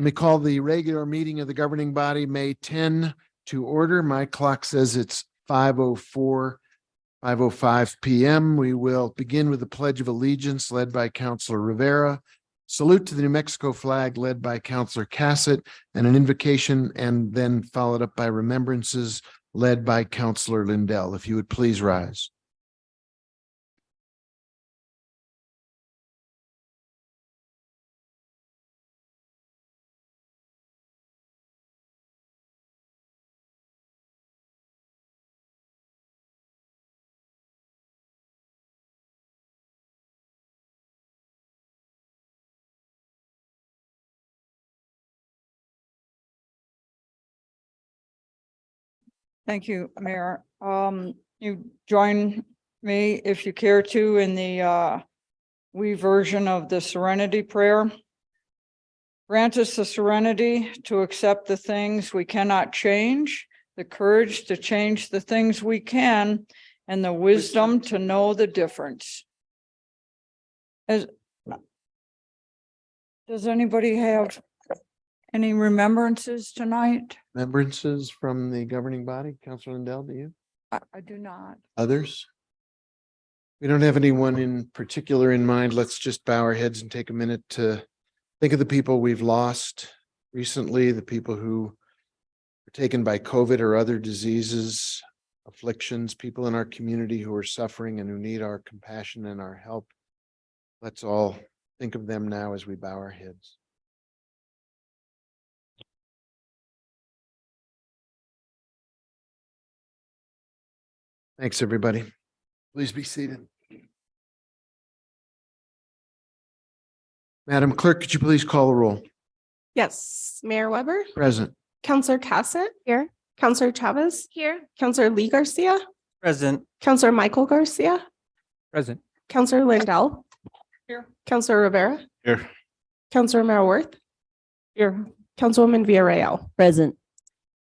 Let me call the regular meeting of the governing body, May 10, to order. My clock says it's 5:05 p.m. We will begin with the Pledge of Allegiance led by Councilor Rivera, salute to the New Mexico flag led by Councilor Cassett, and an invocation, and then followed up by remembrances led by Councilor Lindell. If you would please rise. Thank you, Mayor. You join me if you care to in the we version of the Serenity Prayer. Grant us the serenity to accept the things we cannot change, the courage to change the things we can, and the wisdom to know the difference. Does anybody have any remembrances tonight? Remembrances from the governing body. Councilor Lindell, do you? I do not. Others? We don't have anyone in particular in mind. Let's just bow our heads and take a minute to think of the people we've lost recently, the people who were taken by COVID or other diseases, afflictions, people in our community who are suffering and who need our compassion and our help. Let's all think of them now as we bow our heads. Thanks, everybody. Please be seated. Madam Clerk, could you please call the roll? Yes, Mayor Weber, Present. Councillor Cassett. Here. Councillor Chavez. Here. Councillor Lee Garcia. Present. Councillor Michael Garcia. Present. Councillor Lindell. Here. Councillor Rivera. Here. Councillor Merworth. Here. Councilwoman Villarreal. Present.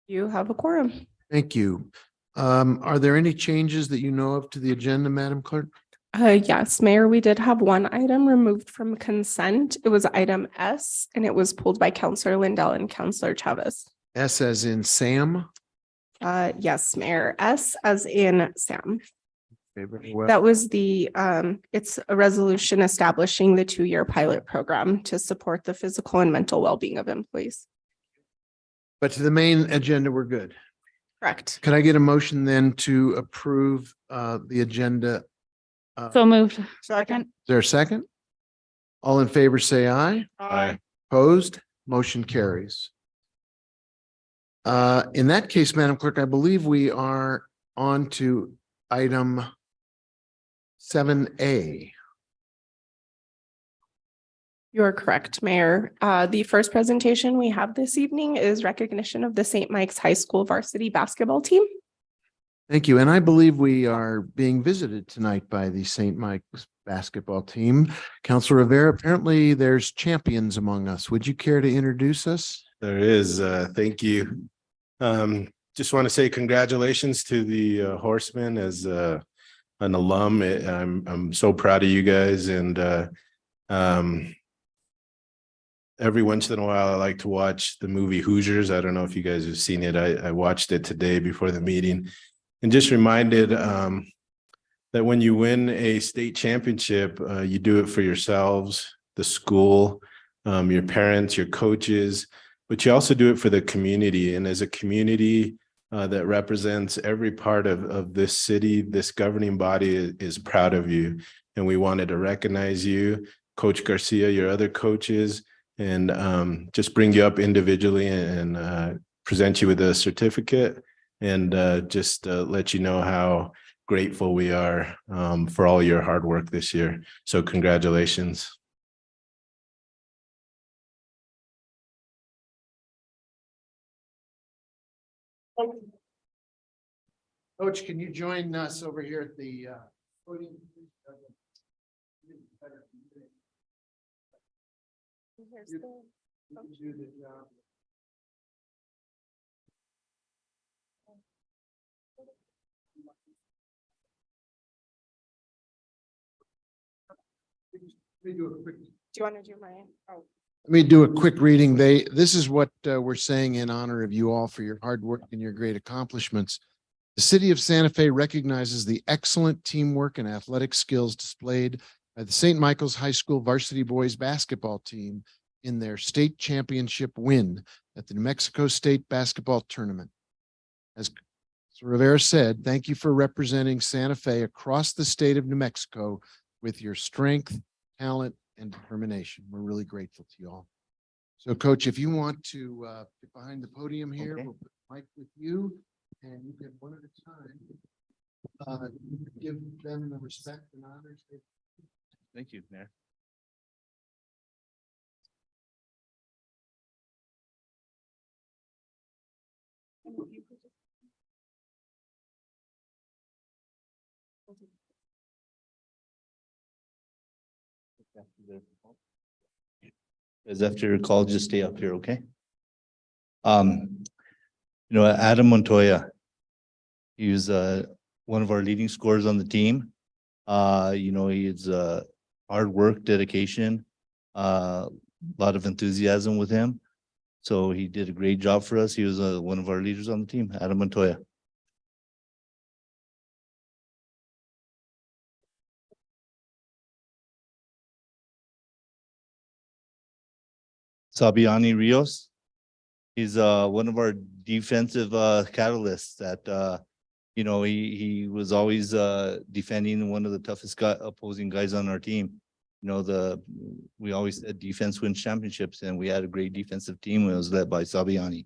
You have a quorum. Thank you. Are there any changes that you know of to the agenda, Madam Clerk? Yes, Mayor, we did have one item removed from consent. It was item S, and it was pulled by Councillor Lindell and Councillor Chavez. S as in Sam. Yes, Mayor, S as in Sam. Favorite. That was the, it's a resolution establishing the 2-year pilot program to support the physical and mental well-being of employees. But to the main agenda, we're good. Correct. Could I get a motion then to approve the agenda? So moved. Second. Is there a second? All in favor, say aye. Aye. Opposed? Motion carries. In that case, Madam Clerk, I believe we are on to item 7A. You are correct, Mayor. The first presentation we have this evening is recognition of the St. Mike's High School varsity basketball team. Thank you. And I believe we are being visited tonight by the St. Mike's basketball team. Councilor Rivera, apparently there's champions among us. Would you care to introduce us? There is. Thank you. Just want to say congratulations to the Horsemen as an alum. I'm so proud of you guys, and every once in a while I like to watch the movie Hoosiers. I don't know if you guys have seen it. I watched it today before the meeting, and just reminded that when you win a state championship, you do it for yourselves, the school, your parents, your coaches, but you also do it for the community. And as a community that represents every part of this city, this governing body is proud of you. And we wanted to recognize you, Coach Garcia, your other coaches, and just bring you up individually and present you with a certificate, and just let you know how grateful we are for all your hard work this year. So congratulations. Coach, can you join us over here at the podium? Do the job. Let me do a quick. Do you want to do mine? Oh. Let me do a quick reading. This is what we're saying in honor of you all for your hard work and your great accomplishments. The city of Santa Fe recognizes the excellent teamwork and athletic skills displayed by the St. Michael's High School varsity boys basketball team in their state championship win at the New Mexico State Basketball Tournament. As Rivera said, thank you for representing Santa Fe across the state of New Mexico with your strength, talent, and determination. We're really grateful to you all. So Coach, if you want to get behind the podium here, Okay. we'll put the mic with you and you can one at a time. Give them the respect and honors. Thank you, Mayor. As after your call, just stay up here, okay? Adam Montoya, he was one of our leading scorers on the team. He's hard work, dedication, a lot of enthusiasm with him. So he did a great job for us. He was one of our leaders on the team, Adam Montoya. Sabiani Rios. He's one of our defensive catalysts that he was always defending one of the toughest opposing guys on our team. We always said defense wins championships, and we had a great defensive team. It was led by Sabiani.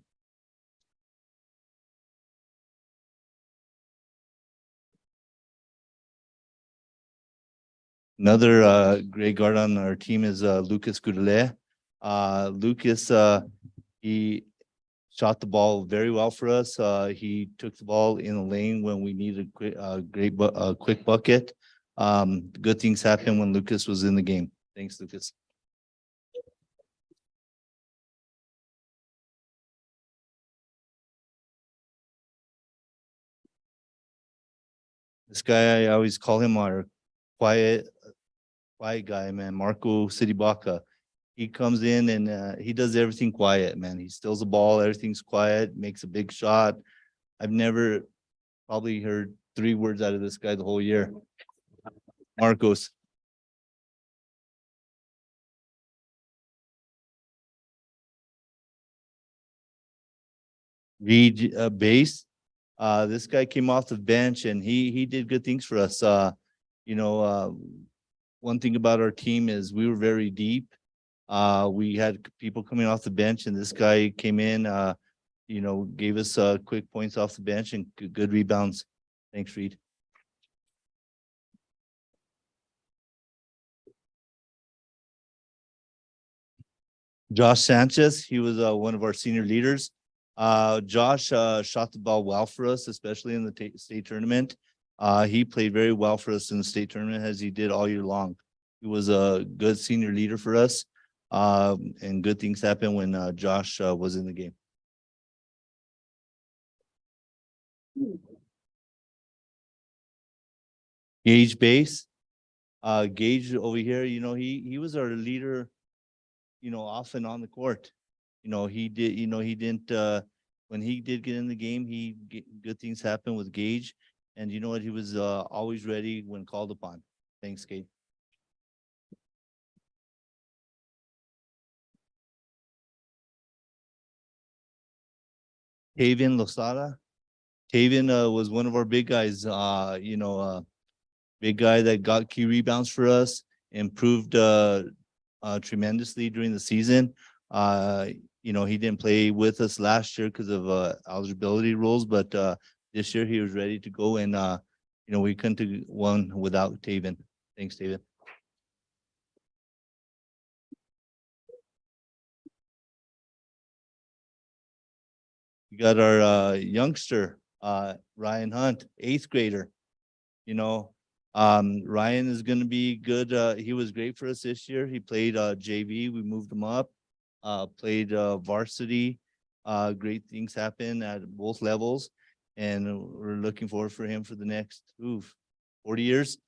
Another great guard on our team is Lucas Gudele. Lucas, he shot the ball very well for us. He took the ball in the lane when we needed a quick bucket. Good things happened when Lucas was in the game. Thanks, Lucas. This guy, I always call him our quiet guy, man. Marco Citibaca. He comes in and he does everything quiet, man. He steals the ball, everything's quiet, makes a big shot. I've never probably heard 3 words out of this guy the whole year. Marcos. Reed base. This guy came off the bench and he did good things for us. One thing about our team is we were very deep. We had people coming off the bench, and this guy came in, gave us quick points off the bench and good rebounds. Thanks, Reed. Josh Sanchez, he was one of our senior leaders. Josh shot the ball well for us, especially in the state tournament. He played very well for us in the state tournament, as he did all year long. He was a good senior leader for us. And good things happened when Josh was in the game. Gage base. Gage over here, he was our leader, off and on the court. He didn't when he did get in the game, good things happened with Gage. And you know what? He was always ready when called upon. Thanks, Gage. Tavian Losada. Tavian was one of our big guys, big guy that got key rebounds for us, improved tremendously during the season. He didn't play with us last year because of eligibility rules, but this year he was ready to go, and we couldn't have won without Tavian. Thanks, Tavian. We got our youngster, Ryan Hunt, 8th grader. Ryan is going to be good. He was great for us this year. He played JV. We moved him up, played varsity. Great things happen at both levels. And we're looking forward for him for the next 40 years.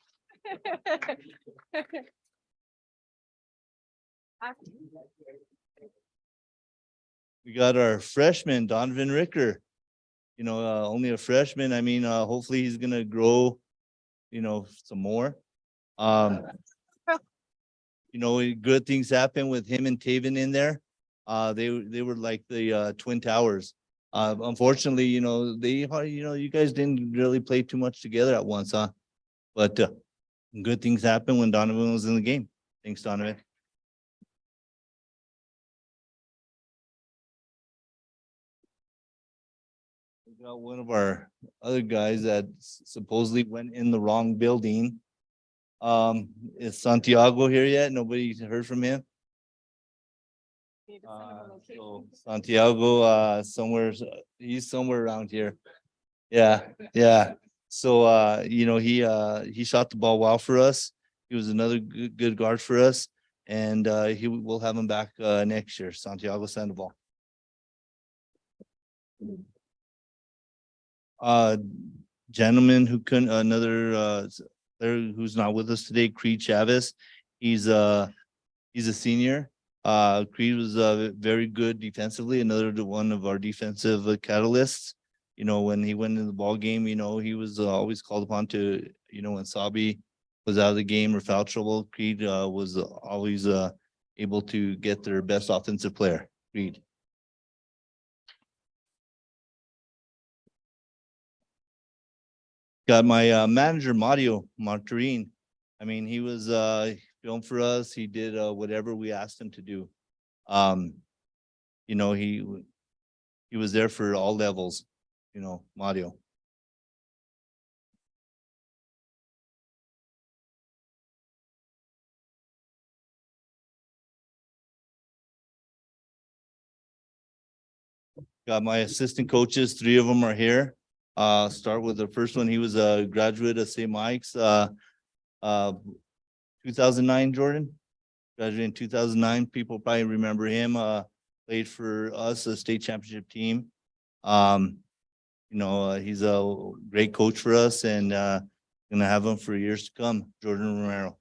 We got our freshman, Donovan Ricker. You know, only a freshman. I mean, hopefully he's gonna grow, you know, some more. You know, good things happen with him and Taven in there. They were like the Twin Towers. Unfortunately, you know, you guys didn't really play too much together at once, huh? But good things happen when Donovan was in the game. Thanks, Donovan. We got one of our other guys that supposedly went in the wrong building. Is Santiago here yet? Nobody's heard from him. So Santiago, he's somewhere around here. Yeah, yeah. So, you know, he shot the ball well for us. He was another good guard for us. And, we'll have him back, next year, Santiago Sandoval. Gentleman who couldn't, another, player who's not with us today, Creed Chavez. He's a senior. Creed was very good defensively, another one of our defensive catalysts. You know, when he went in the ball game, you know, he was always called upon to, you know, when Sabi was out of the game or foul trouble, Creed was always able to get their best offensive player, Creed. Got my manager, Mario Martarin. I mean, he was filmed for us. He did whatever we asked him to do. You know, he was there for all levels, you know, Mario. Got my assistant coaches, 3 of them are here. Start with the first one. He was a graduate of St. Mike's, 2009, Jordan. Graduated in 2009. People probably remember him. Played for us, a state championship team. You know, he's a great coach for us and gonna have him for years to come, Jordan Romero.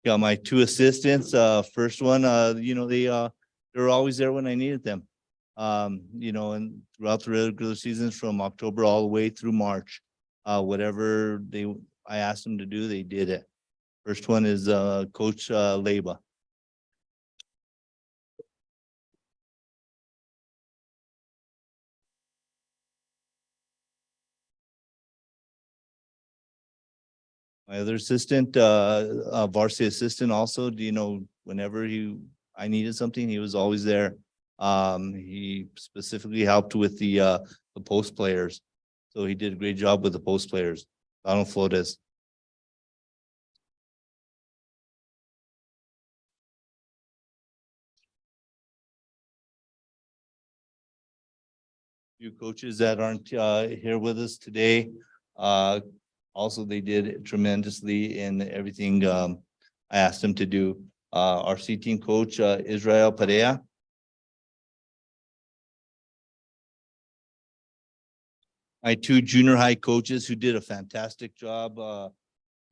Got my 2 assistants. First one, you know, they were always there when I needed them. You know, and throughout the regular seasons from October all the way through March, whatever I asked them to do, they did it. First one is Coach Leba. My other assistant, varsity assistant also, you know, whenever I needed something, he was always there. He specifically helped with the post players. So he did a great job with the post players. Donald Flores. Few coaches that aren't here with us today. Also, they did tremendously in everything I asked them to do. Our C team coach, Israel Perea. My 2 junior high coaches who did a fantastic job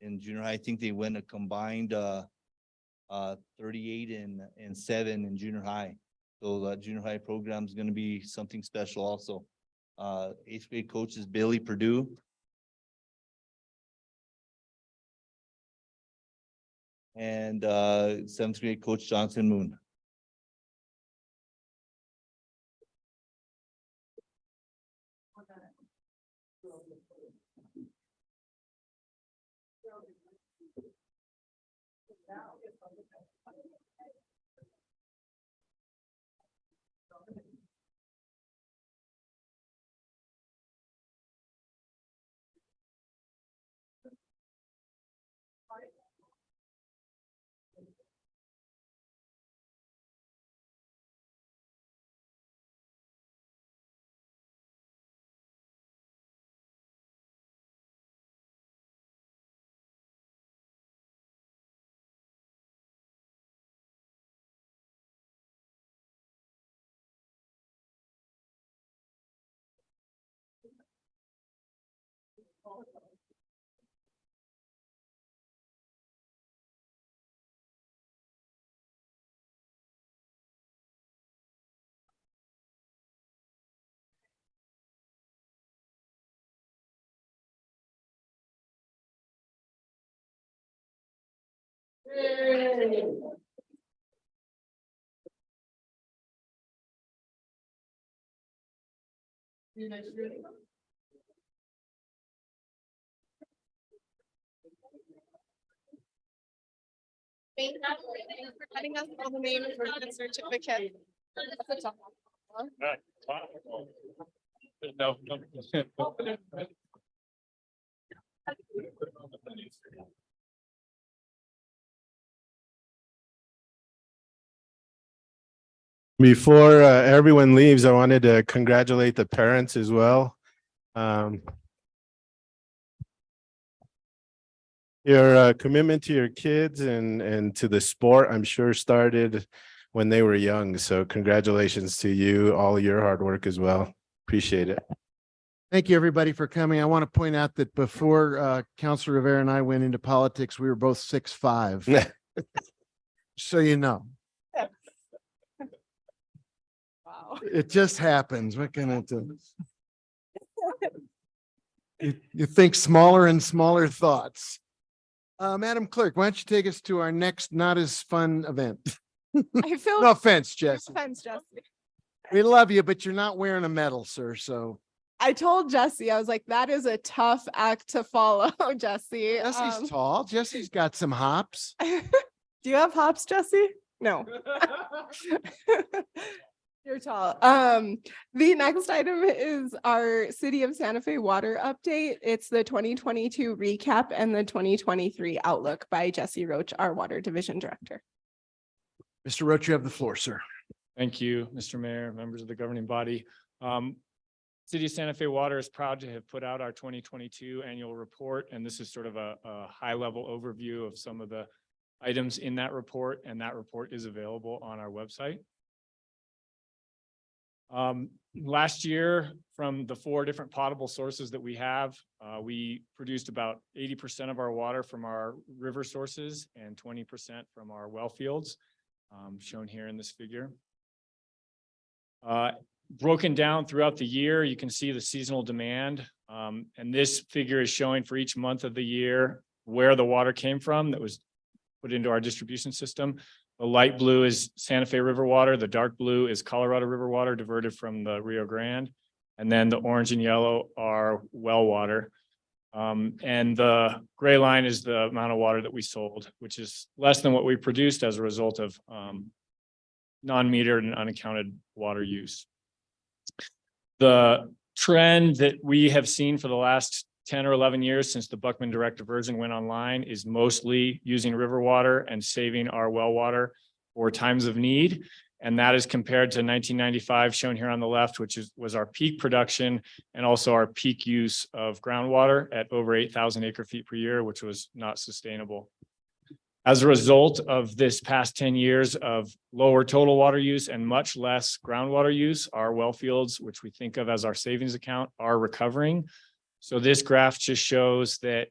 in junior high. I think they went a combined 38 and 7 in junior high. So the junior high program is going to be something special also. 8th grade coach is Bailey Purdue. And 7th grade coach Johnson Moon. Thank you for cutting us all the names for the certificate. No. Before everyone leaves, I wanted to congratulate the parents as well. Your commitment to your kids and to the sport, I'm sure, started when they were young. So congratulations to you, all your hard work as well. Appreciate it. Thank you, everybody, for coming. I want to point out that before Councilor Rivera and I went into politics, we were both 6'5". So you know. Wow. It just happens. What can I do? You think smaller and smaller thoughts. Madam Clerk, why don't you take us to our next not as fun event? I feel No offense, Jesse. offense, Jesse. We love you, but you're not wearing a medal, sir. So I told Jesse, I was like, that is a tough act to follow, Jesse. Jesse's tall. Jesse's got some hops. Do you have hops, Jesse? No. You're tall. The next item is our City of Santa Fe water update. It's the 2022 recap and the 2023 outlook by Jesse Roach, our Water Division Director. Mr. Roach, you have the floor, sir. Thank you, Mr. Mayor, members of the governing body. City of Santa Fe Water is proud to have put out our 2022 annual report, and this is sort of a high-level overview of some of the items in that report, and that report is available on our website. Last year, from the 4 different potable sources that we have, we produced about 80% of our water from our river sources and 20% from our well fields, shown here in this figure. Broken down throughout the year, you can see the seasonal demand. And this figure is showing for each month of the year where the water came from that was put into our distribution system. The light blue is Santa Fe River water. The dark blue is Colorado River water diverted from the Rio Grande. And then the orange and yellow are well water. And the gray line is the amount of water that we sold, which is less than what we produced as a result of non-metered and unaccounted water use. The trend that we have seen for the last 10 or 11 years since the Buckman direct diversion went online is mostly using river water and saving our well water for times of need. And that is compared to 1995 shown here on the left, which was our peak production and also our peak use of groundwater at over 8,000 acre feet per year, which was not sustainable. As a result of this past 10 years of lower total water use and much less groundwater use, our well fields, which we think of as our savings account, are recovering. So this graph just shows that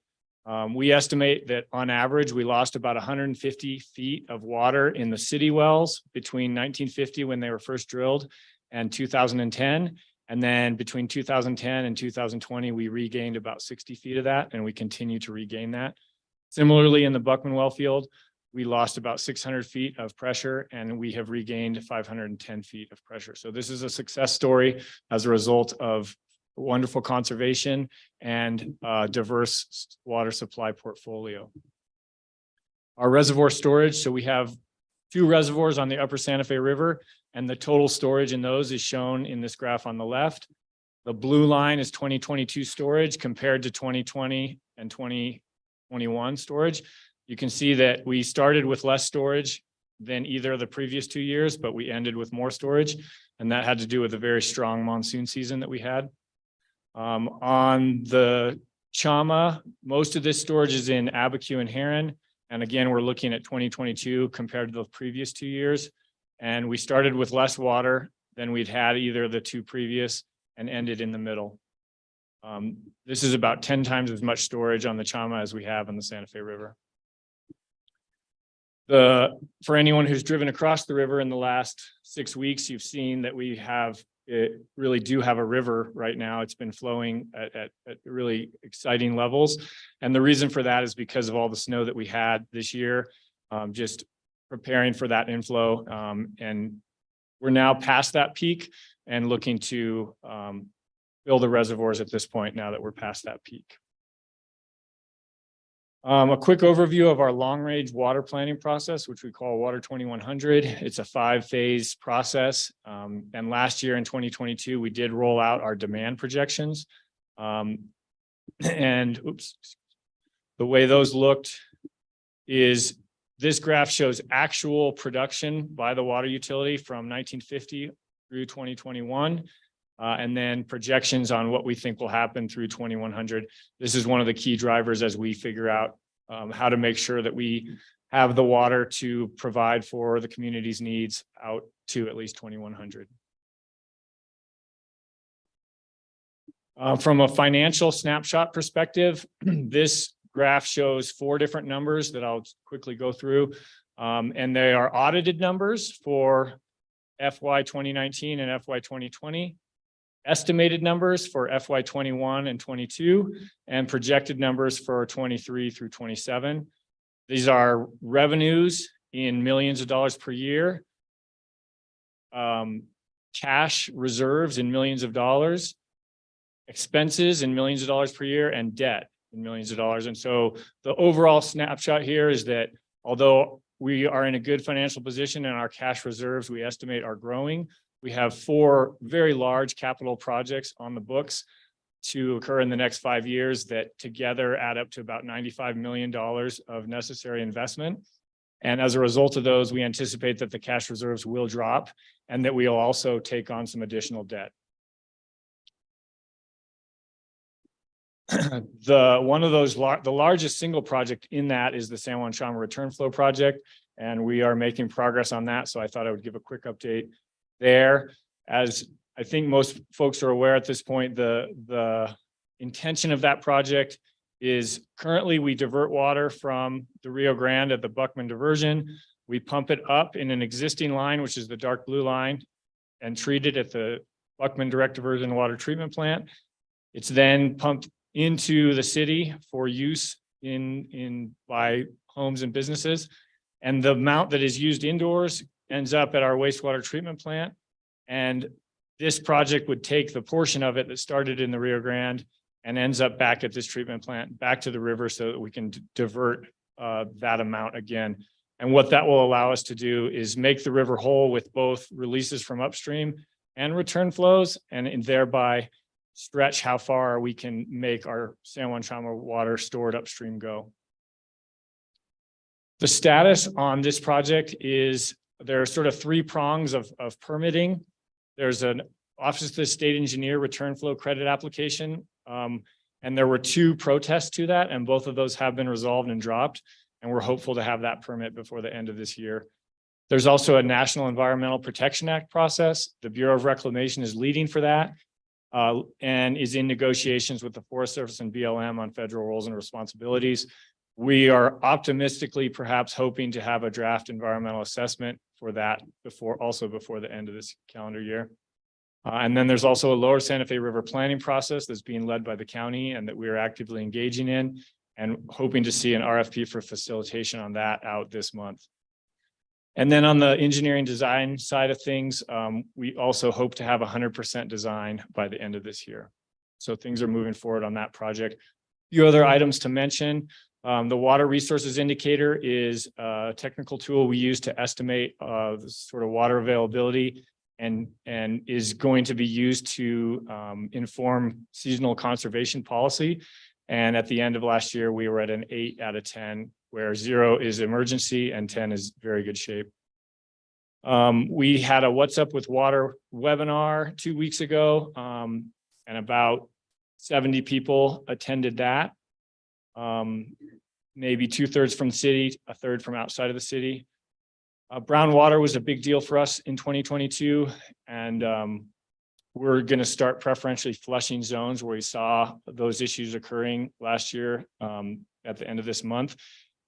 we estimate that on average, we lost about 150 feet of water in the city wells between 1950 when they were first drilled and 2010. And then between 2010 and 2020, we regained about 60 feet of that, and we continue to regain that. Similarly, in the Buckman well field, we lost about 600 feet of pressure, and we have regained 510 feet of pressure. So this is a success story as a result of wonderful conservation and diverse water supply portfolio. Our reservoir storage, so we have 2 reservoirs on the upper Santa Fe River, and the total storage in those is shown in this graph on the left. The blue line is 2022 storage compared to 2020 and 2021 storage. You can see that we started with less storage than either of the previous 2 years, but we ended with more storage, and that had to do with a very strong monsoon season that we had. On the Chama, most of this storage is in Abiquiu and Heron. And again, we're looking at 2022 compared to the previous 2 years. And we started with less water than we'd had either of the 2 previous and ended in the middle. This is about 10 times as much storage on the Chama as we have on the Santa Fe River. For anyone who's driven across the river in the last 6 weeks, you've seen that we really do have a river right now. It's been flowing at really exciting levels. And the reason for that is because of all the snow that we had this year, just preparing for that inflow. And we're now past that peak and looking to fill the reservoirs at this point now that we're past that peak. A quick overview of our long-range water planning process, which we call Water 2100. It's a 5-phase process. And last year in 2022, we did roll out our demand projections. And the way those looked is this graph shows actual production by the water utility from 1950 through 2021. And then projections on what we think will happen through 2100. This is one of the key drivers as we figure out how to make sure that we have the water to provide for the community's needs out to at least 2100. From a financial snapshot perspective, this graph shows 4 different numbers that I'll quickly go through. And they are audited numbers for FY 2019 and FY 2020. Estimated numbers for FY 21 and 22, and projected numbers for 23 through 27. These are revenues in millions of dollars per year, cash reserves in millions of dollars, expenses in millions of dollars per year, and debt in millions of dollars. And so the overall snapshot here is that although we are in a good financial position and our cash reserves we estimate are growing, we have 4 very large capital projects on the books to occur in the next 5 years that together add up to about $95 million of necessary investment. And as a result of those, we anticipate that the cash reserves will drop and that we'll also take on some additional debt. The largest single project in that is the San Juan Chama return flow project, and we are making progress on that. So I thought I would give a quick update there. As I think most folks are aware at this point, the intention of that project is currently we divert water from the Rio Grande at the Buckman diversion. We pump it up in an existing line, which is the dark blue line, and treat it at the Buckman direct diversion water treatment plant. It's then pumped into the city for use by homes and businesses. And the amount that is used indoors ends up at our wastewater treatment plant. And this project would take the portion of it that started in the Rio Grande and ends up back at this treatment plant, back to the river so that we can divert that amount again. And what that will allow us to do is make the river whole with both releases from upstream and return flows, and thereby stretch how far we can make our San Juan Chama water stored upstream go. The status on this project is there are sort of 3 prongs of permitting. There's an Office of the State Engineer return flow credit application. And there were 2 protests to that, and both of those have been resolved and dropped. And we're hopeful to have that permit before the end of this year. There's also a National Environmental Protection Act process. The Bureau of Reclamation is leading for that and is in negotiations with the Forest Service and BLM on federal roles and responsibilities. We are optimistically perhaps hoping to have a draft environmental assessment for that before the end of this calendar year. And then there's also a Lower Santa Fe River planning process that's being led by the county and that we are actively engaging in and hoping to see an RFP for facilitation on that out this month. And then on the engineering design side of things, we also hope to have 100% design by the end of this year. So things are moving forward on that project. A few other items to mention. The water resources indicator is a technical tool we use to estimate the sort of water availability and is going to be used to inform seasonal conservation policy. And at the end of last year, we were at an 8 out of 10, where 0 is emergency and 10 is very good shape. We had a What's Up with Water webinar 2 weeks ago, and about 70 people attended that. Maybe 2/3 from the city, 1/3 from outside of the city. Brown water was a big deal for us in 2022. And we're going to start preferentially flushing zones where we saw those issues occurring last year at the end of this month.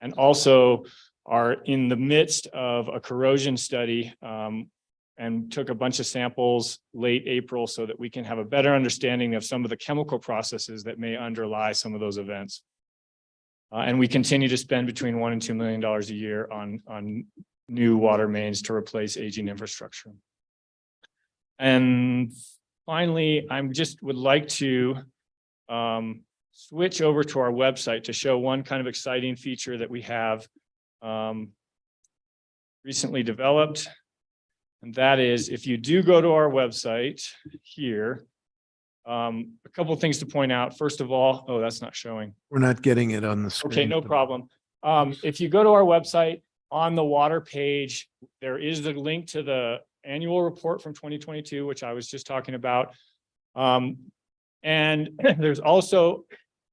And also are in the midst of a corrosion study and took a bunch of samples late April so that we can have a better understanding of some of the chemical processes that may underlie some of those events. And we continue to spend between $1 and $2 million a year on new water mains to replace aging infrastructure. And finally, I just would like to switch over to our website to show one kind of exciting feature that we have recently developed. And that is, if you do go to our website here, a couple of things to point out. First of all, oh, that's not showing. We're not getting it on the screen. Okay, no problem. If you go to our website, on the water page, there is the link to the annual report from 2022, which I was just talking about. And there's also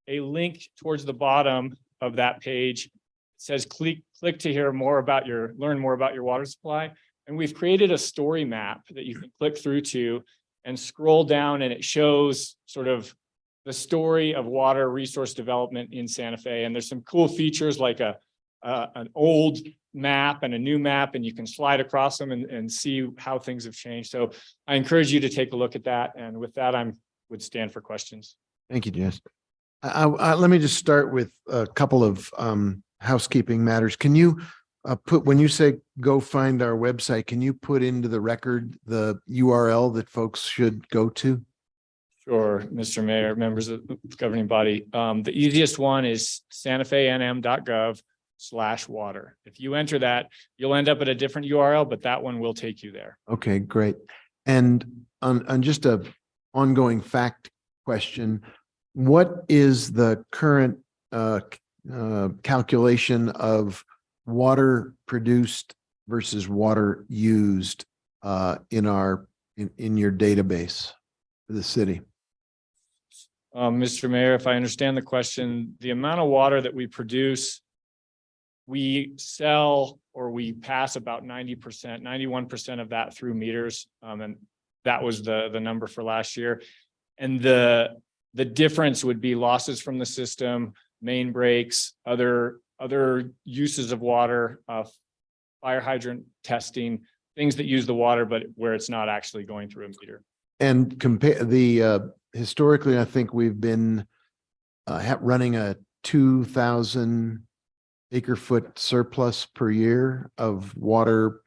a link towards the bottom of that page. It says click to learn more about your water supply. And we've created a story map that you can click through to and scroll down, and it shows sort of the story of water resource development in Santa Fe. And there's some cool features like an old map and a new map, and you can slide across them and see how things have changed. So I encourage you to take a look at that. And with that, would stand for questions. Thank you, Jess. Let me just start with a couple of housekeeping matters. Can you when you say go find our website, can you put into the record the URL that folks should go to? Sure, Mr. Mayor, members of the governing body. The easiest one is santafenm.gov/water. If you enter that, you'll end up at a different URL, but that one will take you there. Okay, great. And on just a ongoing fact question, what is the current calculation of water produced versus water used in your database for the city? Mr. Mayor, if I understand the question, the amount of water that we produce, we sell or we pass about 90%, 91% of that through meters. And that was the number for last year. And the difference would be losses from the system, main breaks, other uses of water, fire hydrant testing, things that use the water, but where it's not actually going through a meter. And historically, I think we've been running a 2,000 acre-foot surplus per year of water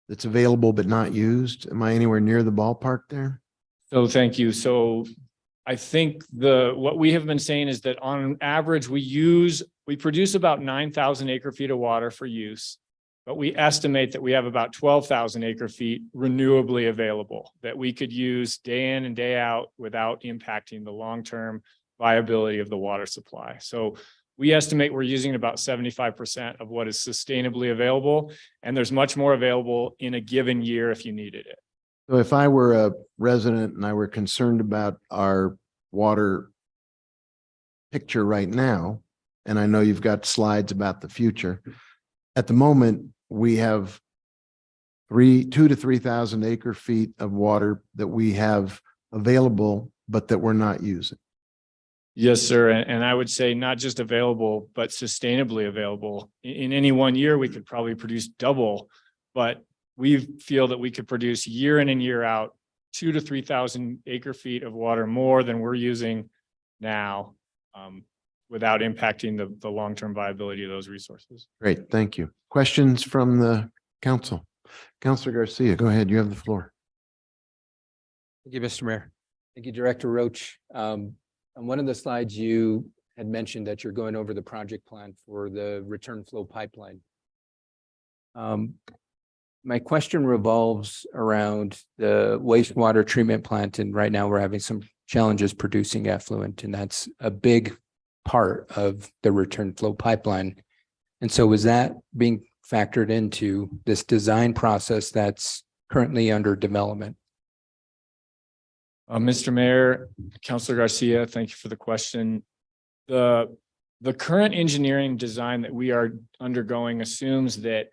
that's available but not used. Am I anywhere near the ballpark there? So thank you. So I think what we have been saying is that on average, we produce about 9,000 acre feet of water for use, but we estimate that we have about 12,000 acre feet renewably available that we could use day in and day out without impacting the long-term viability of the water supply. So we estimate we're using about 75% of what is sustainably available, and there's much more available in a given year if you needed it. So if I were a resident and I were concerned about our water picture right now, and I know you've got slides about the future, at the moment, we have 2,000 to 3,000 acre feet of water that we have available, but that we're not using. Yes, sir. And I would say not just available, but sustainably available. In any one year, we could probably produce double, but we feel that we could produce year in and year out 2,000 to 3,000 acre feet of water more than we're using now, without impacting the long-term viability of those resources. Great, thank you. Questions from the council? Councilor Garcia, go ahead. You have the floor. Thank you, Mr. Mayor. Thank you, Director Roach. On one of the slides, you had mentioned that you're going over the project plan for the return flow pipeline. My question revolves around the wastewater treatment plant, and right now we're having some challenges producing effluent, and that's a big part of the return flow pipeline. And so is that being factored into this design process that's currently under development? Mr. Mayor, Councilor Garcia, thank you for the question. The current engineering design that we are undergoing assumes that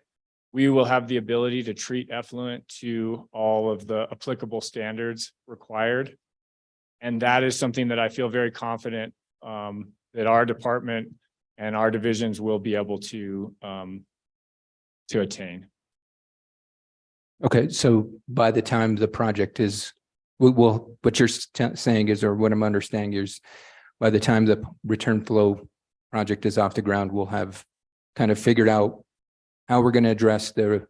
we will have the ability to treat effluent to all of the applicable standards required. And that is something that I feel very confident that our department and our divisions will be able to attain. Okay, so by the time the project is, what you're saying is, or what I'm understanding is, by the time the return flow project is off the ground, we'll have kind of figured out how we're going to address the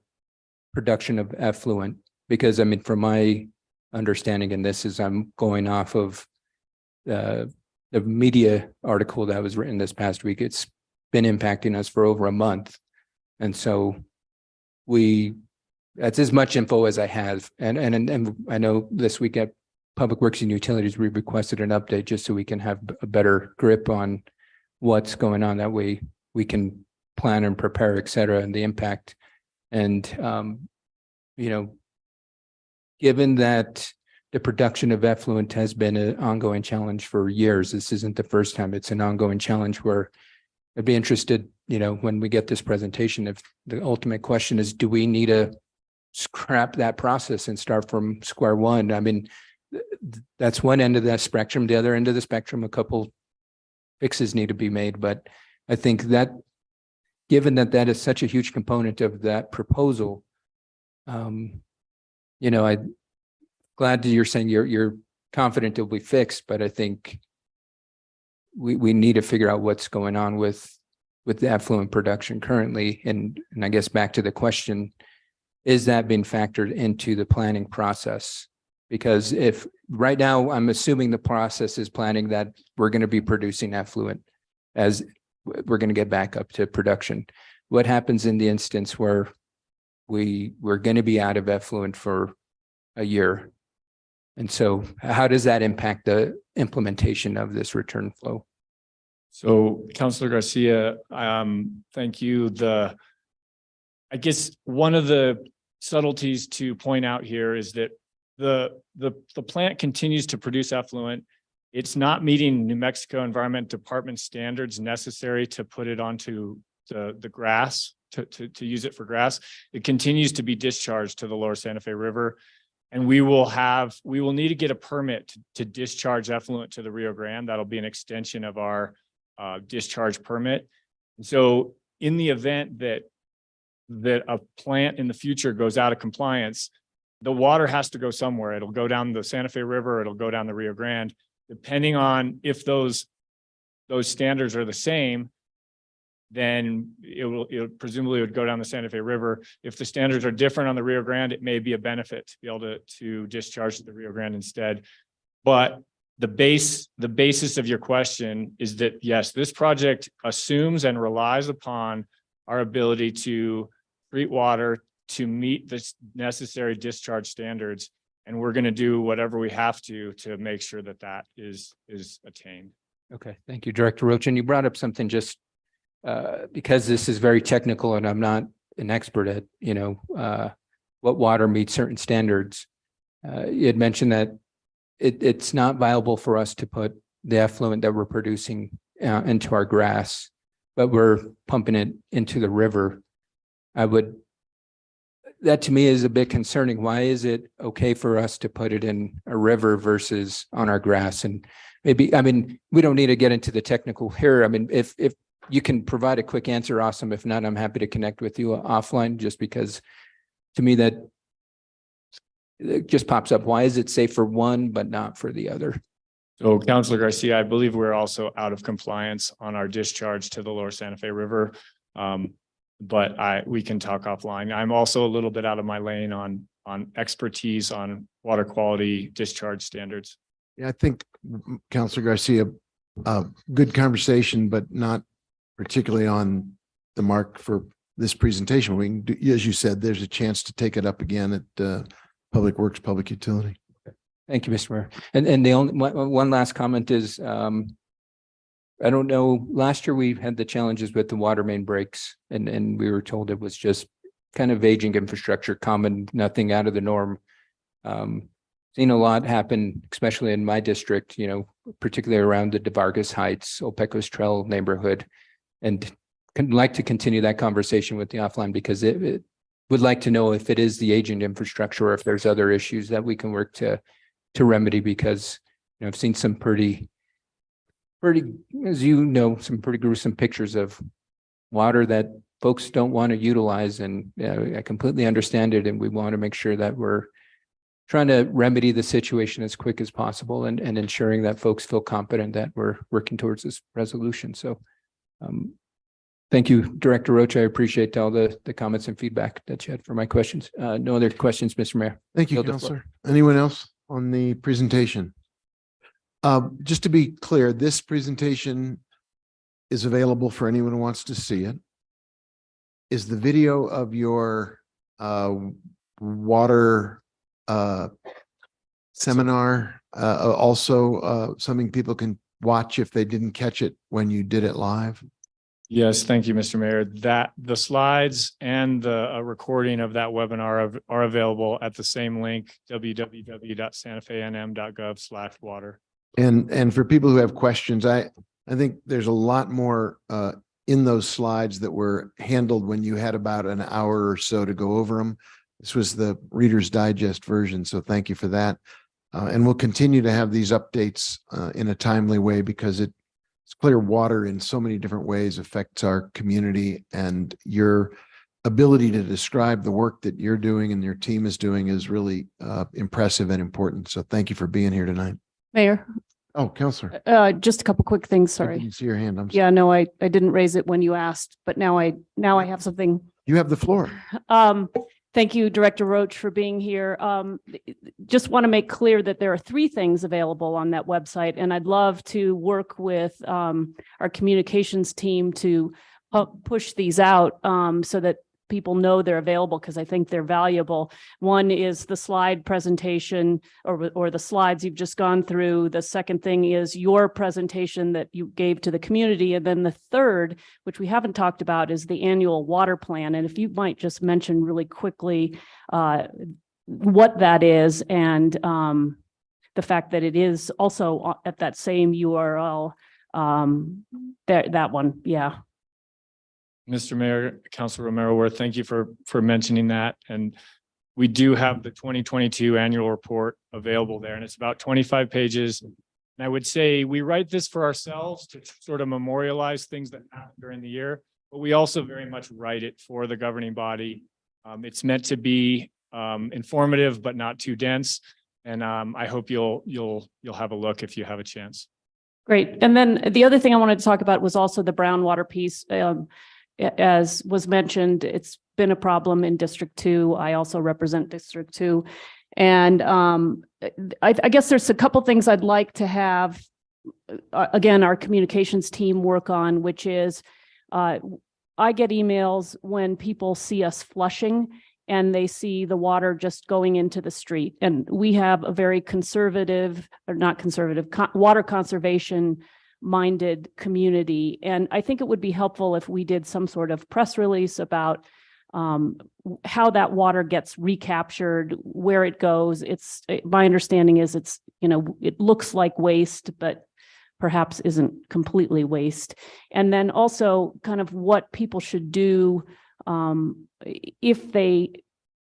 production of effluent. Because I mean, from my understanding, and this is, I'm going off of the media article that was written this past week, it's been impacting us for over a month. And so that's as much info as I have. And I know this week at Public Works and Utilities, we requested an update just so we can have a better grip on what's going on. That way we can plan and prepare, et cetera, and the impact. And, you know, given that the production of effluent has been an ongoing challenge for years, this isn't the first time. It's an ongoing challenge where I'd be interested, you know, when we get this presentation, if the ultimate question is, do we need to scrap that process and start from square one? I mean, that's one end of that spectrum. The other end of the spectrum, a couple fixes need to be made. But I think that given that that is such a huge component of that proposal, you know, I'm glad that you're saying you're confident it'll be fixed, but I think we need to figure out what's going on with the effluent production currently. And I guess back to the question, is that being factored into the planning process? Because if right now I'm assuming the process is planning that we're going to be producing effluent as we're going to get back up to production. What happens in the instance where we're going to be out of effluent for a year? And so how does that impact the implementation of this return flow? So Councilor Garcia, thank you. I guess one of the subtleties to point out here is that the plant continues to produce effluent. It's not meeting New Mexico Environment Department standards necessary to put it onto the grass, to use it for grass. It continues to be discharged to the Lower Santa Fe River. And we will need to get a permit to discharge effluent to the Rio Grande. That'll be an extension of our discharge permit. And so in the event that a plant in the future goes out of compliance, the water has to go somewhere. It'll go down the Santa Fe River, it'll go down the Rio Grande, depending on if those standards are the same, then it presumably would go down the Santa Fe River. If the standards are different on the Rio Grande, it may be a benefit to be able to discharge to the Rio Grande instead. But the basis of your question is that, yes, this project assumes and relies upon our ability to treat water to meet the necessary discharge standards. And we're going to do whatever we have to make sure that that is attained. Okay, thank you, Director Roach. And you brought up something just because this is very technical and I'm not an expert at, you know, what water meets certain standards. You had mentioned that it's not viable for us to put the effluent that we're producing into our grass, but we're pumping it into the river. That to me is a bit concerning. Why is it okay for us to put it in a river versus on our grass? And maybe, I mean, we don't need to get into the technical here. I mean, if you can provide a quick answer, awesome. If not, I'm happy to connect with you offline, just because to me that it just pops up. Why is it safe for one, but not for the other? So Councilor Garcia, I believe we're also out of compliance on our discharge to the Lower Santa Fe River. But we can talk offline. I'm also a little bit out of my lane on expertise on water quality discharge standards. Yeah, I think Councilor Garcia, good conversation, but not particularly on the mark for this presentation. We can do, as you said, there's a chance to take it up again at Public Works, Public Utility. Thank you, Mr. Mayor. And the only one last comment is, I don't know, last year we had the challenges with the water main breaks and we were told it was just kind of aging infrastructure, common, nothing out of the norm. Seen a lot happen, especially in my district, you know, particularly around the DeVargas Heights, Old Pecos Trail neighborhood. And I'd like to continue that conversation with the offline because would like to know if it is the aging infrastructure or if there's other issues that we can work to remedy, because I've seen some pretty, as you know, some pretty gruesome pictures of water that folks don't want to utilize. And I completely understand it. And we want to make sure that we're trying to remedy the situation as quick as possible and ensuring that folks feel confident that we're working towards this resolution. So thank you, Director Roach. I appreciate all the comments and feedback that you had for my questions. No other questions, Mr. Mayor. Thank you, Yield the floor. Counselor. Anyone else on the presentation? Just to be clear, this presentation is available for anyone who wants to see it. Is the video of your water seminar also something people can watch if they didn't catch it when you did it live? Yes, thank you, Mr. Mayor. That the slides and the recording of that webinar are available at the same link, www.santafenm.gov/water. And for people who have questions, I think there's a lot more in those slides that were handled when you had about an hour or so to go over them. This was the Reader's Digest version, so thank you for that. And we'll continue to have these updates in a timely way, because it's clear water in so many different ways affects our community, and your ability to describe the work that you're doing and your team is doing is really impressive and important. So thank you for being here tonight. Mayor, Oh, Counselor, just a couple quick things, I sorry. didn't see your hand. I'm sorry. Yeah, no, I didn't raise it when you asked, but now I have something. You have the floor. Thank you, Director Roach, for being here. Just want to make clear that there are 3 things available on that website, and I'd love to work with our communications team to push these out so that people know they're available, because I think they're valuable. One is the slide presentation or the slides you've just gone through. The second thing is your presentation that you gave to the community. And then the third, which we haven't talked about, is the annual water plan. And if you might just mention really quickly what that is, and the fact that it is also at that same URL, that one, yeah. Mr. Mayor, Councilor Romero-Worth, thank you for mentioning that. And we do have the 2022 annual report available there, and it's about 25 pages. And I would say we write this for ourselves to sort of memorialize things that happened during the year, but we also very much write it for the governing body. It's meant to be informative, but not too dense. And I hope you'll have a look if you have a chance. Great. And then the other thing I wanted to talk about was also the brown water piece. As was mentioned, it's been a problem in District 2. I also represent District 2. And I guess there's a couple things I'd like to have, again, our communications team work on, which is I get emails when people see us flushing and they see the water just going into the street. And we have a very conservative, or not conservative, water conservation minded community. And I think it would be helpful if we did some sort of press release about how that water gets recaptured, where it goes. My understanding is it looks like waste, but perhaps isn't completely waste. And then also kind of what people should do if they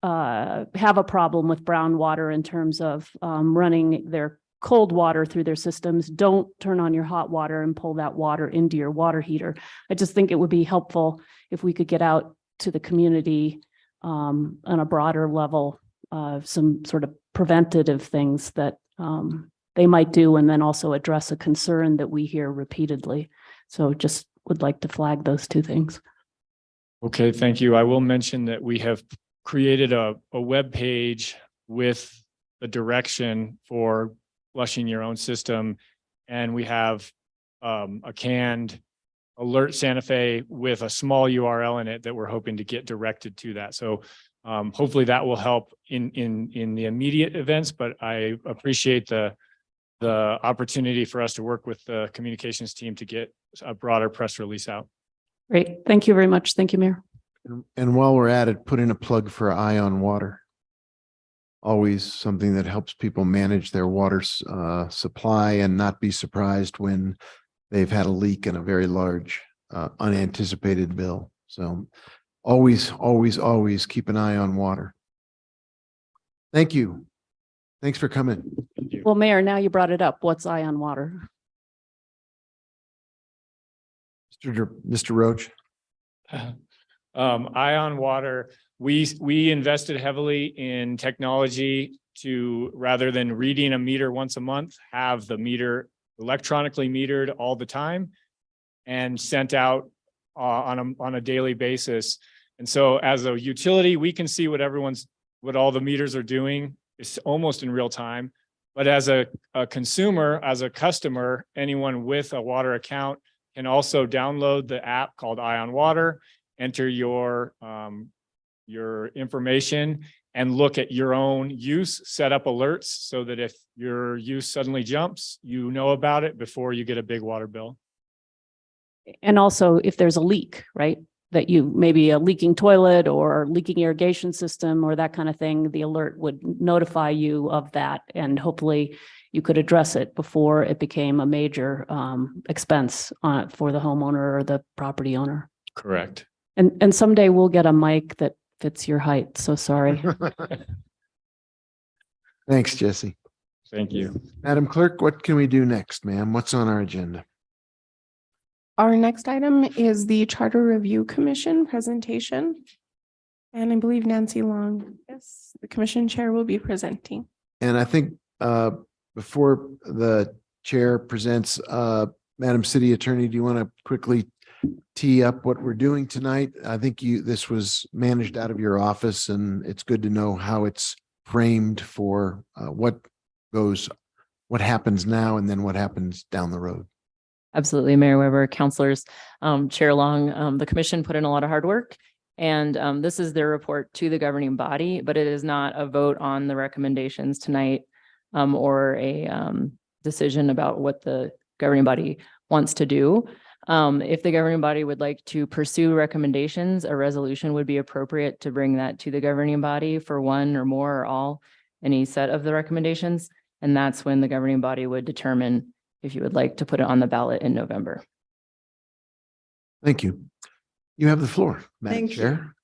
have a problem with brown water in terms of running their cold water through their systems. Don't turn on your hot water and pull that water into your water heater. I just think it would be helpful if we could get out to the community on a broader level, some sort of preventative things that they might do, and then also address a concern that we hear repeatedly. So just would like to flag those 2 things. Okay, thank you. I will mention that we have created a web page with the direction for flushing your own system. And we have a canned alert Santa Fe with a small URL in it that we're hoping to get directed to that. So hopefully that will help in the immediate events, but I appreciate the opportunity for us to work with the communications team to get a broader press release out. Great. Thank you very much. Thank you, Mayor. And while we're at it, put in a plug for Eye on Water. Always something that helps people manage their water supply and not be surprised when they've had a leak and a very large unanticipated bill. So Always, always, always keep an eye on water. Thank you. Thanks for coming. Well, Mayor, now you brought it up. What's eye on water? Mr. Roach. Ion water, we invested heavily in technology to, rather than reading a meter once a month, have the meter electronically metered all the time and sent out on a daily basis. And so as a utility, we can see what all the meters are doing. It's almost in real time. But as a consumer, as a customer, anyone with a water account can also download the app called Ion Water, enter your information and look at your own use, set up alerts so that if your use suddenly jumps, you know about it before you get a big water bill. And also if there's a leak, right? That you, maybe a leaking toilet or leaking irrigation system or that kind of thing, the alert would notify you of that. And hopefully you could address it before it became a major expense for the homeowner or the property owner. Correct. And someday we'll get a mic that fits your height. So sorry. Thanks, Jesse. Thank you. Madam Clerk, what can we do next, ma'am? What's on our agenda? Our next item is the Charter Review Commission presentation. And I believe Nancy Long, yes, the commission chair will be presenting. And I think before the chair presents, Madam City Attorney, do you want to quickly tee up what we're doing tonight? I think this was managed out of your office, and it's good to know how it's framed for what happens now and then what happens down the road. Absolutely, Mayor Weber, councilors, Chair Long, the commission put in a lot of hard work. And this is their report to the governing body, but it is not a vote on the recommendations tonight or a decision about what the governing body wants to do. If the governing body would like to pursue recommendations, a resolution would be appropriate to bring that to the governing body for one or more or all, any set of the recommendations. And that's when the governing body would determine if you would like to put it on the ballot in November. Thank you. You have the floor, Madam Thank you. Chair.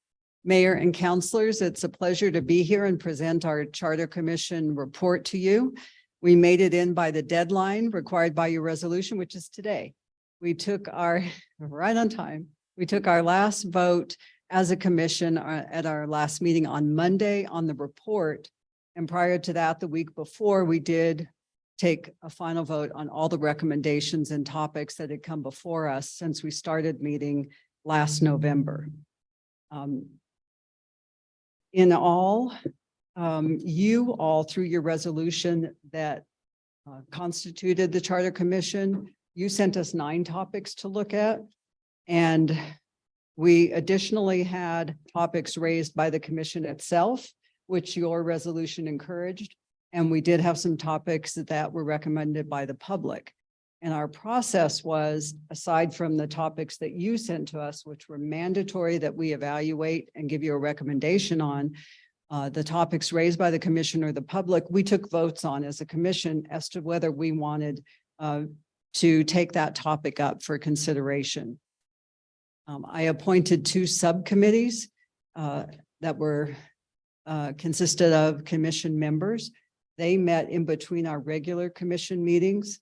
Mayor and councilors, it's a pleasure to be here and present our Charter Commission report to you. We made it in by the deadline required by your resolution, which is today. We took right on time. We took our last vote as a commission at our last meeting on Monday on the report. And prior to that, the week before, we did take a final vote on all the recommendations and topics that had come before us since we started meeting last November. In all, you all through your resolution that constituted the Charter Commission, you sent us 9 topics to look at. And we additionally had topics raised by the commission itself, which your resolution encouraged. And we did have some topics that were recommended by the public. And our process was, aside from the topics that you sent to us, which were mandatory that we evaluate and give you a recommendation on, the topics raised by the commission or the public, we took votes on as a commission as to whether we wanted to take that topic up for consideration. I appointed 2 subcommittees that were consisted of commission members. They met in between our regular commission meetings,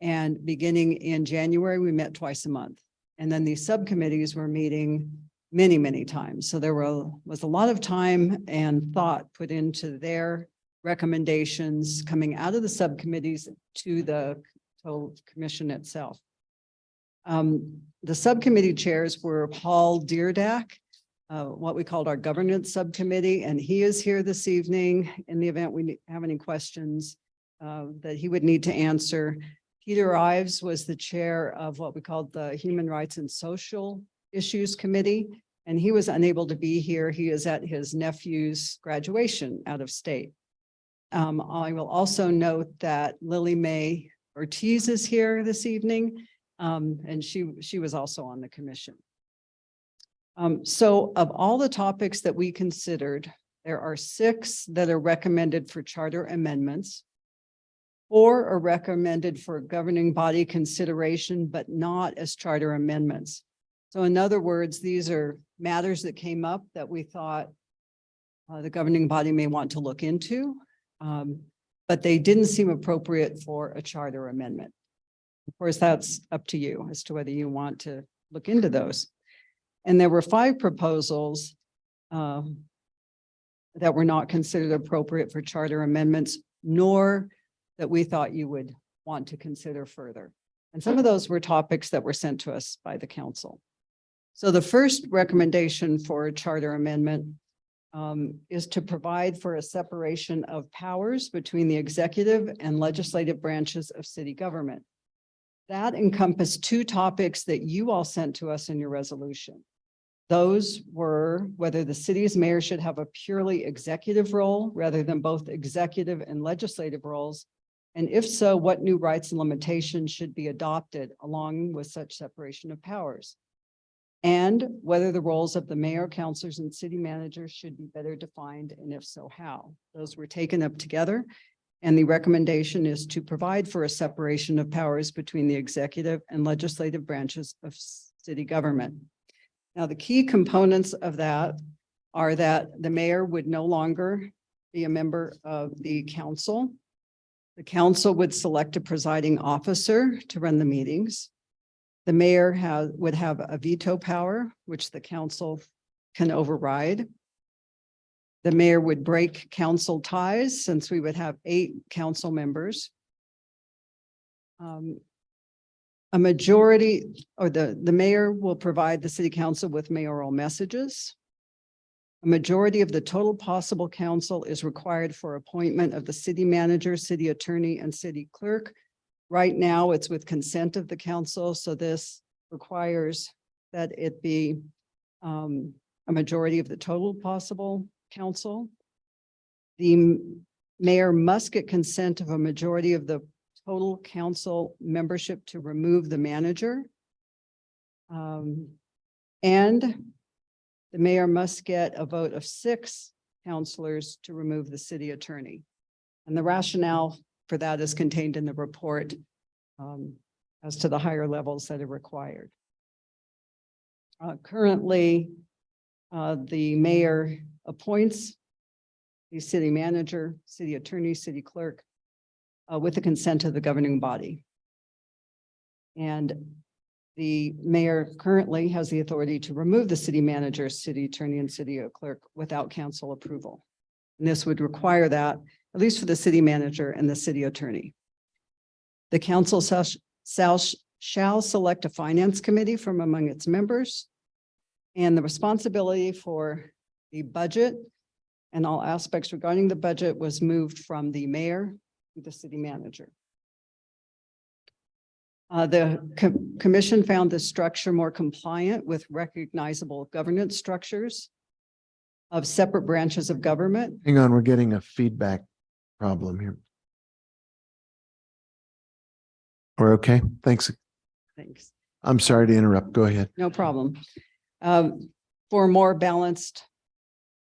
and beginning in January, we met twice a month. And then these subcommittees were meeting many, many times. So there was a lot of time and thought put into their recommendations coming out of the subcommittees to the commission itself. The subcommittee chairs were Paul Deerdak, what we called our governance subcommittee, and he is here this evening in the event we have any questions that he would need to answer. Peter Ives was the chair of what we called the Human Rights and Social Issues Committee, and he was unable to be here. He is at his nephew's graduation out of state. I will also note that Lily Mae Ortiz is here this evening, and she was also on the commission. So of all the topics that we considered, there are 6 that are recommended for charter amendments. 4 are recommended for governing body consideration, but not as charter amendments. So in other words, these are matters that came up that we thought the governing body may want to look into, but they didn't seem appropriate for a charter amendment. Of course, that's up to you as to whether you want to look into those. And there were 5 proposals that were not considered appropriate for charter amendments, nor that we thought you would want to consider further. And some of those were topics that were sent to us by the council. So the first recommendation for a charter amendment is to provide for a separation of powers between the executive and legislative branches of city government. That encompassed 2 topics that you all sent to us in your resolution. Those were whether the city's mayor should have a purely executive role rather than both executive and legislative roles. And if so, what new rights and limitations should be adopted along with such separation of powers? And whether the roles of the mayor, councilors, and city managers should be better defined, and if so, how? Those were taken up together. And the recommendation is to provide for a separation of powers between the executive and legislative branches of city government. Now, the key components of that are that the mayor would no longer be a member of the council. The council would select a presiding officer to run the meetings. The mayor would have a veto power, which the council can override. The mayor would break council ties since we would have 8 council members. A majority, or the mayor will provide the city council with mayoral messages. A majority of the total possible council is required for appointment of the city manager, city attorney, and city clerk. Right now, it's with consent of the council, so this requires that it be a majority of the total possible council. The mayor must get consent of a majority of the total council membership to remove the manager. And the mayor must get a vote of 6 councilors to remove the city attorney. And the rationale for that is contained in the report as to the higher levels that are required. Currently, the mayor appoints the city manager, city attorney, city clerk with the consent of the governing body. And the mayor currently has the authority to remove the city manager, city attorney, and city clerk without council approval. And this would require that, at least for the city manager and the city attorney. The council shall select a finance committee from among its members, and the responsibility for the budget and all aspects regarding the budget was moved from the mayor to the city manager. The commission found this structure more compliant with recognizable governance structures of separate branches of government. Hang on, we're getting a feedback problem here. We're okay. Thanks. Thanks. I'm sorry to interrupt. Go ahead. No problem. For more balanced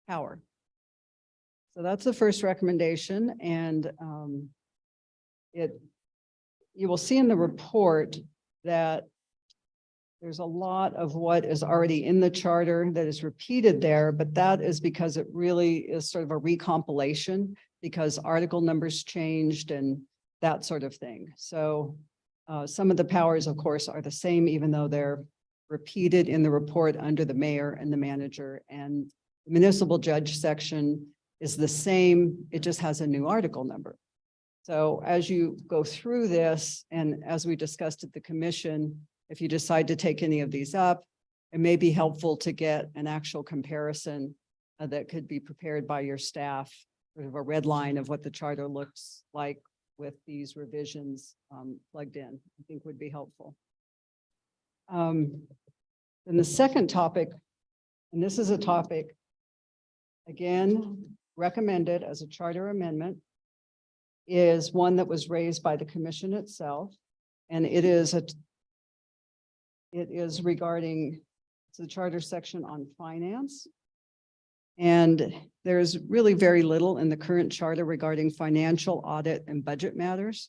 power. So that's the first recommendation, and you will see in the report that there's a lot of what is already in the charter that is repeated there, but that is because it really is sort of a recompilation because article numbers changed and that sort of thing. So some of the powers, of course, are the same, even though they're repeated in the report under the mayor and the manager, and the municipal judge section is the same. It just has a new article number. So as you go through this, and as we discussed at the commission, if you decide to take any of these up, it may be helpful to get an actual comparison that could be prepared by your staff, sort of a red line of what the charter looks like with these revisions plugged in, I think would be helpful. Then the second topic, and this is a topic, again, recommended as a charter amendment, is one that was raised by the commission itself. And it is regarding the charter section on finance. And there's really very little in the current charter regarding financial audit and budget matters.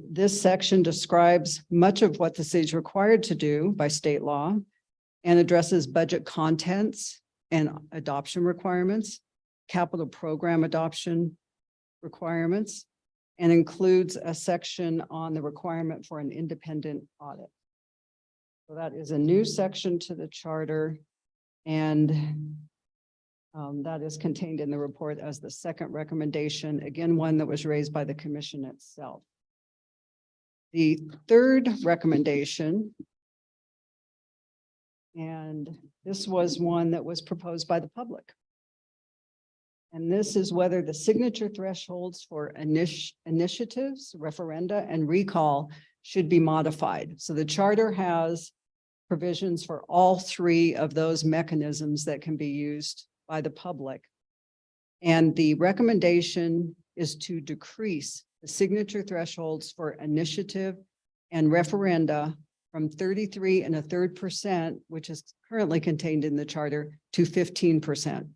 This section describes much of what the city is required to do by state law and addresses budget contents and adoption requirements, capital program adoption requirements, and includes a section on the requirement for an independent audit. So that is a new section to the charter, and that is contained in the report as the second recommendation, again, one that was raised by the commission itself. The third recommendation, and this was one that was proposed by the public. And this is whether the signature thresholds for initiatives, referenda, and recall should be modified. So the charter has provisions for all three of those mechanisms that can be used by the public. And the recommendation is to decrease the signature thresholds for initiative and referenda from 33 1/3%, which is currently contained in the charter, to 15%.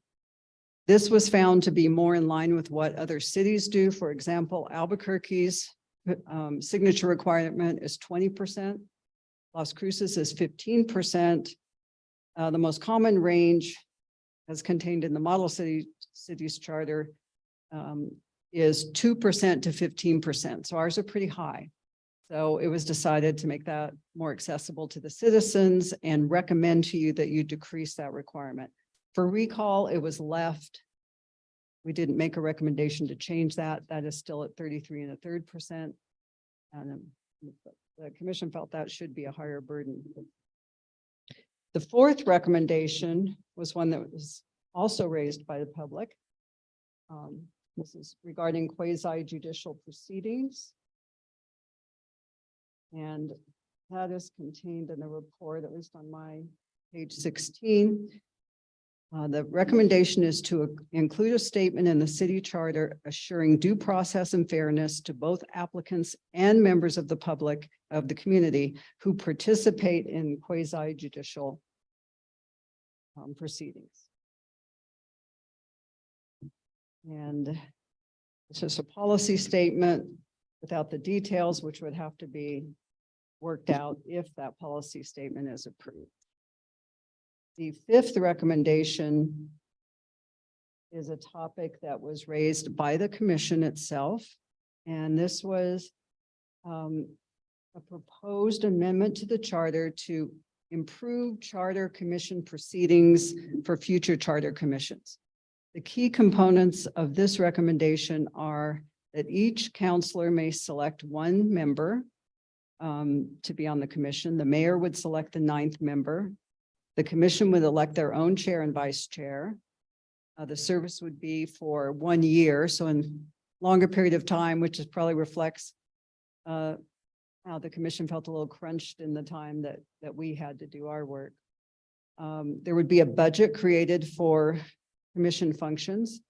This was found to be more in line with what other cities do. For example, Albuquerque's signature requirement is 20%. Las Cruces is 15%. The most common range, as contained in the model cities charter, is 2% to 15%. So ours are pretty high. So it was decided to make that more accessible to the citizens and recommend to you that you decrease that requirement. For recall, it was left. We didn't make a recommendation to change that. That is still at 33 1/3%. And the commission felt that should be a higher burden. The fourth recommendation was one that was also raised by the public. This is regarding quasi judicial proceedings. And that is contained in the report, at least on my page 16. The recommendation is to include a statement in the city charter assuring due process and fairness to both applicants and members of the public of the community who participate in quasi judicial proceedings. And it's just a policy statement without the details, which would have to be worked out if that policy statement is approved. The fifth recommendation is a topic that was raised by the commission itself. And this was a proposed amendment to the charter to improve charter commission proceedings for future charter commissions. The key components of this recommendation are that each counselor may select one member to be on the commission. The mayor would select the 9th member. The commission would elect their own chair and vice chair. The service would be for 1 year, so in longer period of time, which is probably reflects how the commission felt a little crunched in the time that we had to do our work. There would be a budget created for commission functions.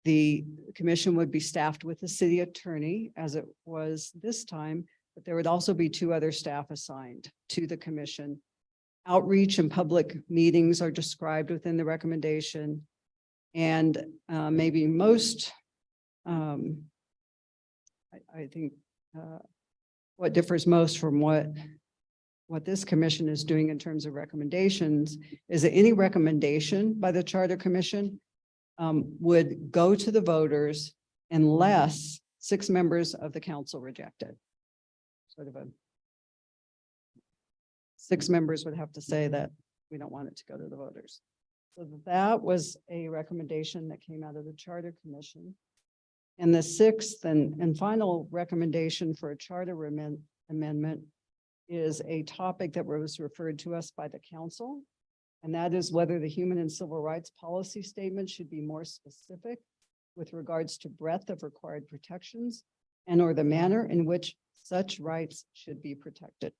The commission would be staffed with the city attorney, as it was this time, but there would also be 2 other staff assigned to the commission. Outreach and public meetings are described within the recommendation. And maybe most, I think what differs most from what this commission is doing in terms of recommendations is that any recommendation by the Charter Commission would go to the voters unless 6 members of the council reject it. Sort of 6 members would have to say that we don't want it to go to the voters. So that was a recommendation that came out of the Charter Commission. And the 6th and final recommendation for a charter amendment is a topic that was referred to us by the council. And that is whether the human and civil rights policy statement should be more specific with regards to breadth of required protections and or the manner in which such rights should be protected.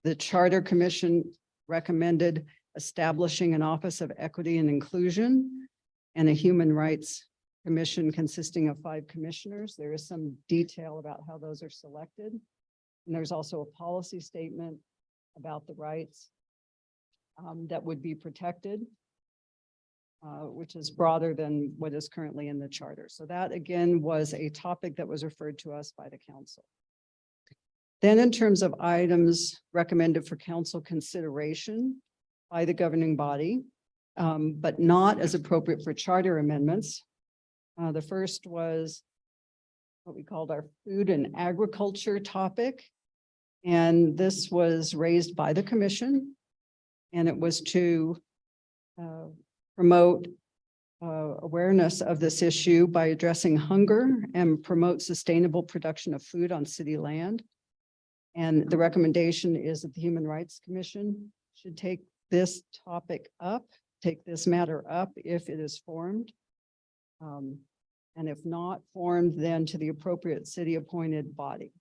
The Charter Commission recommended establishing an Office of Equity and Inclusion and a Human Rights Commission consisting of 5 commissioners. There is some detail about how those are selected. And there's also a policy statement about the rights that would be protected. which is broader than what is currently in the charter. So that again was a topic that was referred to us by the council. Then in terms of items recommended for council consideration by the governing body, but not as appropriate for charter amendments. The first was what we called our food and agriculture topic. And this was raised by the commission. And it was to promote awareness of this issue by addressing hunger and promote sustainable production of food on city land. And the recommendation is that the Human Rights Commission should take this topic up, take this matter up if it is formed. And if not formed, then to the appropriate city appointed body.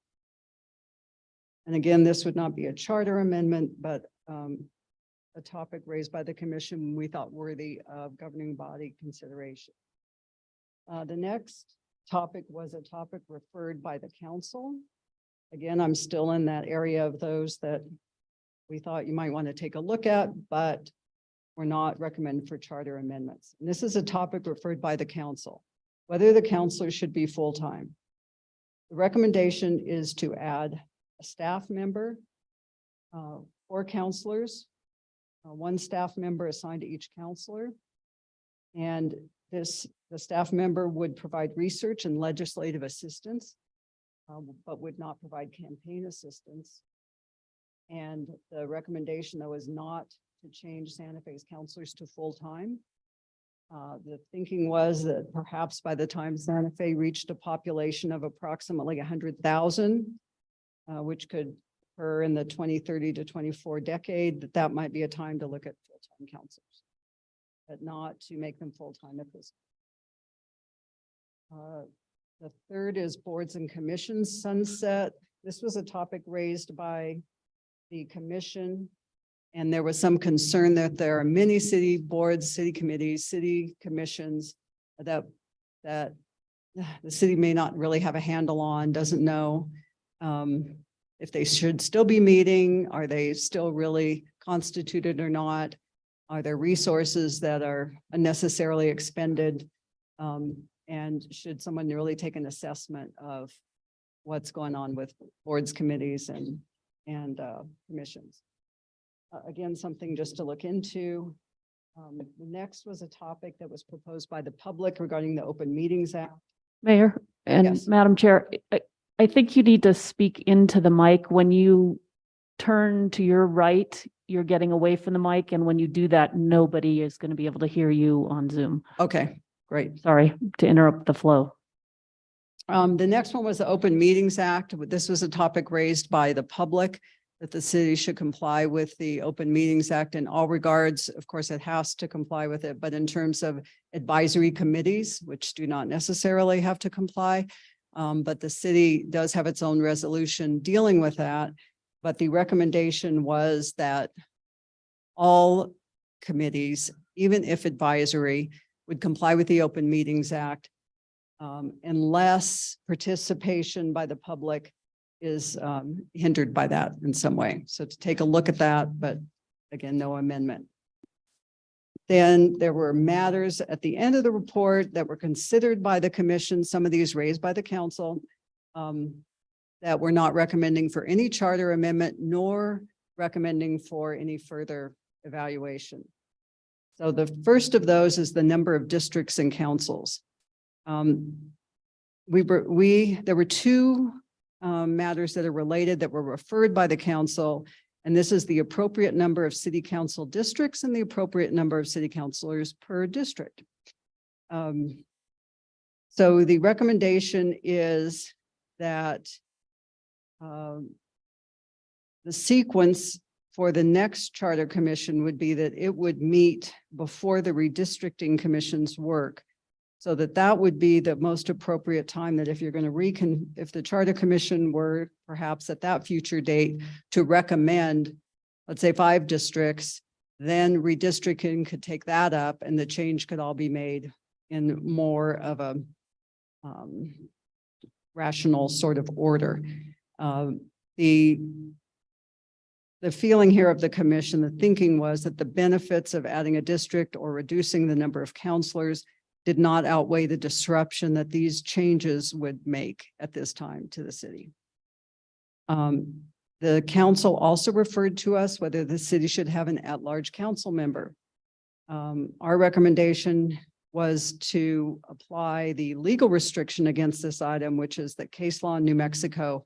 And again, this would not be a charter amendment, but a topic raised by the commission we thought worthy of governing body consideration. The next topic was a topic referred by the council. Again, I'm still in that area of those that we thought you might want to take a look at, but we're not recommended for charter amendments. And this is a topic referred by the council, whether the counselor should be full-time. The recommendation is to add a staff member, 4 counselors, 1 staff member assigned to each counselor. And the staff member would provide research and legislative assistance, but would not provide campaign assistance. And the recommendation, though, is not to change Santa Fe's counselors to full-time. The thinking was that perhaps by the time Santa Fe reached a population of approximately 100,000, which could occur in the 2030 to 24 decade, that might be a time to look at full-time counselors, but not to make them full-time at this. The third is boards and commissions sunset. This was a topic raised by the commission, and there was some concern that there are many city boards, city committees, city commissions that the city may not really have a handle on, doesn't know if they should still be meeting, are they still really constituted or not? Are there resources that are unnecessarily expended? And should someone really take an assessment of what's going on with boards, committees, and commissions? Again, something just to look into. The next was a topic that was proposed by the public regarding the Open Meetings Act. Mayor and Yes. Madam Chair, I think you need to speak into the mic. When you turn to your right, you're getting away from the mic. And when you do that, nobody is going to be able to hear you on Zoom. Okay, great. Sorry to interrupt the flow. The next one was the Open Meetings Act. This was a topic raised by the public that the city should comply with the Open Meetings Act in all regards. Of course, it has to comply with it, but in terms of advisory committees, which do not necessarily have to comply, but the city does have its own resolution dealing with that. But the recommendation was that all committees, even if advisory, would comply with the Open Meetings Act unless participation by the public is hindered by that in some way. So to take a look at that, but again, no amendment. Then there were matters at the end of the report that were considered by the commission, some of these raised by the council, that we're not recommending for any charter amendment nor recommending for any further evaluation. So the first of those is the number of districts and councils. There were 2 matters that are related that were referred by the council, and this is the appropriate number of city council districts and the appropriate number of city councilors per district. So the recommendation is that the sequence for the next charter commission would be that it would meet before the redistricting commission's work. So that would be the most appropriate time that if you're going to if the charter commission were perhaps at that future date to recommend, let's say 5 districts, then redistricting could take that up and the change could all be made in more of a rational sort of order. The the feeling here of the commission, the thinking was that the benefits of adding a district or reducing the number of counselors did not outweigh the disruption that these changes would make at this time to the city. The council also referred to us whether the city should have an at-large council member. Our recommendation was to apply the legal restriction against this item, which is that case law in New Mexico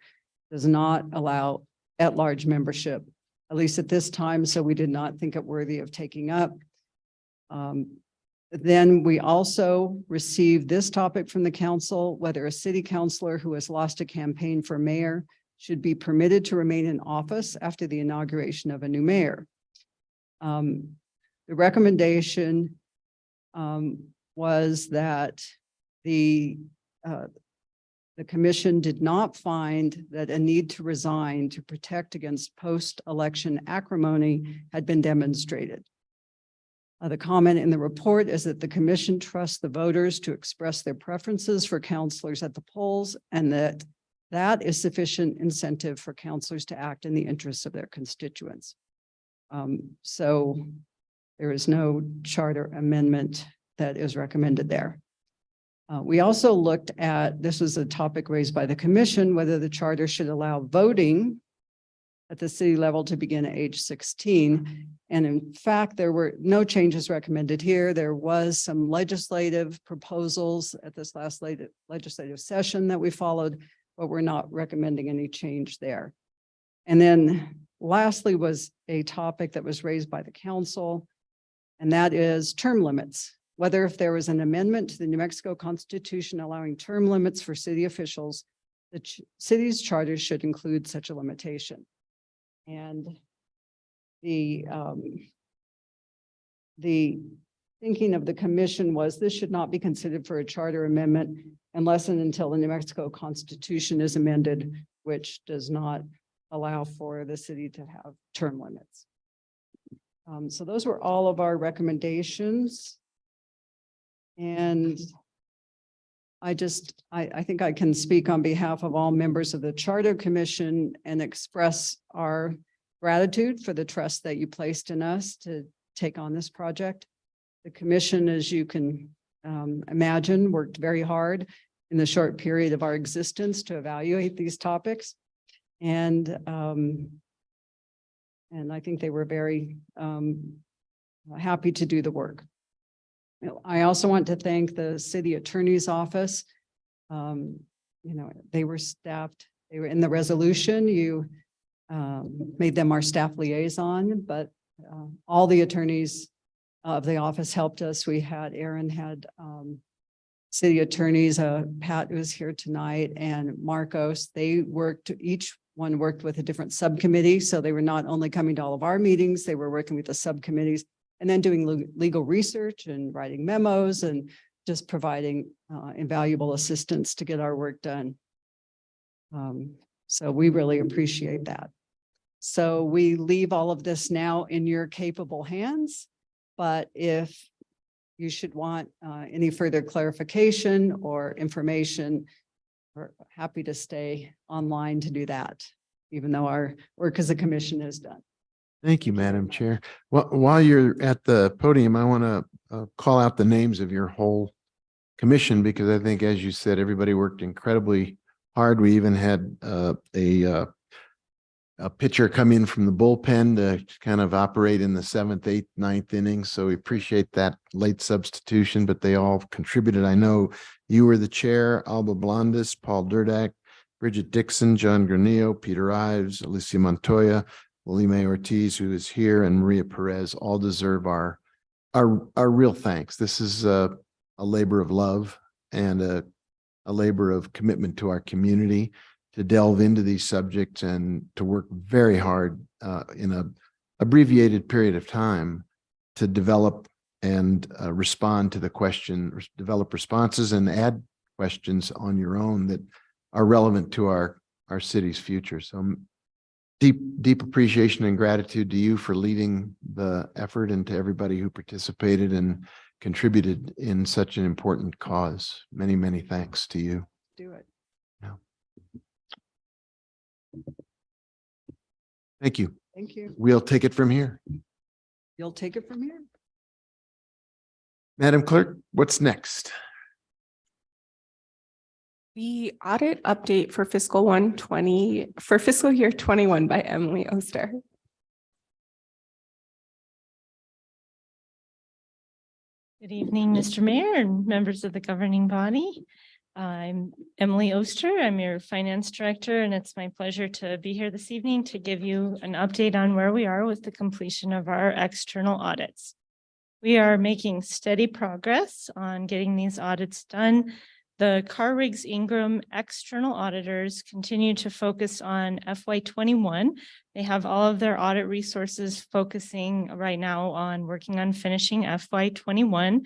does not allow at-large membership, at least at this time, so we did not think it worthy of taking up. Then we also received this topic from the council, whether a city councilor who has lost a campaign for mayor should be permitted to remain in office after the inauguration of a new mayor. The recommendation was that the commission did not find that a need to resign to protect against post-election acrimony had been demonstrated. The comment in the report is that the commission trusts the voters to express their preferences for counselors at the polls, and that is sufficient incentive for counselors to act in the interests of their constituents. So there is no charter amendment that is recommended there. We also looked at, this was a topic raised by the commission, whether the charter should allow voting at the city level to begin at age 16. And in fact, there were no changes recommended here. There was some legislative proposals at this last legislative session that we followed, but we're not recommending any change there. And then lastly was a topic that was raised by the council, and that is term limits. Whether if there was an amendment to the New Mexico Constitution allowing term limits for city officials, the city's charter should include such a limitation. And the thinking of the commission was this should not be considered for a charter amendment unless and until the New Mexico Constitution is amended, which does not allow for the city to have term limits. So those were all of our recommendations. And I think I can speak on behalf of all members of the Charter Commission and express our gratitude for the trust that you placed in us to take on this project. The commission, as you can imagine, worked very hard in the short period of our existence to evaluate these topics. And I think they were very happy to do the work. I also want to thank the city attorney's office. They were staffed, they were in the resolution. You made them our staff liaison, but all the attorneys of the office helped us. Aaron had city attorneys, Pat was here tonight, and Marcos. They worked, each one worked with a different subcommittee. So they were not only coming to all of our meetings, they were working with the subcommittees and then doing legal research and writing memos and just providing invaluable assistance to get our work done. So we really appreciate that. So we leave all of this now in your capable hands, but if you should want any further clarification or information, we're happy to stay online to do that, even though our work as a commission is done. Thank you, Madam Chair. Well, while you're at the podium, I want to call out the names of your whole commission, because I think, as you said, everybody worked incredibly hard. We even had a pitcher come in from the bullpen to kind of operate in the 7th, 8th, 9th innings. So we appreciate that late substitution, but they all contributed. I know you were the chair, Alba Blondes, Paul Durdak, Bridget Dixon, John Granillo, Peter Ives, Alicia Montoya, Willie Ortiz, who is here, and Maria Perez all deserve our real thanks. This is a labor of love and a labor of commitment to our community to delve into these subjects and to work very hard in a abbreviated period of time to develop and respond to the question, develop responses and add questions on your own that are relevant to our city's future. So deep appreciation and gratitude to you for leading the effort, and to everybody who participated and contributed in such an important cause. Many, many thanks to you. Do it. Thank you. Thank you. We'll take it from here. You'll take it from here. Madam Clerk, what's next? The audit update for fiscal year 21 by Emily Oster. Good evening, Mr. Mayor and members of the governing body. I'm Emily Oster. I'm your finance director, and it's my pleasure to be here this evening to give you an update on where we are with the completion of our external audits. We are making steady progress on getting these audits done. The Carr-Riggs Ingram external auditors continue to focus on FY21. They have all of their audit resources focusing right now on working on finishing FY21.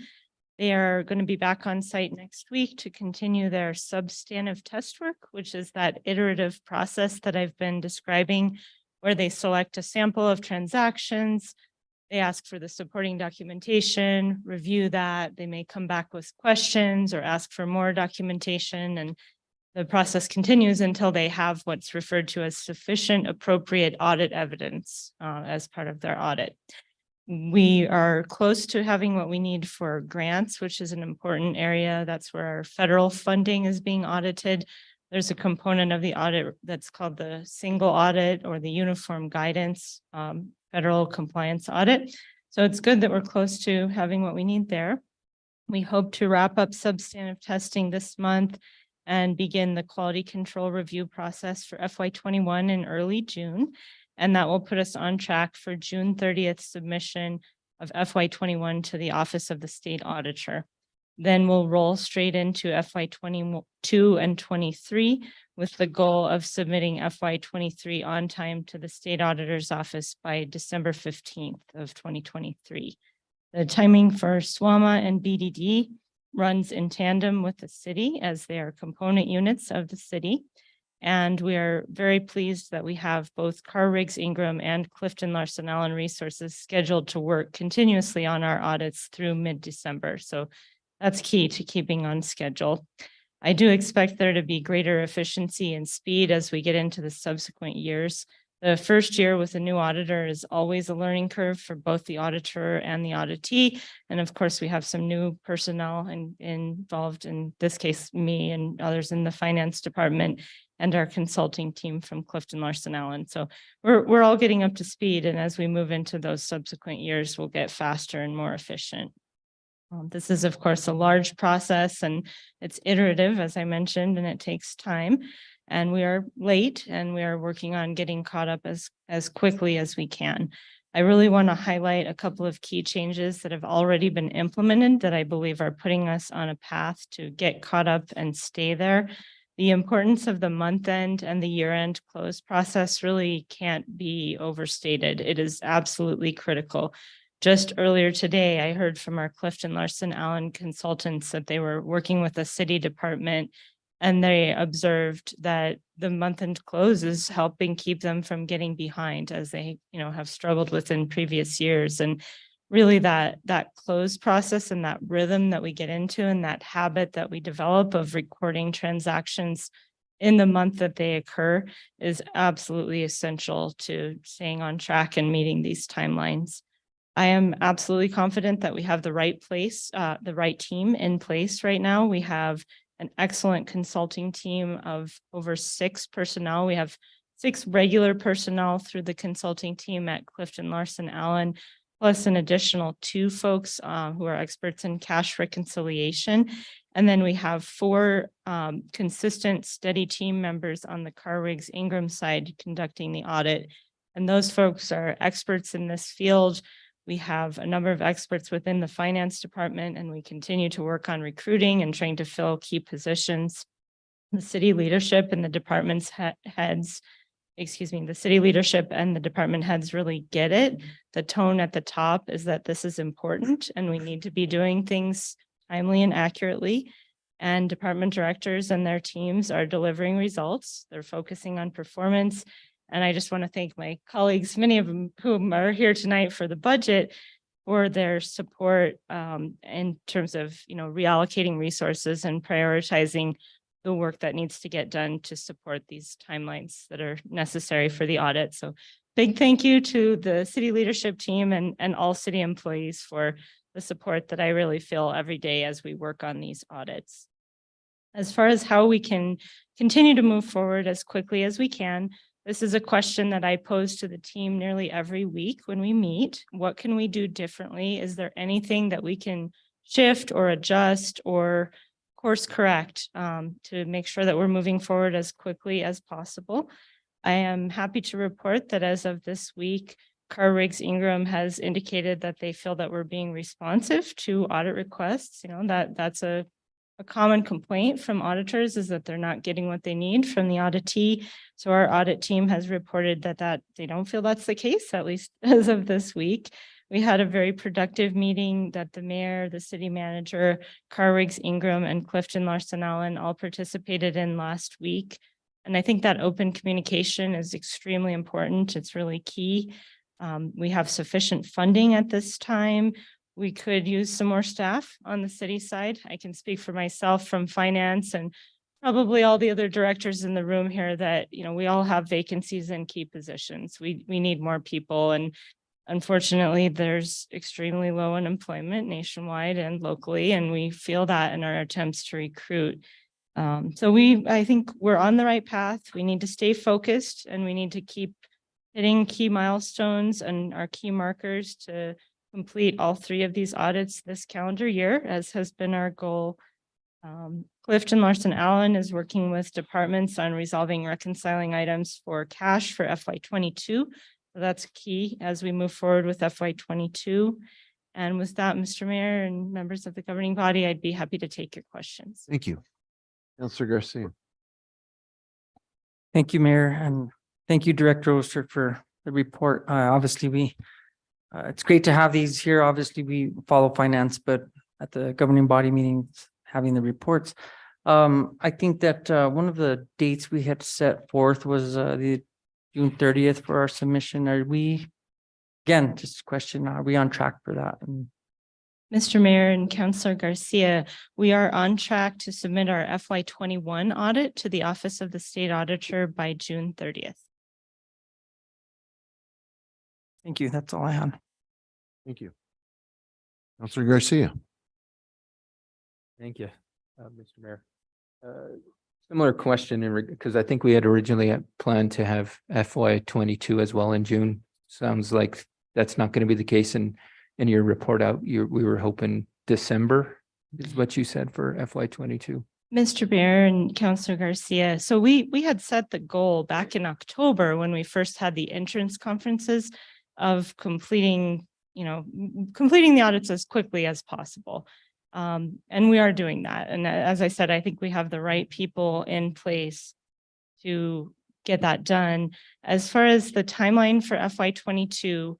They are going to be back on site next week to continue their substantive test work, which is that iterative process that I've been describing, where they select a sample of transactions. They ask for the supporting documentation, review that. They may come back with questions or ask for more documentation, and the process continues until they have what's referred to as sufficient appropriate audit evidence as part of their audit. We are close to having what we need for grants, which is an important area. That's where our federal funding is being audited. There's a component of the audit that's called the single audit or the uniform guidance federal compliance audit. So it's good that we're close to having what we need there. We hope to wrap up substantive testing this month and begin the quality control review process for FY21 in early June. And that will put us on track for June 30th submission of FY21 to the Office of the State Auditor. Then we'll roll straight into FY22 and 23 with the goal of submitting FY23 on time to the State Auditor's Office by December 15th of 2023. The timing for SWAMA and BDD runs in tandem with the city as they are component units of the city. And we are very pleased that we have both Carr-Riggs Ingram and Clifton Larson Allen resources scheduled to work continuously on our audits through mid-December. So that's key to keeping on schedule. I do expect there to be greater efficiency and speed as we get into the subsequent years. The first year with a new auditor is always a learning curve for both the auditor and the auditee. And of course, we have some new personnel involved, in this case, me and others in the finance department and our consulting team from Clifton Larson Allen. So we're all getting up to speed. And as we move into those subsequent years, we'll get faster and more efficient. This is, of course, a large process and it's iterative, as I mentioned, and it takes time. And we are late and we are working on getting caught up as quickly as we can. I really want to highlight a couple of key changes that have already been implemented that I believe are putting us on a path to get caught up and stay there. The importance of the month end and the year end close process really can't be overstated. It is absolutely critical. Just earlier today, I heard from our Clifton Larson Allen consultants that they were working with the city department and they observed that the month end close is helping keep them from getting behind as they, have struggled with in previous years. And really that close process and that rhythm that we get into and that habit that we develop of recording transactions in the month that they occur is absolutely essential to staying on track and meeting these timelines. I am absolutely confident that we have the right team in place right now. We have an excellent consulting team of over 6 personnel. We have 6 regular personnel through the consulting team at Clifton Larson Allen, plus an additional 2 folks who are experts in cash reconciliation. And then we have 4 consistent, steady team members on the Carr-Riggs Ingram side conducting the audit. And those folks are experts in this field. We have a number of experts within the finance department, and we continue to work on recruiting and trying to fill key positions. The city leadership and the department's heads, the city leadership and the department heads really get it. The tone at the top is that this is important and we need to be doing things timely and accurately. And department directors and their teams are delivering results. They're focusing on performance. And I just want to thank my colleagues, many of them whom are here tonight for the budget, for their support in terms of, reallocating resources and prioritizing the work that needs to get done to support these timelines that are necessary for the audit. So big thank you to the city leadership team and all city employees for the support that I really feel every day as we work on these audits. As far as how we can continue to move forward as quickly as we can, this is a question that I pose to the team nearly every week when we meet. What can we do differently? Is there anything that we can shift or adjust or course correct to make sure that we're moving forward as quickly as possible? I am happy to report that as of this week, Riggs Ingram has indicated that they feel that we're being responsive to audit requests. You know, that's a common complaint from auditors is that they're not getting what they need from the auditee. So our audit team has reported that they don't feel that's the case, at least as of this week. We had a very productive meeting that the mayor, the city manager, Riggs Ingram, and Clifton Larson Allen all participated in last week. And I think that open communication is extremely important. It's really key. We have sufficient funding at this time. We could use some more staff on the city side. I can speak for myself from finance and probably all the other directors in the room here that, you know, we all have vacancies in key positions. We need more people. And unfortunately, there's extremely low unemployment nationwide and locally, and we feel that in our attempts to recruit. So I think we're on the right path. We need to stay focused and we need to keep hitting key milestones and our key markers to complete all 3 of these audits this calendar year, as has been our goal. Clifton Larson Allen is working with departments on resolving reconciling items for cash for FY22. So that's key as we move forward with FY22. And with that, Mr. Mayor and members of the governing body, I'd be happy to take your questions. Thank you. Councilor Garcia. Thank you, Mayor, and thank you, Director Oster, for the report. Obviously, it's great to have these here. Obviously, we follow finance, but at the governing body meetings, having the reports. I think that one of the dates we had set forth was the June 30th for our submission. Are we, again, just a question, are we on track for that? Mr. Mayor and Councilor Garcia, we are on track to submit our FY21 audit to the Office of the State Auditor by June 30th. Thank you. That's all I have. Thank you. Councilor Garcia. Thank you, Mr. Mayor. Similar question because I think we had originally planned to have FY22 as well in June. Sounds like that's not going to be the case. And in your report out, we were hoping December is what you said for FY22. Mr. Mayor and Councilor Garcia, so we had set the goal back in October when we first had the entrance conferences of completing the audits as quickly as possible. And we are doing that. And as I said, I think we have the right people in place to get that done. As far as the timeline for FY22,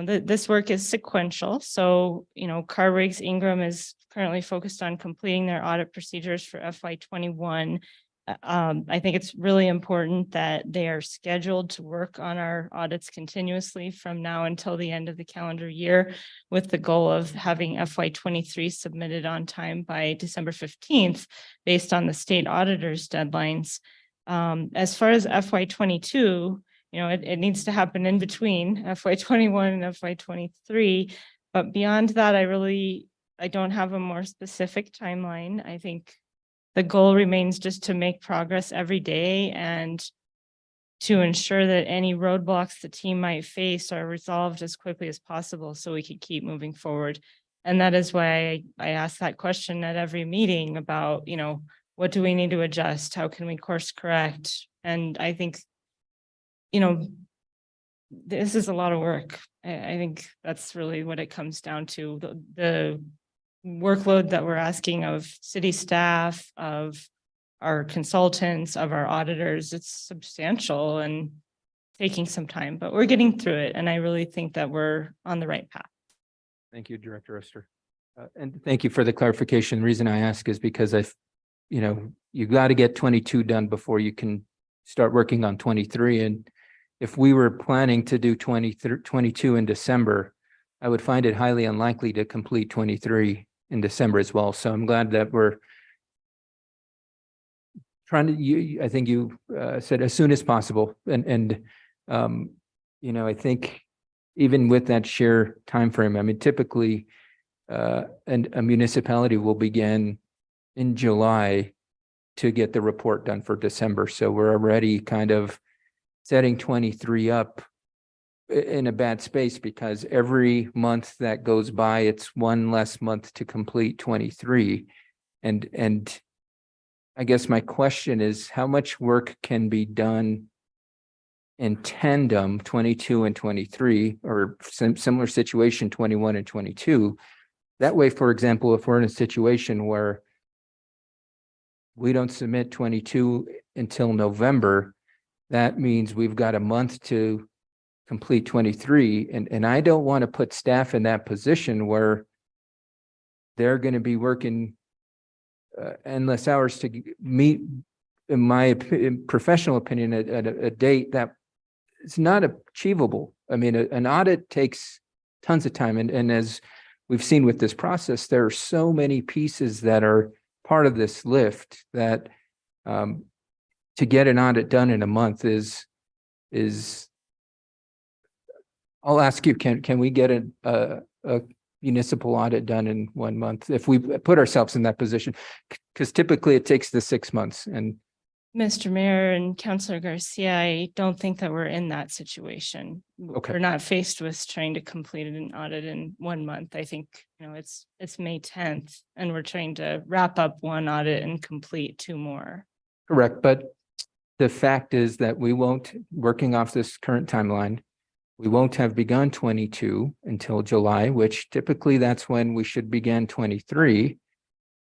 this work is sequential. So, Riggs Ingram is currently focused on completing their audit procedures for FY21. I think it's really important that they are scheduled to work on our audits continuously from now until the end of the calendar year, with the goal of having FY23 submitted on time by December 15th, based on the state auditor's deadlines. As far as FY22, it needs to happen in between FY21 and FY23. But beyond that, I don't have a more specific timeline. I think the goal remains just to make progress every day and to ensure that any roadblocks the team might face are resolved as quickly as possible so we can keep moving forward. And that is why I ask that question at every meeting about, what do we need to adjust? How can we course correct? And I think, this is a lot of work. I think that's really what it comes down to. The workload that we're asking of city staff, of our consultants, of our auditors, it's substantial and taking some time, but we're getting through it. And I really think that we're on the right path. Thank you, Director Oster. And thank you for the clarification. The reason I ask is because you got to get 22 done before you can start working on 23. And if we were planning to do 22 in December, I would find it highly unlikely to complete 23 in December as well. So I'm glad that we're trying to, I think you said as soon as possible. And I think even with that share timeframe, I mean, typically and a municipality will begin in July to get the report done for December. So we're already kind of setting 23 up in a bad space because every month that goes by, it's one less month to complete 23. And I guess my question is, how much work can be done in tandem, 22 and 23, or similar situation, 21 and 22? That way, for example, if we're in a situation where we don't submit 22 until November, that means we've got a month to complete 23. And I don't want to put staff in that position where they're going to be working endless hours to meet, in my professional opinion, at a date that is not achievable. I mean, an audit takes tons of time. And as we've seen with this process, there are so many pieces that are part of this lift that to get an audit done in a month is I'll ask you, can we get a municipal audit done in 1 month if we put ourselves in that position? Because typically it takes the 6 months. And Mr. Mayor and Councilor Garcia, I don't think that we're in that situation. Okay. We're not faced with trying to complete an audit in 1 month. I think, it's May 10th and we're trying to wrap up one audit and complete 2 more. correct, but the fact is that we won't, working off this current timeline, we won't have begun 22 until July, which typically that's when we should begin 23.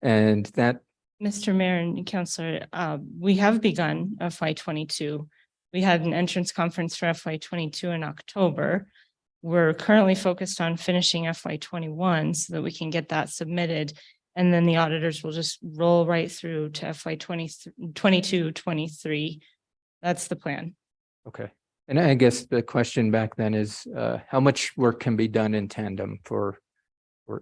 And that, Mr. Mayor and Councilor, we have begun FY22. We had an entrance conference for FY22 in October. We're currently focused on finishing FY21 so that we can get that submitted. And then the auditors will just roll right through to FY22, 23. That's the plan. okay. And I guess the question back then is how much work can be done in tandem for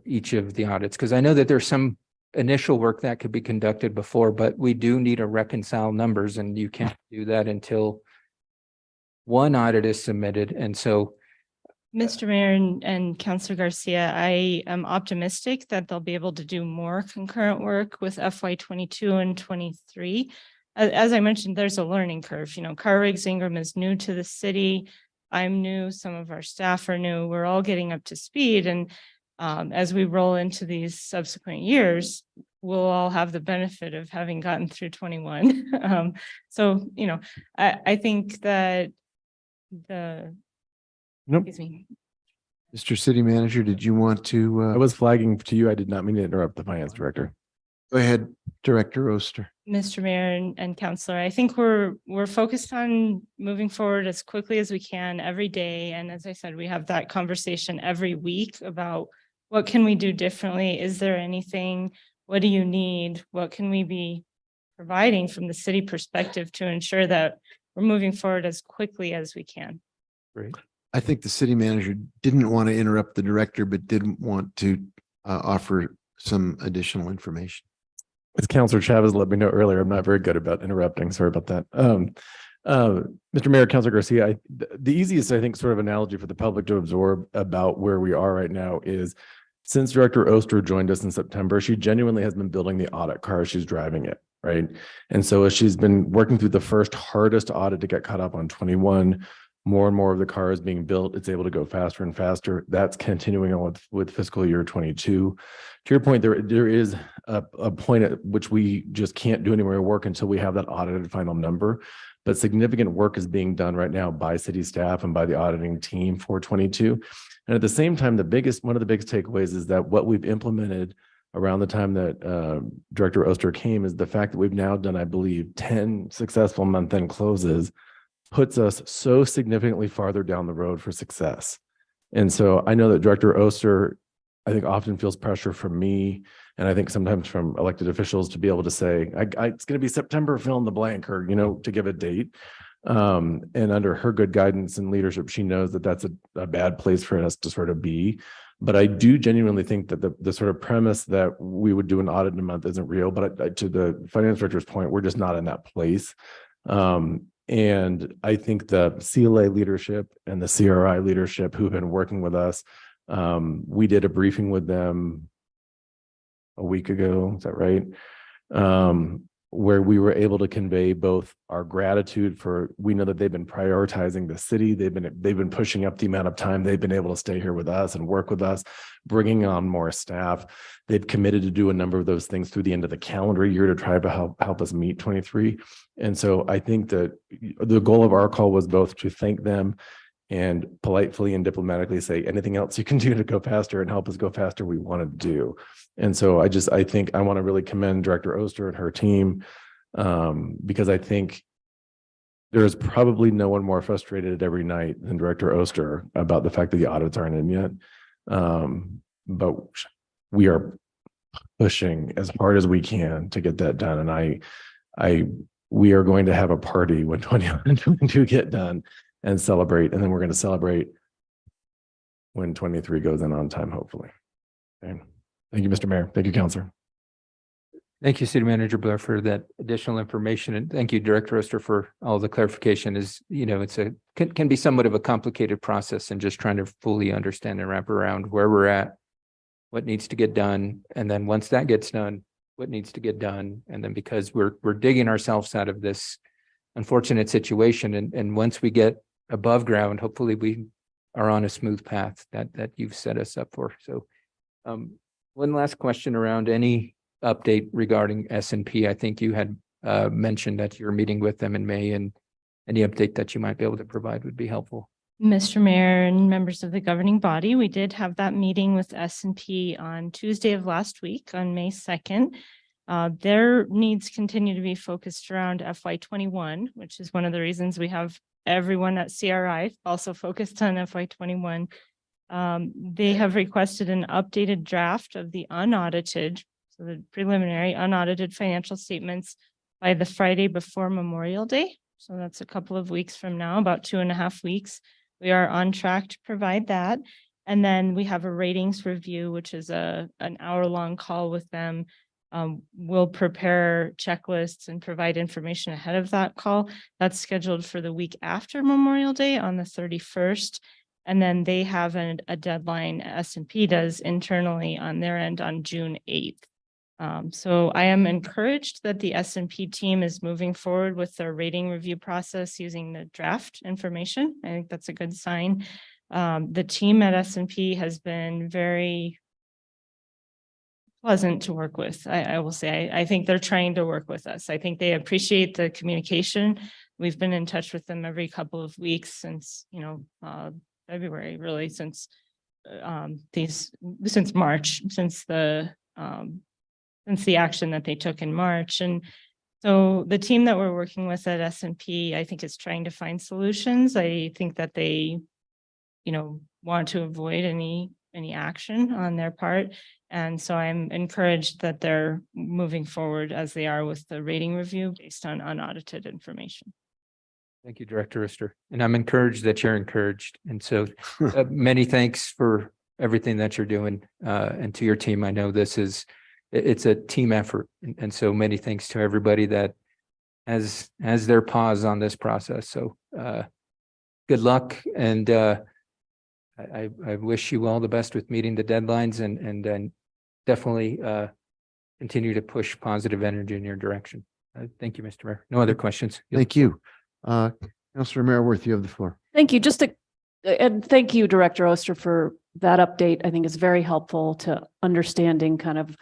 each of the audits? Because I know that there's some initial work that could be conducted before, but we do need to reconcile numbers, and you can't do that until one audit is submitted. And so, Mr. Mayor and Councilor Garcia, I am optimistic that they'll be able to do more concurrent work with FY22 and 23. As I mentioned, there's a learning curve. Car Rigs Ingram is new to the city. I'm new. Some of our staff are new. We're all getting up to speed. And as we roll into these subsequent years, we'll all have the benefit of having gotten through 21. So, I think that Nope. excuse me. Mr. City Manager, did you want to, I was flagging to you. I did not mean to interrupt the finance director. go ahead, Director Oster? Mr. Mayor and Councilor, I think we're focused on moving forward as quickly as we can every day. And as I said, we have that conversation every week about what can we do differently? Is there anything? What do you need? What can we be providing from the city perspective to ensure that we're moving forward as quickly as we can? great. I think the city manager didn't want to interrupt the director, but didn't want to offer some additional information. As Councilor Chavez let me know earlier, I'm not very good about interrupting. Sorry about that. Mr. Mayor, Councilor Garcia, the easiest, I think, sort of analogy for the public to absorb about where we are right now is since Director Oster joined us in September, she genuinely has been building the audit car as she's driving it, right? And so as she's been working through the first hardest audit to get caught up on 21, more and more of the car is being built. It's able to go faster and faster. That's continuing on with fiscal year 22. To your point, there is a point at which we just can't do any more work until we have that audited final number. But significant work is being done right now by city staff and by the auditing team for 22. And at the same time, one of the biggest takeaways is that what we've implemented around the time that Director Oster came is the fact that we've now done, I believe, 10 successful month-end closes puts us so significantly farther down the road for success. And so I know that Director Oster, I think, often feels pressure from me, and I think sometimes from elected officials to be able to say, it's going to be September, fill in the blank, or, to give a date. And under her good guidance and leadership, she knows that that's a bad place for us to sort of be. But I do genuinely think that the sort of premise that we would do an audit in a month isn't real. But to the finance director's point, we're just not in that place. And I think the CLA leadership and the CRI leadership who've been working with us, we did a briefing with them a week ago, is that right? Where we were able to convey both our gratitude for, we know that they've been prioritizing the city. They've been pushing up the amount of time they've been able to stay here with us and work with us, bringing on more staff. They've committed to do a number of those things through the end of the calendar year to try to help us meet 23. And so I think that the goal of our call was both to thank them and politely and diplomatically say, anything else you can do to go faster and help us go faster, we want to do. And so I think I want to really commend Director Oster and her team, because I think there is probably no one more frustrated every night than Director Oster about the fact that the audits aren't in yet. But we are pushing as hard as we can to get that done. And we are going to have a party when 2022 get done and celebrate. And then we're going to celebrate when 23 goes in on time, hopefully. Okay. Thank you, Mr. Mayor. Thank you, Councilor. Thank you, City Manager Blair, for that additional information. And thank you, Director Oster, for all the clarification. Is, it's can be somewhat of a complicated process, and just trying to fully understand and wrap around where we're at, what needs to get done. And then once that gets done, what needs to get done. And then because we're digging ourselves out of this unfortunate situation. And once we get above ground, hopefully we are on a smooth path that you've set us up for. So one last question around any update regarding S&P. I think you had mentioned that you're meeting with them in May, and any update that you might be able to provide would be helpful. Mr. Mayor and members of the governing body, we did have that meeting with S&P on Tuesday of last week on May 2nd. Their needs continue to be focused around FY21, which is one of the reasons we have everyone at CRI also focused on FY21. They have requested an updated draft of the unaudited, so the preliminary unaudited financial statements by the Friday before Memorial Day. So that's a couple of weeks from now, about 2.5 weeks. We are on track to provide that. And then we have a ratings review, which is an hour-long call with them. We'll prepare checklists and provide information ahead of that call. That's scheduled for the week after Memorial Day on the 31st. And then they have a deadline, S&P does internally on their end on June 8th. So I am encouraged that the S&P team is moving forward with their rating review process using the draft information. I think that's a good sign. The team at S&P has been very pleasant to work with. I will say, I think they're trying to work with us. I think they appreciate the communication. We've been in touch with them every couple of weeks since, February, really, since March, since the action that they took in March. And so the team that we're working with at S&P, I think, is trying to find solutions. I think that they, want to avoid any action on their part. And so I'm encouraged that they're moving forward as they are with the rating review based on unaudited information. Thank you, Director Oster. And I'm encouraged that you're encouraged. And so many thanks for everything that you're doing. And to your team, I know it's a team effort. And so many thanks to everybody that has their paws on this process. So good luck. And I wish you all the best with meeting the deadlines, and then definitely continue to push positive energy in your direction. Thank you, Mr. Mayor. No other questions. Thank you. Councilor Mayorworth, you have the floor. Thank you. And thank you, Director Oster, for that update. I think it's very helpful to understanding kind of,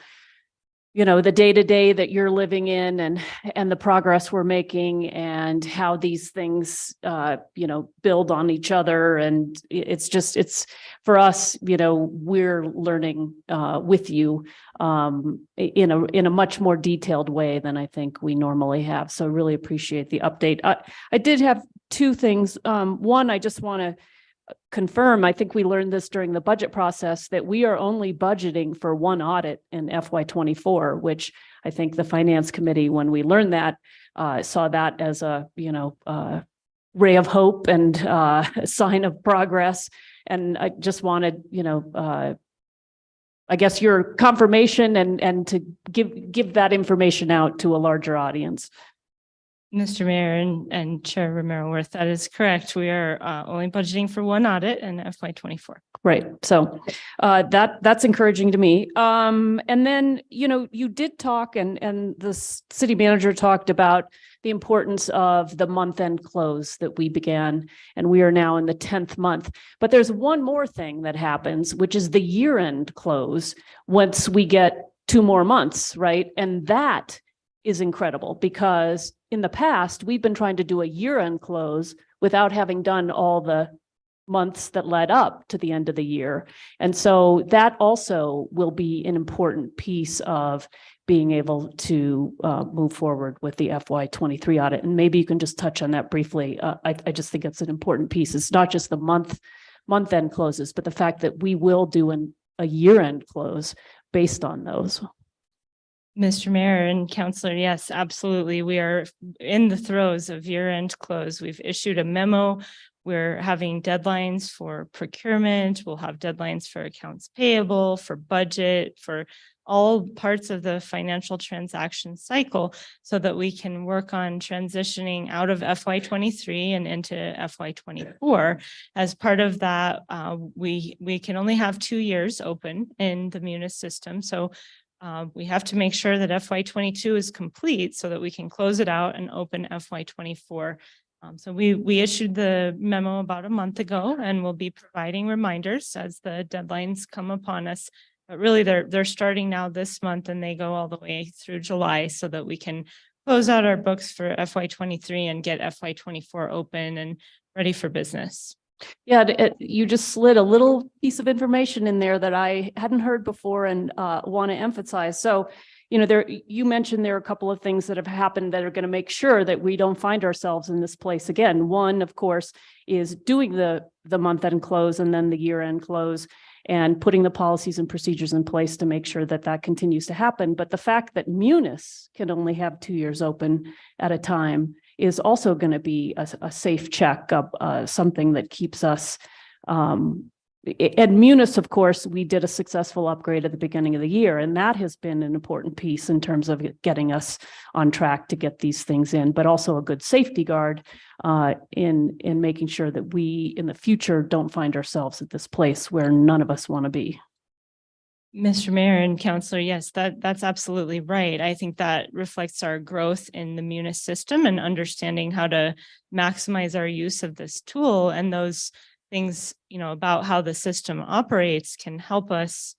the day-to-day that you're living in, and the progress we're making, and how these things, build on each other. And it's for us, we're learning with you in a much more detailed way than I think we normally have. So really appreciate the update. I did have two things. One, I just want to confirm, I think we learned this during the budget process, that we are only budgeting for one audit in FY24, which I think the Finance Committee, when we learned that, saw that as a, ray of hope and a sign of progress. And I just wanted, I guess, your confirmation and to give that information out to a larger audience. Mr. Mayor and Chair Romero Worth, that is correct. We are only budgeting for one audit in FY24. Right. So that's encouraging to me. And then, you did talk and the city manager talked about the importance of the month end close that we began, and we are now in the 10th month. But there's one more thing that happens, which is the year end close once we get 2 more months, right? And that is incredible because in the past, we've been trying to do a year end close without having done all the months that led up to the end of the year. And so that also will be an important piece of being able to move forward with the FY23 audit. And maybe you can just touch on that briefly. I just think it's an important piece. It's not just the month end closes, but the fact that we will do a year end close based on those. Mr. Mayor and Councillor, yes, absolutely. We are in the throes of year-end close. We've issued a memo. We're having deadlines for procurement. We'll have deadlines for accounts payable, for budget, for all parts of the financial transaction cycle so that we can work on transitioning out of FY23 and into FY24. As part of that, we can only have 2 years open in the Munis system. So we have to make sure that FY22 is complete so that we can close it out and open FY24. So we issued the memo about a month ago and we'll be providing reminders as the deadlines come upon us. But really they're starting now this month and they go all the way through July so that we can close out our books for FY23 and get FY24 open and ready for business. Yeah, you just slid a little piece of information in there that I hadn't heard before and want to emphasize. So, you mentioned there are a couple of things that have happened that are going to make sure that we don't find ourselves in this place again. One, of course, is doing the month end close and then the year end close and putting the policies and procedures in place to make sure that that continues to happen. But the fact that Munis can only have 2 years open at a time is also going to be a safe check of something that keeps us. At Munis, of course, we did a successful upgrade at the beginning of the year, and that has been an important piece in terms of getting us on track to get these things in, but also a good safety guard in making sure that we in the future don't find ourselves at this place where none of us want to be. Mr. Mayor and Councillor, yes, that's absolutely right. I think that reflects our growth in the Munis system and understanding how to maximize our use of this tool, and those things, about how the system operates can help us,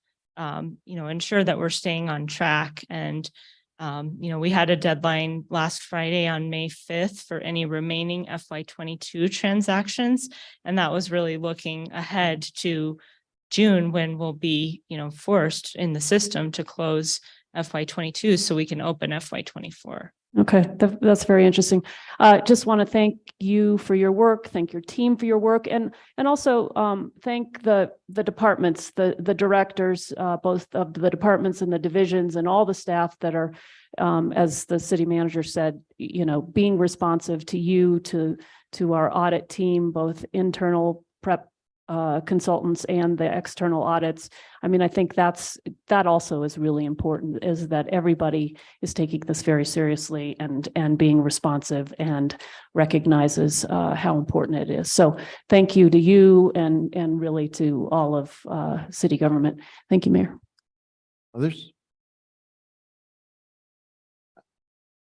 ensure that we're staying on track. And, we had a deadline last Friday on May 5th for any remaining FY22 transactions, and that was really looking ahead to June when we'll be, forced in the system to close FY22 so we can open FY24. Okay, that's very interesting. Just want to thank you for your work, thank your team for your work, and also thank the departments, the directors, both of the departments and the divisions and all the staff that are, as the city manager said, being responsive to you, to our audit team, both internal prep consultants and the external audits. I mean, I think that also is really important, is that everybody is taking this very seriously and being responsive and recognizes how important it is. So thank you to you and really to all of city government. Thank you, Mayor. Others?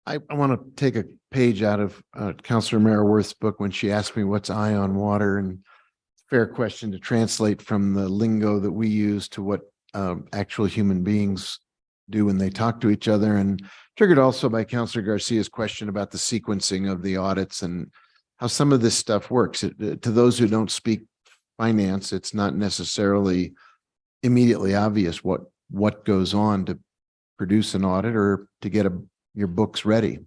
I want to take a page out of Councillor Mara Worth's book when she asked me what's eye on water, and fair question to translate from the lingo that we use to what actual human beings do when they talk to each other, and triggered also by Councillor Garcia's question about the sequencing of the audits and how some of this stuff works. To those who don't speak finance, it's not necessarily immediately obvious what goes on to produce an audit or to get your books ready.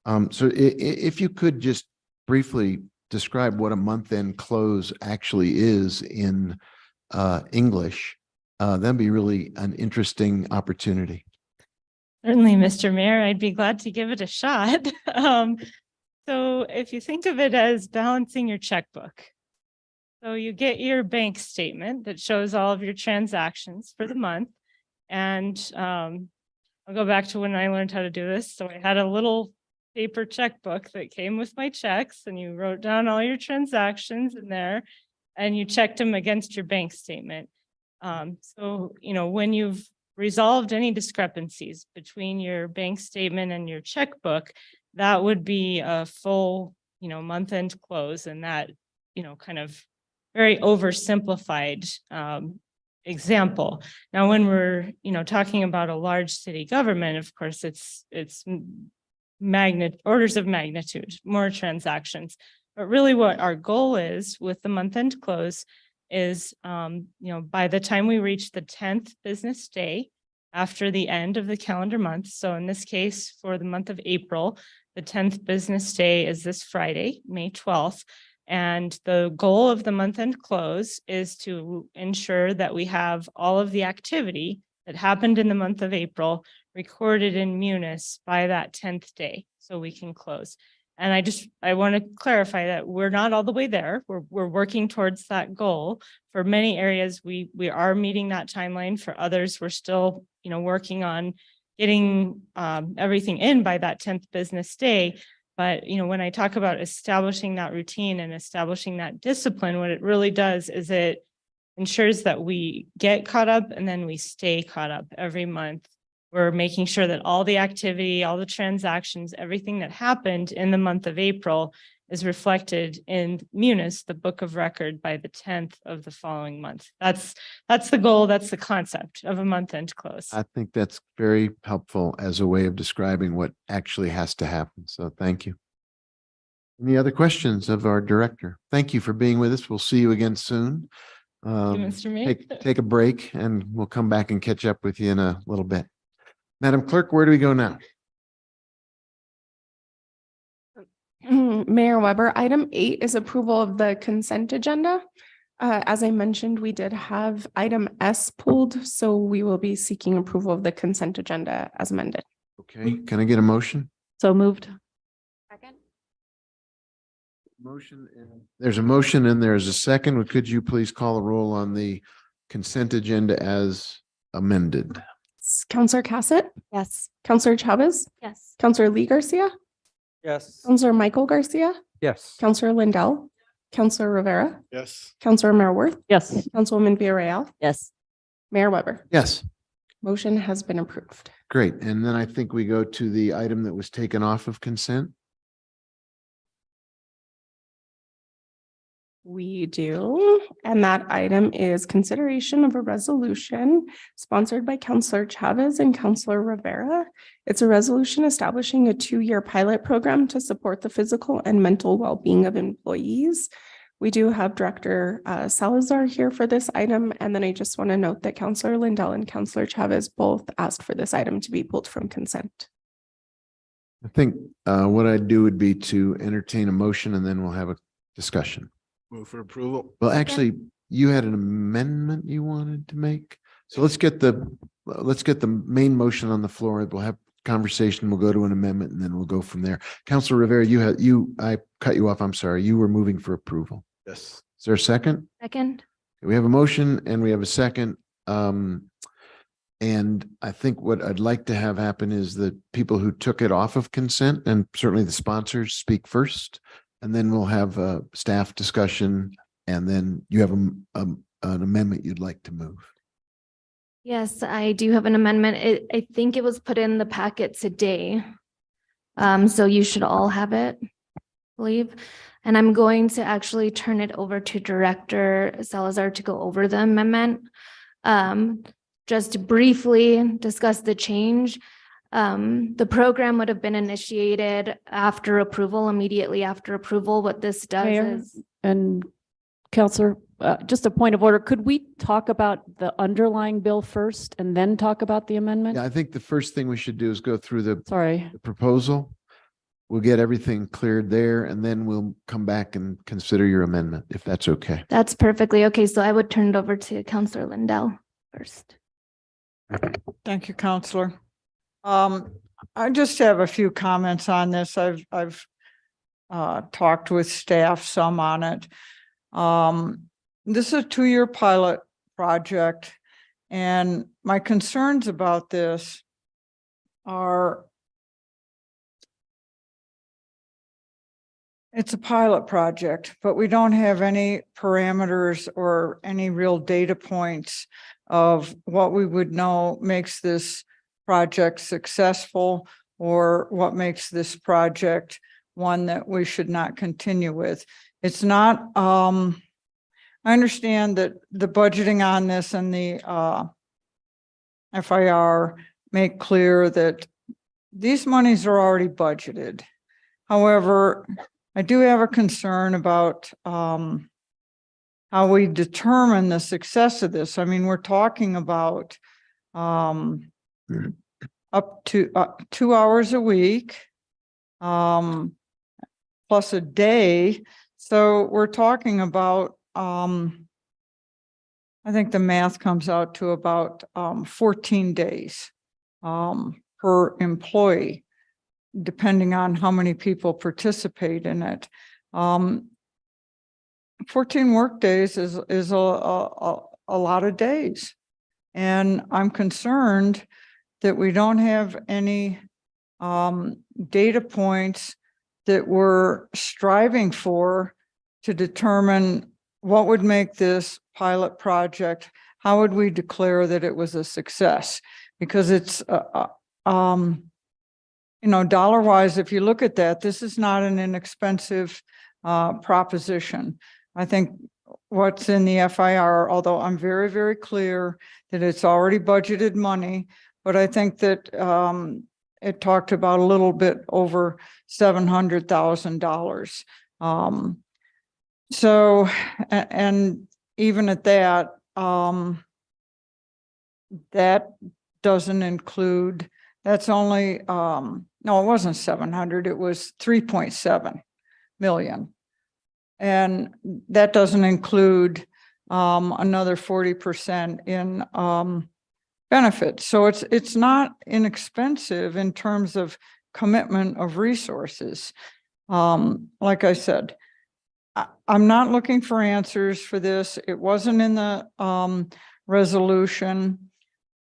So if you could just briefly describe what a month-end close actually is in English, that'd be really an interesting opportunity. Certainly, Mr. Mayor, I'd be glad to give it a shot. So if you think of it as balancing your checkbook, so you get your bank statement that shows all of your transactions for the month. And I'll go back to when I learned how to do this. So I had a little paper checkbook that came with my checks and you wrote down all your transactions in there and you checked them against your bank statement. So, when you've resolved any discrepancies between your bank statement and your checkbook, that would be a full, month-end close, and that, kind of very oversimplified example. Now, when we're, talking about a large city government, of course, it's orders of magnitude, more transactions. But really what our goal is with the month-end close is, by the time we reach the 10th business day after the end of the calendar month. So in this case, for the month of April, the 10th business day is this Friday, May 12th. And the goal of the month-end close is to ensure that we have all of the activity that happened in the month of April recorded in Munis by that 10th day, so we can close. And I want to clarify that we're not all the way there. We're working towards that goal. For many areas, we are meeting that timeline. For others, we're still, working on getting everything in by that 10th business day. But, when I talk about establishing that routine and establishing that discipline, what it really does is it ensures that we get caught up and then we stay caught up every month. We're making sure that all the activity, all the transactions, everything that happened in the month of April is reflected in Munis, the book of record, by the 10th of the following month. That's the goal. That's the concept of a month-end close. I think that's very helpful as a way of describing what actually has to happen. So thank you. Any other questions of our director? Thank you for being with us. We'll see you again soon. Thank you, Mr. Mayor. Take a break and we'll come back and catch up with you in a little bit. Madam Clerk, where do we go now? Mayor Weber, item 8 is approval of the consent agenda. As I mentioned, we did have item S pulled, so we will be seeking approval of the consent agenda as amended. Okay, can I get a motion? So moved. Second. There's a motion and there's a second. Could you please call a roll on the consent agenda as amended? Counselor Cassett? Yes. Counselor Chavez? Yes. Counselor Lee Garcia? Yes. Counselor Michael Garcia? Yes. Counselor Lindell? Counselor Rivera? Yes. Counselor Mayor Yes. Councilwoman Villarreal? Yes. Mayor Weber? Yes, Motion has been approved. great. And then I think we go to the item that was taken off of consent. We do, and that item is consideration of a resolution sponsored by Counselor Chavez and Counselor Rivera. It's a resolution establishing a 2-year pilot program to support the physical and mental well-being of employees. We do have Director Salazar here for this item, and then I just want to note that Counselor Lindell and Counselor Chavez both asked for this item to be pulled from consent. I think what I'd do would be to entertain a motion and then we'll have a discussion. Move for approval. Well, actually, you had an amendment you wanted to make. So let's get the main motion on the floor. We'll have conversation. We'll go to an amendment and then we'll go from there. Counselor Rivera, I cut you off. I'm sorry. You were moving for approval. Yes. Is there a second? Second. We have a motion and we have a second. And I think what I'd like to have happen is the people who took it off of consent, and certainly the sponsors, speak first. And then we'll have a staff discussion, and then you have an amendment you'd like to move. Yes, I do have an amendment. I think it was put in the packet today. So you should all have it, I believe. And I'm going to actually turn it over to Director Salazar to go over the amendment. Just to briefly discuss the change. The program would have been initiated after approval, immediately after approval. What this does Mayor is. and Counselor, just a point of order. Could we talk about the underlying bill first and then talk about the amendment? Yeah, I think the first thing we should do is go through the Sorry. proposal. We'll get everything cleared there, and then we'll come back and consider your amendment, if that's okay. That's perfectly okay. So I would turn it over to Counselor Lindell first. Thank you, Counselor. I just have a few comments on this. I've talked with staff some on it. This is a 2-year pilot project, and my concerns about this are it's a pilot project, but we don't have any parameters or any real data points of what we would know makes this project successful or what makes this project one that we should not continue with. It's not, I understand that the budgeting on this and the FIR make clear that these monies are already budgeted. However, I do have a concern about how we determine the success of this. I mean, we're talking about up to 2 hours a week plus a day. So we're talking about I think the math comes out to about 14 days per employee, depending on how many people participate in it. 14 work days is a lot of days. And I'm concerned that we don't have any data points that we're striving for to determine what would make this pilot project, how would we declare that it was a success? Because it's, dollar wise, if you look at that, this is not an inexpensive proposition. I think what's in the FIR, although I'm very, very clear that it's already budgeted money, but I think that it talked about a little bit over $700,000. So, and even at that, that doesn't include, that's only, no, it wasn't 700, it was 3.7 million. And that doesn't include another 40% in benefits. So it's not inexpensive in terms of commitment of resources. Like I said, I'm not looking for answers for this. It wasn't in the resolution.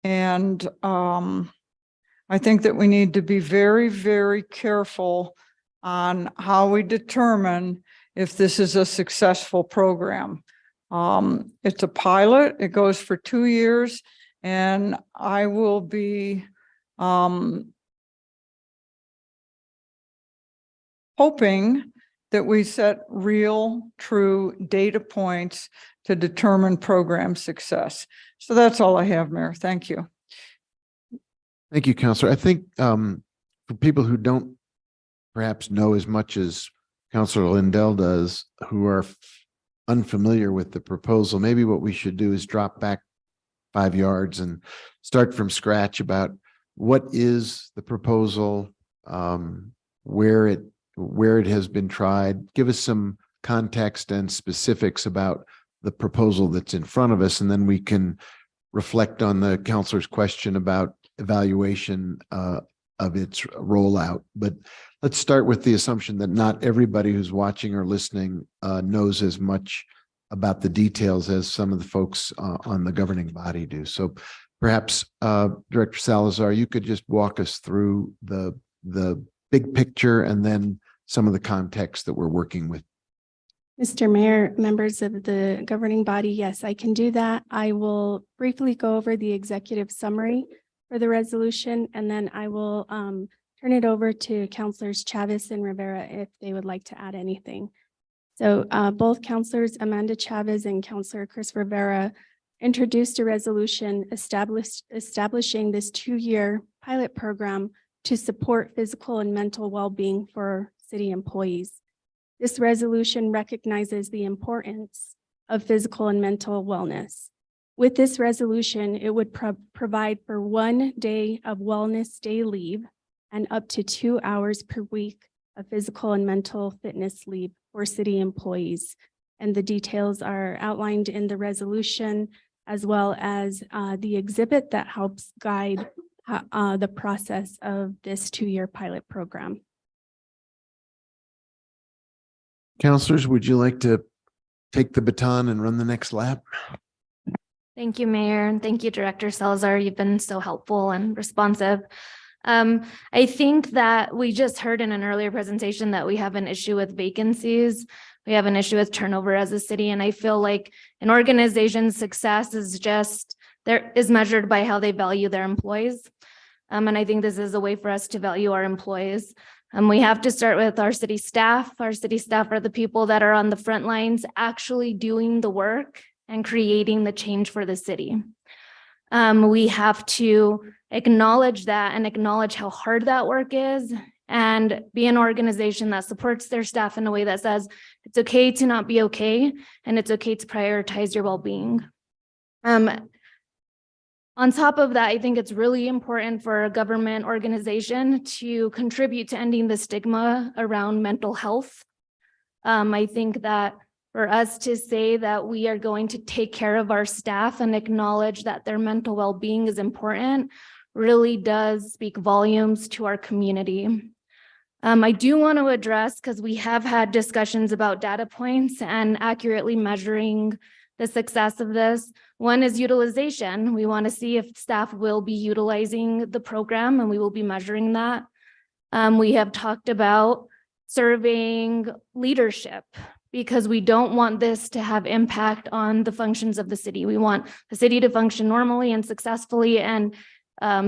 And I think that we need to be very, very careful on how we determine if this is a successful program. It's a pilot, it goes for 2 years, and I will be hoping that we set real, true data points to determine program success. So that's all I have, Mayor. Thank you. Thank you, Counselor. I think for people who don't perhaps know as much as Counselor Lindell does, who are unfamiliar with the proposal, maybe what we should do is drop back 5 yards and start from scratch about what is the proposal, where it has been tried. Give us some context and specifics about the proposal that's in front of us, and then we can reflect on the counselor's question about evaluation of its rollout. But let's start with the assumption that not everybody who's watching or listening knows as much about the details as some of the folks on the governing body do. So perhaps Director Salazar, you could just walk us through the big picture and then some of the context that we're working with. Mr. Mayor, members of the governing body, yes, I can do that. I will briefly go over the executive summary for the resolution, and then I will turn it over to Councilors Chavez and Rivera if they would like to add anything. So both Councilors Amanda Chavez and Councilor Chris Rivera introduced a resolution establishing this 2-year pilot program to support physical and mental well-being for city employees. This resolution recognizes the importance of physical and mental wellness. With this resolution, it would provide for 1 day of wellness day leave and up to 2 hours per week of physical and mental fitness leave for city employees. And the details are outlined in the resolution, as well as the exhibit that helps guide the process of this 2-year pilot program. Counselors, would you like to take the baton and run the next lap? Thank you, Mayor, and thank you, Director Salazar. You've been so helpful and responsive. I think that we just heard in an earlier presentation that we have an issue with vacancies. We have an issue with turnover as a city, and I feel like an organization's success is measured by how they value their employees. And I think this is a way for us to value our employees. We have to start with our city staff. Our city staff are the people that are on the front lines actually doing the work and creating the change for the city. We have to acknowledge that and acknowledge how hard that work is, and be an organization that supports their staff in a way that says it's okay to not be okay, and it's okay to prioritize your well-being. On top of that, I think it's really important for a government organization to contribute to ending the stigma around mental health. I think that for us to say that we are going to take care of our staff and acknowledge that their mental well-being is important really does speak volumes to our community. I do want to address, because we have had discussions about data points and accurately measuring the success of this. One is utilization. We want to see if staff will be utilizing the program, and we will be measuring that. We have talked about surveying leadership, because we don't want this to have impact on the functions of the city. We want the city to function normally and successfully, and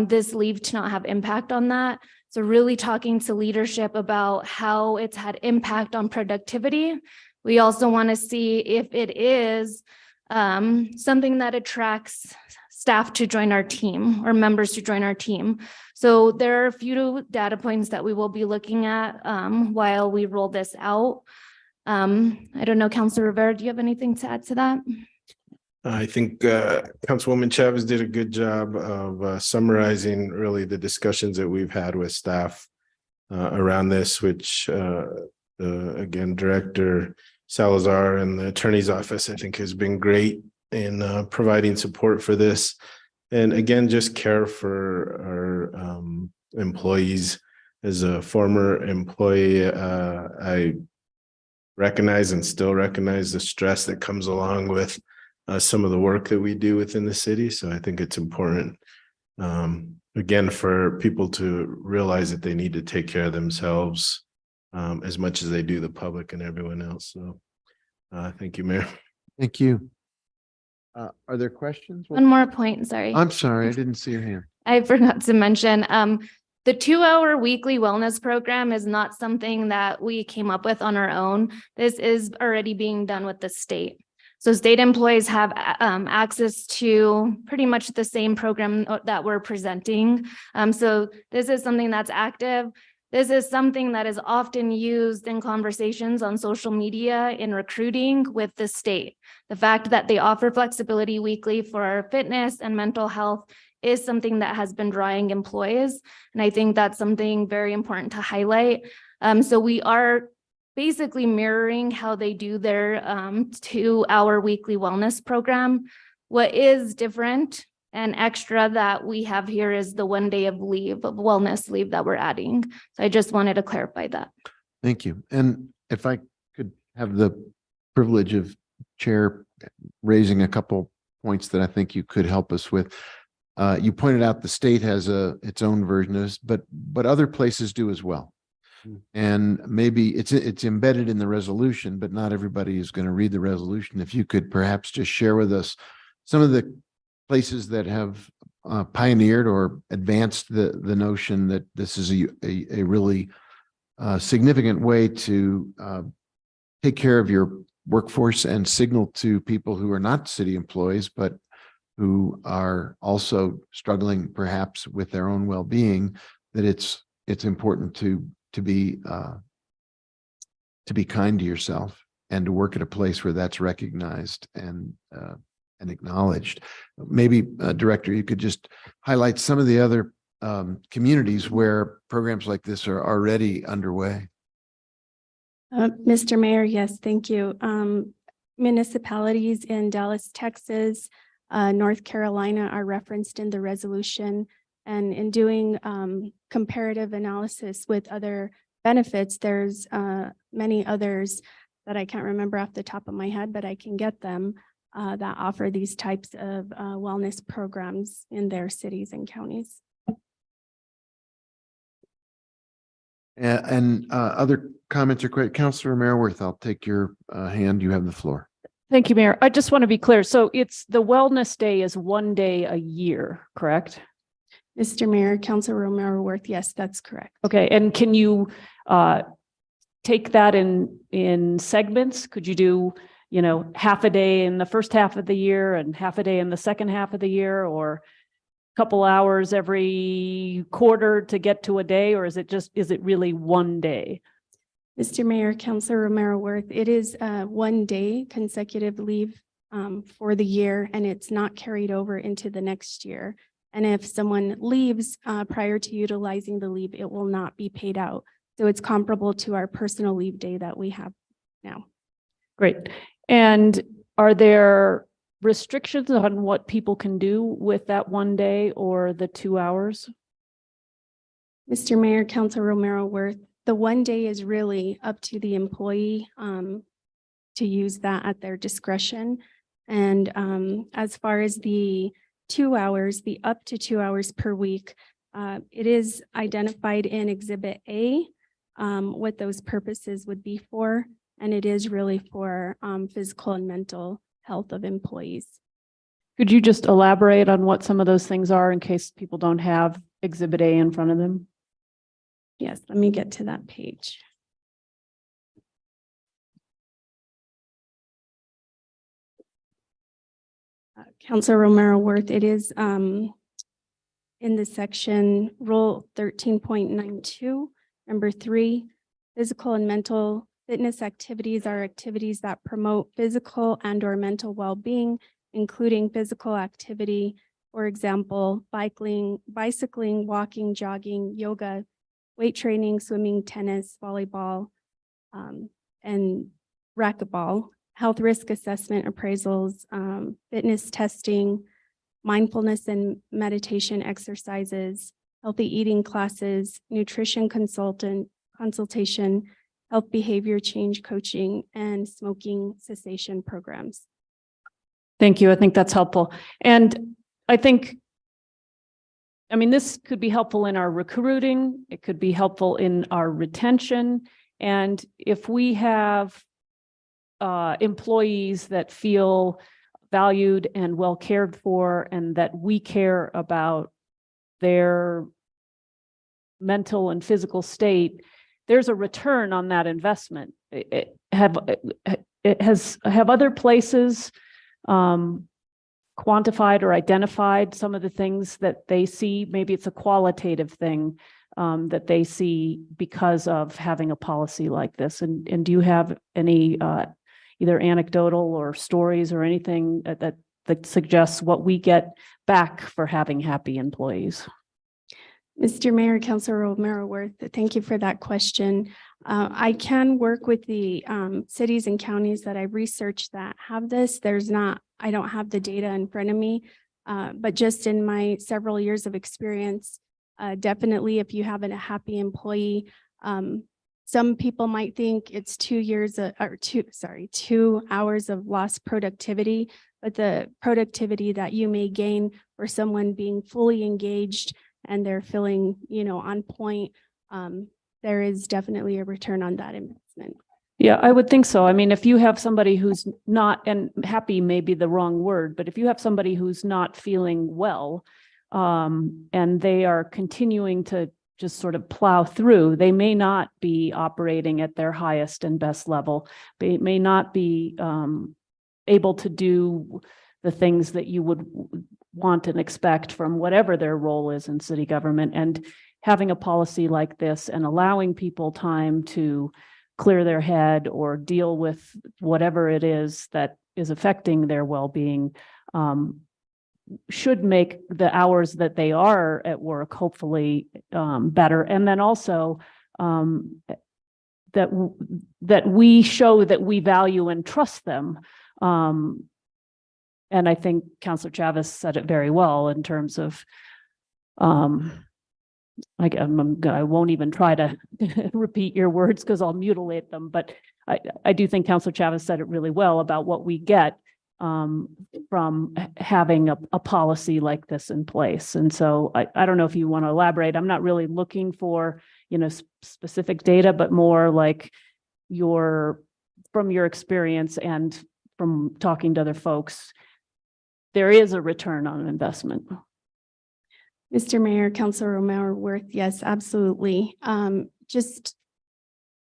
this leave to not have impact on that. So really talking to leadership about how it's had impact on productivity. We also want to see if it is something that attracts staff to join our team or members to join our team. So there are a few data points that we will be looking at while we roll this out. I don't know, Councilor Rivera, do you have anything to add to that? I think Councilwoman Chavez did a good job of summarizing really the discussions that we've had with staff around this, which again, Director Salazar and the Attorney's Office, I think, has been great in providing support for this. And again, just care for our employees. As a former employee, I recognize and still recognize the stress that comes along with some of the work that we do within the city. So I think it's important, again, for people to realize that they need to take care of themselves as much as they do the public and everyone else. So thank you, Mayor. Thank you. Are there questions? One more point, sorry. I'm sorry, I didn't see your hand. I forgot to mention, the 2-hour weekly wellness program is not something that we came up with on our own. This is already being done with the state. So state employees have access to pretty much the same program that we're presenting. So this is something that's active. This is something that is often used in conversations on social media in recruiting with the state. The fact that they offer flexibility weekly for fitness and mental health is something that has been drawing employees. And I think that's something very important to highlight. So we are basically mirroring how they do their 2-hour weekly wellness program. What is different and extra that we have here is the 1 day of leave, of wellness leave that we're adding. So I just wanted to clarify that. Thank you. And if I could have the privilege of Chair raising a couple points that I think you could help us with. You pointed out the state has its own version of this, but other places do as well. And maybe it's embedded in the resolution, but not everybody is going to read the resolution. If you could perhaps just share with us some of the places that have pioneered or advanced the notion that this is a really significant way to take care of your workforce and signal to people who are not city employees, but who are also struggling perhaps with their own well-being, that it's important to be kind to yourself and to work at a place where that's recognized and acknowledged. Maybe Director, you could just highlight some of the other communities where programs like this are already underway. Mr. Mayor, yes, thank you. Municipalities in Dallas, Texas, North Carolina are referenced in the resolution. And in doing comparative analysis with other benefits, there's many others that I can't remember off the top of my head, but I can get them that offer these types of wellness programs in their cities and counties. Other comments or questions? Counselor Merriworth, I'll take your hand. You have the floor. Thank you, Mayor. I just want to be clear. So it's the Wellness Day is 1 day a year, correct? Mr. Mayor, Council Romero Worth, yes, that's correct. Okay, and can you take that in segments? Could you do, half a day in the first half of the year and half a day in the second half of the year, or a couple hours every quarter to get to a day, or is it really 1 day? Mr. Mayor, Councilor Romero Worth, it is 1 day consecutive leave for the year, and it's not carried over into the next year. And if someone leaves prior to utilizing the leave, it will not be paid out. So it's comparable to our personal leave day that we have now. Great. And are there restrictions on what people can do with that 1 day or the 2 hours? Mr. Mayor, Council Romero Worth, the 1 day is really up to the employee to use that at their discretion. And as far as the 2 hours, the up to 2 hours per week, it is identified in Exhibit A what those purposes would be for, and it is really for physical and mental health of employees. Could you just elaborate on what some of those things are in case people don't have Exhibit A in front of them? Yes, let me get to that page. Councilor Romero Worth, it is in the section Rule 13.92, number 3, physical and mental fitness activities are activities that promote physical and/or mental well-being, including physical activity, for example, bicycling, walking, jogging, yoga, weight training, swimming, tennis, volleyball, and racquetball, health risk assessment appraisals, fitness testing, mindfulness and meditation exercises, healthy eating classes, nutrition consultation, health behavior change coaching, and smoking cessation programs. Thank you. I think that's helpful. And I think, this could be helpful in our recruiting. It could be helpful in our retention. And if we have employees that feel valued and well cared for, and that we care about their mental and physical state, there's a return on that investment. Have other places quantified or identified some of the things that they see? Maybe it's a qualitative thing that they see because of having a policy like this. And do you have any either anecdotal or stories or anything that suggests what we get back for having happy employees? Mr. Mayor, Councilor Romero Worth, thank you for that question. I can work with the cities and counties that I researched that have this. I don't have the data in front of me, but just in my several years of experience, definitely if you have a happy employee, some people might think it's 2 hours of lost productivity, but the productivity that you may gain for someone being fully engaged and they're feeling, on point, there is definitely a return on that investment. Yeah, I would think so. If you have somebody who's not, and happy may be the wrong word, but if you have somebody who's not feeling well, and they are continuing to just sort of plow through, they may not be operating at their highest and best level. They may not be able to do the things that you would want and expect from whatever their role is in city government. And having a policy like this and allowing people time to clear their head or deal with whatever it is that is affecting their well-being should make the hours that they are at work hopefully better. And then also that we show that we value and trust them. And I think Councilor Chavez said it very well in terms of, I won't even try to repeat your words because I'll mutilate them, but I do think Councilor Chavez said it really well about what we get from having a policy like this in place. And so I don't know if you want to elaborate. I'm not really looking for specific data, but more like from your experience and from talking to other folks, there is a return on investment. Mr. Mayor, Councilor Romero Worth, yes, absolutely. Just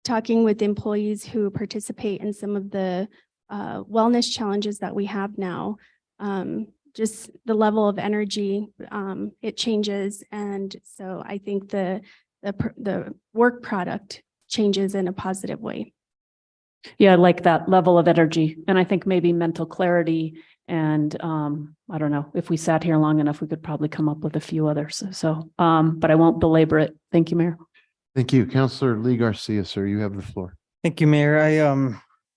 talking with employees who participate in some of the wellness challenges that we have now, just the level of energy, it changes. And so I think the work product changes in a positive way. Yeah, I like that level of energy. And I think maybe mental clarity. And I don't know, if we sat here long enough, we could probably come up with a few others. So, but I won't belabor it. Thank you, Mayor. Thank you. Councillor Lee Garcia, sir, you have the floor. Thank you, Mayor. I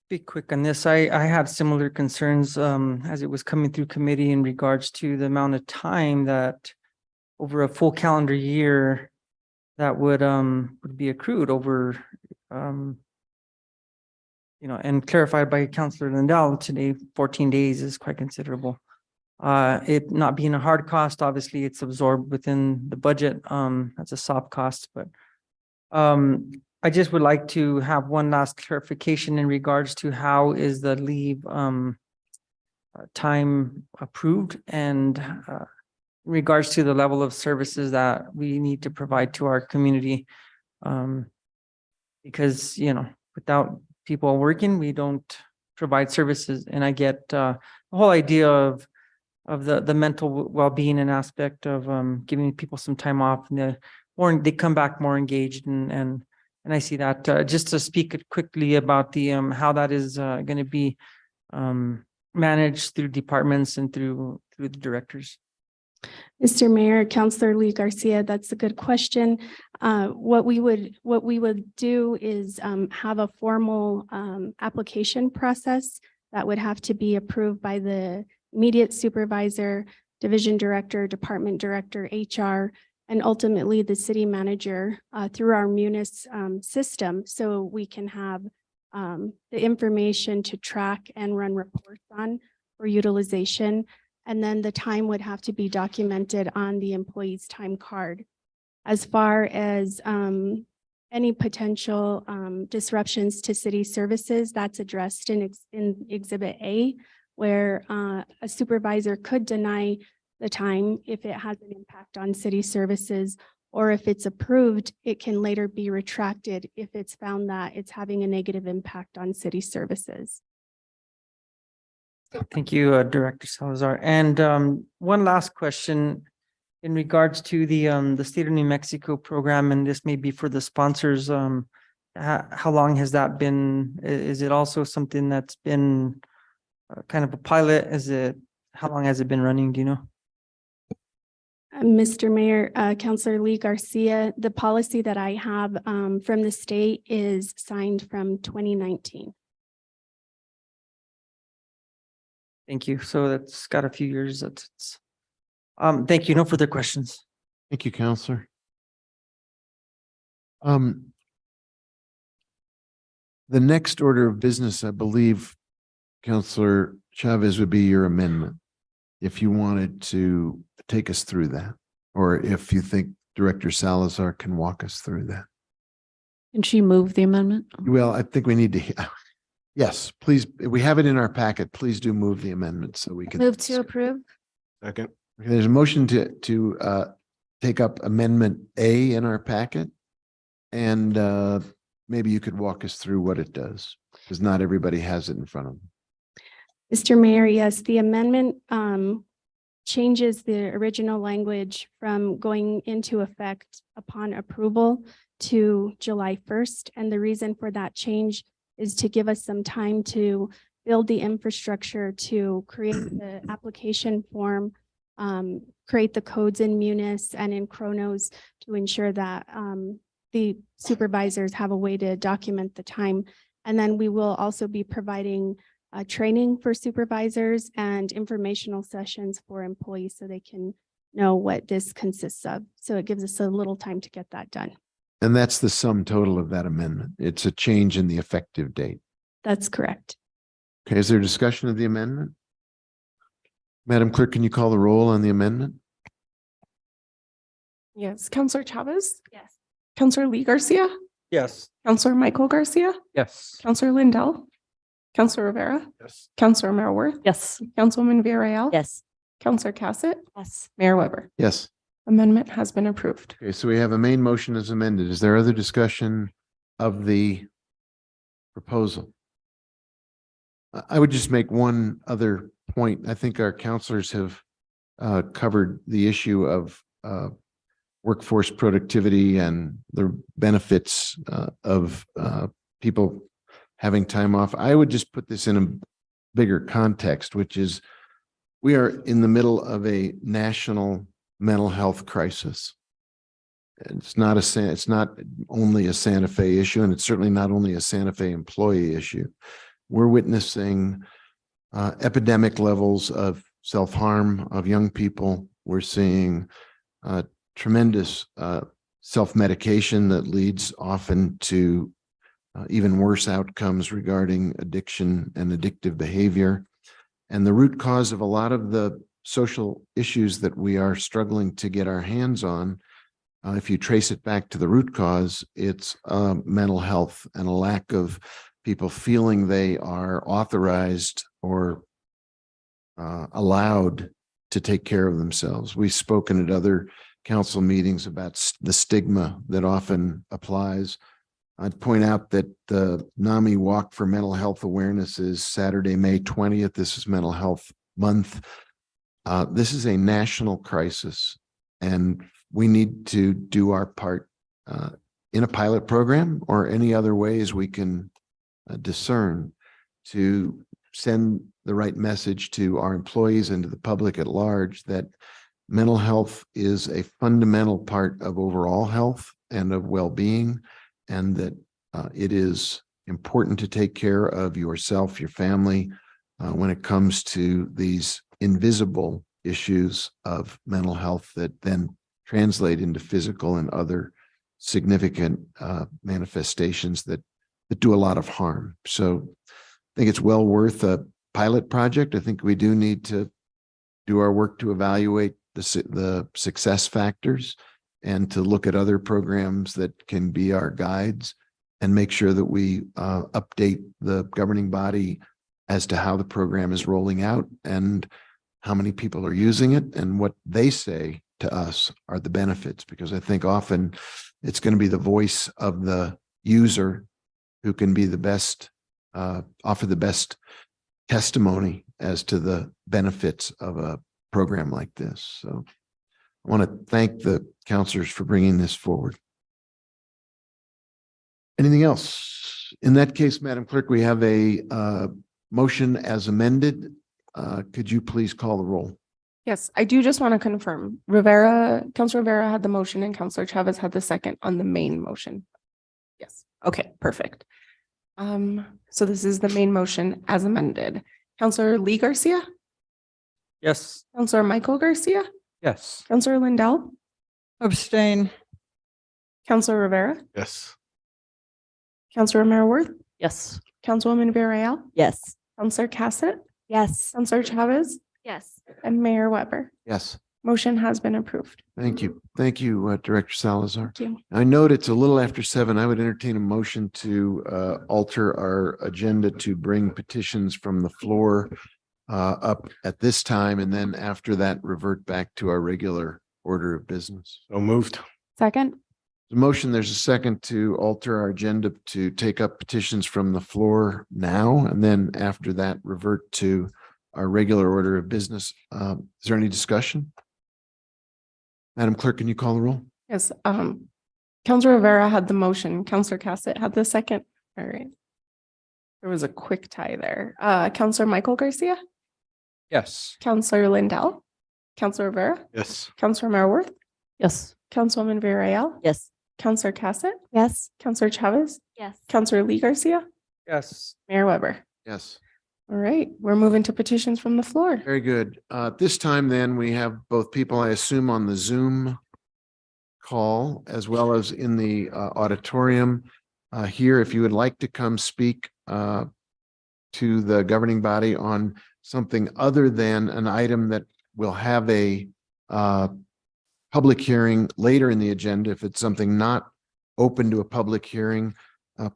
be quick on this. I had similar concerns as it was coming through committee in regards to the amount of time that over a full calendar year that would be accrued over and clarified by Councillor Lindell today, 14 days is quite considerable. It not being a hard cost, obviously it's absorbed within the budget. That's a soft cost, but I just would like to have one last clarification in regards to how is the leave time approved and in regards to the level of services that we need to provide to our community. Because, without people working, we don't provide services. And I get the whole idea of the mental well-being and aspect of giving people some time off, and they come back more engaged and I see that. Just to speak quickly about the how that is going to be managed through departments and through the directors. Mr. Mayor, Councillor Lee Garcia, that's a good question. What we would do is have a formal application process that would have to be approved by the immediate supervisor, division director, department director, HR, and ultimately the city manager through our Munis system, so we can have the information to track and run reports on for utilization. And then the time would have to be documented on the employee's time card. As far as any potential disruptions to city services, that's addressed in Exhibit A, where a supervisor could deny the time if it has an impact on city services, or if it's approved, it can later be retracted if it's found that it's having a negative impact on city services. Thank you, Director Salazar. And one last question in regards to the State of New Mexico program, and this may be for the sponsors. How long has that been? Is it also something that's been kind of a pilot? How long has it been running? Do you know? Mr. Mayor, Councillor Lee Garcia, the policy that I have from the state is signed from 2019. Thank you. So that's got a few years. Thank you. No further questions. Thank you, Councillor. The next order of business, I believe, Councillor Chavez, would be your amendment. If you wanted to take us through that, or if you think Director Salazar can walk us through that. Can she move the amendment? Well, I think we need to, yes, please. We have it in our packet. Please do move the amendment so we can. Move to approve. Second. Okay, there's a motion to take up Amendment A in our packet. And maybe you could walk us through what it does, because not everybody has it in front of them. Mr. Mayor, yes, the amendment changes the original language from going into effect upon approval to July 1st. And the reason for that change is to give us some time to build the infrastructure to create the application form, create the codes in Munis and in Chronos to ensure that the supervisors have a way to document the time. And then we will also be providing training for supervisors and informational sessions for employees so they can know what this consists of. So it gives us a little time to get that done. And that's the sum total of that amendment. It's a change in the effective date. That's correct. Okay, is there discussion of the amendment? Madam Clerk, can you call the roll on the amendment? Yes, Councillor Chavez? Yes. Counselor Lee Garcia, Yes. Counselor Michael Garcia, Yes. Counselor Lindell, Counselor Rivera, Yes. Counselor Marworth, Yes. Councilwoman Villarreal. Yes. Counselor Cassett, Yes. Mayor Weber. Yes. Amendment has been approved. Okay, so we have a main motion as amended. Is there other discussion of the proposal? I would just make one other point. I think our counselors have covered the issue of workforce productivity and the benefits of people having time off. I would just put this in a bigger context, which is we are in the middle of a national mental health crisis. It's not only a Santa Fe issue, and it's certainly not only a Santa Fe employee issue. We're witnessing epidemic levels of self-harm of young people. We're seeing tremendous self-medication that leads often to even worse outcomes regarding addiction and addictive behavior. And the root cause of a lot of the social issues that we are struggling to get our hands on, if you trace it back to the root cause, it's mental health and a lack of people feeling they are authorized or allowed to take care of themselves. We've spoken at other council meetings about the stigma that often applies. I'd point out that the NAMI Walk for Mental Health Awareness is Saturday, May 20th. This is Mental Health Month. This is a national crisis, and we need to do our part in a pilot program or any other ways we can discern to send the right message to our employees and to the public at large that mental health is a fundamental part of overall health and of well-being, and that it is important to take care of yourself, your family, when it comes to these invisible issues of mental health that then translate into physical and other significant manifestations that do a lot of harm. So I think it's well worth a pilot project. I think we do need to do our work to evaluate the success factors and to look at other programs that can be our guides and make sure that we update the governing body as to how the program is rolling out and how many people are using it and what they say to us are the benefits, because I think often it's going to be the voice of the user who can be the best, offer the best testimony as to the benefits of a program like this. So I want to thank the counselors for bringing this forward. Anything else? In that case, Madam Clerk, we have a motion as amended. Could you please call the roll? Yes, I do just want to confirm. Counselor Rivera had the motion and Counselor Chavez had the second on the main motion. Yes. Okay, perfect. So this is the main motion as amended. Counselor Lee Garcia, Yes. Counselor Michael Garcia, Yes. Counselor Lindell, Abstain. Counselor Rivera, Yes. Counselor Marworth, Yes. Councilwoman Villarreal, Yes. Counselor Cassett, Yes. Counselor Chavez, Yes. and Mayor Weber. Yes. Motion has been approved. Thank you. Thank you, Director Salazar. Thank you. I note it's a little after 7. I would entertain a motion to alter our agenda to bring petitions from the floor up at this time, and then after that, revert back to our regular order of business. So moved. Second? The motion, there's a second to alter our agenda to take up petitions from the floor now, and then after that, revert to our regular order of business. Is there any discussion? Madam Clerk, can you call the roll? Yes, Counselor Rivera had the motion, Counselor Cassett had the second. All right. There was a quick tie there. Counselor Michael Garcia, Yes. Counselor Lindell, Counselor Rivera, Yes. Counselor Marworth, Yes. Councilwoman Villarreal, Yes. Counselor Cassett, Yes. Counselor Chavez, Yes. Counselor Lee Garcia, Yes. Mayor Weber. Yes. All right, we're moving to petitions from the floor. Very good. This time then, we have both people, I assume, on the Zoom call as well as in the auditorium here. If you would like to come speak to the governing body on something other than an item that will have a public hearing later in the agenda, if it's something not open to a public hearing,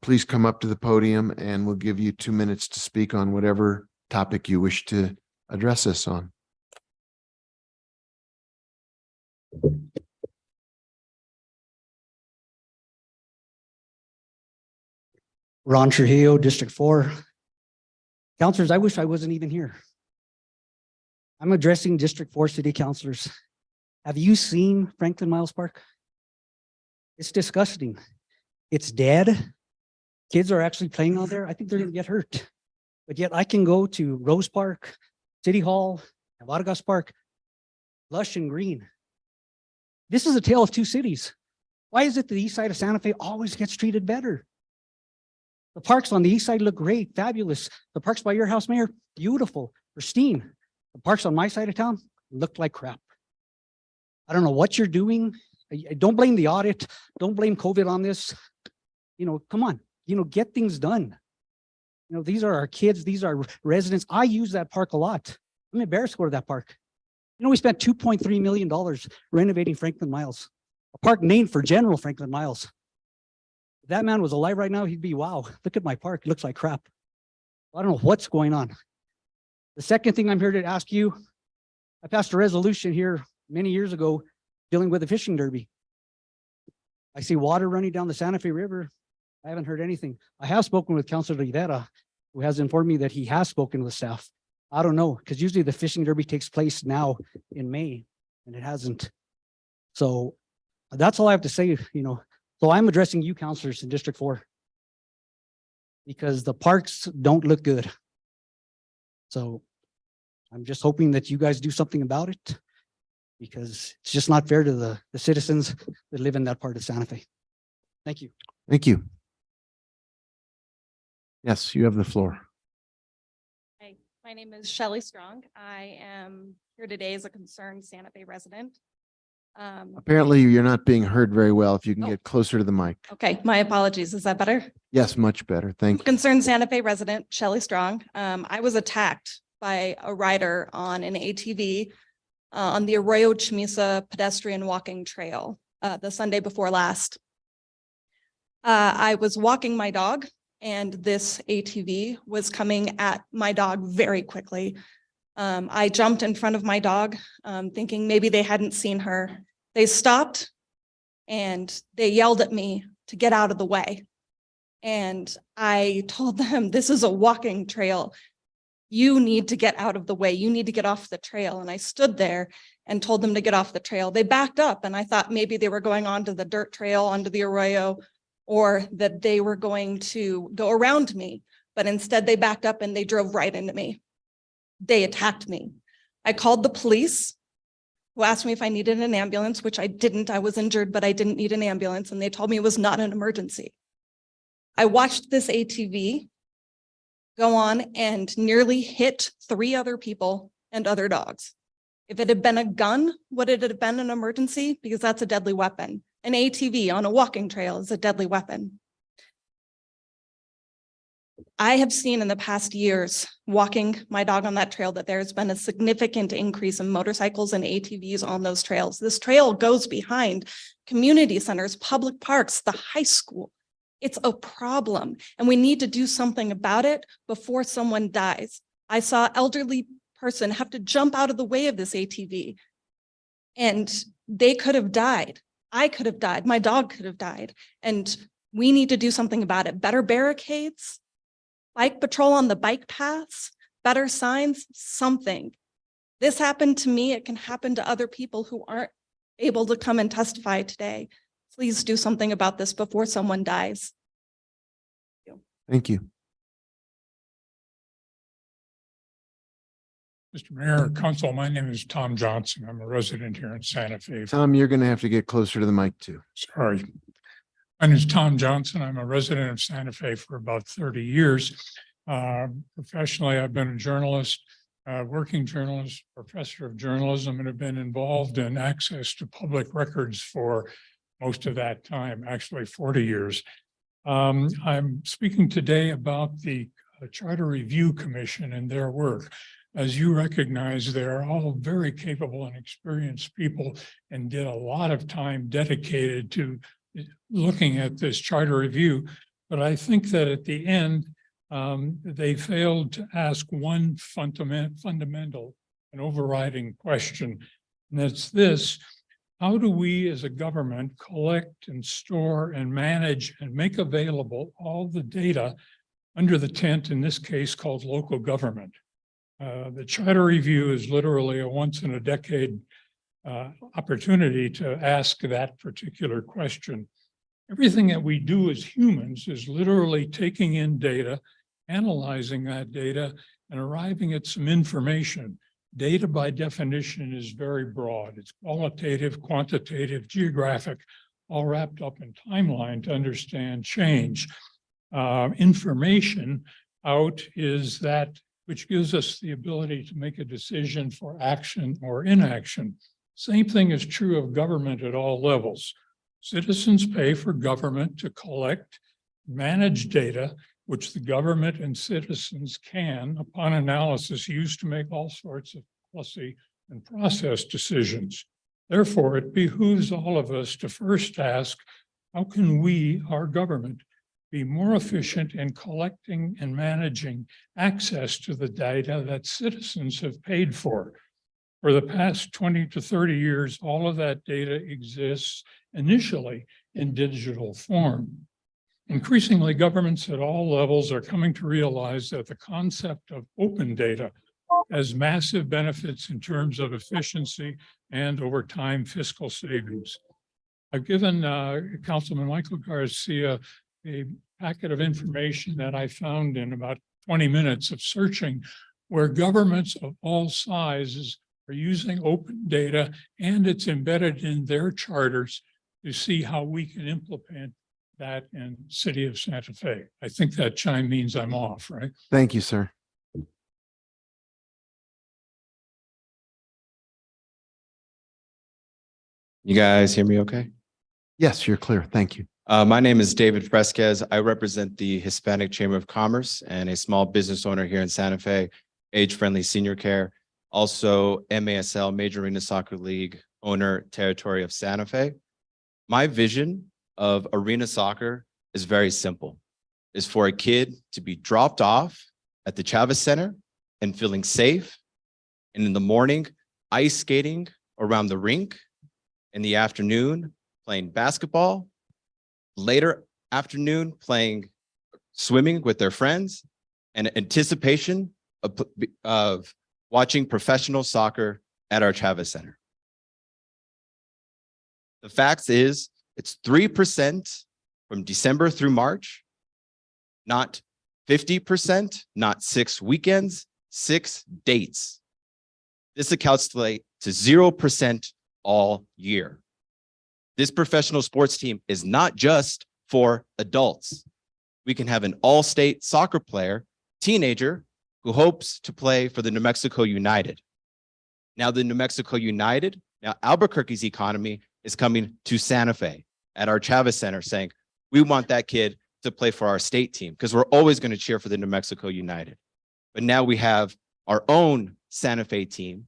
please come up to the podium and we'll give you 2 minutes to speak on whatever topic you wish to address us on. Ron Trujillo, District 4. Counselors, I wish I wasn't even here. I'm addressing District 4 city councilors. Have you seen Franklin Miles Park? It's disgusting. It's dead. Kids are actually playing out there. I think they're going to get hurt. But yet I can go to Rose Park, City Hall, Vargas Park, lush and green. This is a tale of two cities. Why is it the east side of Santa Fe always gets treated better? The parks on the east side look great, fabulous. The parks by your house, Mayor, beautiful, pristine. The parks on my side of town looked like crap. I don't know what you're doing. Don't blame the audit. Don't blame COVID on this. Come on, get things done. These are our kids. These are residents. I use that park a lot. I'm embarrassed to go to that park. We spent $2.3 million renovating Franklin Miles, a park named for General Franklin Miles. If that man was alive right now, he'd be, wow, look at my park. It looks like crap. I don't know what's going on. The second thing I'm here to ask you, I passed a resolution here many years ago dealing with the fishing derby. I see water running down the Santa Fe River. I haven't heard anything. I have spoken with Councilor Rivera, who has informed me that he has spoken with staff. I don't know, because usually the fishing derby takes place now in May, and it hasn't. So that's all I have to say, So I'm addressing you councilors in District 4 because the parks don't look good. So I'm just hoping that you guys do something about it because it's just not fair to the citizens that live in that part of Santa Fe. Thank you. Thank you. Yes, you have the floor. Hi, my name is Shelley Strong. I am here today as a concerned Santa Fe resident. Apparently you're not being heard very well. If you can Oh. get closer to the mic. Okay, my apologies. Is that better? Yes, much better. Thank you. Concerned Santa Fe resident, Shelley Strong. I was attacked by a rider on an ATV on the Arroyo Chamisa pedestrian walking trail the Sunday before last. I was walking my dog and this ATV was coming at my dog very quickly. I jumped in front of my dog thinking maybe they hadn't seen her. They stopped and they yelled at me to get out of the way. And I told them, this is a walking trail. You need to get out of the way. You need to get off the trail. And I stood there and told them to get off the trail. They backed up and I thought maybe they were going onto the dirt trail, onto the arroyo, or that they were going to go around me. But instead they backed up and they drove right into me. They attacked me. I called the police, who asked me if I needed an ambulance, which I didn't. I was injured, but I didn't need an ambulance. And they told me it was not an emergency. I watched this ATV go on and nearly hit 3 other people and other dogs. If it had been a gun, would it have been an emergency? Because that's a deadly weapon. An ATV on a walking trail is a deadly weapon. I have seen in the past years, walking my dog on that trail, that there has been a significant increase in motorcycles and ATVs on those trails. This trail goes behind community centers, public parks, the high school. It's a problem, and we need to do something about it before someone dies. I saw an elderly person have to jump out of the way of this ATV, and they could have died. I could have died. My dog could have died, and we need to do something about it. Better barricades, bike patrol on the bike paths, better signs, something. This happened to me. It can happen to other people who aren't able to come and testify today. Please do something about this before someone dies. Thank you. Mr. Mayor, Council, my name is Tom Johnson. I'm a resident here in Santa Fe. Tom, you're going to have to get closer to the mic too. Sorry. My name is Tom Johnson. I'm a resident of Santa Fe for about 30 years. Professionally, I've been a journalist, working journalist, professor of journalism, and have been involved in access to public records for most of that time, actually 40 years. I'm speaking today about the Charter Review Commission and their work. As you recognize, they're all very capable and experienced people and did a lot of time dedicated to looking at this charter review. But I think that at the end, they failed to ask one fundamental and overriding question. And that's this: how do we as a government collect and store and manage and make available all the data under the tent, in this case called local government? The charter review is literally a once in a decade opportunity to ask that particular question. Everything that we do as humans is literally taking in data, analyzing that data, and arriving at some information. Data by definition is very broad. It's qualitative, quantitative, geographic, all wrapped up in timeline to understand change. Information out is that which gives us the ability to make a decision for action or inaction. Same thing is true of government at all levels. Citizens pay for government to collect, manage data, which the government and citizens can, upon analysis, use to make all sorts of policy and process decisions. Therefore, it behooves all of us to first ask, how can we, our government, be more efficient in collecting and managing access to the data that citizens have paid for? For the past 20 to 30 years, all of that data exists initially in digital form. Increasingly, governments at all levels are coming to realize that the concept of open data has massive benefits in terms of efficiency and over time fiscal savings. I've given Councilman Michael Garcia a packet of information that I found in about 20 minutes of searching, where governments of all sizes are using open data, and it's embedded in their charters to see how we can implement that in the city of Santa Fe. I think that chime means I'm off, right? Thank you, sir. You guys hear me okay? Yes, you're clear. Thank you. My name is David Fresquez. I represent the Hispanic Chamber of Commerce and a small business owner here in Santa Fe, age-friendly senior care. Also MASL, Major Arena Soccer League owner, territory of Santa Fe. My vision of arena soccer is very simple. Is for a kid to be dropped off at the Chavez Center and feeling safe. And in the morning, ice skating around the rink. In the afternoon, playing basketball. Later afternoon, playing swimming with their friends, and anticipation of watching professional soccer at our Chavez Center. The fact is, it's 3% from December through March, not 50%, not 6 weekends, 6 dates. This accounts to 0% all year. This professional sports team is not just for adults. We can have an all-state soccer player, teenager, who hopes to play for the New Mexico United. Now the New Mexico United, now Albuquerque's economy is coming to Santa Fe at our Chavez Center saying, we want that kid to play for our state team because we're always going to cheer for the New Mexico United. But now we have our own Santa Fe team,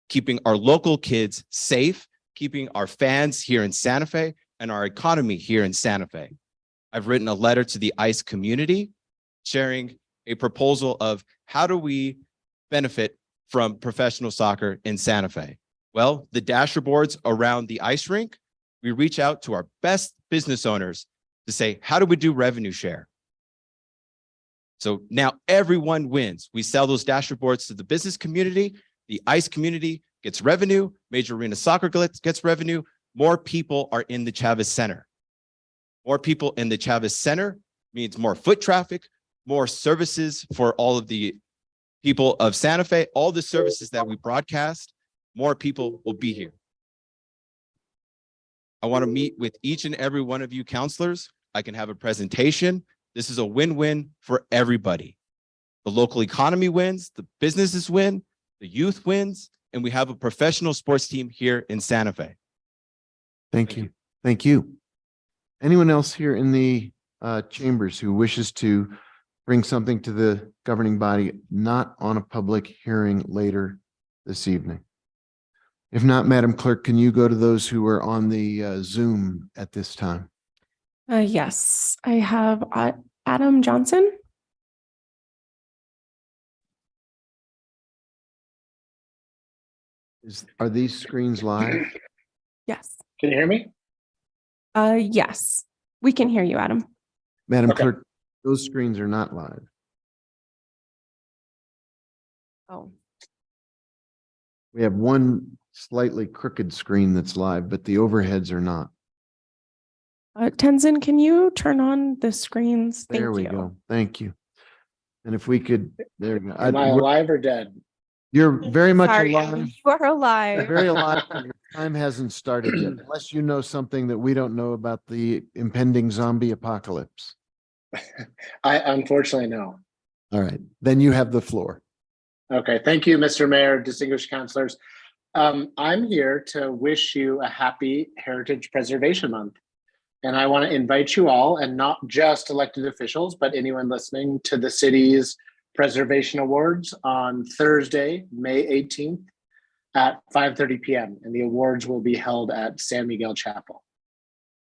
keeping our local kids safe, keeping our fans here in Santa Fe and our economy here in Santa Fe. I've written a letter to the ICE community sharing a proposal of how do we benefit from professional soccer in Santa Fe? Well, the dasher boards around the ice rink, we reach out to our best business owners to say, how do we do revenue share? So now everyone wins. We sell those dasher boards to the business community, the ICE community gets revenue, Major Arena Soccer gets revenue, more people are in the Chavez Center. More people in the Chavez Center means more foot traffic, more services for all of the people of Santa Fe, all the services that we broadcast, more people will be here. I want to meet with each and every one of you counselors. I can have a presentation. This is a win-win for everybody. The local economy wins, the businesses win, the youth wins, and we have a professional sports team here in Santa Fe. Thank you. Thank you. Anyone else here in the chambers who wishes to bring something to the governing body not on a public hearing later this evening? If not, Madam Clerk, can you go to those who are on the Zoom at this time? Yes, I have Adam Johnson. Are these screens live? Yes. Can you hear me? Yes, we can hear you, Adam. Madam Okay. Clerk, those screens are not live. Oh, We have one slightly crooked screen that's live, but the overheads are not. Tenzin, can you turn on the screens? There Thank we you. go. Thank you. And if we could, there we go. Am I alive or dead? You're very much Sorry, alive. you are alive. Very alive. and your Time hasn't started yet, unless you know something that we don't know about the impending zombie apocalypse. I unfortunately no. All right, then you have the floor. Okay, thank you, Mr. Mayor, distinguished councilors. I'm here to wish you a happy Heritage Preservation Month. And I want to invite you all, and not just elected officials, but anyone listening, to the city's Preservation Awards on Thursday, May 18th at 5:30 p.m. And the awards will be held at San Miguel Chapel.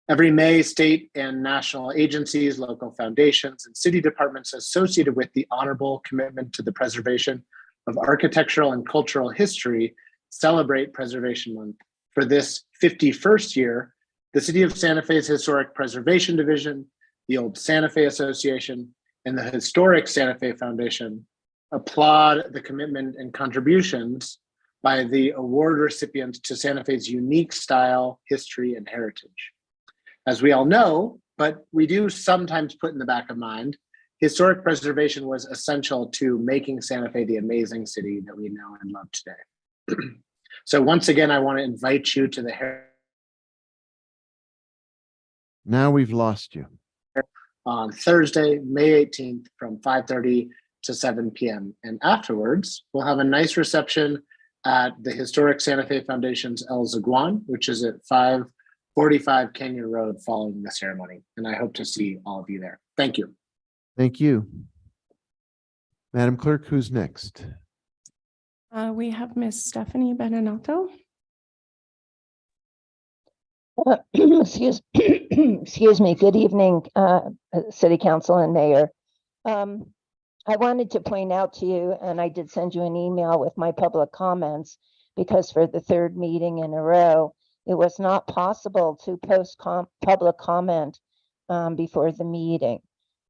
Every May, state and national agencies, local foundations, and city departments associated with the honorable commitment to the preservation of architectural and cultural history celebrate Preservation Month. For this 51st year, the City of Santa Fe's Historic Preservation Division, the Old Santa Fe Association, and the Historic Santa Fe Foundation applaud the commitment and contributions by the award recipients to Santa Fe's unique style, history, and heritage. As we all know, but we do sometimes put in the back of mind, historic preservation was essential to making Santa Fe the amazing city that we know and love today. So once again, I want to invite you to the Now we've lost you. on Thursday, May 18th from 5:30 to 7 p.m. And afterwards, we'll have a nice reception at the Historic Santa Fe Foundation's El Zaguan, which is at 545 Kenya Road following the ceremony. And I hope to see all of you there. Thank you. Thank you. Madam Clerk, who's next? We have Miss Stephanie Beninato. Excuse me. Good evening, City Council and Mayor. I wanted to point out to you, and I did send you an email with my public comments, because for the third meeting in a row, it was not possible to post public comment before the meeting.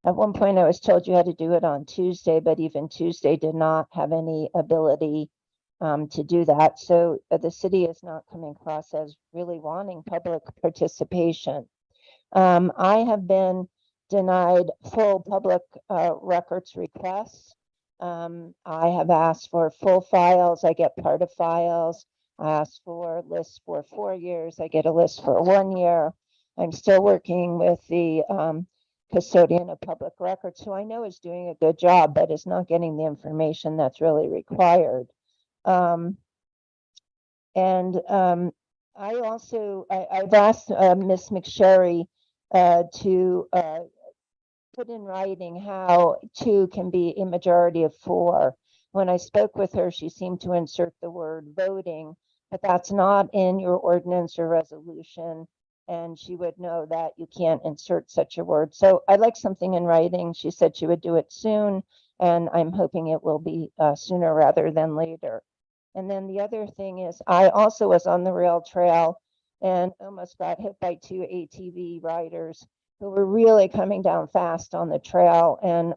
At one point, I was told you had to do it on Tuesday, but even Tuesday did not have any ability to do that. So the city is not coming across as really wanting public participation. I have been denied full public records requests. I have asked for full files. I get part of files. I asked for lists for 4 years. I get a list for 1 year. I'm still working with the custodian of public records, who I know is doing a good job, but is not getting the information that's really required. I've asked Ms. McSherry to put in writing how 2 can be a majority of 4. When I spoke with her, she seemed to insert the word voting, but that's not in your ordinance or resolution. And she would know that you can't insert such a word. So I'd like something in writing. She said she would do it soon, and I'm hoping it will be sooner rather than later. And then the other thing is, I also was on the rail trail and almost got hit by 2 ATV riders who were really coming down fast on the trail. And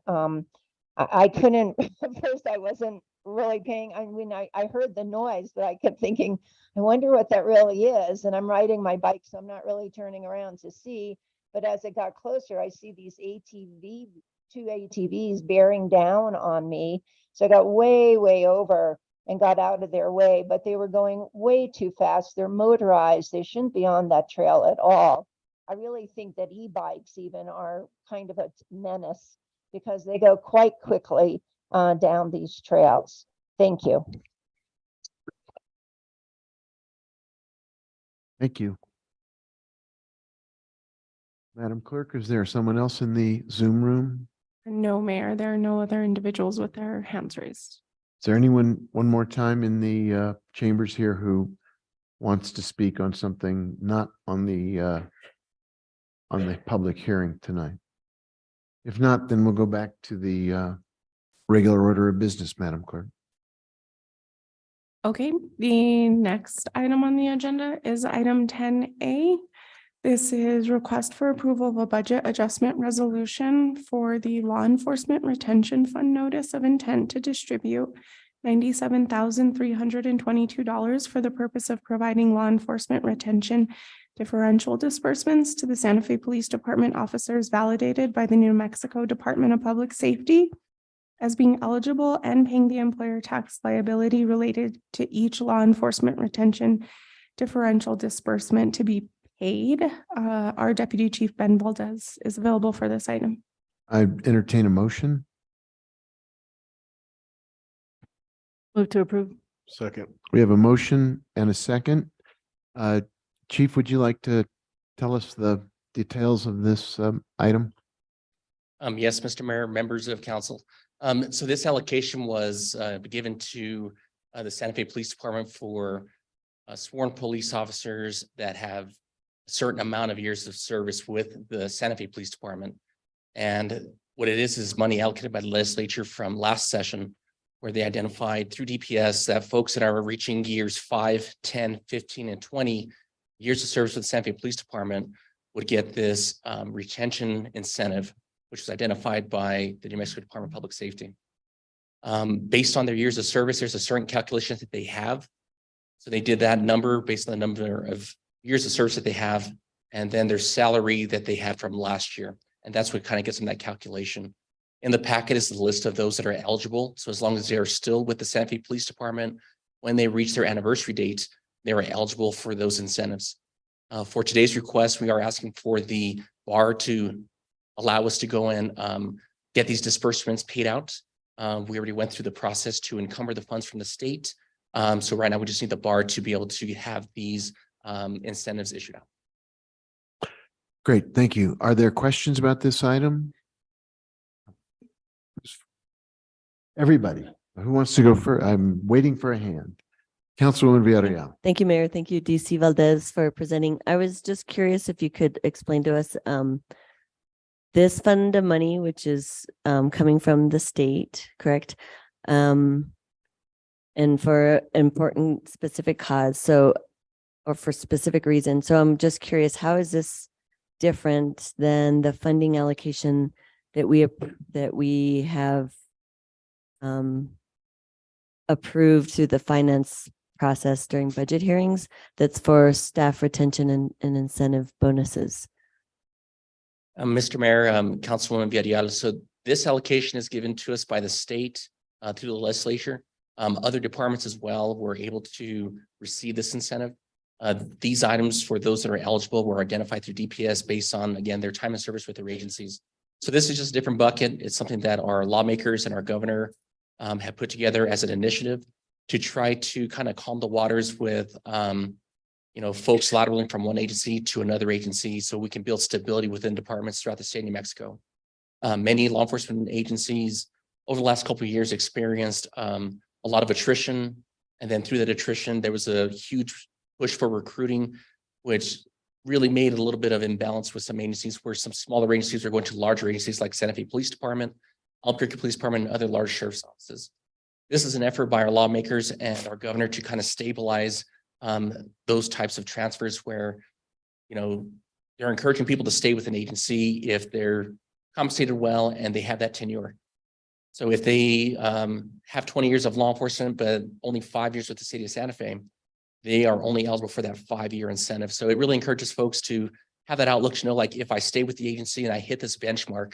I couldn't, at first I wasn't really paying, I mean, I heard the noise, but I kept thinking, I wonder what that really is. And I'm riding my bike, so I'm not really turning around to see. But as it got closer, I see these 2 ATVs bearing down on me. So I got way over and got out of their way, but they were going way too fast. They're motorized. They shouldn't be on that trail at all. I really think that e-bikes even are kind of a menace, because they go quite quickly down these trails. Thank you. Thank you. Madam Clerk, is there someone else in the Zoom room? No, Mayor, there are no other individuals with their hands raised. Is there anyone, one more time, in the chambers here who wants to speak on something not on the on the public hearing tonight? If not, then we'll go back to the regular order of business, Madam Clerk. Okay, the next item on the agenda is item 10A. This is request for approval of a budget adjustment resolution for the Law Enforcement Retention Fund notice of intent to distribute $97,322 for the purpose of providing law enforcement retention differential disbursements to the Santa Fe Police Department officers validated by the New Mexico Department of Public Safety as being eligible and paying the employer tax liability related to each law enforcement retention differential disbursement to be paid. Our Deputy Chief Ben Valdez is available for this item. I entertain a motion. Move to approve. Second. We have a motion and a second. Chief, would you like to tell us the details of this item? Yes, Mr. Mayor, members of council. So this allocation was given to the Santa Fe Police Department for sworn police officers that have a certain amount of years of service with the Santa Fe Police Department. And what it is money allocated by the legislature from last session, where they identified through DPS that folks that are reaching years 5, 10, 15, and 20 years of service with the Santa Fe Police Department would get this retention incentive, which was identified by the New Mexico Department of Public Safety. Based on their years of service, there's a certain calculation that they have. So they did that number based on the number of years of service that they have, and then their salary that they had from last year. And that's what kind of gets them that calculation. In the packet is the list of those that are eligible. So as long as they're still with the Santa Fe Police Department, when they reach their anniversary date, they are eligible for those incentives. For today's request, we are asking for the bar to allow us to go and get these disbursements paid out. We already went through the process to encumber the funds from the state. So right now we just need the bar to be able to have these incentives issued out. Great, thank you. Are there questions about this item? Everybody, who wants to go first? I'm waiting for a hand. Councilwoman Villarreal. Thank you, Mayor. Thank you, DC Valdez, for presenting. I was just curious if you could explain to us this fund of money, which is coming from the state, correct? And for important specific cause, so, or for specific reason. So I'm just curious, how is this different than the funding allocation that we have approved through the finance process during budget hearings that's for staff retention and incentive bonuses? Mr. Mayor, Councilwoman Villarreal, so this allocation is given to us by the state through the legislature. Other departments as well were able to receive this incentive. These items for those that are eligible were identified through DPS based on, again, their time of service with their agencies. So this is just a different bucket. It's something that our lawmakers and our governor have put together as an initiative to try to kind of calm the waters with, folks lateraling from one agency to another agency so we can build stability within departments throughout the state of New Mexico. Many law enforcement agencies over the last couple of years experienced a lot of attrition. And then through that attrition, there was a huge push for recruiting, which really made a little bit of imbalance with some agencies where some smaller agencies are going to larger agencies like Santa Fe Police Department, Albuquerque Police Department, and other large sheriff's offices. This is an effort by our lawmakers and our governor to kind of stabilize those types of transfers where, they're encouraging people to stay with an agency if they're compensated well and they have that tenure. So if they have 20 years of law enforcement, but only 5 years with the city of Santa Fe, they are only eligible for that 5-year incentive. So it really encourages folks to have that outlook to know, like, if I stay with the agency and I hit this benchmark,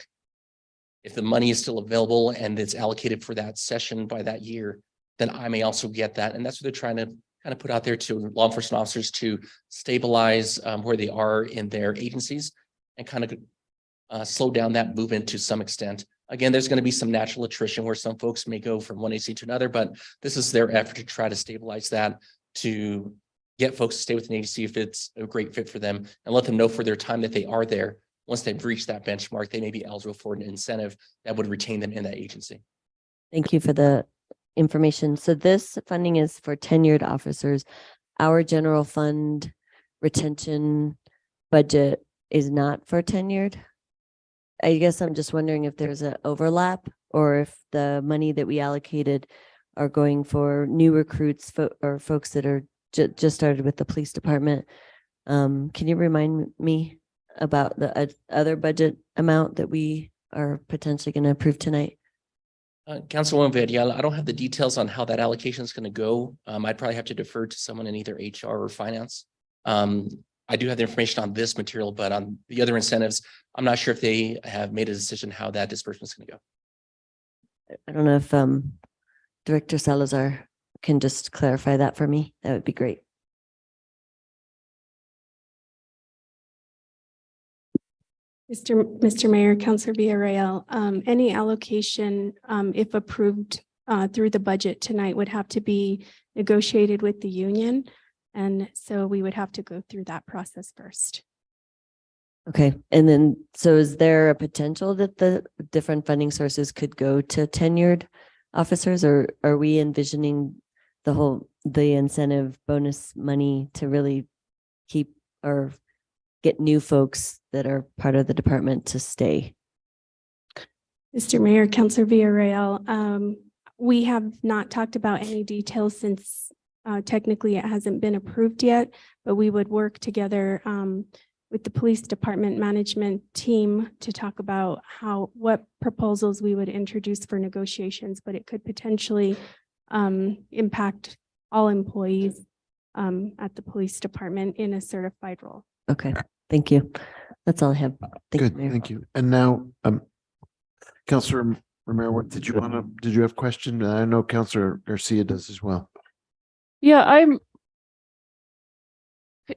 if the money is still available and it's allocated for that session by that year, then I may also get that. And that's what they're trying to kind of put out there to law enforcement officers to stabilize where they are in their agencies and kind of slow down that movement to some extent. Again, there's going to be some natural attrition where some folks may go from one agency to another, but this is their effort to try to stabilize that, to get folks to stay with an agency if it's a great fit for them, and let them know for their time that they are there. Once they've reached that benchmark, they may be eligible for an incentive that would retain them in that agency. Thank you for the information. So this funding is for tenured officers. Our general fund retention budget is not for tenured. I guess I'm just wondering if there's an overlap or if the money that we allocated are going for new recruits or folks that are just started with the police department. Can you remind me about the other budget amount that we are potentially going to approve tonight? Councilwoman Villarreal, I don't have the details on how that allocation is going to go. I'd probably have to defer to someone in either HR or finance. I do have the information on this material, but on the other incentives, I'm not sure if they have made a decision how that disbursement is going to go. I don't know if Director Salazar can just clarify that for me. That would be great. Mr. Mayor, Councilor Villarreal, any allocation, if approved through the budget tonight, would have to be negotiated with the union. And so we would have to go through that process first. Okay. And then, so is there a potential that the different funding sources could go to tenured officers, or are we envisioning the incentive bonus money to really keep or get new folks that are part of the department to stay? Mr. Mayor, Councilor Villarreal, we have not talked about any details since technically it hasn't been approved yet, but we would work together with the police department management team to talk about what proposals we would introduce for negotiations, but it could potentially impact all employees at the police department in a certified role. Okay, thank you. That's all I have. Good, thank you. And now, Councilor Romero, did you have a question? I know Councilor Garcia does as well. Yeah,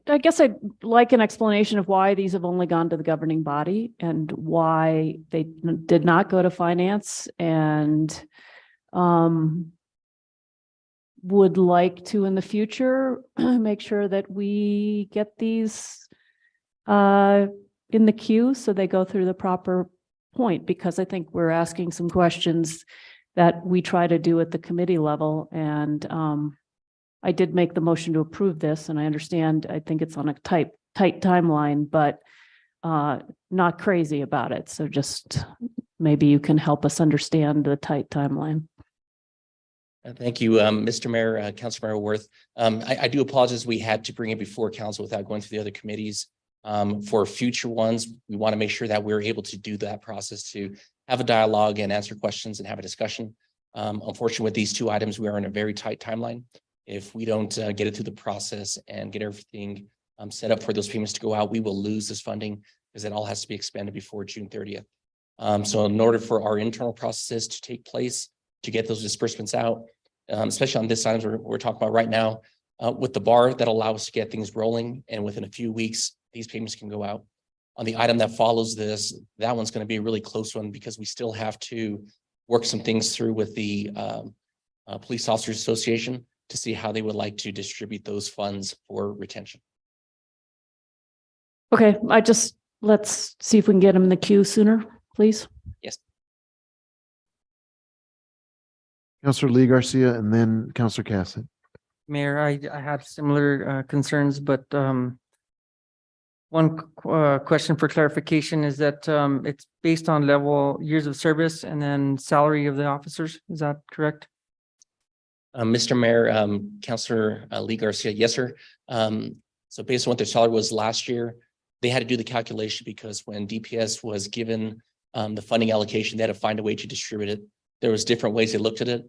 I guess I'd like an explanation of why these have only gone to the governing body and why they did not go to finance, and would like to in the future make sure that we get these in the queue so they go through the proper point, because I think we're asking some questions that we try to do at the committee level. And I did make the motion to approve this, and I understand, I think it's on a tight timeline, but not crazy about it. So just maybe you can help us understand the tight timeline. Thank you, Mr. Mayor, Councilmember Worth. I do apologize. We had to bring it before council without going through the other committees. For future ones, we want to make sure that we're able to do that process, to have a dialogue and answer questions and have a discussion. Unfortunately, with these two items, we are in a very tight timeline. If we don't get it through the process and get everything set up for those payments to go out, we will lose this funding because it all has to be expended before June 30th. So in order for our internal processes to take place, to get those disbursements out, especially on this items we're talking about right now, with the bar that allows us to get things rolling, and within a few weeks, these payments can go out. On the item that follows this, that one's going to be a really close one because we still have to work some things through with the Police Officers Association to see how they would like to distribute those funds for retention. Okay, let's see if we can get them in the queue sooner, please. Yes. Councilor Lee Garcia and then Councilor Cassidy. Mayor, I have similar concerns, but one question for clarification is that it's based on level years of service and then salary of the officers. Is that correct? Mr. Mayor, Councilor Lee Garcia, yes, sir. So based on what their salary was last year, they had to do the calculation because when DPS was given the funding allocation, they had to find a way to distribute it. There was different ways they looked at it.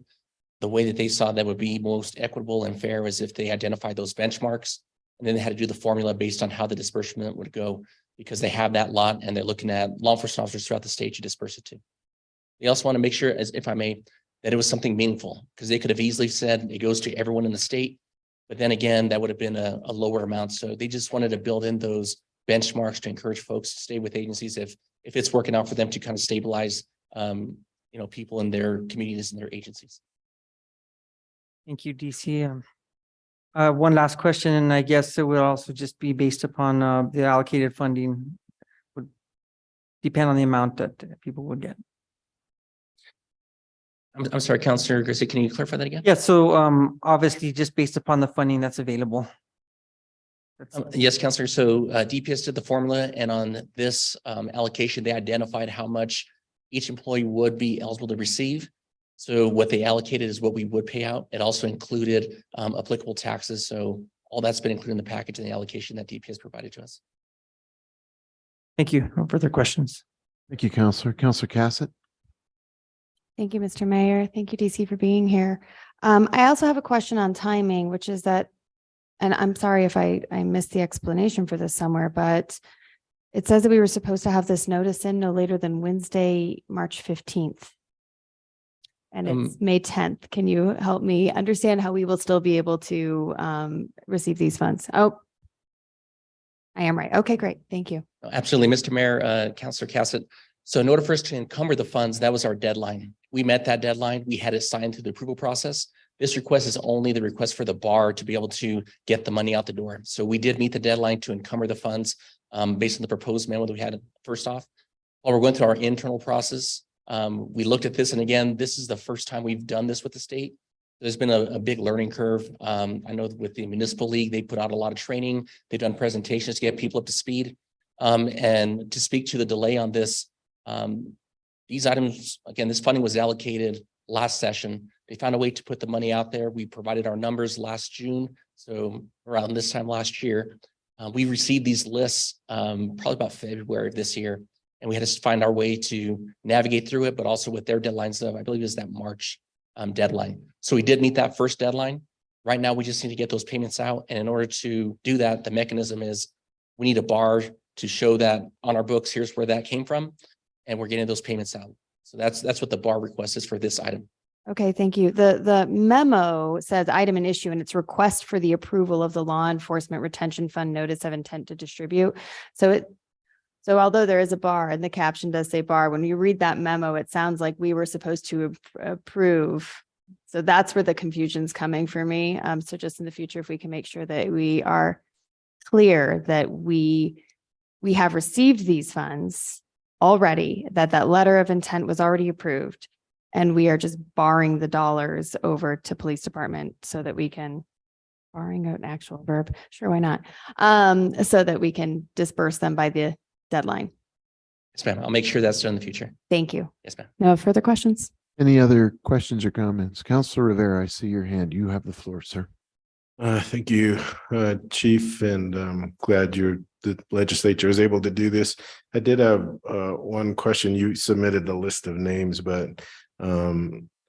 The way that they saw that would be most equitable and fair was if they identified those benchmarks, and then they had to do the formula based on how the disbursement would go, because they have that lot and they're looking at law enforcement officers throughout the state to disperse it to. They also want to make sure, as if I may, that it was something meaningful, because they could have easily said it goes to everyone in the state, but then again, that would have been a lower amount. So they just wanted to build in those benchmarks to encourage folks to stay with agencies if it's working out for them to kind of stabilize people in their communities and their agencies. Thank you, DC. One last question, and I guess it will also just be based upon the allocated funding, would depend on the amount that people would get. I'm sorry, Councilor Garcia, can you clarify that again? Yeah, so obviously just based upon the funding that's available. Yes, Counselor. So DPS did the formula, and on this allocation, they identified how much each employee would be eligible to receive. So what they allocated is what we would pay out. It also included applicable taxes. So all that's been included in the package and the allocation that DPS provided to us. Thank you. No further questions. Thank you, Counselor. Counselor Cassett. Thank you, Mr. Mayor. Thank you, DC, for being here. I also have a question on timing, which is that, and I'm sorry if I missed the explanation for this somewhere, but it says that we were supposed to have this notice in no later than Wednesday, March 15th. And it's May 10th. Can you help me understand how we will still be able to receive these funds? Oh, I am right. Okay, great. Thank you. Absolutely, Mr. Mayor, Councilor Cassett. So in order for us to encumber the funds, that was our deadline. We met that deadline. We had it signed through the approval process. This request is only the request for the bar to be able to get the money out the door. So we did meet the deadline to encumber the funds based on the proposed memo that we had first off. While we're going through our internal process, we looked at this, and again, this is the first time we've done this with the state. There's been a big learning curve. I know with the municipal league, they put out a lot of training. They've done presentations to get people up to speed. And to speak to the delay on this, these items, again, this funding was allocated last session. They found a way to put the money out there. We provided our numbers last June. So around this time last year, we received these lists probably about February of this year. And we had to find our way to navigate through it, but also with their deadlines of, I believe it was that March deadline. So we did meet that first deadline. Right now, we just need to get those payments out. And in order to do that, the mechanism is we need a bar to show that on our books, here's where that came from. And we're getting those payments out. So that's what the bar request is for this item. Okay, thank you. The memo says item and issue, and it's request for the approval of the Law Enforcement Retention Fund notice of intent to distribute. So although there is a bar and the caption does say bar, when you read that memo, it sounds like we were supposed to approve. So that's where the confusion's coming for me. So just in the future, if we can make sure that we are clear that we have received these funds already, that letter of intent was already approved, and we are just barring the dollars over to police department so that we can, barring an actual verb, sure, why not? So that we can disperse them by the deadline. Yes, ma'am. I'll make sure that's done in the future. Thank you. Yes, ma'am. No further questions? Any other questions or comments? Councilor Rivera, I see your hand. You have the floor, sir. Thank you, Chief, and I'm glad the legislature is able to do this. I did have one question. You submitted a list of names, but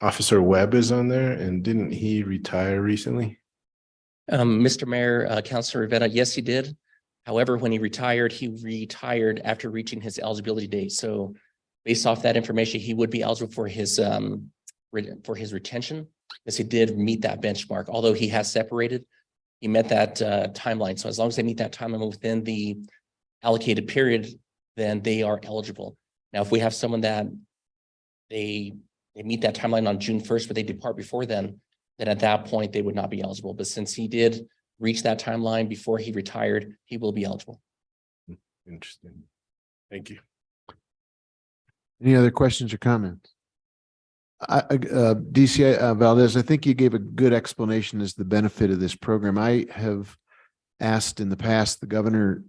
Officer Webb is on there, and didn't he retire recently? Mr. Mayor, Councilor Rivera, yes, he did. However, when he retired after reaching his eligibility date. So based off that information, he would be eligible for his retention, because he did meet that benchmark. Although he has separated, he met that timeline. So as long as they meet that timeline within the allocated period, then they are eligible. Now, if we have someone that they meet that timeline on June 1st, but they depart before then at that point, they would not be eligible. But since he did reach that timeline before he retired, he will be eligible. Interesting. Thank you. Any other questions or comments? DC Valdez, I think you gave a good explanation as the benefit of this program. I have asked in the past the governor,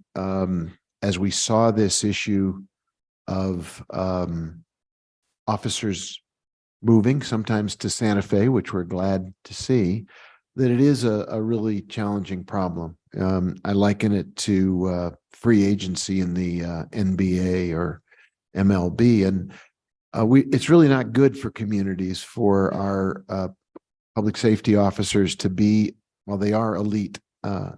as we saw this issue of officers moving sometimes to Santa Fe, which we're glad to see, that it is a really challenging problem. I liken it to free agency in the NBA or MLB, and it's really not good for communities for our public safety officers to be, while they are elite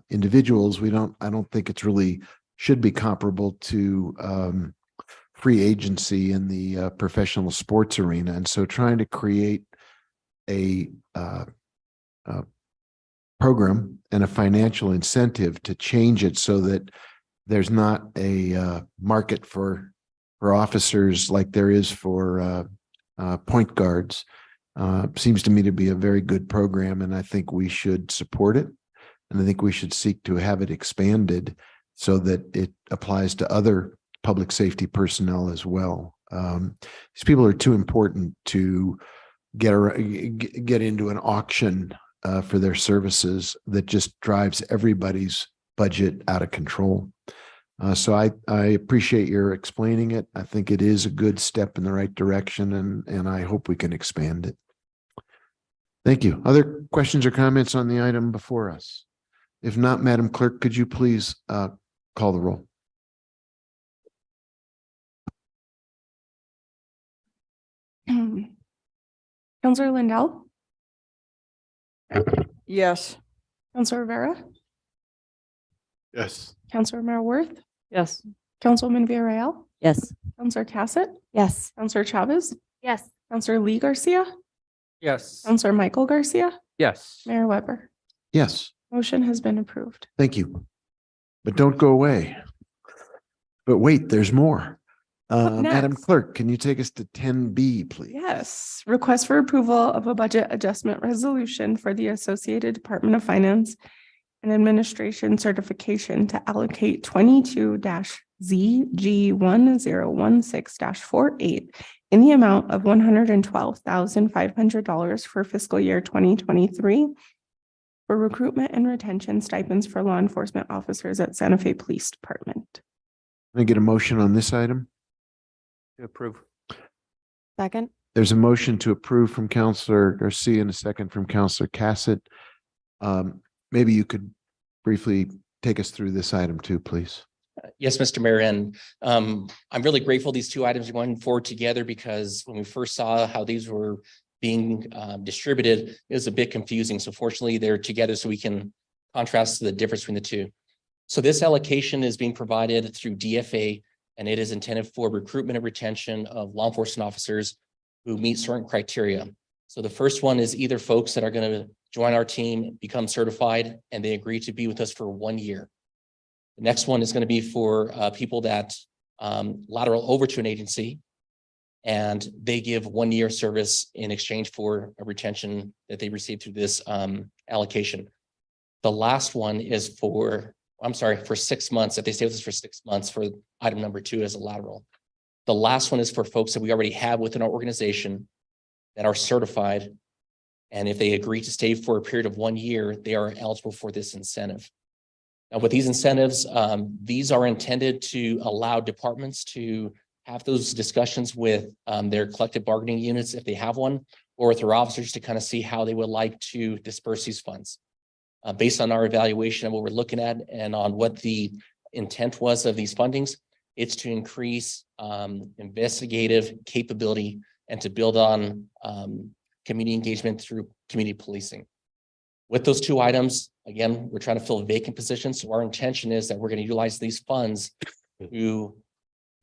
individuals, I don't think it's really should be comparable to free agency in the professional sports arena. And so trying to create a program and a financial incentive to change it so that there's not a market for officers like there is for point guards seems to me to be a very good program, and I think we should support it, and I think we should seek to have it expanded so that it applies to other public safety personnel as well. These people are too important to get into an auction for their services that just drives everybody's budget out of control. So I appreciate your explaining it. I think it is a good step in the right direction, and I hope we can expand it. Thank you. Other questions or comments on the item before us? If not, Madam Clerk, could you please call the roll? Counselor Lindell, Yes. Counselor Rivera, Yes. Counselor Mayor Worth, Yes. Councilwoman Villarreal, Yes. Counselor Cassett, Yes. Counselor Chavez, Yes. Counselor Lee Garcia, Yes. Counselor Michael Garcia, Yes. Mayor Weber. Yes, Motion has been approved. thank you. But don't go away. But wait, there's more. Madam next. Clerk, can you take us to 10B, please? Yes, request for approval of a budget adjustment resolution for the Associated Department of Finance and Administration certification to allocate 22-ZG1016-48 in the amount of $112,500 for fiscal year 2023 for recruitment and retention stipends for law enforcement officers at Santa Fe Police Department. Can I get a motion on this item? To approve. Second. There's a motion to approve from Counselor Garcia and a second from Counselor Cassett. Maybe you could briefly take us through this item too, please. Yes, Mr. Mayor, and I'm really grateful these two items are going forward together, because when we first saw how these were being distributed, it was a bit confusing. So fortunately, they're together so we can contrast the difference between the two. So this allocation is being provided through DFA, and it is intended for recruitment and retention of law enforcement officers who meet certain criteria. So the first one is either folks that are going to join our team, become certified, and they agree to be with us for 1 year. The next one is going to be for people that lateral over to an agency, and they give 1 year service in exchange for a retention that they receive through this allocation. The last one is for 6 months, if they stay with us for 6 months, for item number 2 as a lateral. The last one is for folks that we already have within our organization that are certified. And if they agree to stay for a period of 1 year, they are eligible for this incentive. Now, with these incentives, these are intended to allow departments to have those discussions with their collective bargaining units, if they have one, or with their officers, to kind of see how they would like to disperse these funds. Based on our evaluation of what we're looking at and on what the intent was of these fundings, it's to increase investigative capability and to build on community engagement through community policing. With those two items, again, we're trying to fill vacant positions. So our intention is that we're going to utilize these funds to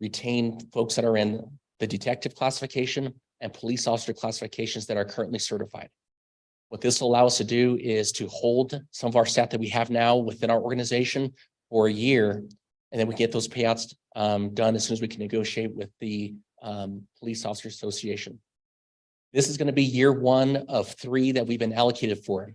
retain folks that are in the detective classification and police officer classifications that are currently certified. What this will allow us to do is to hold some of our staff that we have now within our organization for a year, and then we get those payouts done as soon as we can negotiate with the Police Officer Association. This is going to be year 1 of 3 that we've been allocated for.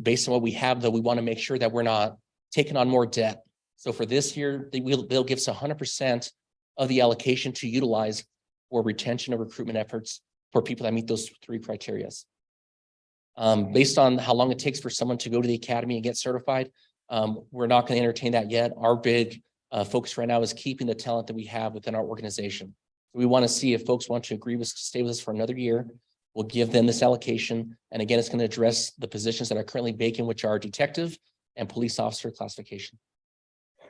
Based on what we have, though, we want to make sure that we're not taking on more debt. So for this year, they'll give us 100% of the allocation to utilize for retention of recruitment efforts for people that meet those 3 criteria. Based on how long it takes for someone to go to the academy and get certified, we're not going to entertain that yet. Our big focus right now is keeping the talent that we have within our organization. We want to see if folks want to agree with stay with us for another year. We'll give them this allocation. And again, it's going to address the positions that are currently vacant, which are detective and police officer classification.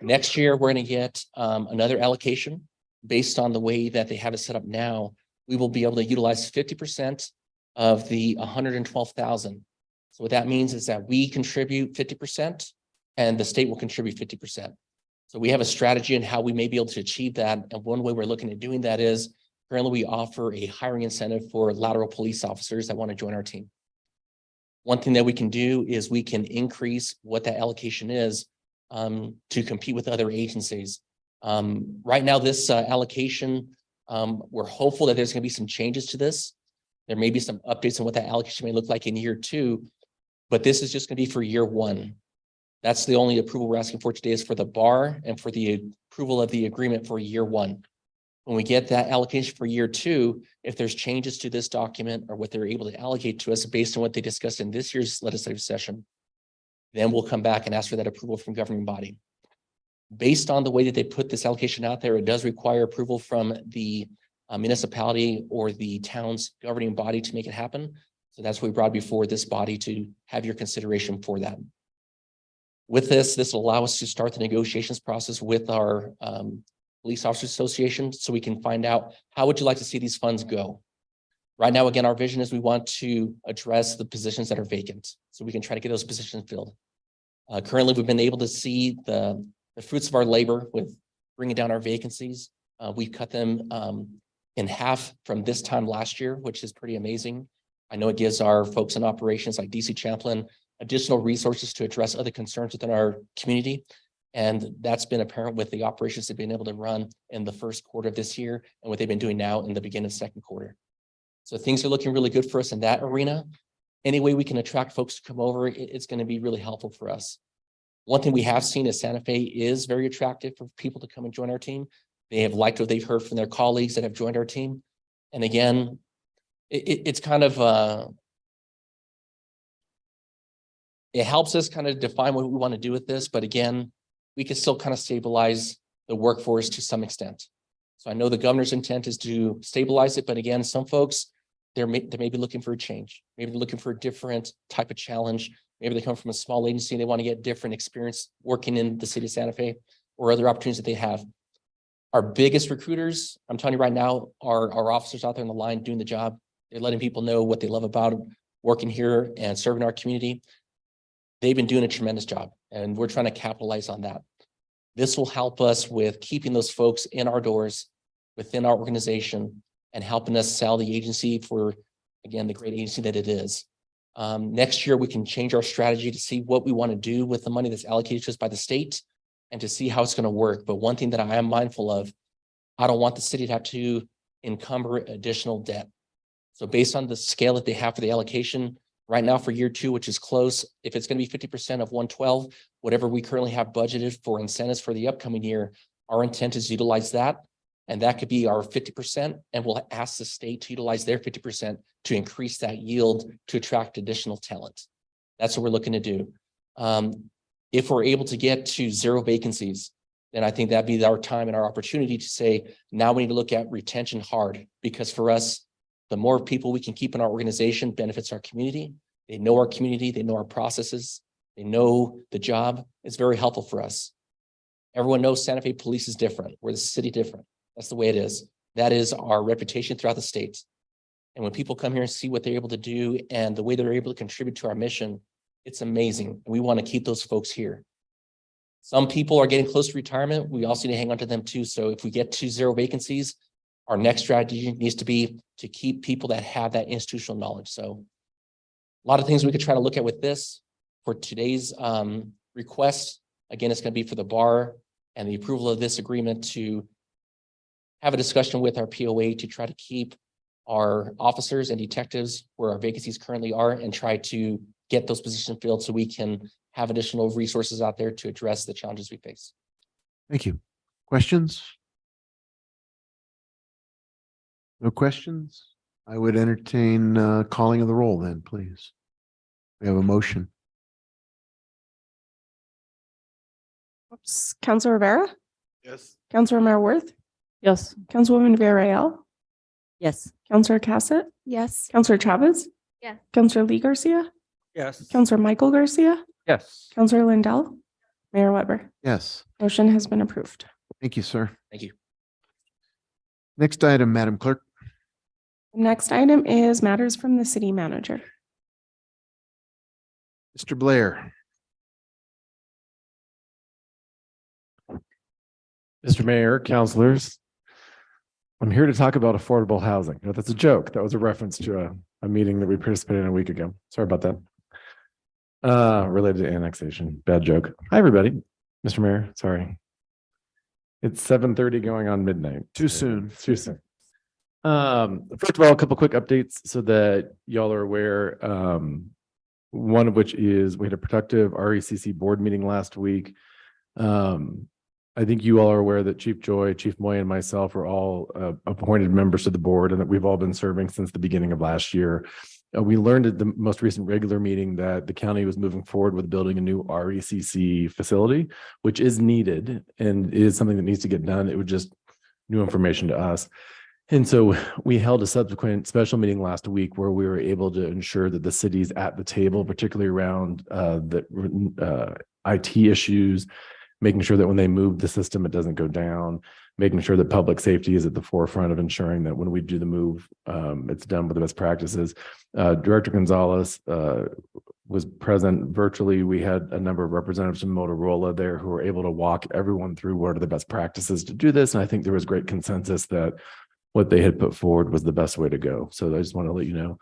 Next year, we're going to get another allocation based on the way that they have it set up now. We will be able to utilize 50% of the 112,000. So what that means is that we contribute 50% and the state will contribute 50%. So we have a strategy in how we may be able to achieve that. And one way we're looking at doing that is currently we offer a hiring incentive for lateral police officers that want to join our team. One thing that we can do is we can increase what that allocation is to compete with other agencies. Right now, this allocation, we're hopeful that there's going to be some changes to this. There may be some updates on what that allocation may look like in year 2, but this is just going to be for year 1. That's the only approval we're asking for today, is for the bar and for the approval of the agreement for year 1. When we get that allocation for year 2, if there's changes to this document or what they're able to allocate to us based on what they discussed in this year's legislative session, Then we'll come back and ask for that approval from governing body. Based on the way that they put this allocation out there, it does require approval from the municipality or the town's governing body to make it happen. So that's what we brought before this body to have your consideration for that. With this will allow us to start the negotiations process with our Police Officers Association so we can find out how would you like to see these funds go. Right now, again, our vision is we want to address the positions that are vacant so we can try to get those positions filled. Currently, we've been able to see the fruits of our labor with bringing down our vacancies. We've cut them in half from this time last year, which is pretty amazing. I know it gives our folks in operations like DC Chaplain additional resources to address other concerns within our community. And that's been apparent with the operations they've been able to run in the first quarter of this year and what they've been doing now in the beginning of the second quarter. So things are looking really good for us in that arena. Any way we can attract folks to come over, it's going to be really helpful for us. One thing we have seen is Santa Fe is very attractive for people to come and join our team. They have liked what they've heard from their colleagues that have joined our team. And again, it's kind of, it helps us kind of define what we want to do with this. But again, we can still kind of stabilize the workforce to some extent. So I know the governor's intent is to stabilize it. But again, some folks, they may be looking for a change. Maybe they're looking for a different type of challenge. Maybe they come from a small agency and they want to get different experience working in the city of Santa Fe or other opportunities that they have. Our biggest recruiters, I'm telling you right now, are our officers out there on the line doing the job. They're letting people know what they love about working here and serving our community. They've been doing a tremendous job and we're trying to capitalize on that. This will help us with keeping those folks in our doors within our organization and helping us sell the agency for, again, the great agency that it is. Next year, we can change our strategy to see what we want to do with the money that's allocated to us by the state and to see how it's going to work. But one thing that I am mindful of, I don't want the city to have to encumber additional debt. So based on the scale that they have for the allocation right now for year 2, which is close, if it's going to be 50% of 112, whatever we currently have budgeted for incentives for the upcoming year, our intent is to utilize that. And that could be our 50%. And we'll ask the state to utilize their 50% to increase that yield to attract additional talent. That's what we're looking to do. If we're able to get to 0 vacancies, then I think that'd be our time and our opportunity to say, now we need to look at retention hard, because for us, the more people we can keep in our organization benefits our community. They know our community, they know our processes, they know the job. It's very helpful for us. Everyone knows Santa Fe Police is different. We're the city different. That's the way it is. That is our reputation throughout the state. And when people come here and see what they're able to do and the way they're able to contribute to our mission, it's amazing. We want to keep those folks here. Some people are getting close to retirement. We also need to hang on to them too. So if we get to 0 vacancies, our next strategy needs to be to keep people that have that institutional knowledge. So a lot of things we could try to look at with this. For today's request, again, it's going to be for the bar and the approval of this agreement to have a discussion with our POA to try to keep our officers and detectives where our vacancies currently are and try to get those positions filled so we can have additional resources out there to address the challenges we face. Thank you. Questions? No questions? I would entertain calling of the roll then, please. We have a motion. Oops. Councilor Rivera, Yes. Councilor Mayor Worth, Yes. Councilwoman Villarreal, Yes. Councilor Cassett, Yes. Councilor Chavez, Yes. Councilor Lee Garcia, Yes. Councilor Michael Garcia, Yes. Councilor Lindell, Mayor Weber. Yes. Motion has been approved. Thank you, sir. Thank you. Next item, Madam Clerk. Next item is matters from the city manager. Mr. Blair. Mr. Mayor, councilors, I'm here to talk about affordable housing. No, that's a joke. That was a reference to a meeting that we participated in a week ago. Sorry about that. Related to annexation. Bad joke. Hi, everybody. Mr. Mayor, sorry. It's 7:30 going on midnight. Too soon. Too soon. First of all, a couple quick updates so that y'all are aware. One of which is we had a productive RECC board meeting last week. I think you all are aware that Chief Joy, Chief Moy, and myself are all appointed members of the board and that we've all been serving since the beginning of last year. We learned at the most recent regular meeting that the county was moving forward with building a new RECC facility, which is needed and is something that needs to get done. It was just new information to us. And so we held a subsequent special meeting last week where we were able to ensure that the city's at the table, particularly around the IT issues, making sure that when they move the system, it doesn't go down, making sure that public safety is at the forefront of ensuring that when we do the move, it's done with the best practices. Director Gonzalez was present virtually. We had a number of representatives from Motorola there who were able to walk everyone through what are the best practices to do this. And I think there was great consensus that what they had put forward was the best way to go. So I just want to let you know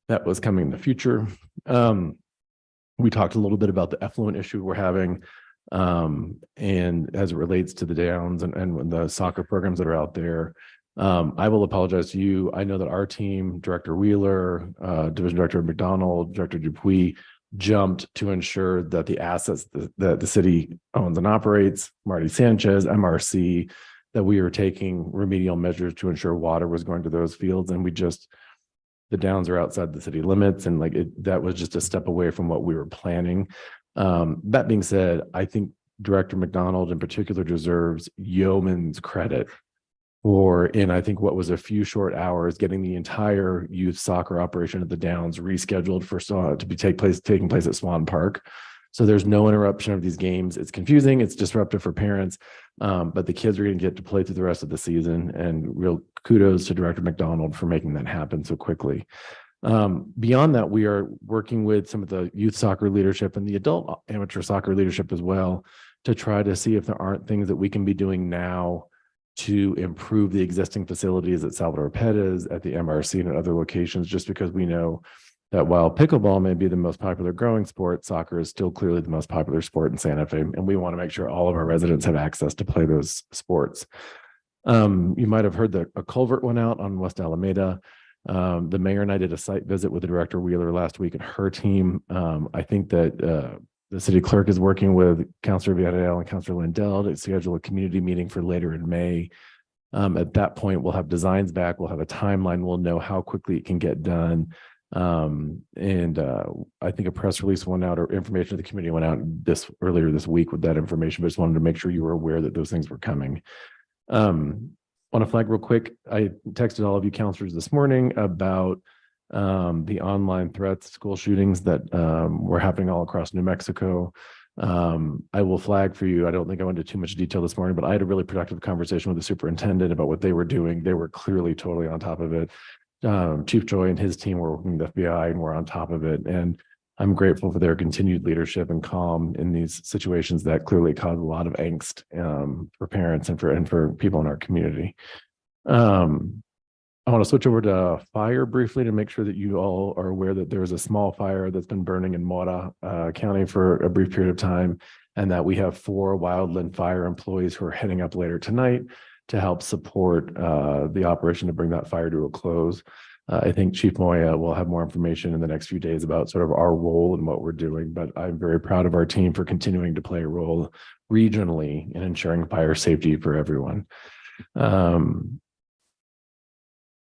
that was coming in the future. We talked a little bit about the effluent issue we're having. And as it relates to the Downs and the soccer programs that are out there, I will apologize to you. I know that our team, Director Wheeler, Division Director McDonald, Director Dupuis, jumped to ensure that the assets that the city owns and operates, Marty Sanchez, MRC, that we were taking remedial measures to ensure water was going to those fields. And the Downs are outside the city limits. And that was just a step away from what we were planning. That being said, I think Director McDonald in particular deserves yeoman's credit in I think what was a few short hours, getting the entire youth soccer operation at the Downs rescheduled taking place at Swan Park. So there's no interruption of these games. It's confusing, it's disruptive for parents, but the kids are going to get to play through the rest of the season, and real kudos to Director McDonald for making that happen so quickly. Beyond that, we are working with some of the youth soccer leadership and the adult amateur soccer leadership as well to try to see if there aren't things that we can be doing now to improve the existing facilities at Salvador Perez, at the MRC, and at other locations, just because we know that while pickleball may be the most popular growing sport, soccer is still clearly the most popular sport in Santa Fe, and we want to make sure all of our residents have access to play those sports. You might have heard that a culvert went out on West Alameda. The mayor and I did a site visit with the Director Wheeler last week and her team. I think that the city clerk is working with Councilor Villarreal and Councilor Lindell to schedule a community meeting for later in May. At that point, we'll have designs back. We'll have a timeline. We'll know how quickly it can get done. I think a press release went out, or information to the community went out earlier this week with that information, but just wanted to make sure you were aware that those things were coming. Want to flag real quick, I texted all of you counselors this morning about the online threats, school shootings that were happening all across New Mexico. I will flag for you, I don't think I went into too much detail this morning, but I had a really productive conversation with the superintendent about what they were doing. They were clearly totally on top of it. Chief Joy and his team were working with the FBI and were on top of it. And I'm grateful for their continued leadership and calm in these situations that clearly cause a lot of angst for parents and for people in our community. I want to switch over to fire briefly to make sure that you all are aware that there is a small fire that's been burning in Mora County for a brief period of time, and that we have 4 wildland fire employees who are heading up later tonight to help support the operation to bring that fire to a close. I think Chief Moya will have more information in the next few days about sort of our role and what we're doing, but I'm very proud of our team for continuing to play a role regionally in ensuring fire safety for everyone.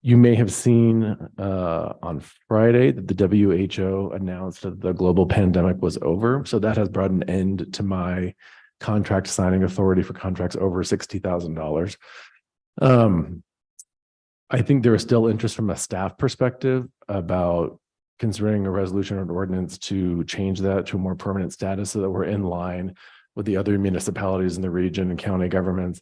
You may have seen on Friday that the WHO announced that the global pandemic was over. So that has brought an end to my contract signing authority for contracts over $60,000. I think there is still interest from a staff perspective about considering a resolution or an ordinance to change that to a more permanent status so that we're in line with the other municipalities in the region and county governments.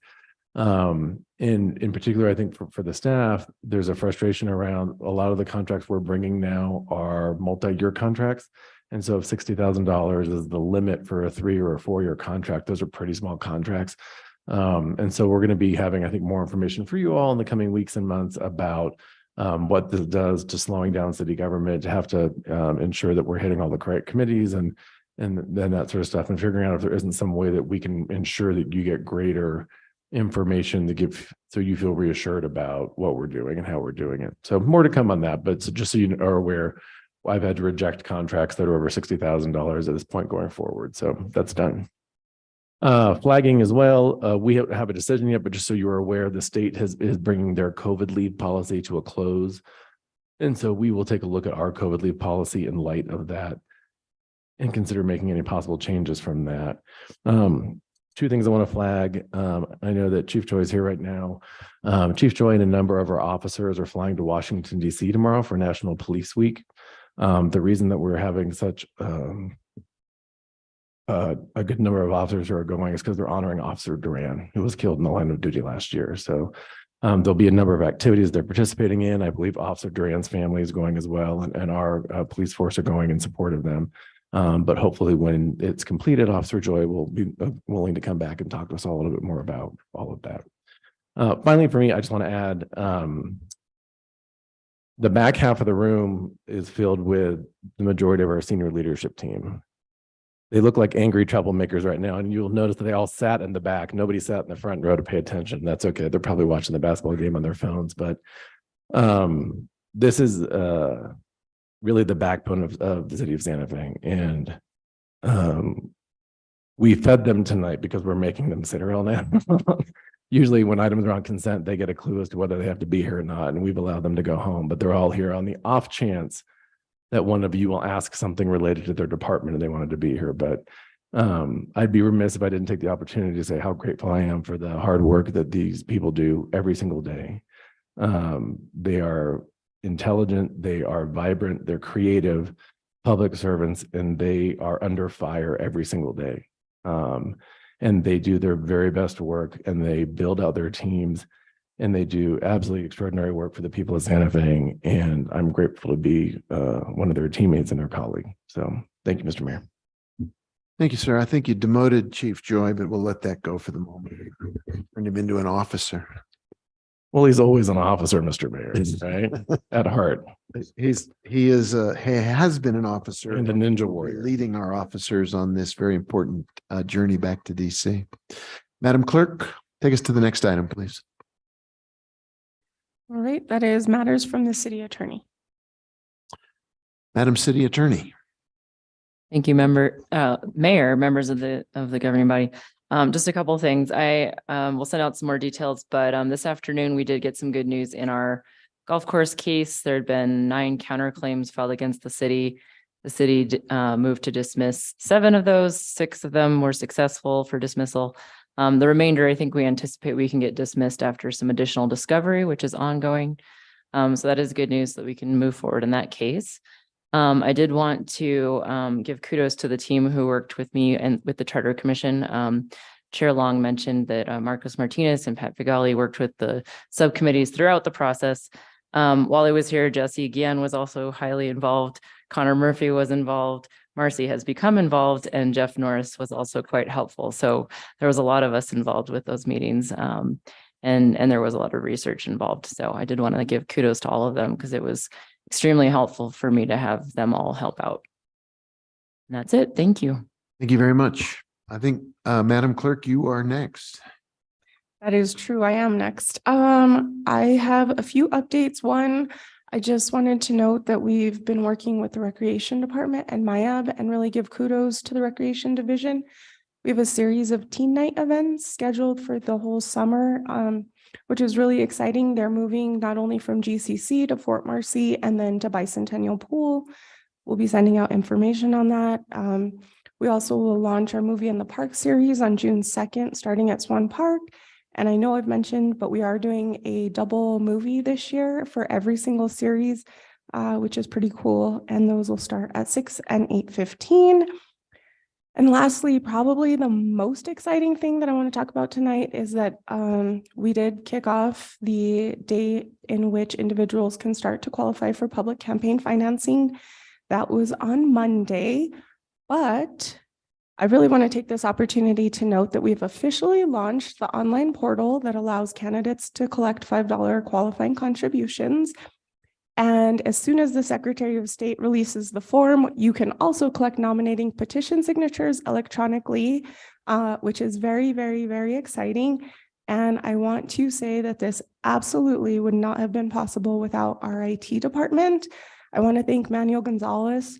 In particular, I think for the staff, there's a frustration around a lot of the contracts we're bringing now are multi-year contracts. And so if $60,000 is the limit for a 3 or a 4-year contract, those are pretty small contracts. And so we're going to be having, I think, more information for you all in the coming weeks and months about what this does to slowing down city government, to have to ensure that we're hitting all the correct committees and then that sort of stuff, and figuring out if there isn't some way that we can ensure that you get greater information to give so you feel reassured about what we're doing and how we're doing it. So more to come on that, but just so you are aware, I've had to reject contracts that are over $60,000 at this point going forward. So that's done. Flagging as well. We don't have a decision yet, but just so you are aware, the state is bringing their COVID leave policy to a close. And so we will take a look at our COVID leave policy in light of that and consider making any possible changes from that. Two things I want to flag. I know that Chief Choi is here right now. Chief Choi and a number of our officers are flying to Washington, D.C. tomorrow for National Police Week. The reason that we're having such a good number of officers who are going is because they're honoring Officer Duran, who was killed in the line of duty last year. So there'll be a number of activities they're participating in. I believe Officer Duran's family is going as well, and our police force are going in support of them. But hopefully when it's completed, Officer Joy will be willing to come back and talk to us all a little bit more about all of that. Finally, for me, I just want to add, the back half of the room is filled with the majority of our senior leadership team. They look like angry troublemakers right now, and you'll notice that they all sat in the back. Nobody sat in the front row to pay attention. That's okay. They're probably watching the basketball game on their phones, but this is really the backbone of the city of Santa Fe. And we fed them tonight because we're making them sit around now. Usually when items are on consent, they get a clue as to whether they have to be here or not, and we've allowed them to go home, but they're all here on the off chance that one of you will ask something related to their department and they wanted to be here. But I'd be remiss if I didn't take the opportunity to say how grateful I am for the hard work that these people do every single day. They are intelligent, they are vibrant, they're creative public servants, and they are under fire every single day. And they do their very best work, and they build out their teams, and they do absolutely extraordinary work for the people of Santa Fe. And I'm grateful to be one of their teammates and their colleague. So thank you, Mr. Mayor. Thank you, sir. I think you demoted Chief Joy, but we'll let that go for the moment. Turned him into an officer. Well, he's always an officer, Mr. Mayor, right? At heart. He has been an officer and a ninja warrior, leading our officers on this very important journey back to DC. Madam Clerk, take us to the next item, please. All right, that is matters from the city attorney. Madam City Attorney. Thank you, Mayor, members of the governing body. Just a couple of things. I will send out some more details, but this afternoon we did get some good news in our golf course case. There had been 9 counterclaims filed against the city. The city moved to dismiss 7 of those. 6 of them were successful for dismissal. The remainder, I think we anticipate we can get dismissed after some additional discovery, which is ongoing. So that is good news that we can move forward in that case. I did want to give kudos to the team who worked with me and with the Charter Commission. Chair Long mentioned that Marcos Martinez and Pat Figali worked with the subcommittees throughout the process. While I was here, Jesse Guillen was also highly involved. Connor Murphy was involved. Marcy has become involved, and Jeff Norris was also quite helpful. So there was a lot of us involved with those meetings, and there was a lot of research involved. So I did want to give kudos to all of them because it was extremely helpful for me to have them all help out. And that's it. Thank you. Thank you very much. I think, Madam Clerk, you are next. That is true. I am next. I have a few updates. One, I just wanted to note that we've been working with the Recreation Department and MIAB and really give kudos to the Recreation Division. We have a series of teen night events scheduled for the whole summer, which is really exciting. They're moving not only from GCC to Fort Marcy and then to Bicentennial Pool. We'll be sending out information on that. We also will launch our Movie in the Park series on June 2nd, starting at Swan Park. And I know I've mentioned, but we are doing a double movie this year for every single series, which is pretty cool. And those will start at 6 and 8:15. And lastly, probably the most exciting thing that I want to talk about tonight is that we did kick off the date in which individuals can start to qualify for public campaign financing. That was on Monday, but I really want to take this opportunity to note that we've officially launched the online portal that allows candidates to collect $5 qualifying contributions. And as soon as the Secretary of State releases the form, you can also collect nominating petition signatures electronically, which is very, very, very exciting. And I want to say that this absolutely would not have been possible without our IT department. I want to thank Manuel Gonzalez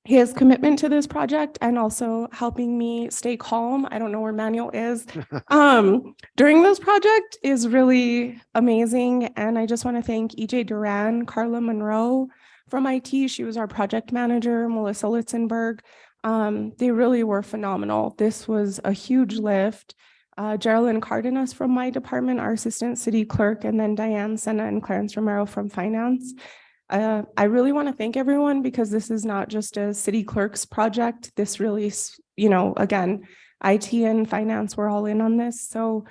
his commitment to this project and also helping me stay calm. I don't know where Manuel is. During this project is really amazing. And I just want to thank EJ Duran, Carla Monroe from IT. She was our project manager, Melissa Litzenberg. They really were phenomenal. This was a huge lift. Geraldine Cardenas from my department, our assistant city clerk, and then Diane Senna and Clarence Romero from finance. I really want to thank everyone because this is not just a city clerk's project. This really, again, IT and finance, we're all in on this. So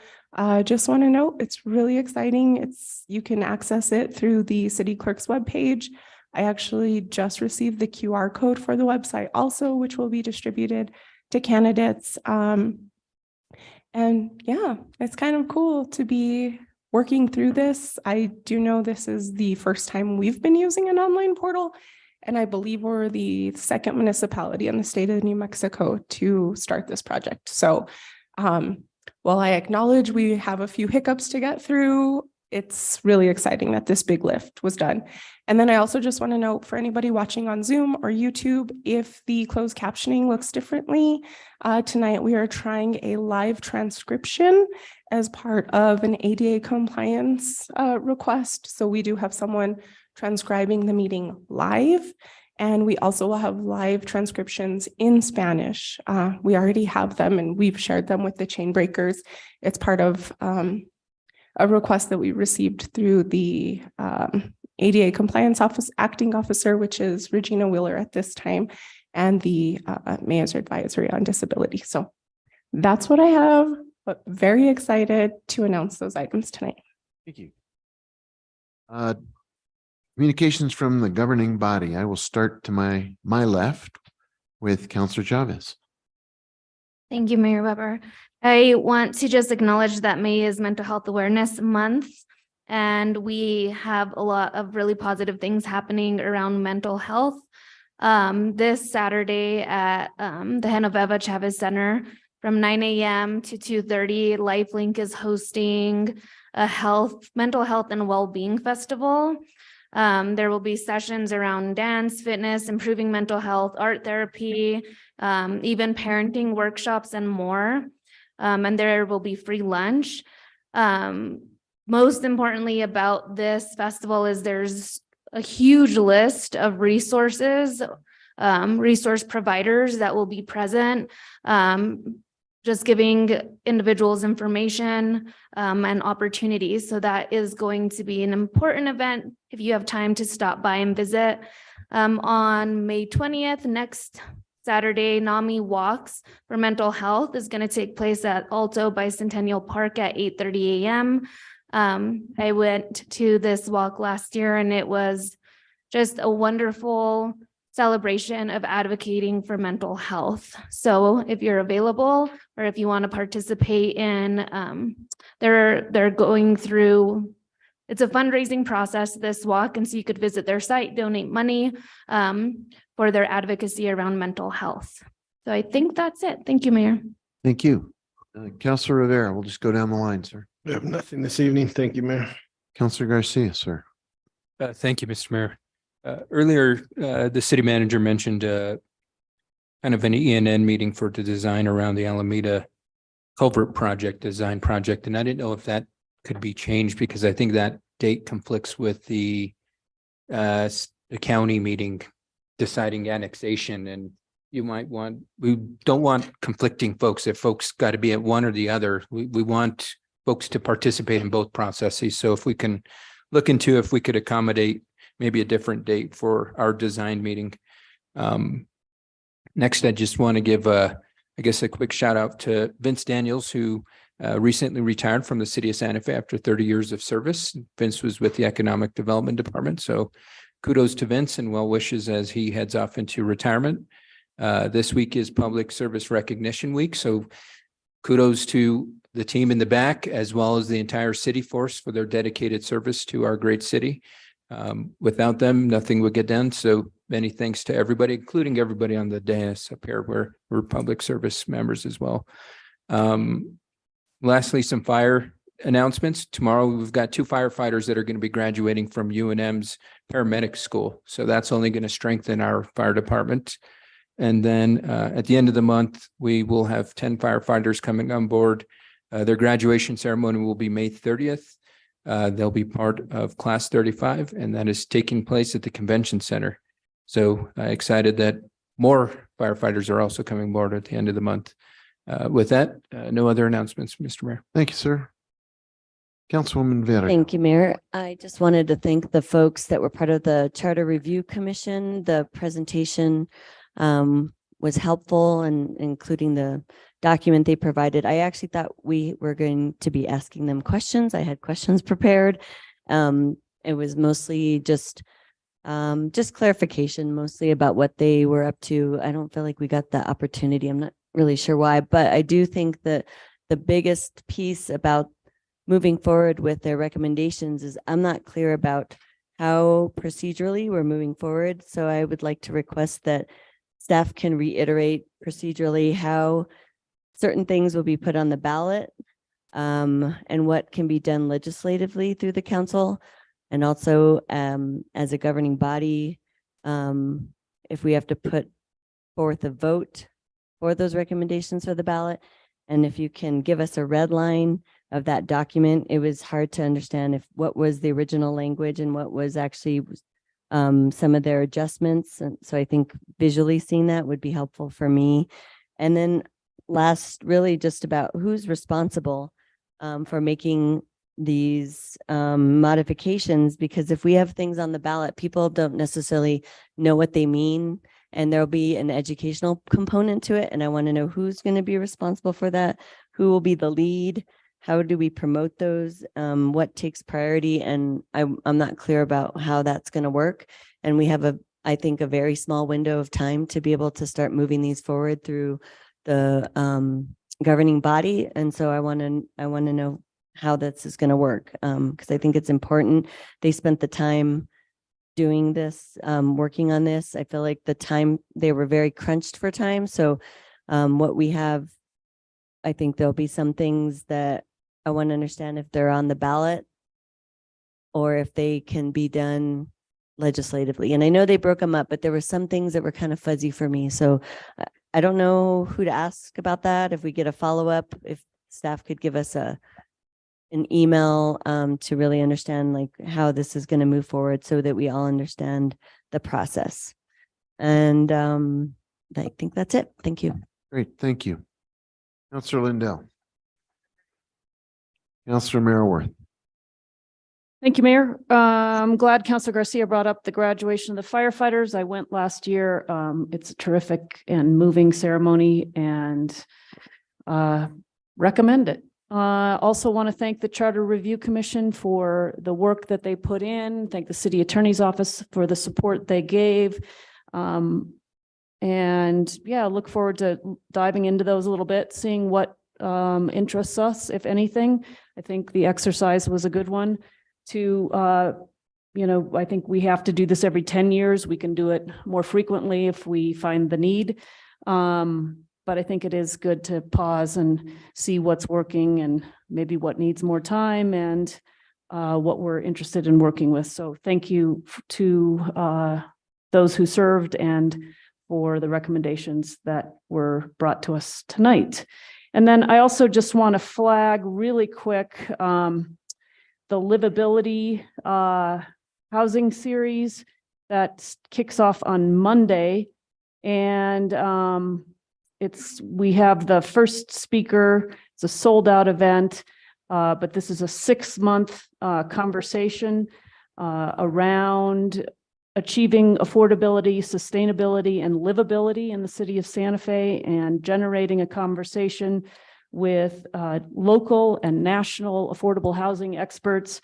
just want to note, it's really exciting. You can access it through the city clerk's webpage. I actually just received the QR code for the website also, which will be distributed to candidates. And yeah, it's kind of cool to be working through this. I do know this is the first time we've been using an online portal, and I believe we're the second municipality in the state of New Mexico to start this project. So while I acknowledge we have a few hiccups to get through, it's really exciting that this big lift was done. And then I also just want to note for anybody watching on Zoom or YouTube, if the closed captioning looks differently, tonight we are trying a live transcription as part of an ADA compliance request. So we do have someone transcribing the meeting live, and we also will have live transcriptions in Spanish. We already have them and we've shared them with the chain breakers. It's part of a request that we received through the ADA compliance office acting officer, which is Regina Wheeler at this time, and the Mayor's Advisory on Disability. So that's what I have, but very excited to announce those items tonight. Thank you. Communications from the governing body. I will start to my left with Councillor Chavez. Thank you, Mayor Weber. I want to just acknowledge that May is Mental Health Awareness Month, and we have a lot of really positive things happening around mental health. This Saturday at the Genoveva Chavez Center from 9 a.m. to 2:30, LifeLink is hosting a mental health and well-being festival. There will be sessions around dance, fitness, improving mental health, art therapy, even parenting workshops and more. And there will be free lunch. Most importantly about this festival is there's a huge list of resources, resource providers that will be present, just giving individuals information and opportunities. So that is going to be an important event if you have time to stop by and visit. On May 20th, next Saturday, NAMI Walks for Mental Health is going to take place at Alto Bicentennial Park at 8:30 a.m. I went to this walk last year and it was just a wonderful celebration of advocating for mental health. So if you're available or if you want to participate in, they're going through, it's a fundraising process, this walk, and so you could visit their site, donate money for their advocacy around mental health. So I think that's it. Thank you, Mayor. Thank you. Councillor Rivera, we'll just go down the line, sir. We have nothing this evening. Thank you, Mayor. Councillor Garcia, sir. Thank you, Mr. Mayor. Earlier, the city manager mentioned kind of an ENN meeting for the design around the Alameda culvert project, design project. And I didn't know if that could be changed because I think that date conflicts with the county meeting deciding annexation, and we don't want conflicting folks. If folks got to be at one or the other, we want folks to participate in both processes. So if we can look into if we could accommodate maybe a different date for our design meeting. Next, I just want to give I guess a quick shout out to Vince Daniels, who recently retired from the city of Santa Fe after 30 years of service. Vince was with the Economic Development Department. So kudos to Vince and well wishes as he heads off into retirement. This week is Public Service Recognition Week. So kudos to the team in the back, as well as the entire city force for their dedicated service to our great city. Without them, nothing would get done. So many thanks to everybody, including everybody on the dais up here. We're public service members as well. Lastly, some fire announcements. Tomorrow, we've got 2 firefighters that are going to be graduating from UNM's paramedic school. So that's only going to strengthen our fire department. And then at the end of the month, we will have 10 firefighters coming on board. Their graduation ceremony will be May 30th. They'll be part of class 35, and that is taking place at the convention center. So excited that more firefighters are also coming aboard at the end of the month. With that, no other announcements, Mr. Mayor. Thank you, sir. Councilwoman Vera. Thank you, Mayor. I just wanted to thank the folks that were part of the Charter Review Commission. The presentation was helpful, and including the document they provided. I actually thought we were going to be asking them questions. I had questions prepared. It was mostly just clarification, mostly about what they were up to. I don't feel like we got the opportunity. I'm not really sure why, but I do think that the biggest piece about moving forward with their recommendations is I'm not clear about how procedurally we're moving forward. So I would like to request that staff can reiterate procedurally how certain things will be put on the ballot, and what can be done legislatively through the council. And also, as a governing body, if we have to put forth a vote for those recommendations for the ballot. And if you can give us a red line of that document, it was hard to understand what was the original language and what was actually some of their adjustments. And so I think visually seeing that would be helpful for me. And then last, really just about who's responsible for making these modifications, because if we have things on the ballot, people don't necessarily know what they mean, and there'll be an educational component to it. And I want to know who's going to be responsible for that, who will be the lead, how do we promote those, what takes priority, and I'm not clear about how that's going to work. And we have I think a very small window of time to be able to start moving these forward through the governing body. And so I want to know how this is going to work, because I think it's important. They spent the time doing this, working on this. I feel like they were very crunched for time. So what we have, I think there'll be some things that I want to understand if they're on the ballot or if they can be done legislatively. And I know they broke them up, but there were some things that were kind of fuzzy for me. So I don't know who to ask about that. If we get a follow-up, if staff could give us an email to really understand like how this is going to move forward so that we all understand the process. And I think that's it. Thank you. Great, thank you. Councilor Lindell. Councilor Merriworth. Thank you, Mayor. I'm glad Councilor Garcia brought up the graduation of the firefighters. I went last year. It's a terrific and moving ceremony, and recommend it. Also want to thank the Charter Review Commission for the work that they put in. Thank the City Attorney's Office for the support they gave. And yeah, look forward to diving into those a little bit, seeing what interests us, if anything. I think the exercise was a good one to, I think we have to do this every 10 years. We can do it more frequently if we find the need. But I think it is good to pause and see what's working and maybe what needs more time and what we're interested in working with. So thank you to those who served and for the recommendations that were brought to us tonight. And then I also just want to flag really quick the livability housing series that kicks off on Monday. And we have the first speaker. It's a sold out event, but this is a 6-month conversation around achieving affordability, sustainability, and livability in the city of Santa Fe, and generating a conversation with local and national affordable housing experts,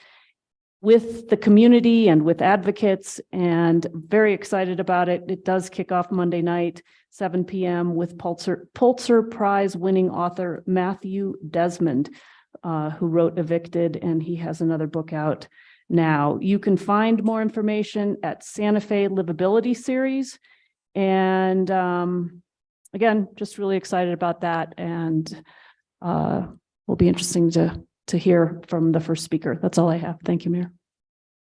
with the community and with advocates, and very excited about it. It does kick off Monday night, 7 p.m. with Pulitzer Prize winning author Matthew Desmond, who wrote Evicted, and he has another book out now. You can find more information at Santa Fe Livability Series. And again, just really excited about that. And will be interesting to hear from the first speaker. That's all I have. Thank you, Mayor.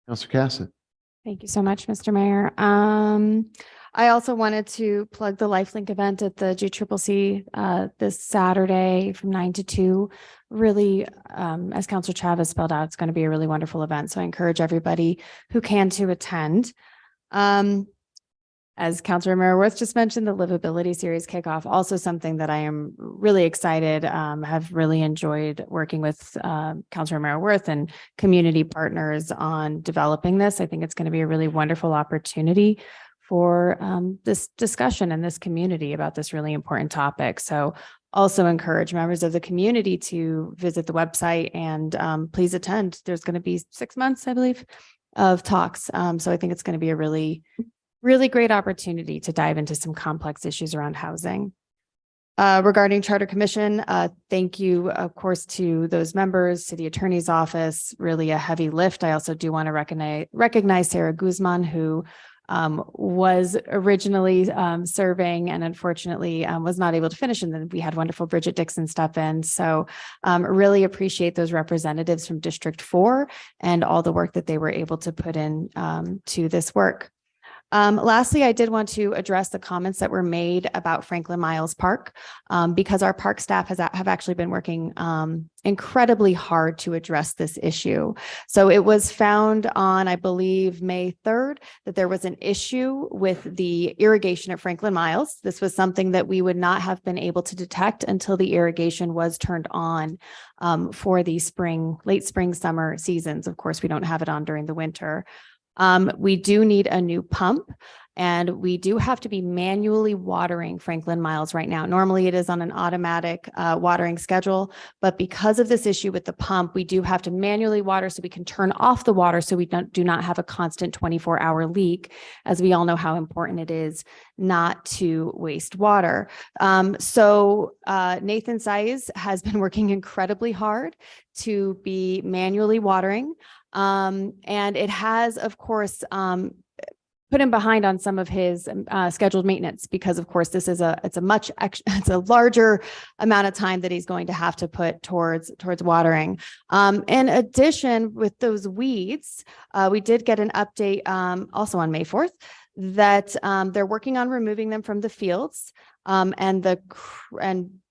Councilor Cassett. Thank you so much, Mr. Mayor. I also wanted to plug the LifeLink event at the GCCC this Saturday from 9 to 2. Really, as Councilor Chavez spelled out, it's going to be a really wonderful event. So I encourage everybody who can to attend. As Councilor Maraworth just mentioned, the Livability Series kickoff, also something that I am really excited, have really enjoyed working with Councilor Maraworth and community partners on developing this. I think it's going to be a really wonderful opportunity for this discussion in this community about this really important topic. So also encourage members of the community to visit the website and please attend. There's going to be 6 months, I believe, of talks. So I think it's going to be a really great opportunity to dive into some complex issues around housing. Regarding Charter Commission, thank you, of course, to those members, City Attorney's Office, really a heavy lift. I also do want to recognize Sarah Guzman, who was originally serving and unfortunately was not able to finish. And then we had wonderful Bridget Dixon step in. So really appreciate those representatives from District 4 and all the work that they were able to put in to this work. Lastly, I did want to address the comments that were made about Franklin Miles Park, because our park staff have actually been working incredibly hard to address this issue. So it was found on, I believe, May 3rd, that there was an issue with the irrigation at Franklin Miles. This was something that we would not have been able to detect until the irrigation was turned on for the late spring, summer seasons. Of course, we don't have it on during the winter. We do need a new pump, and we do have to be manually watering Franklin Miles right now. Normally it is on an automatic watering schedule, but because of this issue with the pump, we do have to manually water so we can turn off the water so we do not have a constant 24-hour leak, as we all know how important it is not to waste water. So Nathan Size has been working incredibly hard to be manually watering. And it has, of course, put him behind on some of his scheduled maintenance, because of course this is it's a larger amount of time that he's going to have to put towards watering. In addition, with those weeds, we did get an update also on May 4th that they're working on removing them from the fields. And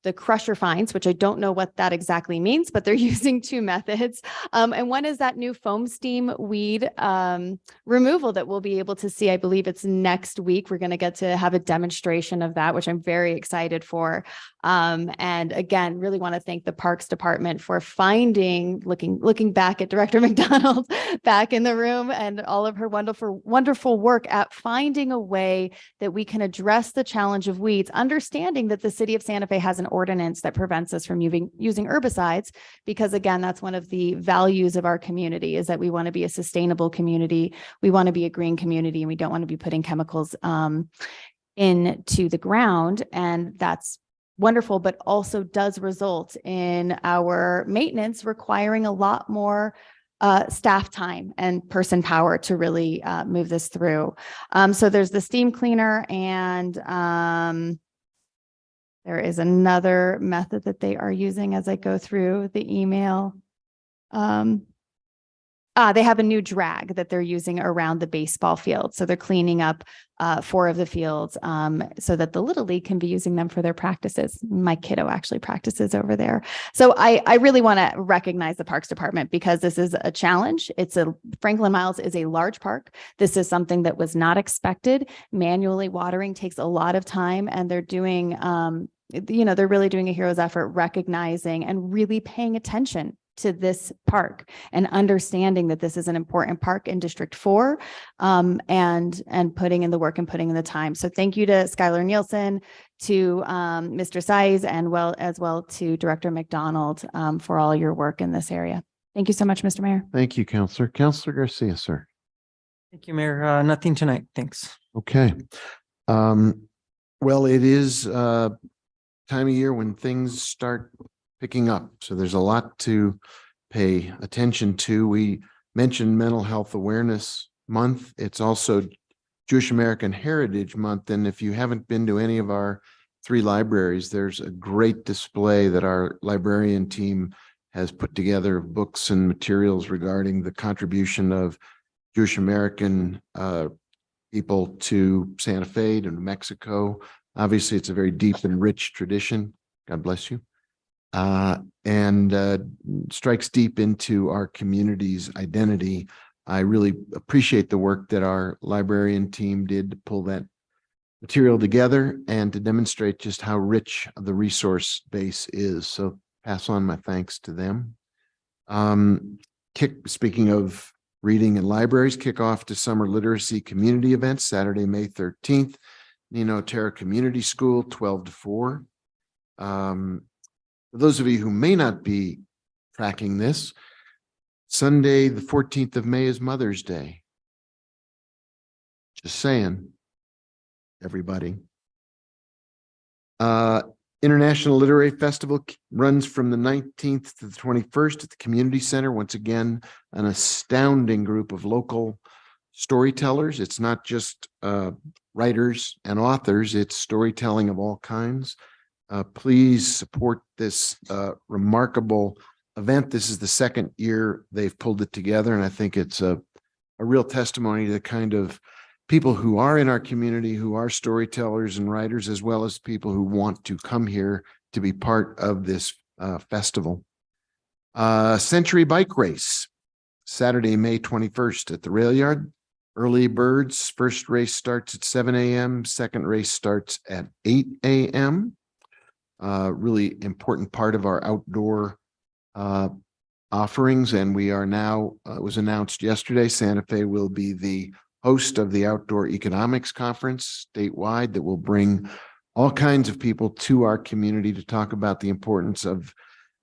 the crusher fines, which I don't know what that exactly means, but they're using 2 methods. And one is that new foam steam weed removal that we'll be able to see. I believe it's next week. We're going to get to have a demonstration of that, which I'm very excited for. And again, really want to thank the Parks Department for looking back at Director McDonald back in the room and all of her wonderful work at finding a way that we can address the challenge of weeds, understanding that the city of Santa Fe has an ordinance that prevents us from using herbicides, because again, that's one of the values of our community, is that we want to be a sustainable community. We want to be a green community, and we don't want to be putting chemicals into the ground. And that's wonderful, but also does result in our maintenance requiring a lot more staff time and person power to really move this through. So there's the steam cleaner, and there is another method that they are using as I go through the email. They have a new drag that they're using around the baseball field. So they're cleaning up 4 of the fields so that the Little League can be using them for their practices. My kiddo actually practices over there. So I really want to recognize the Parks Department, because this is a challenge. Franklin Miles is a large park. This is something that was not expected. Manually watering takes a lot of time, and they're doing, they're really doing a hero's effort, recognizing and really paying attention to this park and understanding that this is an important park in District 4, and putting in the work and putting in the time. So thank you to Skylar Nielsen, to Mr. Size, and as well to Director McDonald for all your work in this area. Thank you so much, Mr. Mayor. Thank you, Councilor. Councilor Garcia, sir. Thank you, Mayor. Nothing tonight. Thanks. Okay. Well, it is time of year when things start picking up. So there's a lot to pay attention to. We mentioned Mental Health Awareness Month. It's also Jewish American Heritage Month. And if you haven't been to any of our 3 libraries, there's a great display that our librarian team has put together of books and materials regarding the contribution of Jewish American people to Santa Fe, to New Mexico. Obviously, it's a very deep and rich tradition. God bless you. And strikes deep into our community's identity. I really appreciate the work that our librarian team did to pull that material together and to demonstrate just how rich the resource base is. So pass on my thanks to them. Speaking of reading and libraries, kick off to summer literacy community events, Saturday, May 13th, Nino Terra Community School, 12 to 4. For those of you who may not be tracking this, Sunday, the 14th of May is Mother's Day. Just saying, everybody. International Literary Festival runs from the 19th to the 21st at the Community Center. Once again, an astounding group of local storytellers. It's not just writers and authors, it's storytelling of all kinds. Please support this remarkable event. This is the second year they've pulled it together, and I think it's a real testimony to the kind of people who are in our community, who are storytellers and writers, as well as people who want to come here to be part of this festival. Century Bike Race, Saturday, May 21st at the Rail Yard. Early birds, first race starts at 7 a.m., second race starts at 8 a.m. Really important part of our outdoor offerings, and we are now, it was announced yesterday, Santa Fe will be the host of the Outdoor Economics Conference statewide that will bring all kinds of people to our community to talk about the importance of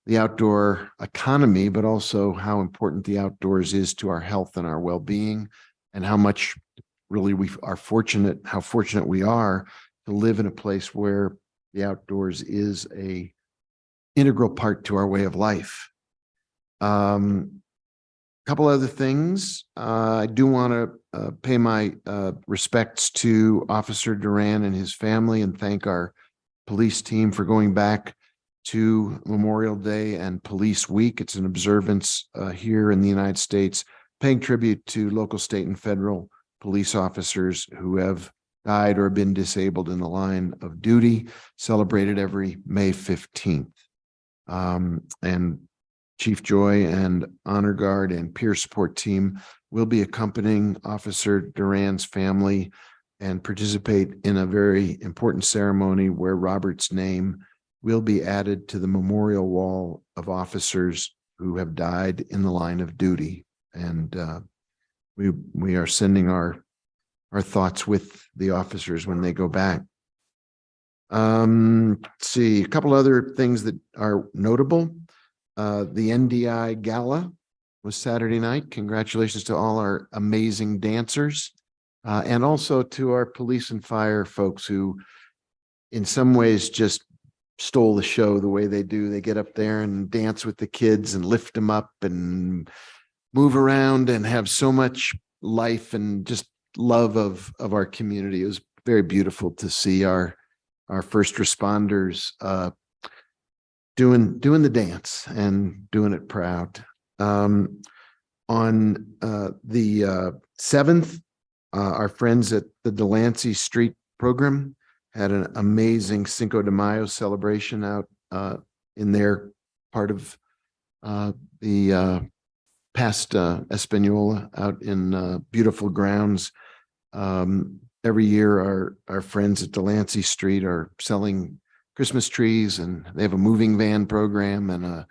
the outdoor economy, but also how important the outdoors is to our health and our well-being, and how much really we are fortunate, how fortunate we are to live in a place where the outdoors is a integral part to our way of life. Couple other things. I do want to pay my respects to Officer Duran and his family and thank our police team for going back to Memorial Day and Police Week. It's an observance here in the United States, paying tribute to local, state, and federal police officers who have died or been disabled in the line of duty, celebrated every May 15th. And Chief Joy and Honor Guard and peer support team will be accompanying Officer Duran's family and participate in a very important ceremony where Robert's name will be added to the memorial wall of officers who have died in the line of duty. And we are sending our thoughts with the officers when they go back. Let's see, a couple other things that are notable. The NDI Gala was Saturday night. Congratulations to all our amazing dancers and also to our police and fire folks who in some ways just stole the show the way they do. They get up there and dance with the kids and lift them up and move around and have so much life and just love of our community. It was very beautiful to see our first responders doing the dance and doing it proud. On the 7th, our friends at the Delancey Street program had an amazing Cinco de Mayo celebration out in their part of the past Espanola out in beautiful grounds. Every year our friends at Delancey Street are selling Christmas trees, and they have a moving van program, and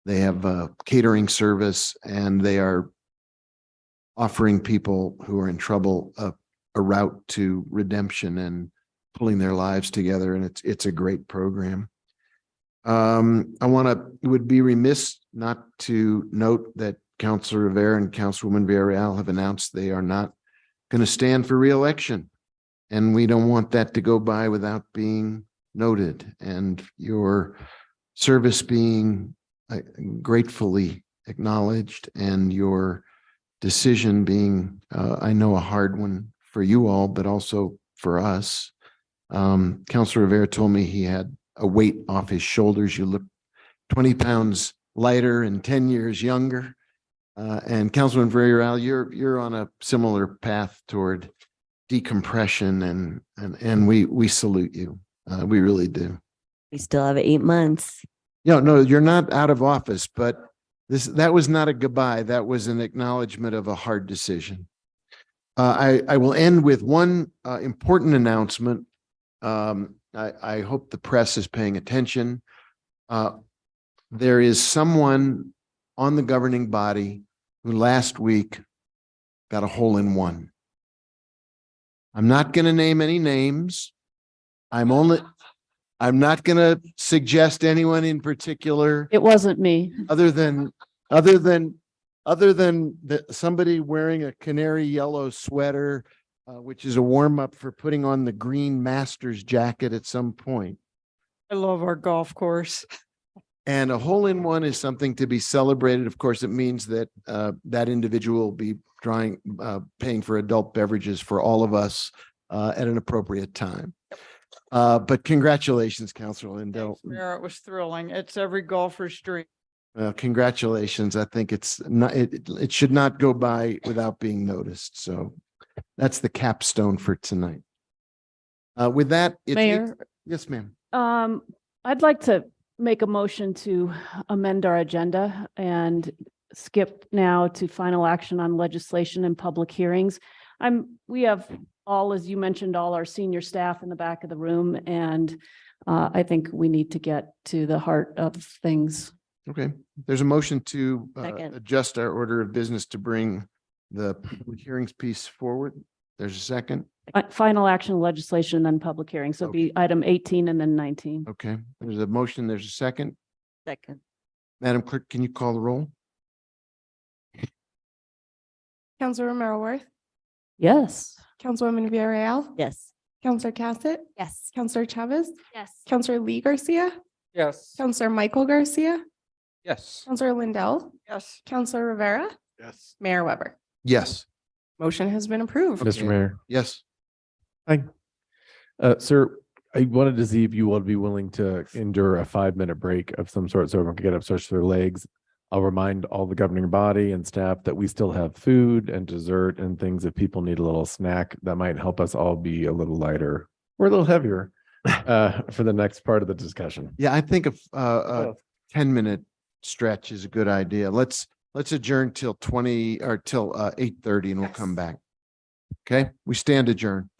they have a catering service, and they are offering people who are in trouble a route to redemption and pulling their lives together. And it's a great program. It would be remiss not to note that Councilor Rivera and Councilwoman Villarreal have announced they are not going to stand for re-election. And we don't want that to go by without being noted, and your service being gratefully acknowledged, and your decision being, I know, a hard one for you all, but also for us. Councilor Rivera told me he had a weight off his shoulders. You look 20 pounds lighter and 10 years younger. And Councilman Villarreal, you're on a similar path toward decompression and we salute you. We really do. We still have 8 months. No, you're not out of office, but that was not a goodbye. That was an acknowledgement of a hard decision. I will end with one important announcement. I hope the press is paying attention. There is someone on the governing body who last week got a hole-in-one. I'm not going to name any names. I'm not going to suggest anyone in particular. It wasn't me. Other than somebody wearing a canary yellow sweater, which is a warm up for putting on the green Masters jacket at some point. I love our golf course. And a hole-in-one is something to be celebrated. Of course, it means that that individual will be paying for adult beverages for all of us at an appropriate time. But congratulations, Councilor Lindell. Mayor, it was thrilling. It's every golfer's dream. Congratulations. I think it should not go by without being noticed. So that's the capstone for tonight. With that, Mayor? Yes, ma'am. I'd like to make a motion to amend our agenda and skip now to final action on legislation and public hearings. We have all, as you mentioned, all our senior staff in the back of the room, and I think we need to get to the heart of things. Okay, there's a motion to Second. adjust our order of business to bring the public hearings piece forward. There's a second. Final action legislation and then public hearings. So it'd be item 18 and then 19. Okay, there's a motion. There's a second. Second. Madam Clerk, can you call the roll? Counselor Romero Worth, Yes. Councilwoman Villarreal, Yes. Counselor Cassett, Yes. Counselor Chavez, Yes. Counselor Lee Garcia, Yes. Counselor Michael Garcia, Yes. Counselor Lindell, Yes. Counselor Rivera, Yes. Mayor Weber. Yes. Motion has been approved. Mr. Mayor. Yes. Hi. Sir, I wanted to see if you would be willing to endure a 5-minute break of some sort so everyone can get up, stretch their legs. I'll remind all the governing body and staff that we still have food and dessert and things if people need a little snack that might help us all be a little lighter or a little heavier for the next part of the discussion. Yeah, I think a 10-minute stretch is a good idea. Let's adjourn till 8:30 and we'll come back. Okay, we stand adjourned.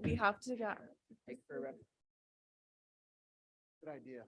We have to get. Good idea.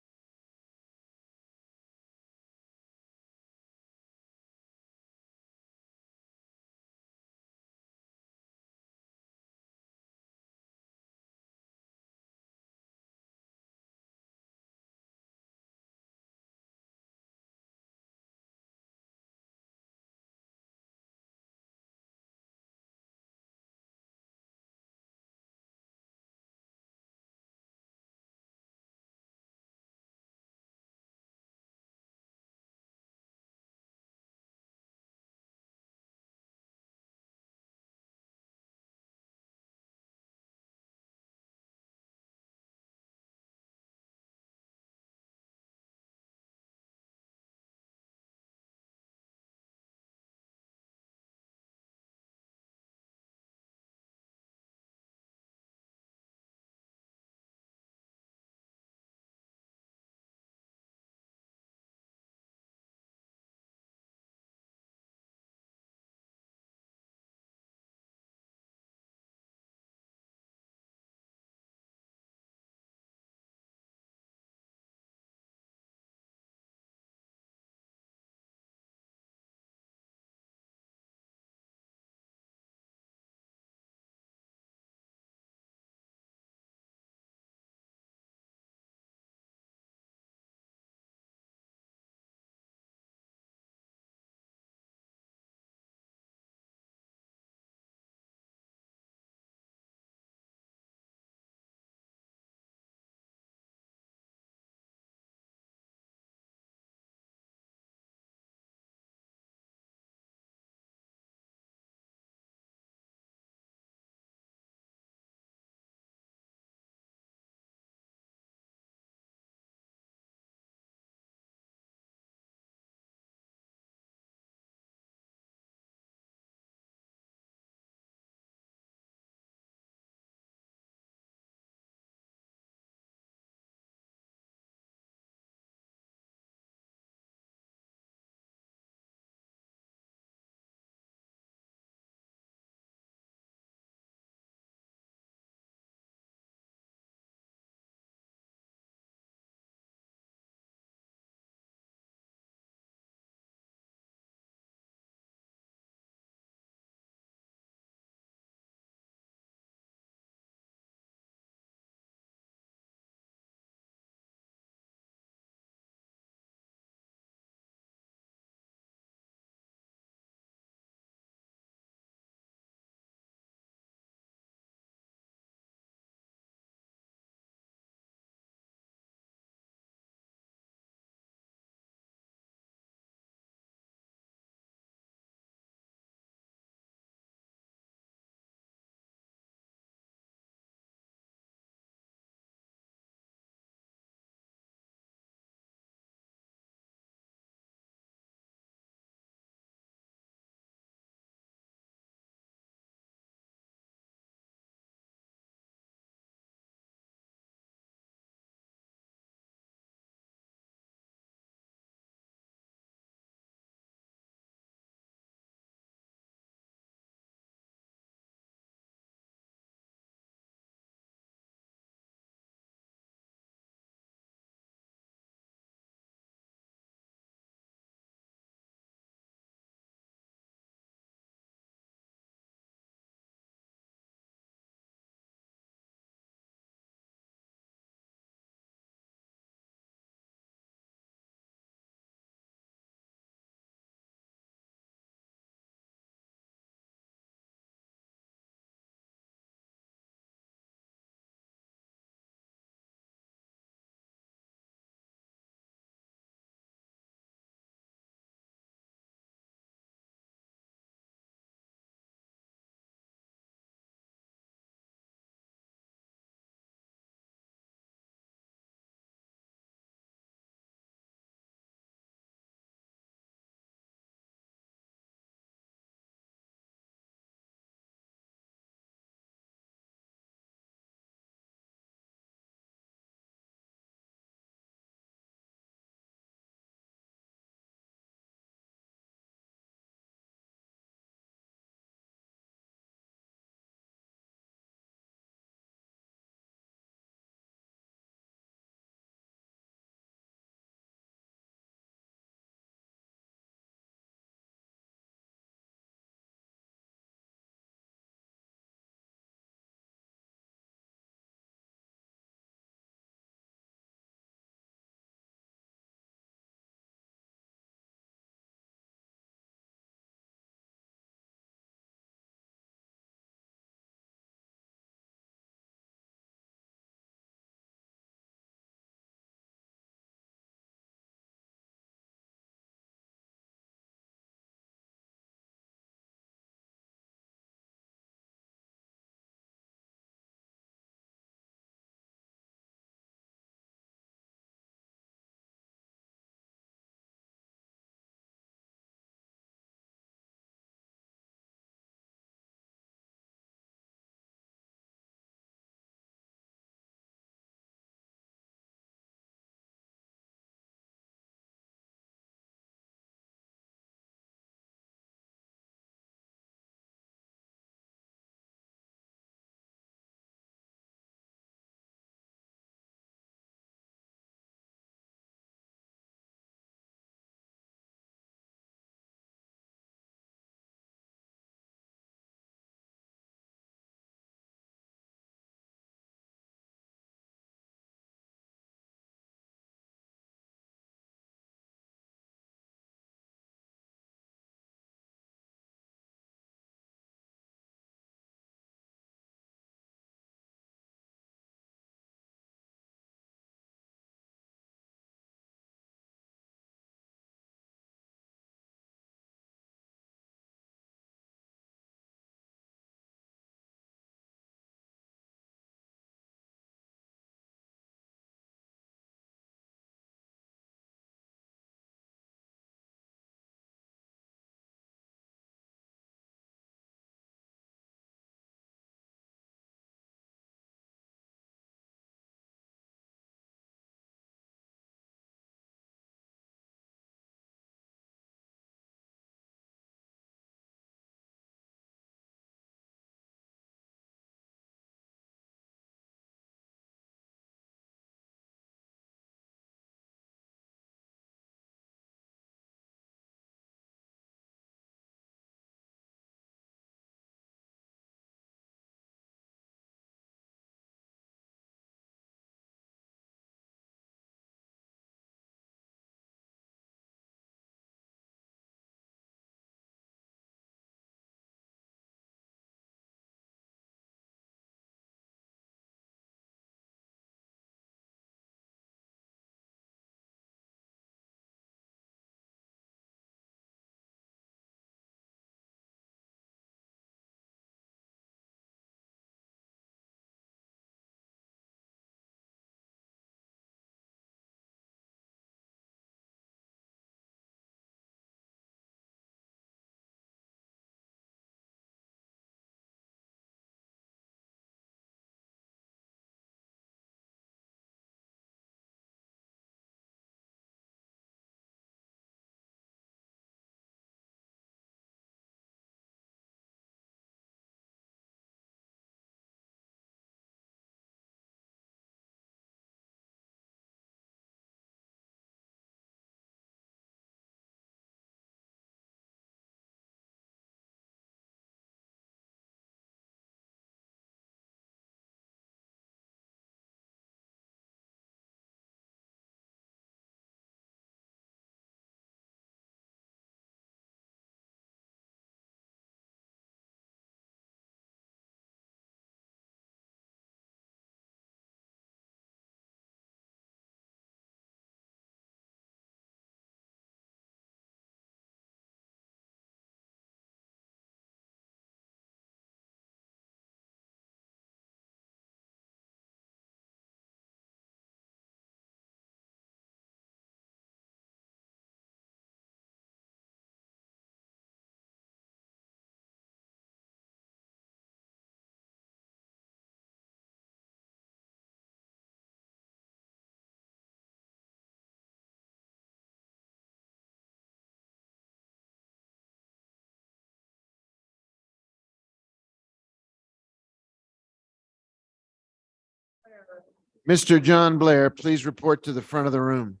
Mr. John Blair, please report to the front of the room.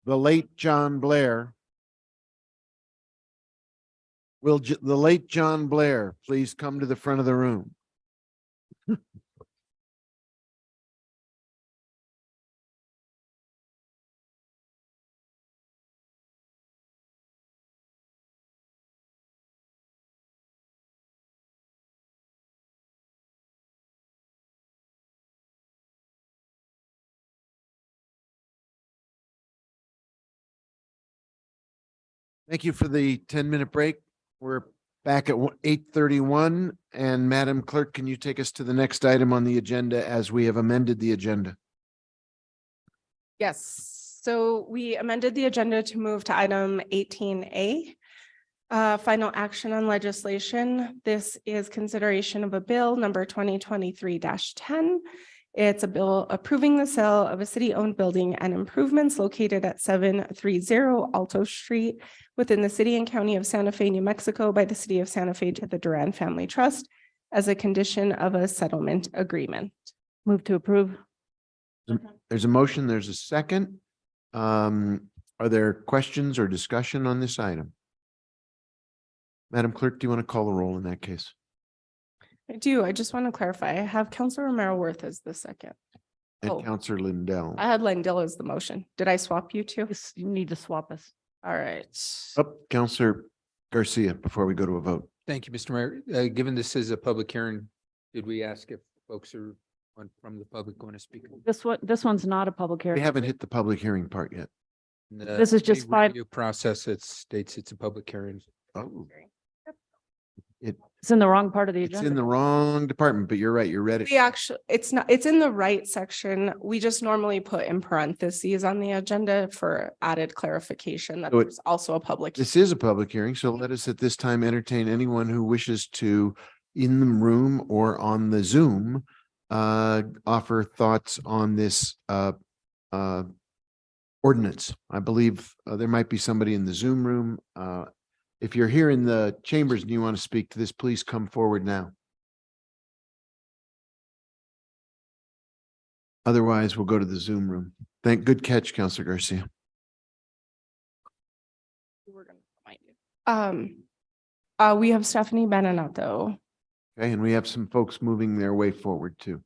The late John Blair. Will the late John Blair please come to the front of the room? Thank you for the 10-minute break. We're back at 8:31. And Madam Clerk, can you take us to the next item on the agenda as we have amended the agenda? Yes, so we amended the agenda to move to item 18A. Final action on legislation. This is consideration of a bill number 2023-10. It's a bill approving the sale of a city-owned building and improvements located at 730 Alto Street within the city and county of Santa Fe, New Mexico by the city of Santa Fe to the Duran Family Trust as a condition of a settlement agreement. Move to approve. There's a motion, there's a second. Are there questions or discussion on this item? Madam Clerk, do you want to call the roll in that case? I do. I just want to clarify. I have Councilor Romero Worth as the second. And Oh. Counselor Lindell. I had Lindell as the motion. Did I swap you two? You need to swap us. All right. Oh, Counselor Garcia, before we go to a vote. Thank you, Mr. Mayor. Given this is a public hearing, did we ask if folks are from the public want to speak? This one's not a public We hearing. haven't hit the public hearing part yet. This is just committee five- review process. It states it's a public hearing. Oh. It's in the wrong part of the It's in agenda. the wrong department, but you're right, you read it. We actually, it's not, it's in the right section. We just normally put in parentheses on the agenda for added clarification that So it- there's also a public. This is a public hearing, so let us at this time entertain anyone who wishes to, in the room or on the Zoom, offer thoughts on this ordinance. I believe there might be somebody in the Zoom room. If you're here in the chambers and you want to speak to this, please come forward now. Otherwise, we'll go to the Zoom room. Good catch, Counselor Garcia. We're gonna find you. We have Stephanie Beninato. Okay, and we have some folks moving their way forward too.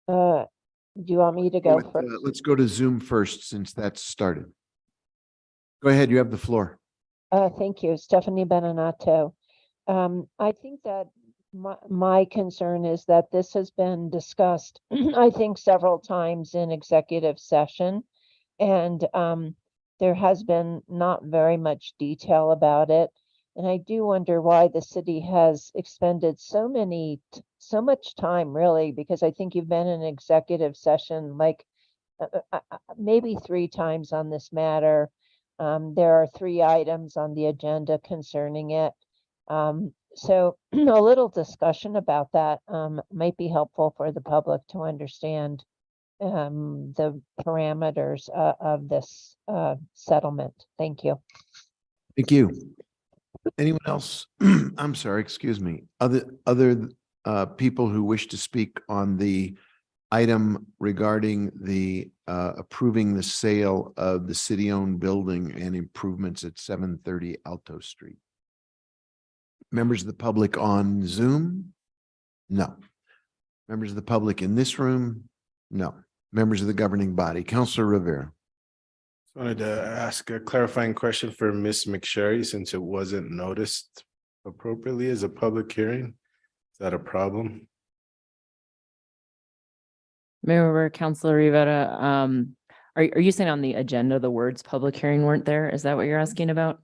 Do you want me to go But, first? let's go to Zoom first since that's started. Go ahead, you have the floor. Thank you, Stephanie Beninato. I think that my concern is that this has been discussed, I think, several times in executive session. And there has been not very much detail about it. And I do wonder why the city has expended so much time, really, because I think you've been in executive session like maybe 3 times on this matter. There are 3 items on the agenda concerning it. So a little discussion about that might be helpful for the public to understand the parameters of this settlement. Thank you. Thank you. Anyone else? I'm sorry, excuse me. Other people who wish to speak on the item regarding the approving the sale of the city-owned building and improvements at 730 Alto Street. Members of the public on Zoom? No. Members of the public in this room? No. Members of the governing body? Councilor Rivera. Wanted to ask a clarifying question for Ms. McSherry, since it wasn't noticed appropriately as a public hearing. Is that a problem? Mayor, Councilor Rivera, are you saying on the agenda, the words public hearing weren't there? Is that what you're asking about?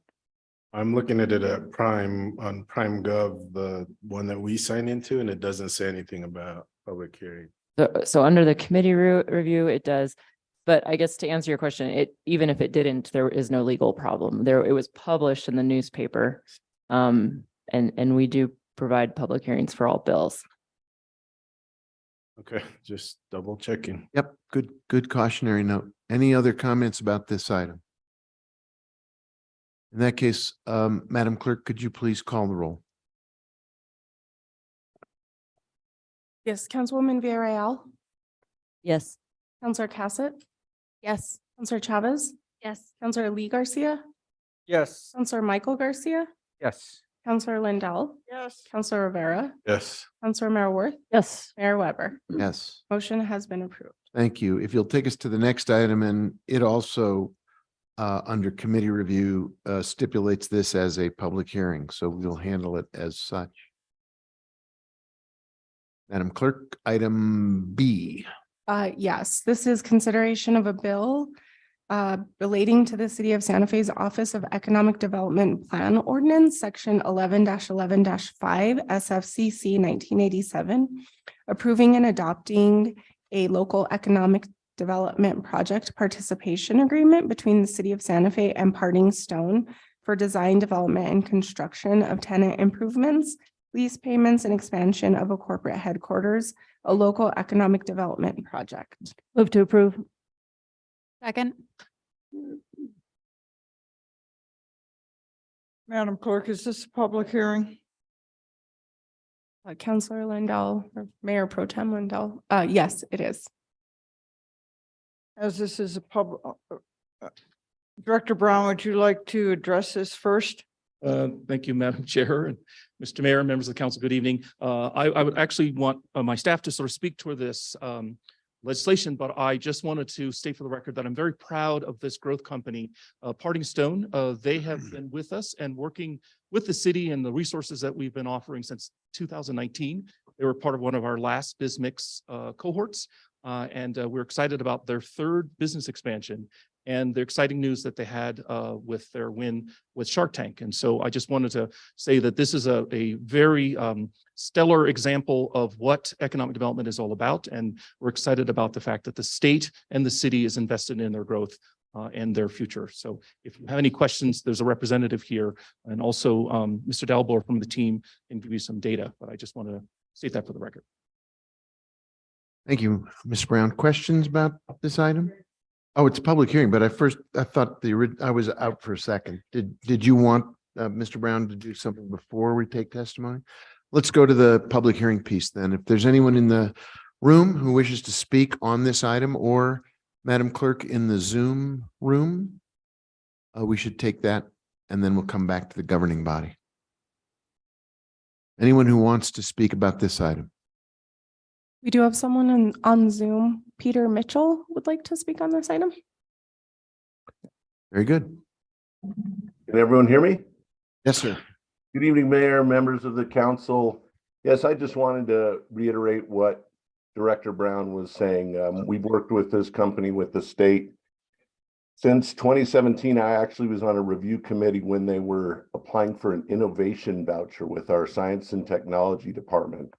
I'm looking at it at Prime, on Prime Gov, the one that we sign into, and it doesn't say anything about public hearing. So under the committee review, it does. But I guess to answer your question, even if it didn't, there is no legal problem. It was published in the newspaper. And we do provide public hearings for all bills. Okay, just double checking. Yep, good cautionary note. Any other comments about this item? In that case, Madam Clerk, could you please call the roll? Yes, Councilwoman Villarreal, Yes. Counselor Cassett, Yes. Counselor Chavez, Yes. Counselor Lee Garcia, Yes. Counselor Michael Garcia, Yes. Counselor Lindell, Yes. Counselor Rivera, Yes. Counselor Mayor Worth, Yes. Mayor Weber. Yes. Motion has been approved. Thank you. If you'll take us to the next item, and it also under committee review stipulates this as a public hearing, so we'll handle it as such. Madam Clerk, item B. Yes, this is consideration of a bill relating to the City of Santa Fe's Office of Economic Development Plan Ordinance, Section 11-11-5 SFCC 1987, approving and adopting a local economic development project participation agreement between the City of Santa Fe and Parting Stone for design, development, and construction of tenant improvements, lease payments, and expansion of a corporate headquarters, a local economic development project. Move to approve. Second. Madam Clerk, is this a public hearing? Counselor Lindell, or Mayor Pro Tem Lindell. Yes, it is. As this is a Director Brown, would you like to address this first? Thank you, Madam Chair and Mr. Mayor, members of the council. Good evening. I would actually want my staff to sort of speak toward this legislation, but I just wanted to state for the record that I'm very proud of this growth company, Parting Stone. They have been with us and working with the city and the resources that we've been offering since 2019. They were part of one of our last BizMix cohorts, and we're excited about their third business expansion and the exciting news that they had with their win with Shark Tank. And so I just wanted to say that this is a very stellar example of what economic development is all about. And we're excited about the fact that the state and the city is invested in their growth and their future. So if you have any questions, there's a representative here, and also Mr. Dalbor from the team can give you some data, but I just want to state that for the record. Thank you, Ms. Brown. Questions about this item? Oh, it's a public hearing, but I thought I was out for a second. Did you want Mr. Brown to do something before we take testimony? Let's go to the public hearing piece then. If there's anyone in the room who wishes to speak on this item, or Madam Clerk in the Zoom room, we should take that and then we'll come back to the governing body. Anyone who wants to speak about this item? We do have someone on Zoom. Peter Mitchell would like to speak on this item. Very good. Can everyone hear me? Yes, sir. Good evening, Mayor, members of the council. Yes, I just wanted to reiterate what Director Brown was saying. We've worked with this company, with the state. Since 2017, I actually was on a review committee when they were applying for an innovation voucher with our science and technology department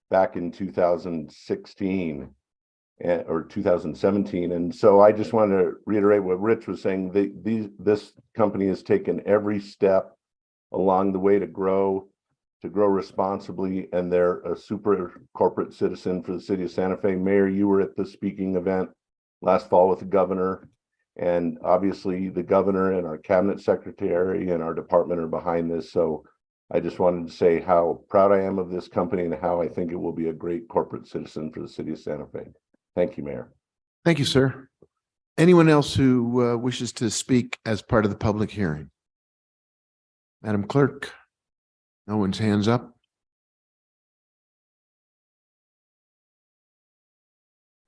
back in 2016 or 2017. And so I just want to reiterate what Rich was saying. This company has taken every step along the way to grow responsibly, and they're a super corporate citizen for the city of Santa Fe. Mayor, you were at the speaking event last fall with the governor, and obviously the governor and our cabinet secretary and our department are behind this. So I just wanted to say how proud I am of this company and how I think it will be a great corporate citizen for the city of Santa Fe. Thank you, Mayor. Thank you, sir. Anyone else who wishes to speak as part of the public hearing? Madam Clerk, no one's hands up.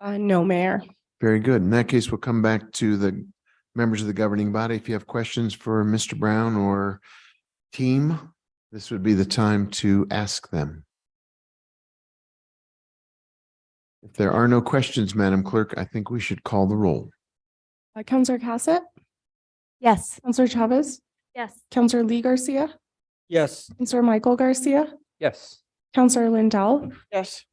No, Mayor. Very good. In that case, we'll come back to the members of the governing body. If you have questions for Mr. Brown or team, this would be the time to ask them. If there are no questions, Madam Clerk, I think we should call the roll. Counselor Cassett? Yes. Counselor Chavez? Yes. Counselor Lee Garcia? Yes. Counselor Michael Garcia? Yes. Counselor Lindell? Yes.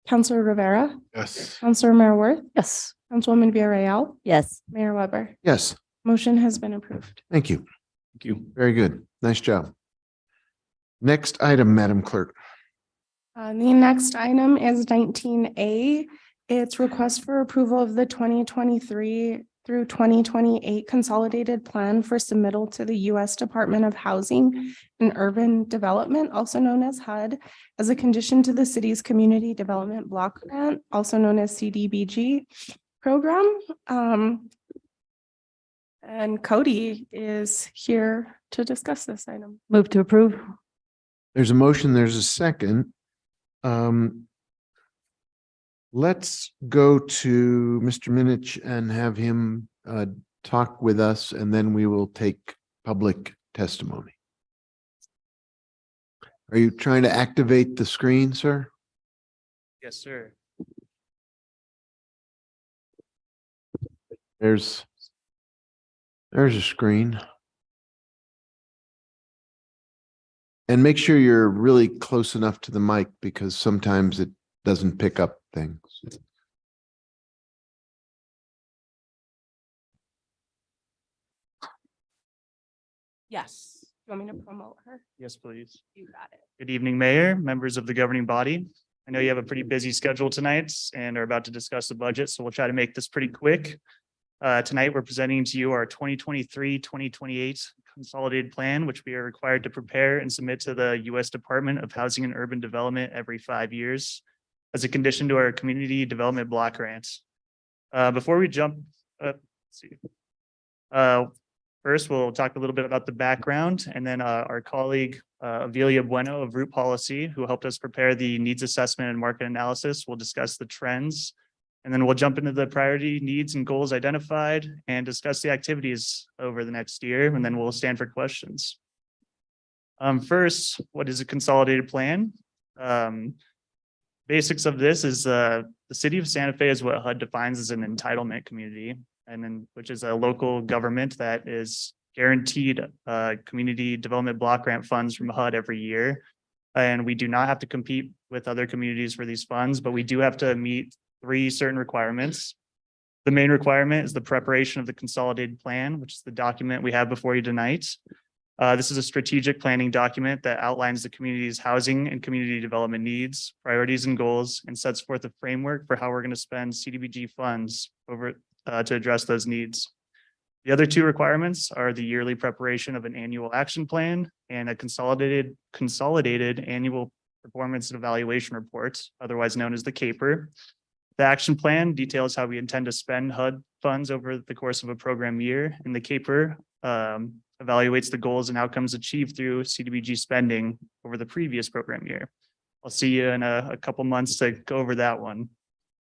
Counselor Rivera? Yes. Counselor Mayor Worth? Yes. Councilwoman Villarreal? Yes. Mayor Weber? Yes. Motion has been approved. Thank you. Thank you. Very good. Nice job. Next item, Madam Clerk. The next item is 19A. It's request for approval of the 2023 through 2028 Consolidated Plan for submittal to the U.S. Department of Housing and Urban Development, also known as HUD, as a condition to the city's Community Development Block Grant, also known as CDBG program. And Cody is here to discuss this item. Move to approve. There's a motion, there's a second. Let's go to Mr. Minich and have him talk with us, and then we will take public testimony. Are you trying to activate the screen, sir? Yes, sir. There's a screen. And make sure you're really close enough to the mic because sometimes it doesn't pick up things. Yes. You want me to promote her? Yes, please. You got it. Good evening, Mayor, members of the governing body. I know you have a pretty busy schedule tonight and are about to discuss the budget, so we'll try to make this pretty quick. Tonight, we're presenting to you our 2023-2028 Consolidated Plan, which we are required to prepare and submit to the U.S. Department of Housing and Urban Development every 5 years as a condition to our Community Development Block Grants. Before we jump, first, we'll talk a little bit about the background, and then our colleague, Avelia Bueno of Root Policy, who helped us prepare the needs assessment and market analysis, will discuss the trends. And then we'll jump into the priority needs and goals identified and discuss the activities over the next year, and then we'll stand for questions. First, what is a consolidated plan? Basics of this is the city of Santa Fe is what HUD defines as an entitlement community, and then which is a local government that is guaranteed community development block grant funds from HUD every year. And we do not have to compete with other communities for these funds, but we do have to meet 3 certain requirements. The main requirement is the preparation of the consolidated plan, which is the document we have before you tonight. This is a strategic planning document that outlines the community's housing and community development needs, priorities, and goals, and sets forth a framework for how we're going to spend CDBG funds over to address those needs. The other 2 requirements are the yearly preparation of an annual action plan and a consolidated annual performance and evaluation report, otherwise known as the CAPER. The action plan details how we intend to spend HUD funds over the course of a program year, and the CAPER evaluates the goals and outcomes achieved through CDBG spending over the previous program year. I'll see you in a couple months to go over that one.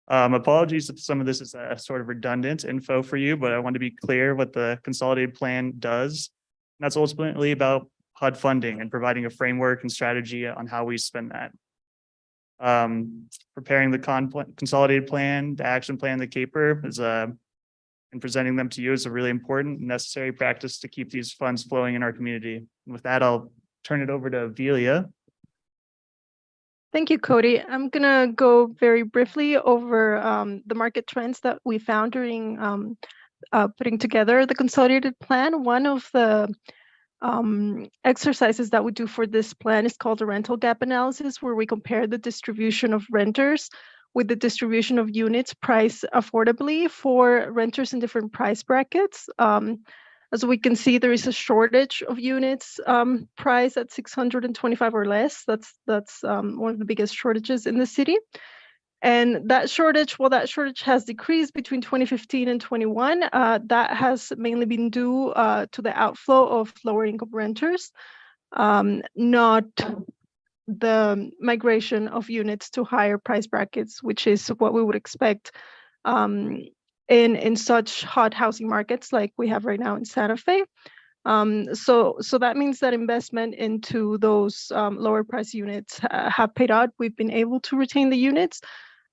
Apologies if some of this is a sort of redundant info for you, but I want to be clear what the consolidated plan does. And that's ultimately about HUD funding and providing a framework and strategy on how we spend that. Preparing the consolidated plan, the action plan, the CAPER is and presenting them to you is a really important and necessary practice to keep these funds flowing in our community. And with that, I'll turn it over to Avelia. Thank you, Cody. I'm gonna go very briefly over the market trends that we found during putting together the consolidated plan. One of the exercises that we do for this plan is called a rental gap analysis, where we compare the distribution of renters with the distribution of units priced affordably for renters in different price brackets. As we can see, there is a shortage of units priced at 625 or less. That's one of the biggest shortages in the city. And that shortage, that shortage has decreased between 2015 and 21. That has mainly been due to the outflow of lower income renters, not the migration of units to higher price brackets, which is what we would expect in such hot housing markets like we have right now in Santa Fe. So that means that investment into those lower price units have paid out. We've been able to retain the units,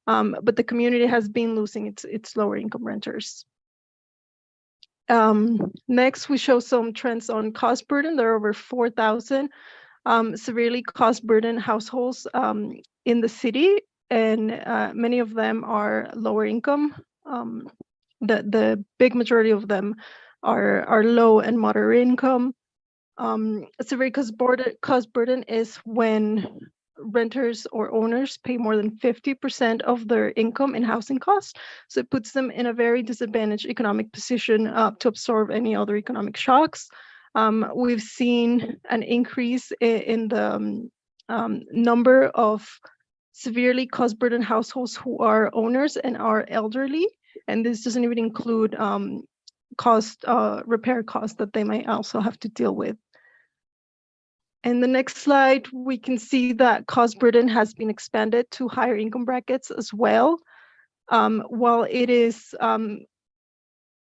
but the community has been losing its lower income renters. Next, we show some trends on cost burden. There are over 4,000 severely cost burden households in the city, and many of them are lower income. The big majority of them are low and moderate income. Severe cost burden is when renters or owners pay more than 50% of their income in housing costs. So it puts them in a very disadvantaged economic position to absorb any other economic shocks. We've seen an increase in the number of severely cost burden households who are owners and are elderly. And this doesn't even include repair costs that they might also have to deal with. In the next slide, we can see that cost burden has been expanded to higher income brackets as well. While it is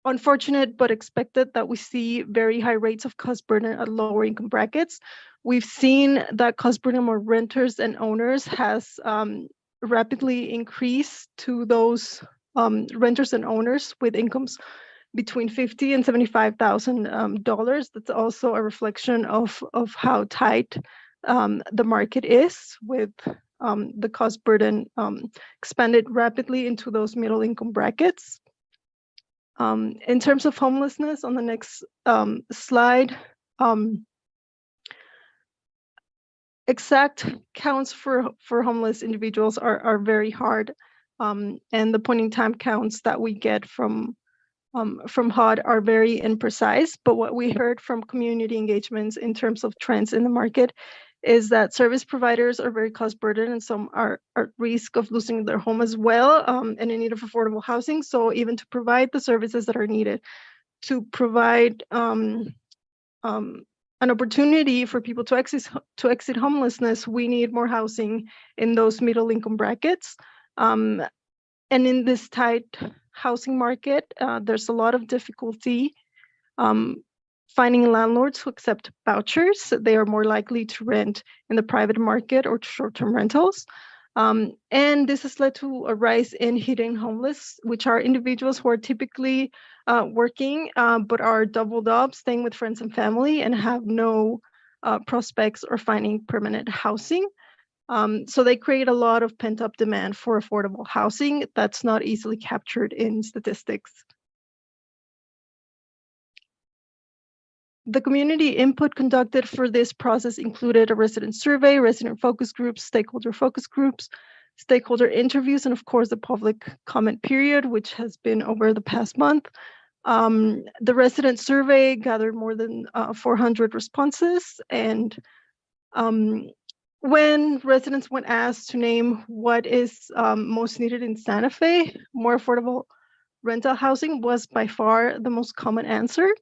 unfortunate but expected that we see very high rates of cost burden at lower income brackets, we've seen that cost burden among renters and owners has rapidly increased to those renters and owners with incomes between $50,000 and $75,000. That's also a reflection of how tight the market is, with the cost burden expanded rapidly into those middle income brackets. In terms of homelessness, on the next slide, exact counts for homeless individuals are very hard, and the point in time counts that we get from HUD are very imprecise. But what we heard from community engagements in terms of trends in the market is that service providers are very cost burdened, and some are at risk of losing their home as well, and in need of affordable housing. So even to provide the services that are needed to provide an opportunity for people to exit homelessness, we need more housing in those middle income brackets. And in this tight housing market, there's a lot of difficulty finding landlords who accept vouchers. They are more likely to rent in the private market or short-term rentals. And this has led to a rise in hidden homeless, which are individuals who are typically working, but are doubled up, staying with friends and family, and have no prospects or finding permanent housing. So they create a lot of pent-up demand for affordable housing that's not easily captured in statistics. The community input conducted for this process included a resident survey, resident focus groups, stakeholder focus groups, stakeholder interviews, and of course the public comment period, which has been over the past month. The resident survey gathered more than 400 responses, and when residents were asked to name what is most needed in Santa Fe, more affordable rental housing was by far the most common answer.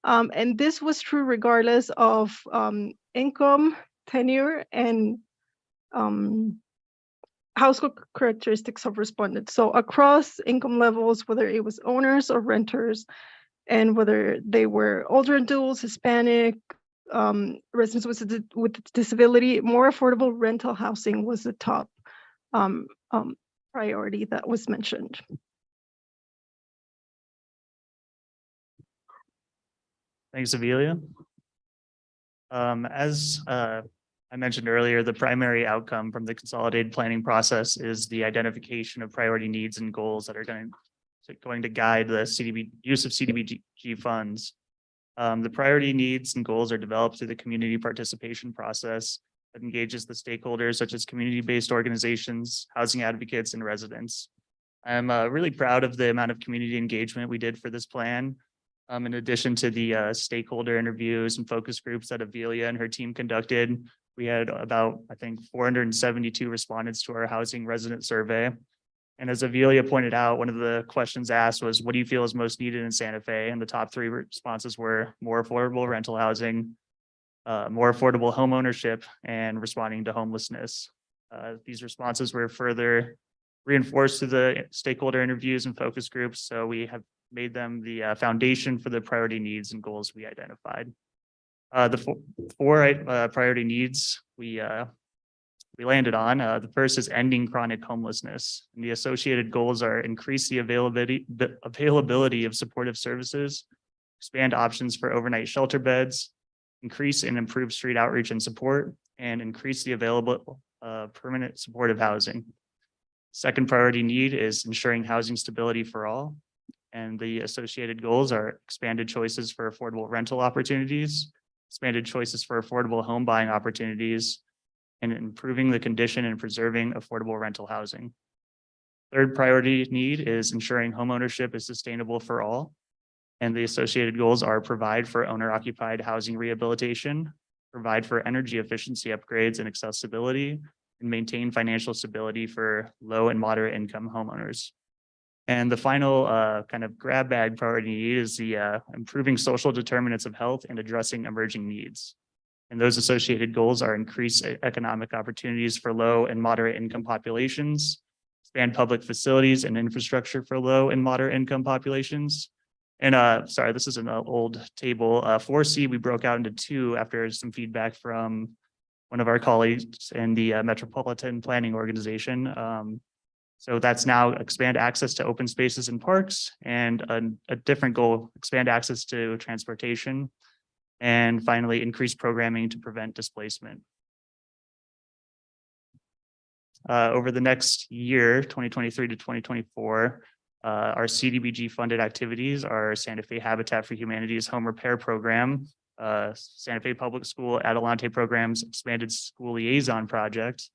And this was true regardless of income, tenure, and household characteristics of respondents. So across income levels, whether it was owners or renters, and whether they were older adults, Hispanic, residents with disability, more affordable rental housing was the top priority that was mentioned. Thanks, Amelia. As I mentioned earlier, the primary outcome from the consolidated planning process is the identification of priority needs and goals that are going to guide the use of CDBG funds. The priority needs and goals are developed through the community participation process that engages the stakeholders such as community-based organizations, housing advocates, and residents. I'm really proud of the amount of community engagement we did for this plan. In addition to the stakeholder interviews and focus groups that Amelia and her team conducted, we had about, I think, 472 respondents to our housing resident survey. And as Amelia pointed out, one of the questions asked was, what do you feel is most needed in Santa Fe? And the top three responses were more affordable rental housing, more affordable home ownership, and responding to homelessness. These responses were further reinforced through the stakeholder interviews and focus groups. So we have made them the foundation for the priority needs and goals we identified. The four priority needs we landed on. The first is ending chronic homelessness. And the associated goals are increase the availability of supportive services, expand options for overnight shelter beds, increase and improve street outreach and support, and increase the available permanent supportive housing. Second priority need is ensuring housing stability for all. And the associated goals are expanded choices for affordable rental opportunities, expanded choices for affordable home buying opportunities, and improving the condition and preserving affordable rental housing. Third priority need is ensuring homeownership is sustainable for all. And the associated goals are provide for owner-occupied housing rehabilitation, provide for energy efficiency upgrades and accessibility, and maintain financial stability for low and moderate income homeowners. And the final kind of grab bag priority need is the improving social determinants of health and addressing emerging needs. And those associated goals are increase economic opportunities for low and moderate income populations, expand public facilities and infrastructure for low and moderate income populations. And sorry, this is an old table. 4C we broke out into two after some feedback from one of our colleagues in the Metropolitan Planning Organization. So that's now expand access to open spaces and parks, and a different goal, expand access to transportation. And finally, increase programming to prevent displacement. Over the next year, 2023 to 2024, our CDBG funded activities are Santa Fe Habitat for Humanity's home repair program, Santa Fe Public School Adelante programs, expanded school liaison project,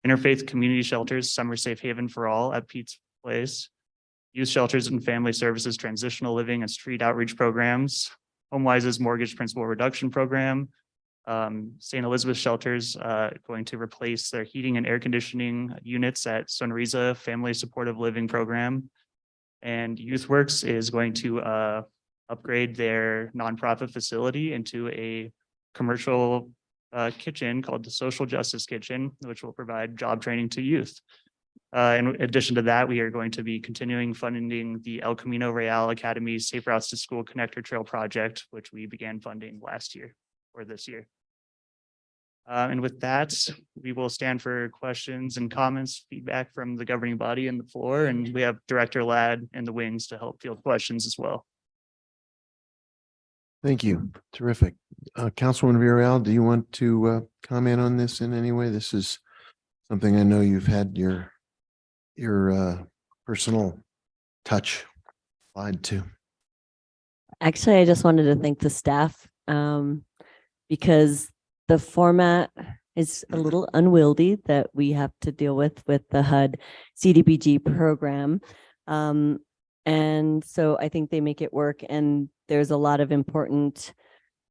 interfaith community shelters, summer safe haven for all at Pete's Place, youth shelters and family services, transitional living and street outreach programs, HomeWise's mortgage principal reduction program, St. Elizabeth shelters going to replace their heating and air conditioning units at Sunrisa Family Supportive Living Program. And YouthWorks is going to upgrade their nonprofit facility into a commercial kitchen called the Social Justice Kitchen, which will provide job training to youth. In addition to that, we are going to be continuing funding the El Camino Real Academy Safe Routes to School Connector Trail project, which we began funding last year or this year. And with that, we will stand for questions and comments, feedback from the governing body and the floor, and we have Director Ladd in the wings to help field questions as well. Thank you. Terrific. Councilwoman Villarreal, do you want to comment on this in any way? This is something I know you've had your personal touch applied to. Actually, I just wanted to thank the staff because the format is a little unwieldy that we have to deal with the HUD CDBG program. And so I think they make it work, and there's a lot of important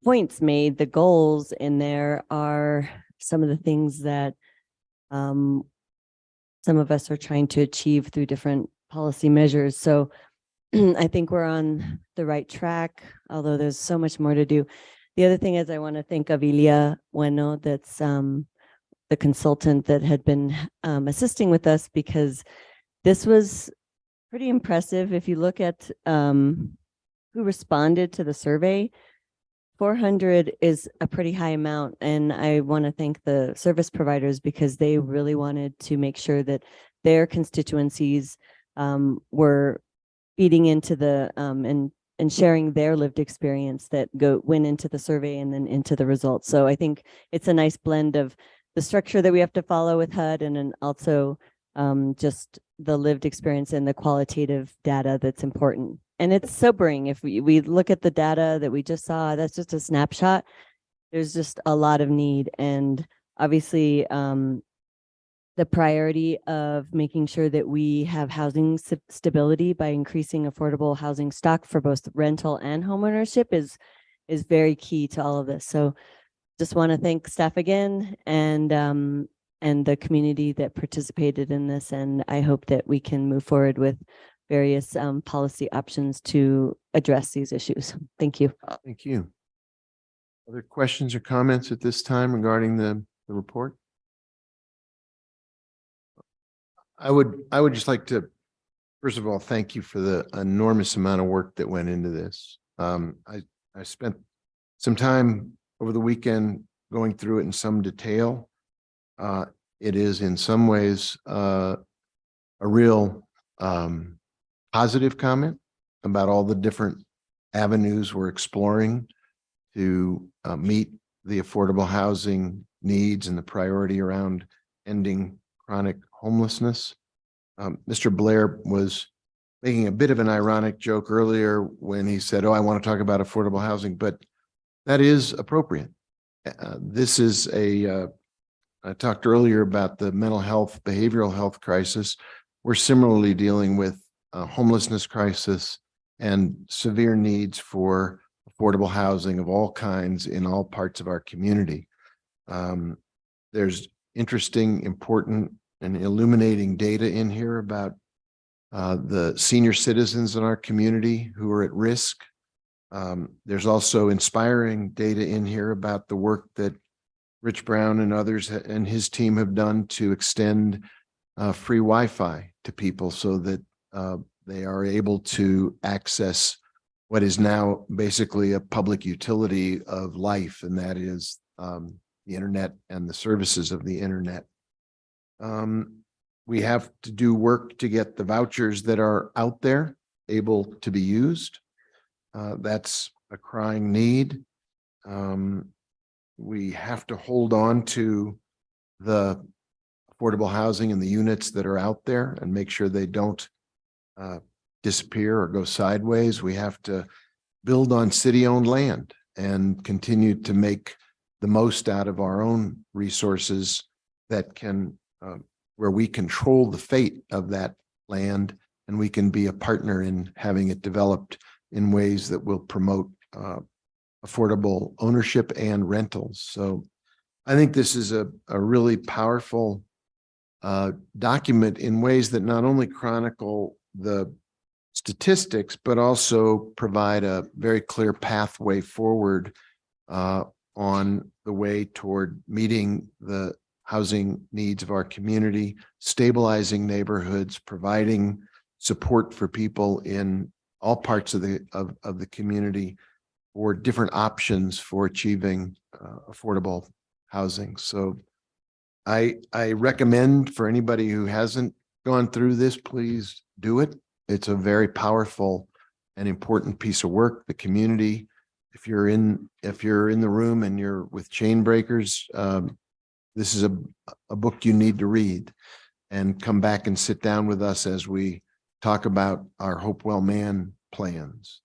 points made. The goals in there are some of the things that some of us are trying to achieve through different policy measures. So I think we're on the right track, although there's so much more to do. The other thing is I want to thank Avilia Bueno, that's the consultant that had been assisting with us, because this was pretty impressive. If you look at who responded to the survey, 400 is a pretty high amount. And I want to thank the service providers because they really wanted to make sure that their constituencies were feeding into the and sharing their lived experience that went into the survey and then into the results. So I think it's a nice blend of the structure that we have to follow with HUD, and then also just the lived experience and the qualitative data that's important. And it's sobering. If we look at the data that we just saw, that's just a snapshot. There's just a lot of need. And obviously, the priority of making sure that we have housing stability by increasing affordable housing stock for both rental and homeownership is very key to all of this. So just want to thank staff again and the community that participated in this. And I hope that we can move forward with various policy options to address these issues. Thank you. Thank you. Other questions or comments at this time regarding the report? I would just like to, first of all, thank you for the enormous amount of work that went into this. I spent some time over the weekend going through it in some detail. It is in some ways a real positive comment about all the different avenues we're exploring to meet the affordable housing needs and the priority around ending chronic homelessness. Mr. Blair was making a bit of an ironic joke earlier when he said, "Oh, I want to talk about affordable housing," but that is appropriate. This is a I talked earlier about the mental health, behavioral health crisis. We're similarly dealing with a homelessness crisis and severe needs for affordable housing of all kinds in all parts of our community. There's interesting, important, and illuminating data in here about the senior citizens in our community who are at risk. There's also inspiring data in here about the work that Rich Brown and others and his team have done to extend free Wi-Fi to people so that they are able to access what is now basically a public utility of life, and that is the internet and the services of the internet. We have to do work to get the vouchers that are out there able to be used. That's a crying need. We have to hold on to the affordable housing and the units that are out there and make sure they don't disappear or go sideways. We have to build on city-owned land and continue to make the most out of our own resources that can, where we control the fate of that land, and we can be a partner in having it developed in ways that will promote affordable ownership and rentals. So I think this is a really powerful document in ways that not only chronicle the statistics, but also provide a very clear pathway forward on the way toward meeting the housing needs of our community, stabilizing neighborhoods, providing support for people in all parts of the community, or different options for achieving affordable housing. So I recommend for anybody who hasn't gone through this, please do it. It's a very powerful and important piece of work. The community, if you're in the room and you're with chain breakers, this is a book you need to read, and come back and sit down with us as we talk about our Hopewell Man plans.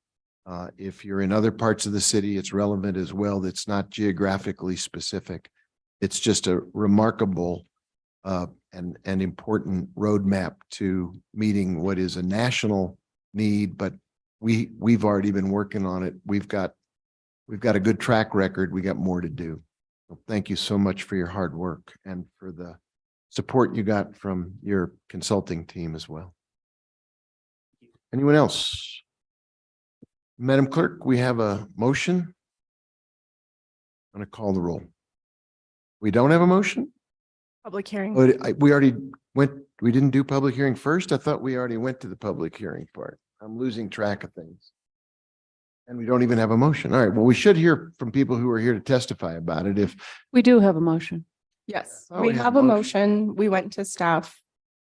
If you're in other parts of the city, it's relevant as well. That's not geographically specific. It's just a remarkable and important roadmap to meeting what is a national need, but we've already been working on it. We've got a good track record. We got more to do. So thank you so much for your hard work and for the support you got from your consulting team as well. Anyone else? Madam Clerk, we have a motion. I'm going to call the roll. We don't have a motion? Public hearing. We already went, we didn't do public hearing first? I thought we already went to the public hearing part. I'm losing track of things. And we don't even have a motion. All right, well, we should hear from people who are here to testify about it. If We do have a motion. Yes, Oh, we we have have a a motion. We went to staff.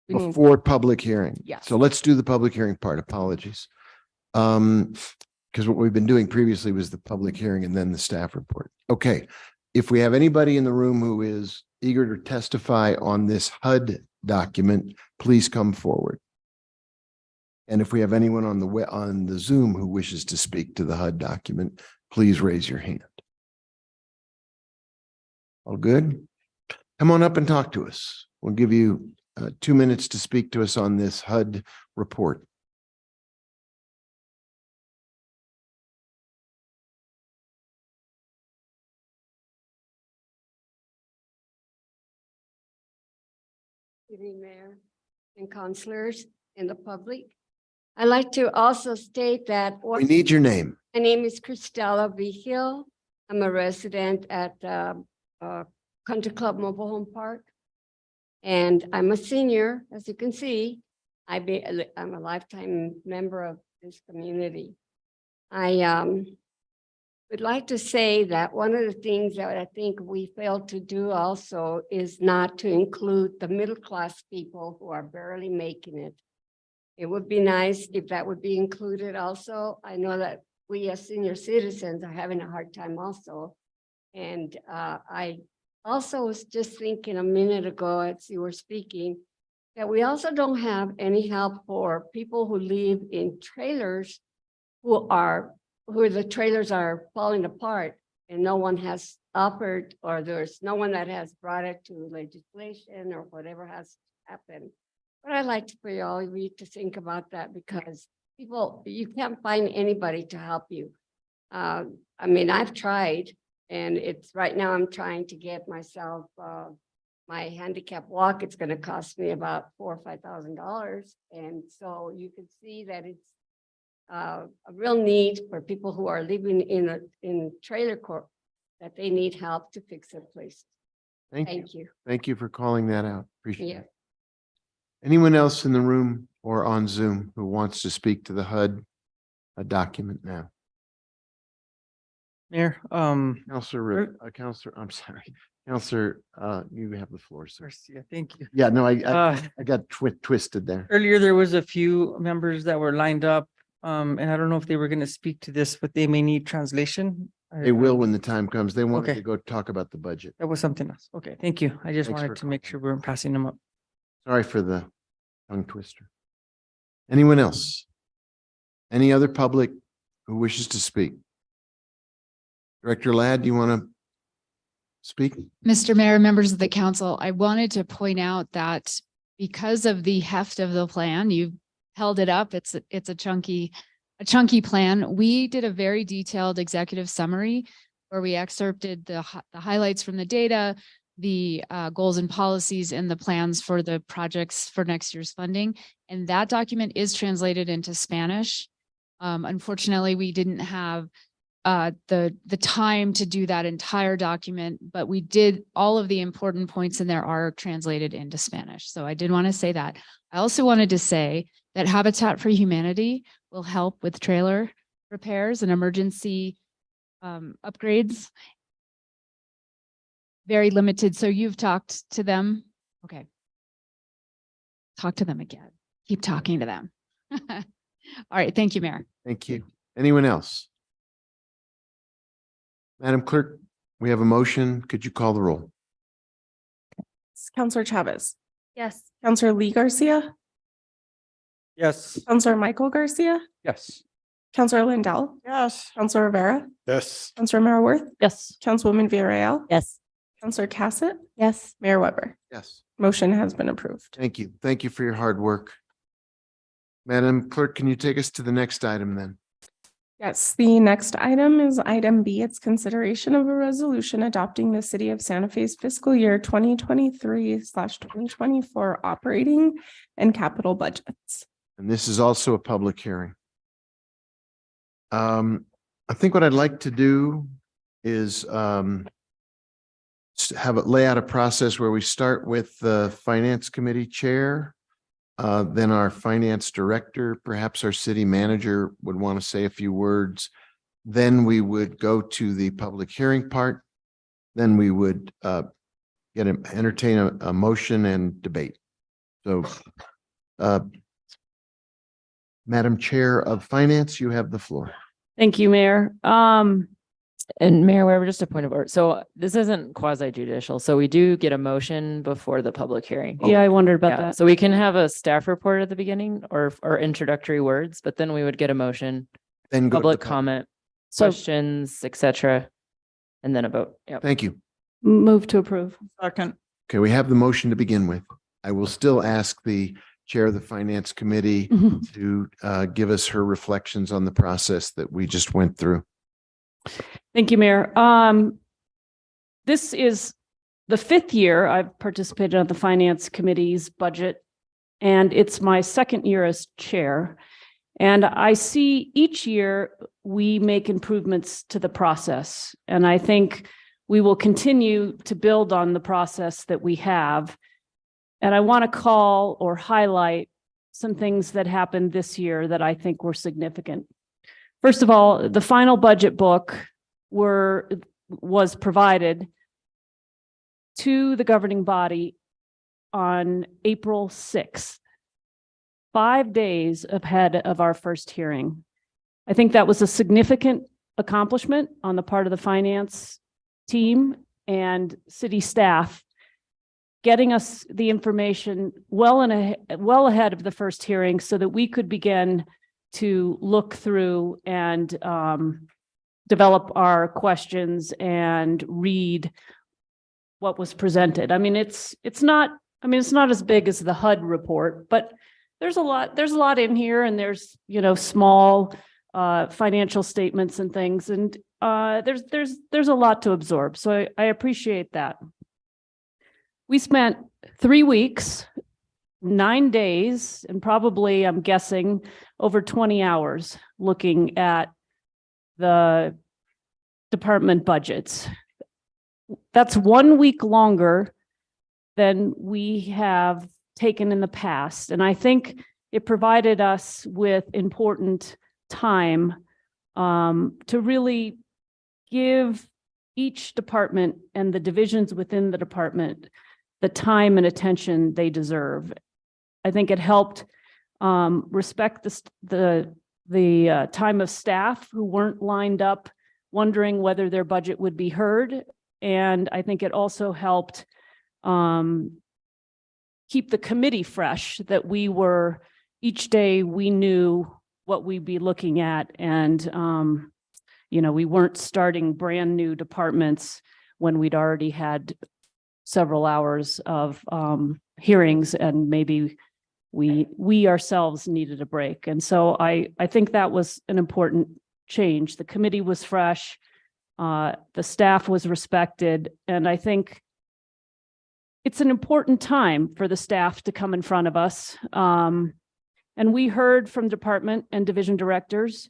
We need- before public hearing. Yes. So let's do the public hearing part. Apologies. Because what we've been doing previously was the public hearing and then the staff report. Okay. If we have anybody in the room who is eager to testify on this HUD document, please come forward. And if we have anyone on the Zoom who wishes to speak to the HUD document, please raise your hand. All good? Come on up and talk to us. We'll give you 2 minutes to speak to us on this HUD report. Good evening, Mayor and councilors and the public. I'd like to also state that. We need your name. My name is Christella Vigil. I'm a resident at Country Club Mobile Home Park. And I'm a senior, as you can see. I'm a lifetime member of this community. I would like to say that one of the things that I think we failed to do also is not to include the middle-class people who are barely making it. It would be nice if that would be included also. I know that we as senior citizens are having a hard time also. And I also was just thinking a minute ago as you were speaking, that we also don't have any help for people who live in trailers who the trailers are falling apart and no one has offered, or there's no one that has brought it to legislation or whatever has happened. But I'd like for y'all to think about that, because people, you can't find anybody to help you. I mean, I've tried, and it's right now I'm trying to get myself my handicap walk. It's going to cost me about $4,000 or $5,000. And so you can see that it's a real need for people who are living in trailer court, that they need help to fix their place. Thank you. Thank you for calling that out. Appreciate Yeah. it. Anyone else in the room or on Zoom who wants to speak to the HUD document now? Mayor, Counselor, I'm sorry. Counselor, you have the floor, sir. yeah, thank you. Yeah, no, I got twisted there. Earlier, there was a few members that were lined up, and I don't know if they were going to speak to this, but they may need translation. They will when the time comes. They wanted Okay. to go talk about the budget. That was something else. Okay, thank you. I just Thanks wanted for to make sure we're passing them up. Sorry for the tongue twister. Anyone else? Any other public who wishes to speak? Director Ladd, do you want to speak? Mr. Mayor, members of the council, I wanted to point out that because of the heft of the plan, you held it up. It's a chunky plan. We did a very detailed executive summary where we excerpted the highlights from the data, the goals and policies, and the plans for the projects for next year's funding. And that document is translated into Spanish. Unfortunately, we didn't have the time to do that entire document, but we did. All of the important points in there are translated into Spanish. So I did want to say that. I also wanted to say that Habitat for Humanity will help with trailer repairs and emergency upgrades. Very limited. So you've talked to them. Okay. Talk to them again. Keep talking to them. All right. Thank you, Mayor. Thank you. Anyone else? Madam Clerk, we have a motion. Could you call the roll? Counselor Chavez, Yes. Counselor Lee Garcia, Yes. Counselor Michael Garcia, Yes. Counselor Lindell, Yes. Counselor Rivera, Yes. Counselor Maraworth, Yes. Councilwoman Villarreal, Yes. Counselor Cassett, Yes. Mayor Weber. Yes. Motion has been approved. Thank you. Thank you for your hard work. Madam Clerk, can you take us to the next item then? Yes, the next item is item B. It's consideration of a resolution adopting the City of Santa Fe's fiscal year 2023/2024 operating and capital budgets. And this is also a public hearing. I think what I'd like to do is lay out a process where we start with the Finance Committee Chair, then our Finance Director, perhaps our City Manager would want to say a few words. Then we would go to the public hearing part. Then we would entertain a motion and debate. So, Madam Chair of Finance, you have the floor. Thank you, Mayor. And Mayor Weber, just a point of order. So this isn't quasi judicial. So we do get a motion before the public hearing. Yeah, I wondered about Yeah, that. so we can have a staff report at the beginning or introductory words, but then we would get a motion, Then go to the public pub- comment, So- questions, etc. And then a vote. Yep. Thank you. Move to approve. Second. Okay, we have the motion to begin with. I will still ask the Chair of the Finance Committee Mhm. to give us her reflections on the process that we just went through. Thank you, Mayor. This is the fifth year I've participated on the Finance Committee's budget, and it's my second year as chair. And I see each year we make improvements to the process, and I think we will continue to build on the process that we have. And I want to call or highlight some things that happened this year that I think were significant. First of all, the final budget book was provided to the governing body on April 6th, 5 days ahead of our first hearing. I think that was a significant accomplishment on the part of the finance team and city staff, getting us the information well ahead of the first hearing so that we could begin to look through and develop our questions and read what was presented. I mean, it's not as big as the HUD report, but there's a lot in here, and there's, small financial statements and things, and there's a lot to absorb. So I appreciate that. We spent 3 weeks, 9 days, and probably, I'm guessing, over 20 hours looking at the department budgets. That's 1 week longer than we have taken in the past. And I think it provided us with important time to really give each department and the divisions within the department the time and attention they deserve. I think it helped respect the time of staff who weren't lined up wondering whether their budget would be heard. And I think it also helped keep the committee fresh, that each day we knew what we'd be looking at. And, we weren't starting brand new departments when we'd already had several hours of hearings, and maybe we ourselves needed a break. And so I think that was an important change. The committee was fresh, the staff was respected, and I think it's an important time for the staff to come in front of us. And we heard from department and division directors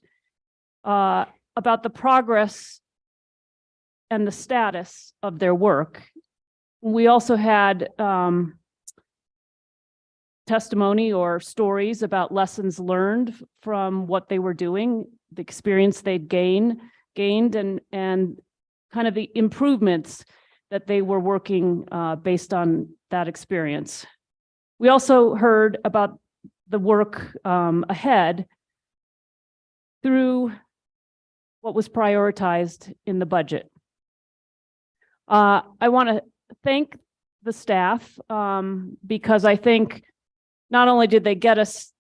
about the progress and the status of their work. We also had testimony or stories about lessons learned from what they were doing, the experience they'd gained, and kind of the improvements that they were working based on that experience. We also heard about the work ahead through what was prioritized in the budget. I want to thank the staff because I think not only did they get us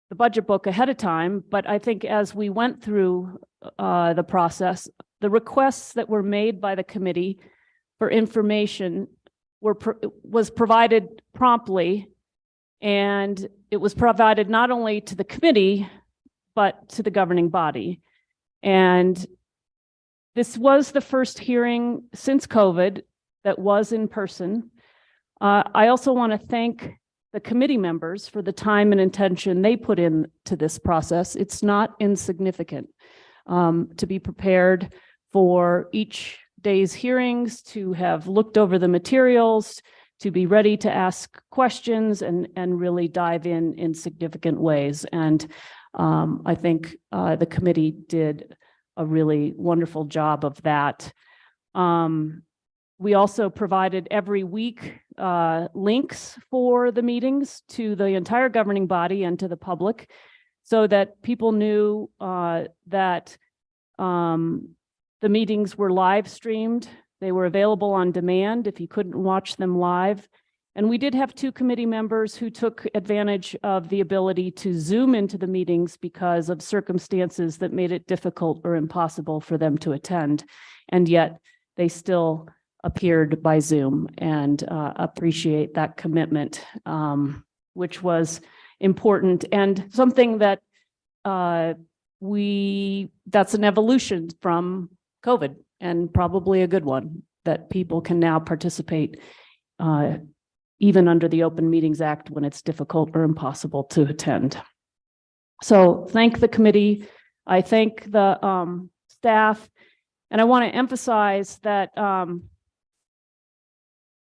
the budget book ahead of time, but I think as we went through the process, the requests that were made by the committee for information was provided promptly, and it was provided not only to the committee, but to the governing body. And this was the first hearing since COVID that was in person. I also want to thank the committee members for the time and attention they put into this process. It's not insignificant to be prepared for each day's hearings, to have looked over the materials, to be ready to ask questions and really dive in significant ways. And I think the committee did a really wonderful job of that. We also provided every week links for the meetings to the entire governing body and to the public, so that people knew that the meetings were live streamed. They were available on demand if you couldn't watch them live. And we did have 2 committee members who took advantage of the ability to Zoom into the meetings because of circumstances that made it difficult or impossible for them to attend. And yet they still appeared by Zoom, and appreciate that commitment, which was important and something that that's an evolution from COVID, and probably a good one, that people can now participate even under the Open Meetings Act when it's difficult or impossible to attend. So thank the committee. I thank the staff, and I want to emphasize that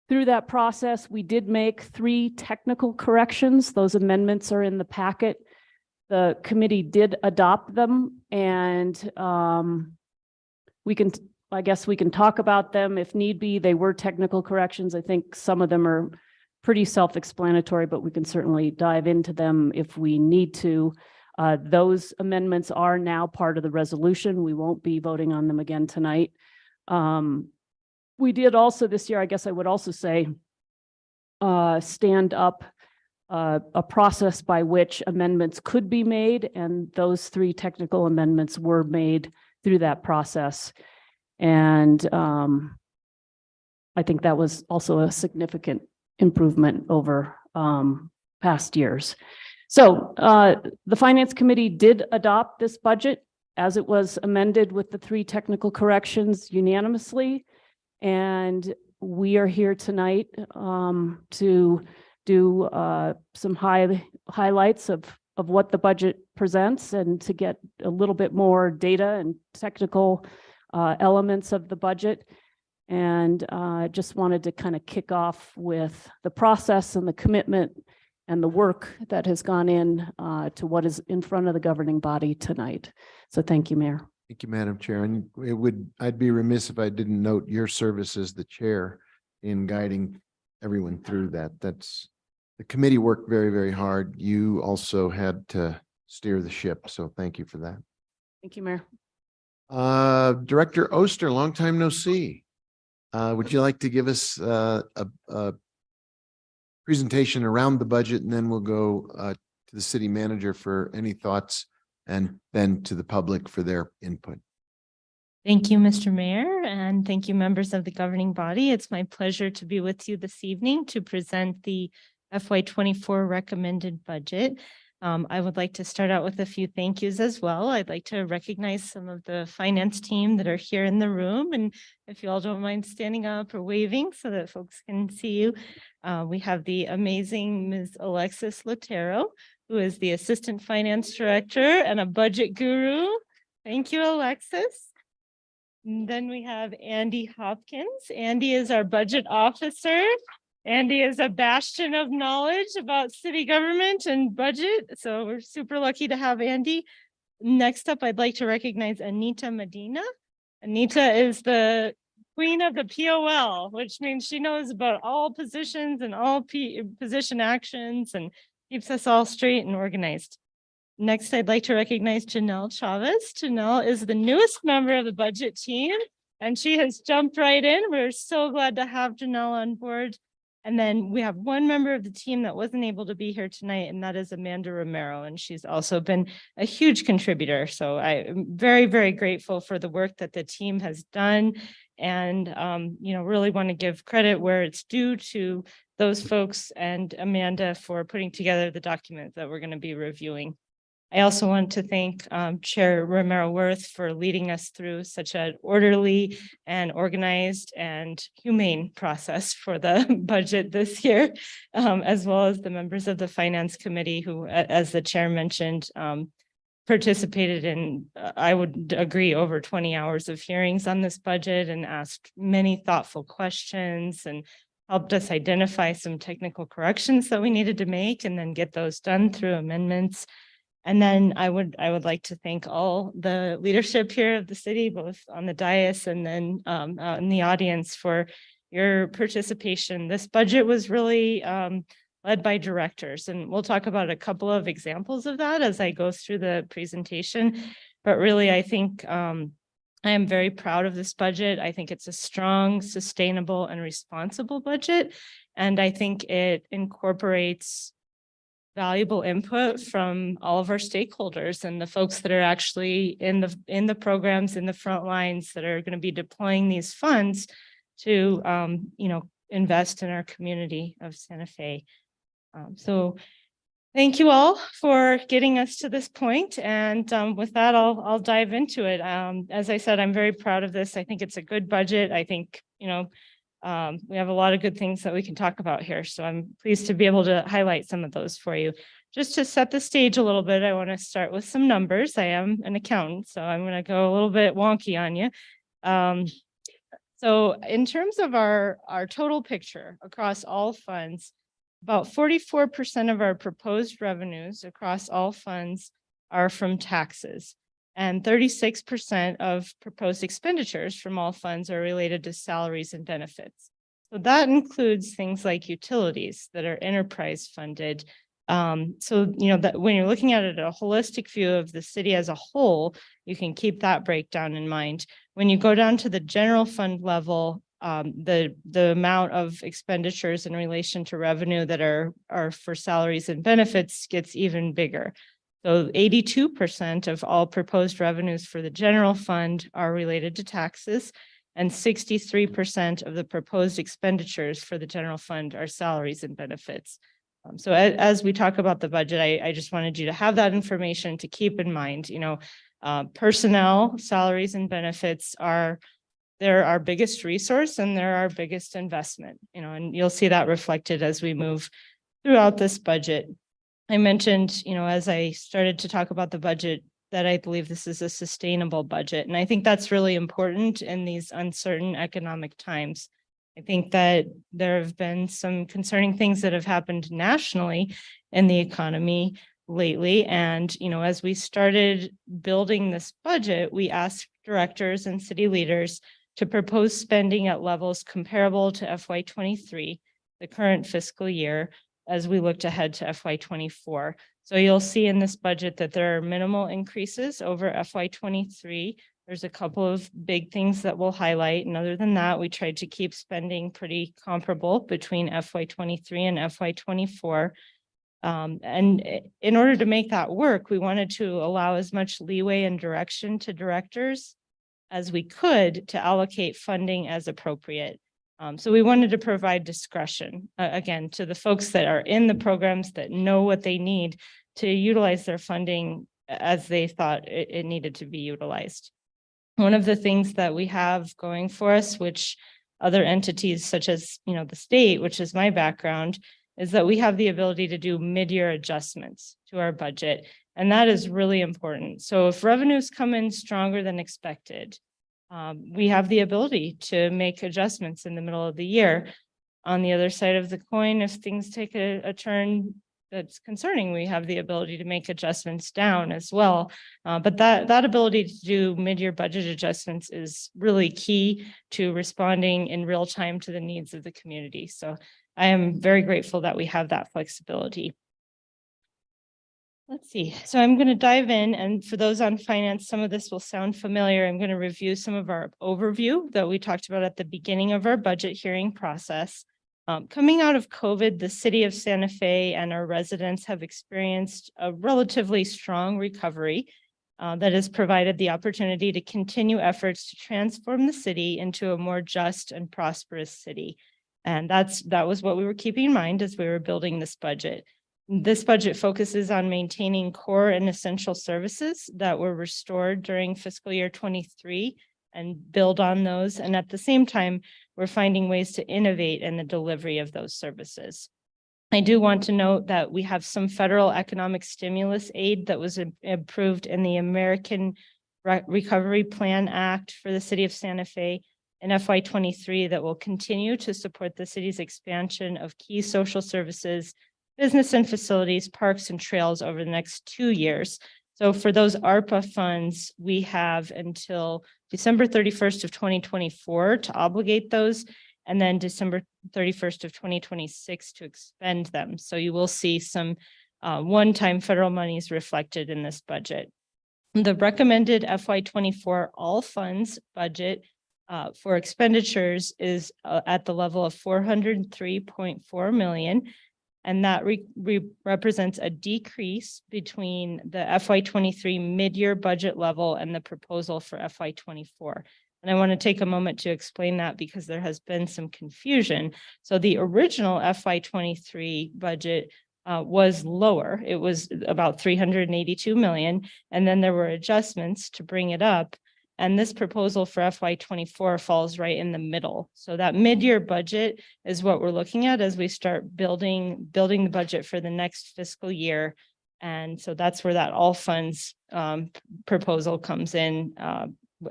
through that process, we did make 3 technical corrections. Those amendments are in the packet. The committee did adopt them, and I guess we can talk about them if need be. They were technical corrections. I think some of them are pretty self-explanatory, but we can certainly dive into them if we need to. Those amendments are now part of the resolution. We won't be voting on them again tonight. We did also this year, I guess I would also say, stand up a process by which amendments could be made, and those 3 technical amendments were made through that process. And I think that was also a significant improvement over past years. So the Finance Committee did adopt this budget as it was amended with the 3 technical corrections unanimously. And we are here tonight to do some highlights of what the budget presents and to get a little bit more data and technical elements of the budget. And just wanted to kind of kick off with the process and the commitment and the work that has gone in to what is in front of the governing body tonight. So thank you, Mayor. Thank you, Madam Chair. And I'd be remiss if I didn't note your service as the chair in guiding everyone through that. The committee worked very, very hard. You also had to steer the ship. So thank you for that. Thank you, Mayor. Director Oster, long time no see. Would you like to give us a presentation around the budget, and then we'll go to the city manager for any thoughts, and then to the public for their input? Thank you, Mr. Mayor, and thank you, members of the governing body. It's my pleasure to be with you this evening to present the FY24 recommended budget. I would like to start out with a few thank yous as well. I'd like to recognize some of the finance team that are here in the room. And if you all don't mind standing up or waving so that folks can see you. We have the amazing Ms. Alexis Lotero, who is the Assistant Finance Director and a budget guru. Thank you, Alexis. And then we have Andy Hopkins. Andy is our budget officer. Andy is a bastion of knowledge about city government and budget. So we're super lucky to have Andy. Next up, I'd like to recognize Anita Medina. Anita is the queen of the POL, which means she knows about all positions and all position actions and keeps us all straight and organized. Next, I'd like to recognize Janelle Chavez. Janelle is the newest member of the budget team, and she has jumped right in. We're so glad to have Janelle on board. And then we have one member of the team that wasn't able to be here tonight, and that is Amanda Romero, and she's also been a huge contributor. So I'm very, very grateful for the work that the team has done, and really want to give credit where it's due to those folks and Amanda for putting together the document that we're going to be reviewing. I also want to thank Chair Romero Worth for leading us through such an orderly and organized and humane process for the budget this year, as well as the members of the Finance Committee who, as the chair mentioned, participated in, I would agree, over 20 hours of hearings on this budget and asked many thoughtful questions and helped us identify some technical corrections that we needed to make and then get those done through amendments. And then I would like to thank all the leadership here of the city, both on the dais and then out in the audience, for your participation. This budget was really led by directors, and we'll talk about a couple of examples of that as I go through the presentation. But really, I think I am very proud of this budget. I think it's a strong, sustainable, and responsible budget. And I think it incorporates valuable input from all of our stakeholders and the folks that are actually in the programs in the front lines that are going to be deploying these funds to invest in our community of Santa Fe. So thank you all for getting us to this point. And with that, I'll dive into it. As I said, I'm very proud of this. I think it's a good budget. I think, we have a lot of good things that we can talk about here. So I'm pleased to be able to highlight some of those for you. Just to set the stage a little bit, I want to start with some numbers. I am an accountant, so I'm going to go a little bit wonky on you. So in terms of our total picture across all funds, about 44% of our proposed revenues across all funds are from taxes. And 36% of proposed expenditures from all funds are related to salaries and benefits. So that includes things like utilities that are enterprise funded. That when you're looking at it, a holistic view of the city as a whole, you can keep that breakdown in mind. When you go down to the general fund level, the amount of expenditures in relation to revenue that are for salaries and benefits gets even bigger. So 82% of all proposed revenues for the general fund are related to taxes, and 63% of the proposed expenditures for the general fund are salaries and benefits. So as we talk about the budget, I just wanted you to have that information to keep in mind. Personnel, salaries and benefits they're our biggest resource and they're our biggest investment, and you'll see that reflected as we move throughout this budget. I mentioned, as I started to talk about the budget, that I believe this is a sustainable budget. And I think that's really important in these uncertain economic times. I think that there have been some concerning things that have happened nationally in the economy lately. And, as we started building this budget, we asked directors and city leaders to propose spending at levels comparable to FY23, the current fiscal year, as we looked ahead to FY24. So you'll see in this budget that there are minimal increases over FY23. There's a couple of big things that we'll highlight. And other than that, we tried to keep spending pretty comparable between FY23 and FY24. And in order to make that work, we wanted to allow as much leeway and direction to directors as we could to allocate funding as appropriate. So we wanted to provide discretion, again, to the folks that are in the programs that know what they need to utilize their funding as they thought it needed to be utilized. One of the things that we have going for us, which other entities such as, the state, which is my background, is that we have the ability to do mid-year adjustments to our budget. And that is really important. So if revenues come in stronger than expected, we have the ability to make adjustments in the middle of the year. On the other side of the coin, if things take a turn that's concerning, we have the ability to make adjustments down as well. But that ability to do mid-year budget adjustments is really key to responding in real time to the needs of the community. So I am very grateful that we have that flexibility. Let's see. So I'm going to dive in, and for those on finance, some of this will sound familiar. I'm going to review some of our overview that we talked about at the beginning of our budget hearing process. Coming out of COVID, the city of Santa Fe and our residents have experienced a relatively strong recovery that has provided the opportunity to continue efforts to transform the city into a more just and prosperous city. And that was what we were keeping in mind as we were building this budget. This budget focuses on maintaining core and essential services that were restored during fiscal year 23 and build on those. And at the same time, we're finding ways to innovate in the delivery of those services. I do want to note that we have some federal economic stimulus aid that was approved in the American Recovery Plan Act for the city of Santa Fe in FY23 that will continue to support the city's expansion of key social services, business and facilities, parks and trails over the next 2 years. So for those ARPA funds, we have until December 31st of 2024 to obligate those, and then December 31st of 2026 to expend them. So you will see some one-time federal monies reflected in this budget. The recommended FY24 all funds budget for expenditures is at the level of $403.4 million. And that represents a decrease between the FY23 mid-year budget level and the proposal for FY24. And I want to take a moment to explain that because there has been some confusion. So the original FY23 budget was lower. It was about $382 million. And then there were adjustments to bring it up. And this proposal for FY24 falls right in the middle. So that mid-year budget is what we're looking at as we start building the budget for the next fiscal year. And so that's where that all funds proposal comes in,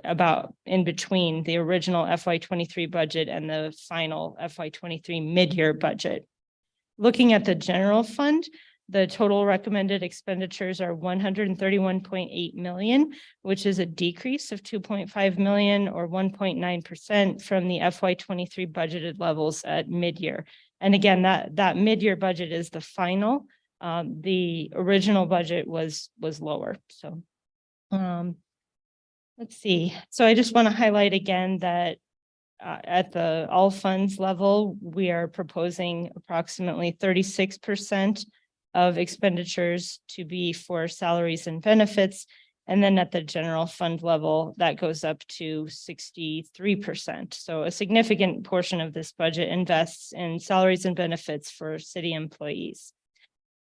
about in between the original FY23 budget and the final FY23 mid-year budget. Looking at the general fund, the total recommended expenditures are $131.8 million, which is a decrease of $2.5 million or 1.9% from the FY23 budgeted levels at mid-year. And again, that mid-year budget is the final. The original budget was lower. So let's see. So I just want to highlight again that at the all funds level, we are proposing approximately 36% of expenditures to be for salaries and benefits. And then at the general fund level, that goes up to 63%. So a significant portion of this budget invests in salaries and benefits for city employees.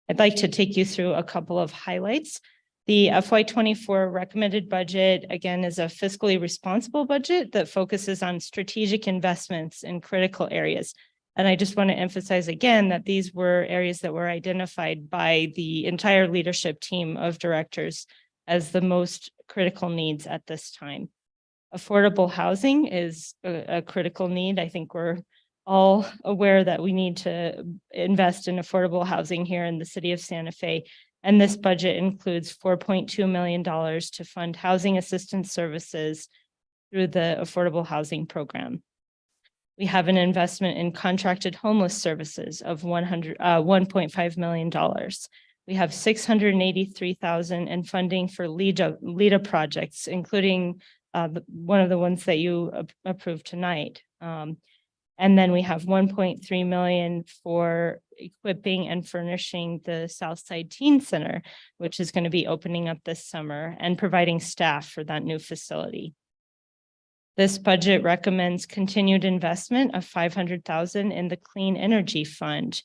I'd like to take you through a couple of highlights. The FY24 recommended budget, again, is a fiscally responsible budget that focuses on strategic investments in critical areas. And I just want to emphasize again that these were areas that were identified by the entire leadership team of directors as the most critical needs at this time. Affordable housing is a critical need. I think we're all aware that we need to invest in affordable housing here in the city of Santa Fe. And this budget includes $4.2 million to fund housing assistance services through the affordable housing program. We have an investment in contracted homeless services of $1.5 million. We have $683,000 in funding for LIDA projects, including one of the ones that you approved tonight. And then we have $1.3 million for equipping and furnishing the Southside Teen Center, which is going to be opening up this summer, and providing staff for that new facility. This budget recommends continued investment of $500,000 in the Clean Energy Fund,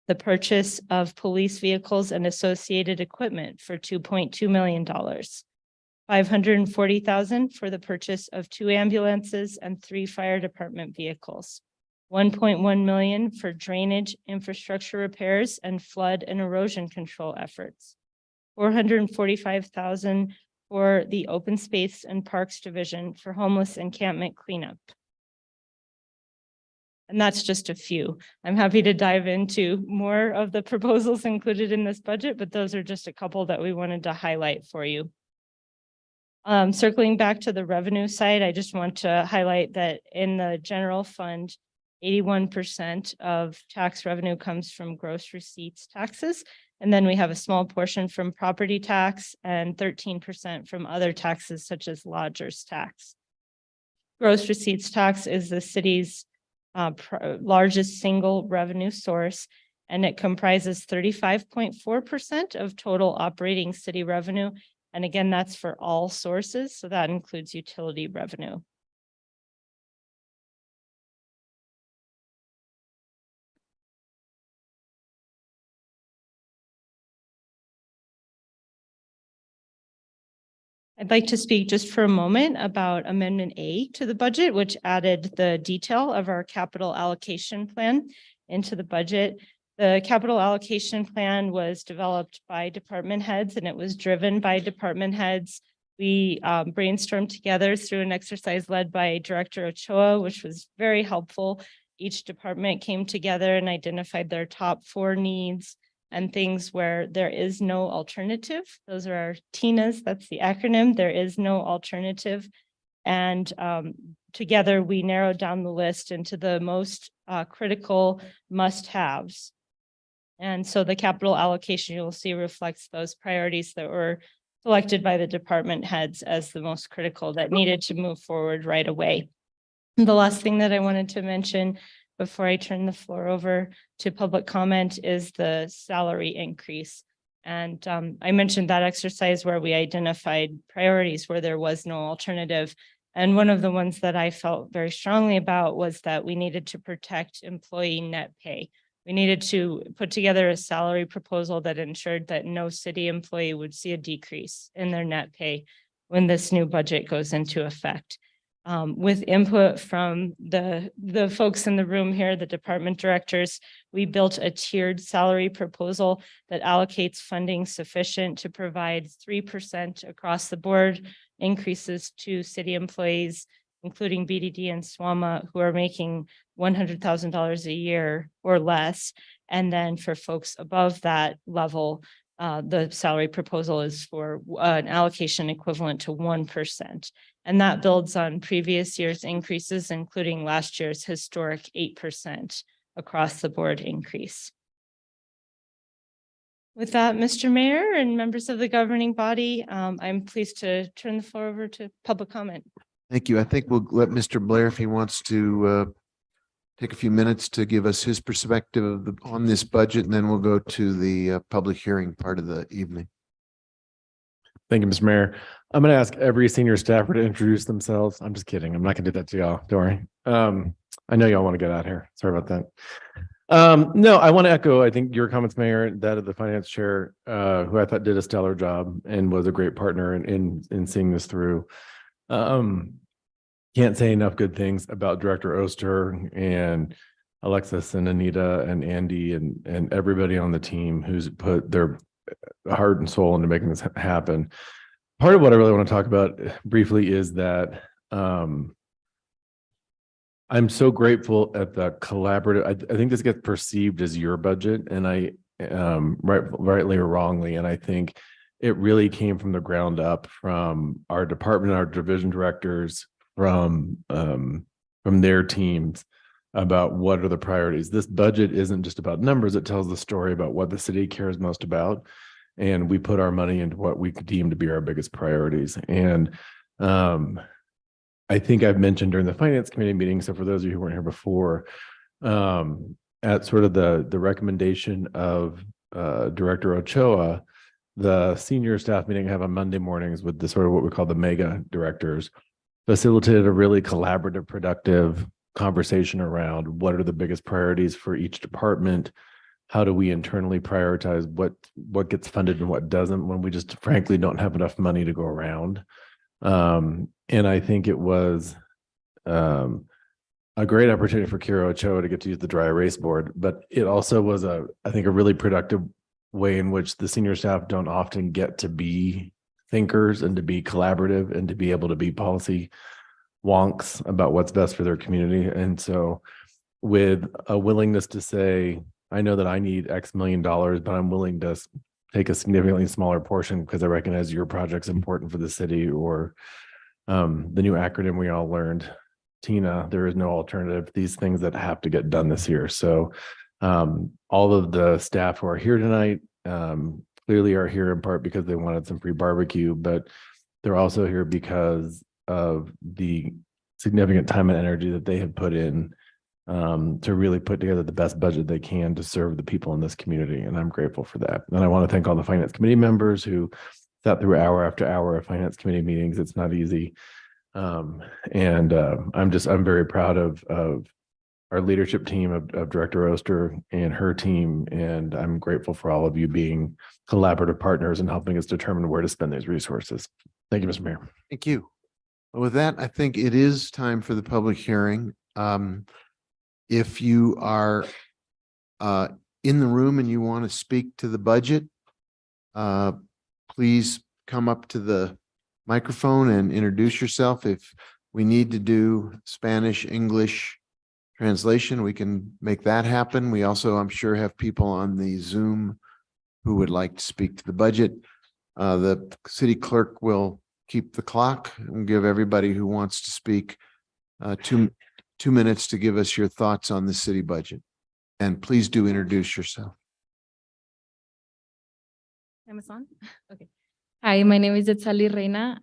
the purchase of police vehicles and associated equipment for $2.2 million, $540,000 for the purchase of 2 ambulances and 3 fire department vehicles, $1.1 million for drainage infrastructure repairs and flood and erosion control efforts, $445,000 for the Open Space and Parks Division for homeless encampment cleanup. And that's just a few. I'm happy to dive into more of the proposals included in this budget, but those are just a couple that we wanted to highlight for you. Circling back to the revenue side, I just want to highlight that in the general fund, 81% of tax revenue comes from gross receipts taxes. And then we have a small portion from property tax and 13% from other taxes such as lodger's tax. Gross receipts tax is the city's largest single revenue source, and it comprises 35.4% of total operating city revenue. And again, that's for all sources. So that includes utility revenue. I'd like to speak just for a moment about Amendment A to the budget, which added the detail of our capital allocation plan into the budget. The capital allocation plan was developed by department heads and it was driven by department heads. We brainstormed together through an exercise led by Director Ochoa, which was very helpful. Each department came together and identified their top 4 needs and things where there is no alternative. Those are our TINAs, that's the acronym. There is no alternative. And together we narrowed down the list into the most critical must-haves. And so the capital allocation you'll see reflects those priorities that were selected by the department heads as the most critical that needed to move forward right away. And the last thing that I wanted to mention before I turn the floor over to public comment is the salary increase. And I mentioned that exercise where we identified priorities where there was no alternative. And one of the ones that I felt very strongly about was that we needed to protect employee net pay. We needed to put together a salary proposal that ensured that no city employee would see a decrease in their net pay when this new budget goes into effect. With input from the folks in the room here, the department directors, we built a tiered salary proposal that allocates funding sufficient to provide 3% across the board increases to city employees, including BDD and SWAMA, who are making $100,000 a year or less. And then for folks above that level, the salary proposal is for an allocation equivalent to 1%. And that builds on previous year's increases, including last year's historic 8% across the board increase. With that, Mr. Mayor and members of the governing body, I'm pleased to turn the floor over to public comment. Thank you. I think we'll let Mr. Blair, if he wants to take a few minutes to give us his perspective of on this budget, and then we'll go to the public hearing part of the evening. Thank you, Mr. Mayor. I'm going to ask every senior staffer to introduce themselves. I'm just kidding. I'm not going to do that to y'all. Don't worry. I know y'all want to get out here. Sorry about that. No, I want to echo, I think, your comments, Mayor, that of the finance chair, who I thought did a stellar job and was a great partner in seeing this through. Can't say enough good things about Director Oster and Alexis and Anita and Andy and everybody on the team who's put their heart and soul into making this happen. Part of what I really want to talk about briefly is that I'm so grateful at the collaborative. I think this gets perceived as your budget, and rightly or wrongly, and I think it really came from the ground up, from our department, our division directors, from their teams, about what are the priorities. This budget isn't just about numbers. It tells the story about what the city cares most about. And we put our money into what we deem to be our biggest priorities. And I think I've mentioned during the finance committee meeting, so for those of you who weren't here before, at sort of the recommendation of Director Ochoa, the senior staff meeting I have on Monday mornings with the sort of what we call the mega directors, facilitated a really collaborative, productive conversation around what are the biggest priorities for each department. How do we internally prioritize what gets funded and what doesn't, when we just frankly don't have enough money to go around. And I think it was a great opportunity for Kira Ochoa to get to use the dry erase board, but it also was I think a really productive way in which the senior staff don't often get to be thinkers and to be collaborative and to be able to be policy wonks about what's best for their community. And so with a willingness to say, I know that I need X million dollars, but I'm willing to take a significantly smaller portion because I recognize your project's important for the city, or the new acronym we all learned, TINA, there is no alternative, these things that have to get done this year. So all of the staff who are here tonight clearly are here in part because they wanted some free barbecue, but they're also here because of the significant time and energy that they have put in to really put together the best budget they can to serve the people in this community. And I'm grateful for that. And I want to thank all the finance committee members who sat through hour after hour of finance committee meetings. It's not easy. I'm very proud of our leadership team of Director Oster and her team. And I'm grateful for all of you being collaborative partners and helping us determine where to spend these resources. Thank you, Mr. Mayor. Thank you. With that, I think it is time for the public hearing. If you are in the room and you want to speak to the budget, please come up to the microphone and introduce yourself. If we need to do Spanish, English translation, we can make that happen. We also, I'm sure, have people on the Zoom who would like to speak to the budget. The city clerk will keep the clock and give everybody who wants to speak 2 minutes to give us your thoughts on the city budget. And please do introduce yourself. Amazon? Okay. Hi, my name is Itzali Reina.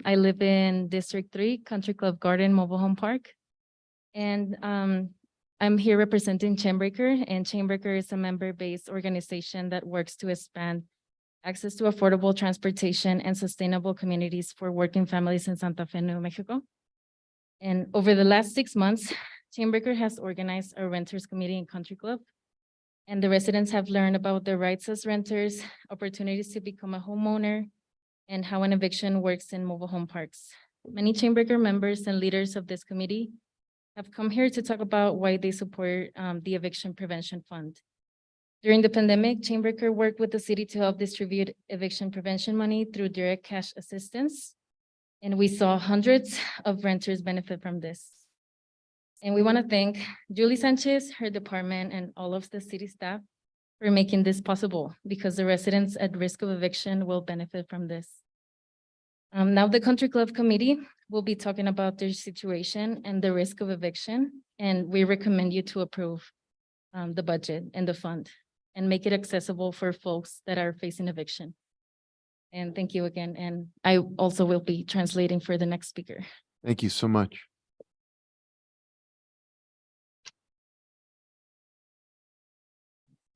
I live in District 3, Country Club Garden Mobile Home Park. And I'm here representing Chainbreaker, and Chainbreaker is a member-based organization that works to expand access to affordable transportation and sustainable communities for working families in Santa Fe, New Mexico. And over the last 6 months, Chainbreaker has organized a renters committee in Country Club. And the residents have learned about their rights as renters, opportunities to become a homeowner, and how an eviction works in mobile home parks. Many Chainbreaker members and leaders of this committee have come here to talk about why they support the Eviction Prevention Fund. During the pandemic, Chainbreaker worked with the city to help distribute eviction prevention money through direct cash assistance. And we saw hundreds of renters benefit from this. And we want to thank Julie Sanchez, her department, and all of the city staff for making this possible, because the residents at risk of eviction will benefit from this. Now the Country Club Committee will be talking about their situation and the risk of eviction, and we recommend you to approve the budget and the fund and make it accessible for folks that are facing eviction. And thank you again. And I also will be translating for the next speaker. Thank you so much.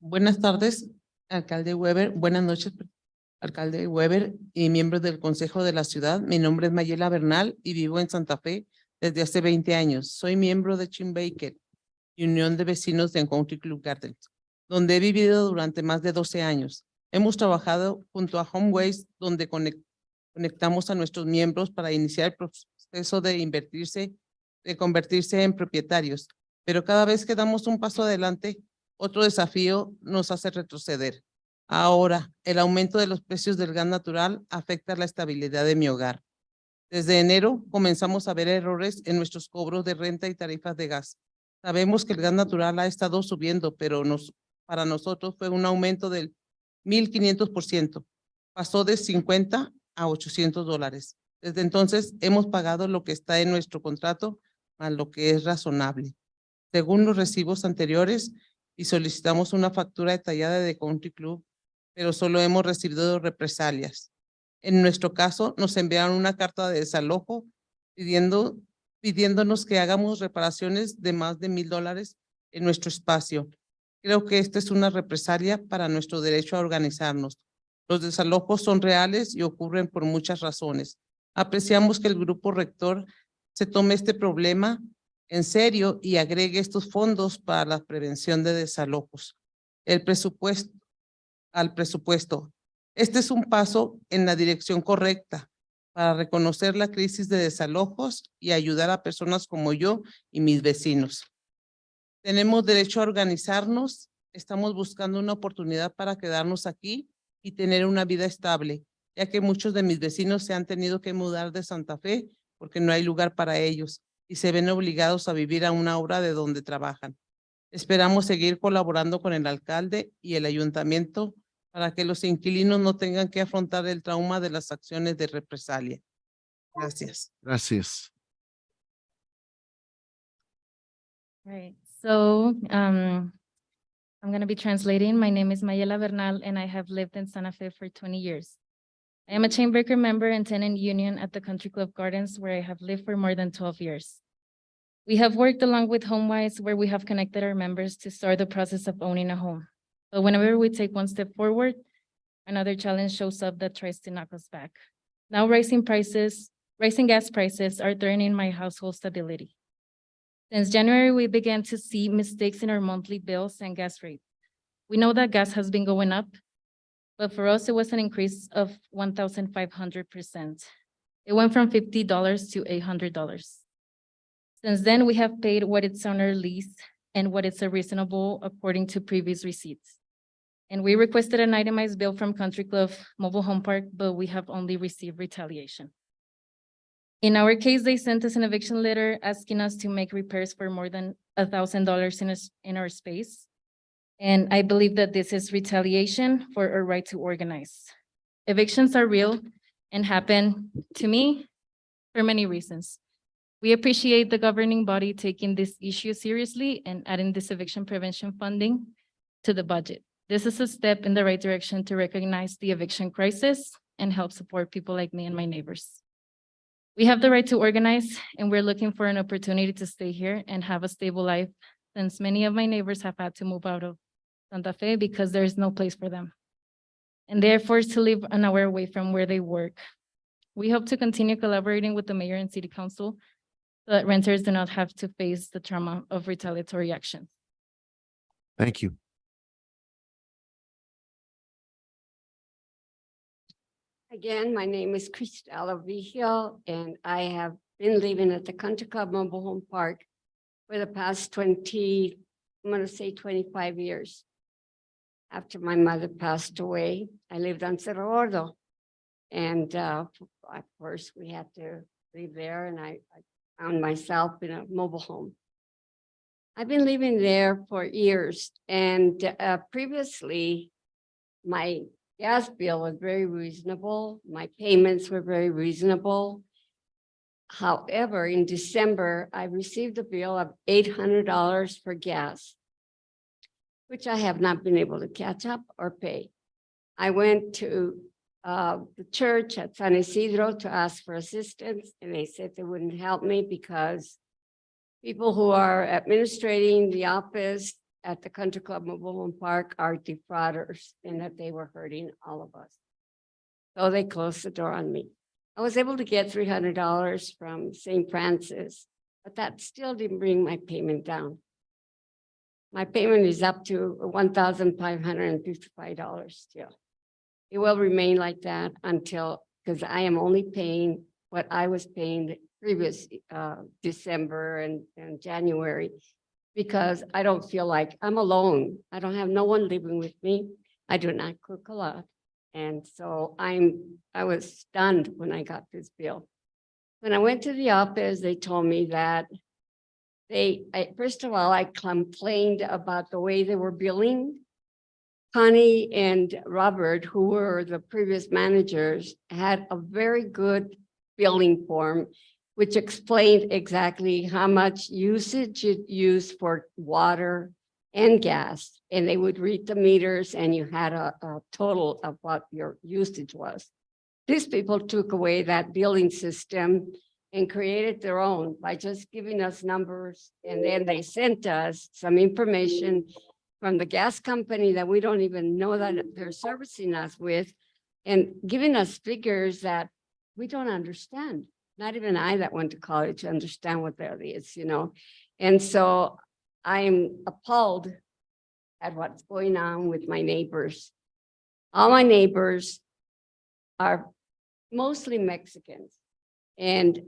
Buenas tardes, alcalde Weber. Buenas noches, alcalde Weber y miembros del Consejo de la Ciudad. Mi nombre es Mayela Bernal y vivo en Santa Fe desde hace 20 años. Soy miembro de Chin Baker, Unión de Vecinos de Country Club Gardens, donde he vivido durante más de 12 años. Hemos trabajado junto a Homeways, donde conectamos a nuestros miembros para iniciar el proceso de convertirse en propietarios. Pero cada vez que damos un paso adelante, otro desafío nos hace retroceder. Ahora, el aumento de los precios del gas natural afecta la estabilidad de mi hogar. Desde enero comenzamos a ver errores en nuestros cobros de renta y tarifas de gas. Sabemos que el gas natural ha estado subiendo, pero para nosotros fue un aumento del 1,500%. Pasó de 50 a $800. Desde entonces hemos pagado lo que está en nuestro contrato, más lo que es razonable. Según los recibos anteriores, y solicitamos una factura detallada de Country Club, pero solo hemos recibido represalias. En nuestro caso, nos enviaron una carta de desalojo pidiéndonos que hagamos reparaciones de más de $1,000 en nuestro espacio. Creo que esta es una represalia para nuestro derecho a organizarnos. Los desalojos son reales y ocurren por muchas razones. Apreciamos que el grupo rector se tome este problema en serio y agregue estos fondos para la prevención de desalojos. Al presupuesto. Este es un paso en la dirección correcta para reconocer la crisis de desalojos y ayudar a personas como yo y mis vecinos. Tenemos derecho a organizarnos, estamos buscando una oportunidad para quedarnos aquí y tener una vida estable, ya que muchos de mis vecinos se han tenido que mudar de Santa Fe porque no hay lugar para ellos y se ven obligados a vivir a una hora de donde trabajan. Esperamos seguir colaborando con el alcalde y el ayuntamiento para que los inquilinos no tengan que afrontar el trauma de las acciones de represalia. Gracias. Gracias. Right. So I'm going to be translating. My name is Mayela Bernal, and I have lived in Santa Fe for 20 years. I am a Chainbreaker member and tenant union at the Country Club Gardens, where I have lived for more than 12 years. We have worked along with HomeWise, where we have connected our members to start the process of owning a home. But whenever we take one step forward, another challenge shows up that tries to knock us back. Now rising gas prices are threatening my household stability. Since January, we began to see mistakes in our monthly bills and gas rates. We know that gas has been going up, but for us, it was an increase of 1,500%. It went from $50 to $800. Since then, we have paid what it's on our lease and what is reasonable according to previous receipts. And we requested an itemized bill from Country Club Mobile Home Park, but we have only received retaliation. In our case, they sent us an eviction letter asking us to make repairs for more than $1,000 in our space. And I believe that this is retaliation for our right to organize. Evictions are real and happen to me for many reasons. We appreciate the governing body taking this issue seriously and adding this eviction prevention funding to the budget. This is a step in the right direction to recognize the eviction crisis and help support people like me and my neighbors. We have the right to organize, and we're looking for an opportunity to stay here and have a stable life, since many of my neighbors have had to move out of Santa Fe because there is no place for them. And they're forced to live an hour away from where they work. We hope to continue collaborating with the mayor and city council so that renters do not have to face the trauma of retaliatory action. Thank you. Again, my name is Cristela Vigil, and I have been living at the Country Club Mobile Home Park for the past 25 years. After my mother passed away, I lived on Cerro Gordo. And of course, we had to live there, and I found myself in a mobile home. I've been living there for years, and previously, my gas bill was very reasonable. My payments were very reasonable. However, in December, I received a bill of $800 for gas, which I have not been able to catch up or pay. I went to the church at San Isidro to ask for assistance, and they said they wouldn't help me because people who are administrating the office at the Country Club Mobile Home Park are defrauders and that they were hurting all of us. So they closed the door on me. I was able to get $300 from St. Francis, but that still didn't bring my payment down. My payment is up to $1,555 still. It will remain like that until, because I am only paying what I was paying the previous December and January, because I don't feel like I'm alone. I don't have no one living with me. I do not cook a lot. And so I was stunned when I got this bill. When I went to the office, they told me that first of all, I complained about the way they were billing. Connie and Robert, who were the previous managers, had a very good billing form, which explained exactly how much usage you used for water and gas. And they would read the meters and you had a total of what your usage was. These people took away that billing system and created their own by just giving us numbers. And then they sent us some information from the gas company that we don't even know that they're servicing us with, and giving us figures that we don't understand. Not even I that went to college understand what that is, you know? And so I'm appalled at what's going on with my neighbors. All my neighbors are mostly Mexicans, and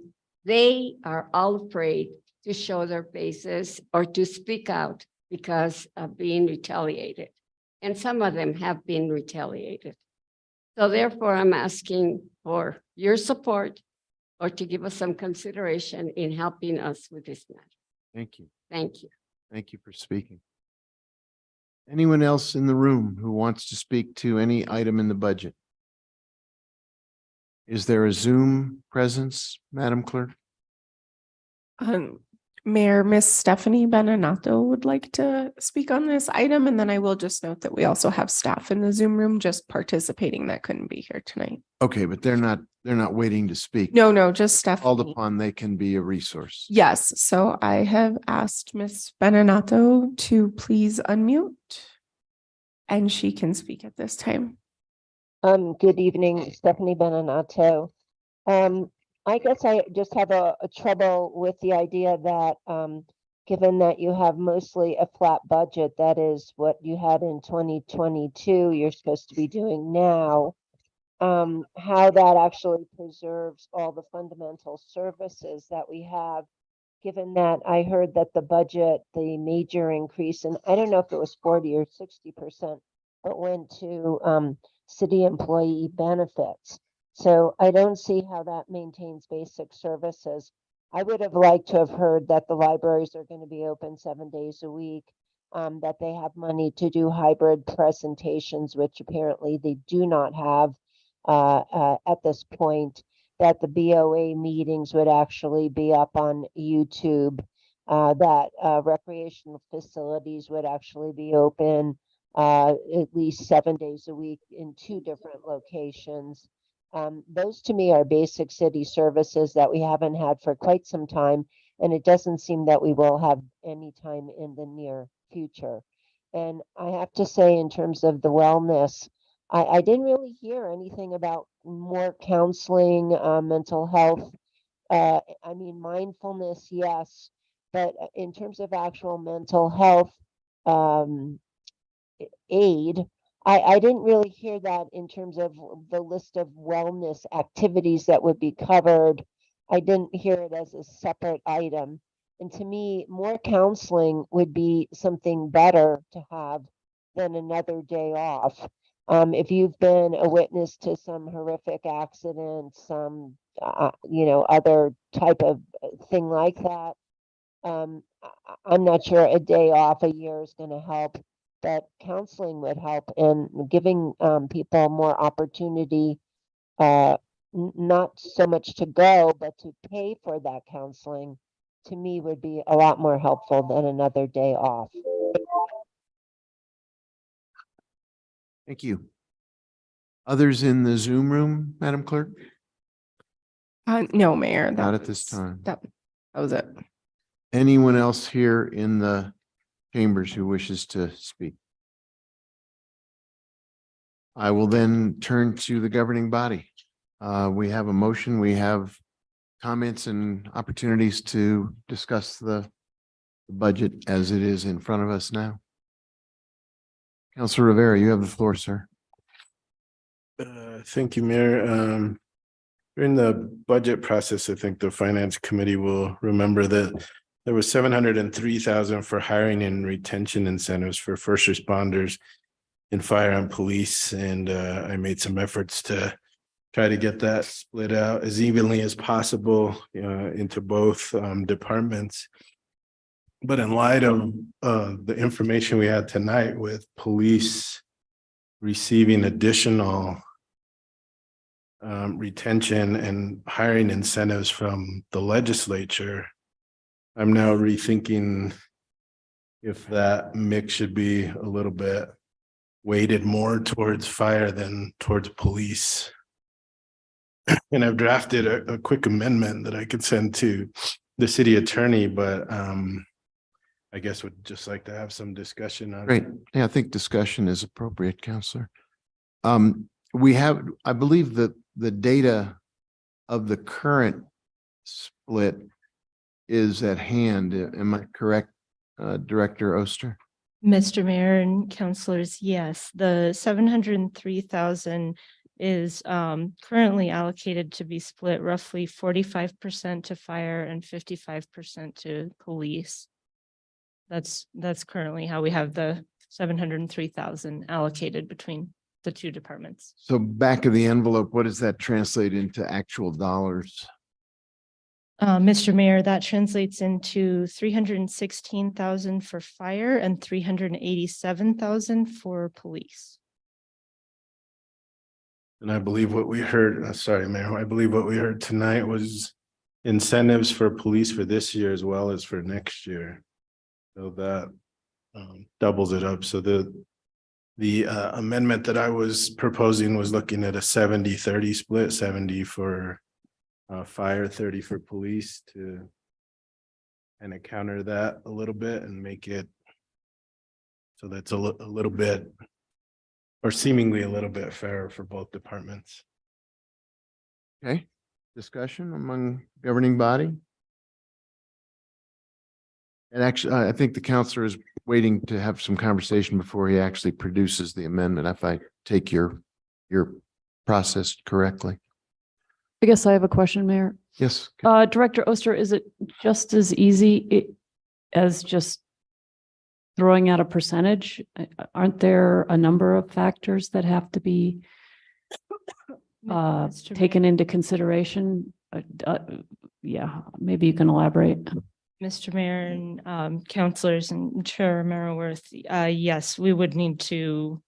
they are all afraid to show their faces or to speak out because of being retaliated. And some of them have been retaliated. So therefore, I'm asking for your support or to give us some consideration in helping us with this matter. Thank you. Thank you. Thank you for speaking. Anyone else in the room who wants to speak to any item in the budget? Is there a Zoom presence, Madam Clerk? Mayor, Miss Stephanie Beninato would like to speak on this item, and then I will just note that we also have staff in the Zoom room just participating that couldn't be here tonight. Okay, but they're not waiting to speak. No, just Stephanie. Called upon, they can be a resource. Yes, so I have asked Miss Beninato to please unmute, and she can speak at this time. Good evening, Stephanie Beninato. I guess I just have a trouble with the idea that, given that you have mostly a flat budget, that is what you had in 2022, you're supposed to be doing now, how that actually preserves all the fundamental services that we have, given that I heard that the budget, the major increase, and I don't know if it was 40 or 60%, but went to city employee benefits. So I don't see how that maintains basic services. I would have liked to have heard that the libraries are going to be open 7 days a week, that they have money to do hybrid presentations, which apparently they do not have at this point, that the BOA meetings would actually be up on YouTube, that recreational facilities would actually be open at least 7 days a week in 2 different locations. Those to me are basic city services that we haven't had for quite some time, and it doesn't seem that we will have any time in the near future. And I have to say, in terms of the wellness, I didn't really hear anything about more counseling, mental health. I mean, mindfulness, yes, but in terms of actual mental health aid, I didn't really hear that in terms of the list of wellness activities that would be covered. I didn't hear it as a separate item. And to me, more counseling would be something better to have than another day off. If you've been a witness to some horrific accident, some, other type of thing like that, I'm not sure a day off a year is going to help. That counseling would help, and giving people more opportunity, not so much to go, but to pay for that counseling, to me would be a lot more helpful than another day off. Thank you. Others in the Zoom room, Madam Clerk? No, Mayor. Not at this time. That was it. Anyone else here in the chambers who wishes to speak? I will then turn to the governing body. We have a motion, we have comments and opportunities to discuss the budget as it is in front of us now. Councilor Rivera, you have the floor, sir. Thank you, Mayor. During the budget process, I think the Finance Committee will remember that there was 703,000 for hiring and retention incentives for first responders in fire and police. And I made some efforts to try to get that split out as evenly as possible into both departments. But in light of the information we had tonight with police receiving additional retention and hiring incentives from the legislature, I'm now rethinking if that mix should be a little bit weighted more towards fire than towards police. And I've drafted a quick amendment that I could send to the city attorney, but I guess would just like to have some discussion on Great. it. Yeah, I think discussion is appropriate, Counselor. We have, I believe that the data of the current split is at hand. Am I correct, Director Oster? Mr. Mayor and councilors, yes, the 703,000 is currently allocated to be split roughly 45% to fire and 55% to police. That's currently how we have the 703,000 allocated between the two departments. So back of the envelope, what does that translate into actual dollars? Mr. Mayor, that translates into 316,000 for fire and 387,000 for police. And I believe what we heard, sorry, Mayor, I believe what we heard tonight was incentives for police for this year as well as for next year. So that doubles it up. So the amendment that I was proposing was looking at a 70-30 split, 70 for fire, 30 for police, to kind of counter that a little bit and make it so that's a little bit, or seemingly a little bit fairer for both departments. Okay, discussion among governing body? And actually, I think the counselor is waiting to have some conversation before he actually produces the amendment, if I take your process correctly. I guess I have a question, Mayor. Yes. Director Oster, is it just as easy as just throwing out a percentage? Aren't there a number of factors that have to be taken into consideration? Yeah, maybe you can elaborate. Mr. Mayor and councilors and Chair Romero-Worth, yes, we would need to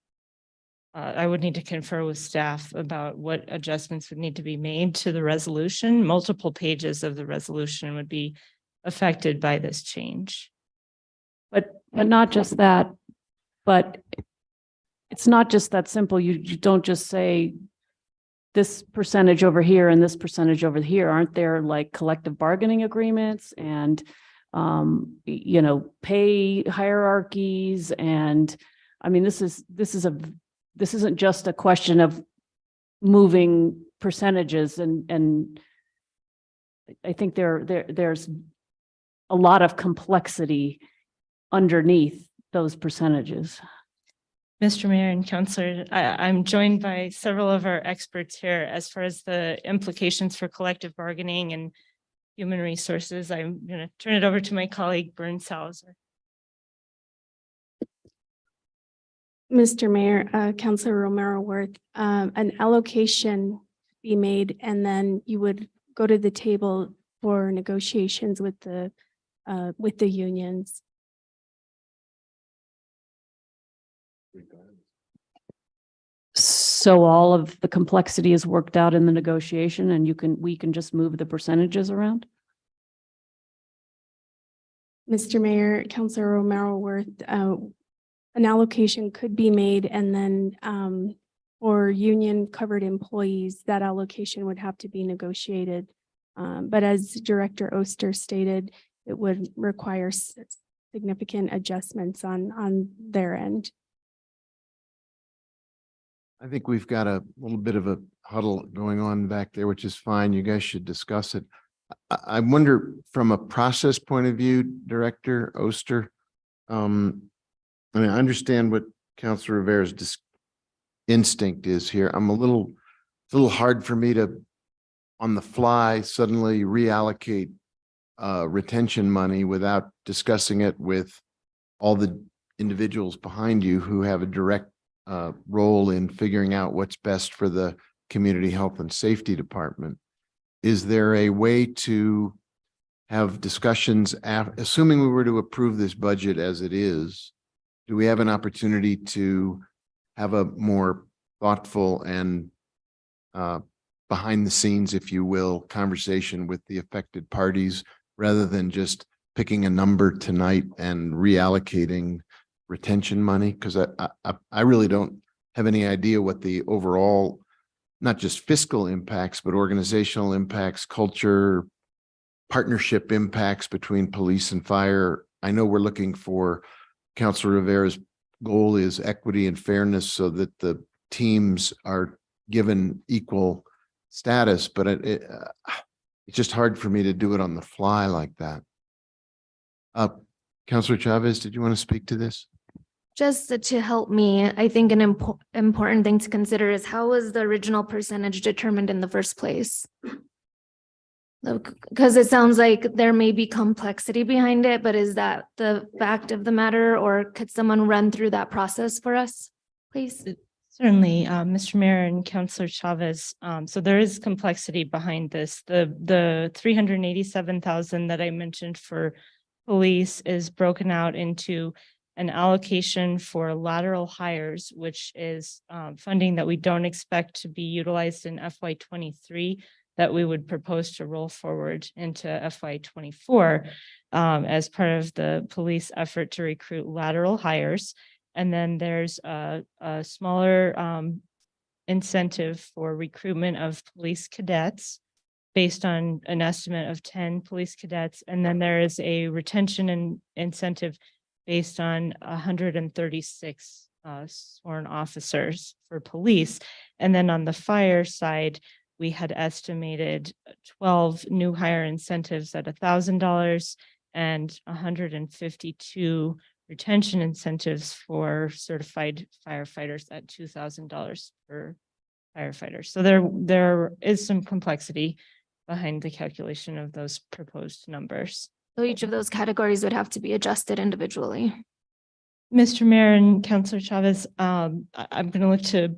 I would need to confer with staff about what adjustments would need to be made to the resolution. Multiple pages of the resolution would be affected by this change. But not just that, but it's not just that simple. You don't just say this percentage over here and this percentage over here. Aren't there like collective bargaining agreements and pay hierarchies? And I mean, this isn't just a question of moving percentages, and I think there's a lot of complexity underneath those percentages. Mr. Mayor and Councilor, I'm joined by several of our experts here as far as the implications for collective bargaining and human resources. I'm going to turn it over to my colleague, Burns Salzer. Mr. Mayor, Councilor Romero-Worth, an allocation be made, and then you would go to the table for negotiations with the unions. So all of the complexity is worked out in the negotiation, and we can just move the percentages around? Mr. Mayor, Councilor Romero-Worth, an allocation could be made, and then for union covered employees, that allocation would have to be negotiated. But as Director Oster stated, it would require significant adjustments on their end. I think we've got a little bit of a huddle going on back there, which is fine. You guys should discuss it. I wonder from a process point of view, Director Oster, I mean, I understand what Councilor Rivera's instinct is here. It's a little hard for me to, on the fly, suddenly reallocate retention money without discussing it with all the individuals behind you who have a direct role in figuring out what's best for the Community Health and Safety Department. Is there a way to have discussions, assuming we were to approve this budget as it is, do we have an opportunity to have a more thoughtful and behind the scenes, if you will, conversation with the affected parties rather than just picking a number tonight and reallocating retention money? Because I really don't have any idea what the overall, not just fiscal impacts, but organizational impacts, culture, partnership impacts between police and fire. I know we're looking for, Councilor Rivera's goal is equity and fairness so that the teams are given equal status, but it's just hard for me to do it on the fly like that. Councilor Chavez, did you want to speak to this? Just to help me, I think an important thing to consider is how was the original percentage determined in the first place? Because it sounds like there may be complexity behind it, but is that the fact of the matter, or could someone run through that process for us, please? Certainly, Mr. Mayor and Councilor Chavez. So there is complexity behind this. The 387,000 that I mentioned for police is broken out into an allocation for lateral hires, which is funding that we don't expect to be utilized in FY23, that we would propose to roll forward into FY24 as part of the police effort to recruit lateral hires. And then there's a smaller incentive for recruitment of police cadets based on an estimate of 10 police cadets. And then there is a retention and incentive based on 136 sworn officers for police. And then on the fire side, we had estimated 12 new hire incentives at $1,000 and 152 retention incentives for certified firefighters at $2,000 per firefighter. So there is some complexity behind the calculation of those proposed numbers. So each of those categories would have to be adjusted individually. Mr. Mayor and Councilor Chavez, I'm going to look to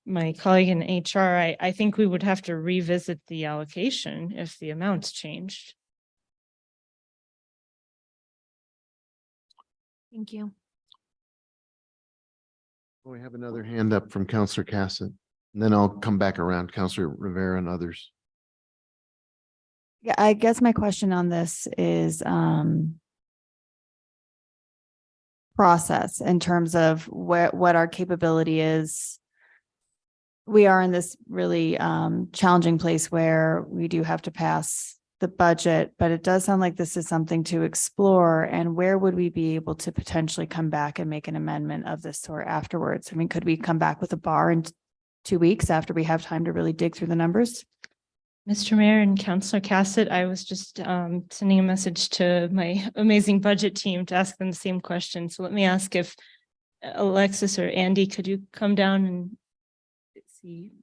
my colleague in HR. I think we would have to revisit the allocation if the amounts changed. Thank you. We have another hand up from Councilor Cassett, and then I'll come back around, Councilor Rivera and others. Yeah, I guess my question on this is process in terms of what our capability is. We are in this really challenging place where we do have to pass the budget, but it does sound like this is something to explore. And where would we be able to potentially come back and make an amendment of this sort afterwards? I mean, could we come back with a bar in 2 weeks after we have time to really dig through the numbers? Mr. Mayor and Councilor Cassett, I was just sending a message to my amazing budget team to ask them the same question. So let me ask if Alexis or Andy, could you come down and see?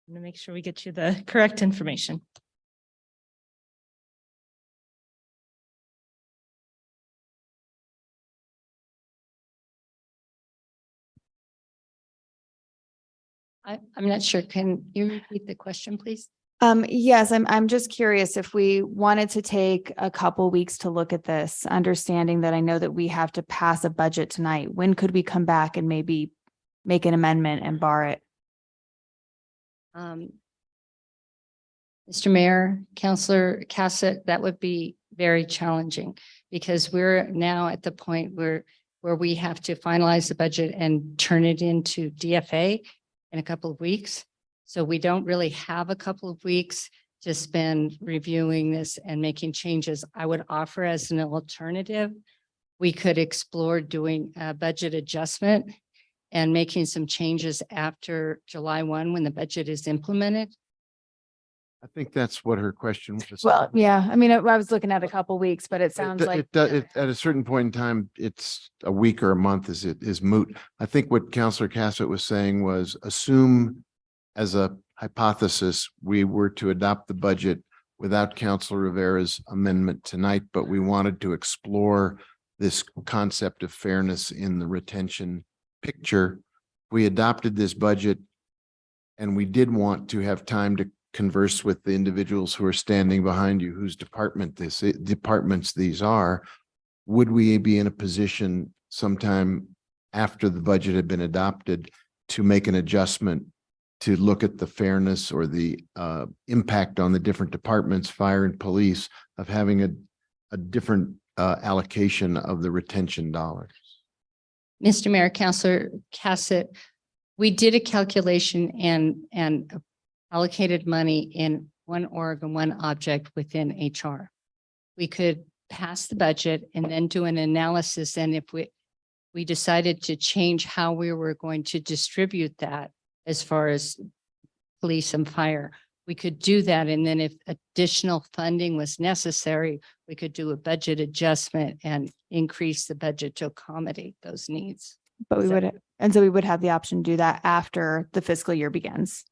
I'm going to make sure we get you the correct information. I'm not sure. Can you repeat the question, please? Yes, I'm just curious if we wanted to take a couple weeks to look at this, understanding that I know that we have to pass a budget tonight. When could we come back and maybe make an amendment and bar it? Mr. Mayor, Councilor Cassett, that would be very challenging because we're now at the point where we have to finalize the budget and turn it into DFA in a couple of weeks. So we don't really have a couple of weeks to spend reviewing this and making changes. I would offer as an alternative we could explore doing a budget adjustment and making some changes after July 1 when the budget is implemented? I think that's what her question was. Well, yeah, I mean, I was looking at a couple weeks, but it sounds like. At a certain point in time, it's a week or a month is moot. I think what Counselor Cassett was saying was assume as a hypothesis, we were to adopt the budget without Counselor Rivera's amendment tonight, but we wanted to explore this concept of fairness in the retention picture. We adopted this budget and we did want to have time to converse with the individuals who are standing behind you, whose departments these are. Would we be in a position sometime after the budget had been adopted to make an adjustment to look at the fairness or the impact on the different departments, fire and police, of having a different allocation of the retention dollars? Mr. Mayor, Counselor Cassett, we did a calculation and allocated money in one org and one object within HR. We could pass the budget and then do an analysis. And if we decided to change how we were going to distribute that as far as police and fire, we could do that. And then if additional funding was necessary, we could do a budget adjustment and increase the budget to accommodate those needs. But we would, and so we would have the option to do that after the fiscal year begins.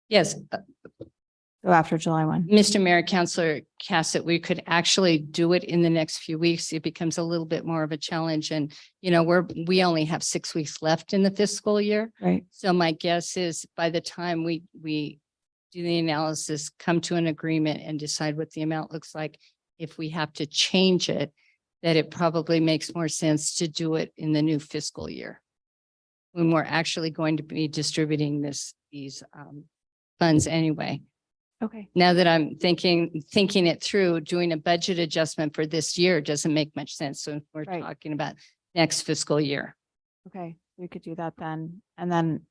Yes. So after July 1. Mr. Mayor, Counselor Cassett, we could actually do it in the next few weeks. It becomes a little bit more of a challenge. And, you know, we only have 6 weeks left in the fiscal year. Right. So my guess is by the time we do the analysis, come to an agreement and decide what the amount looks like, if we have to change it, that it probably makes more sense to do it in the new fiscal year, when we're actually going to be distributing these funds anyway. Okay. Now that I'm thinking it through, doing a budget adjustment for this year doesn't make much sense. So if we're talking about next fiscal year. Okay, we could do that then. And then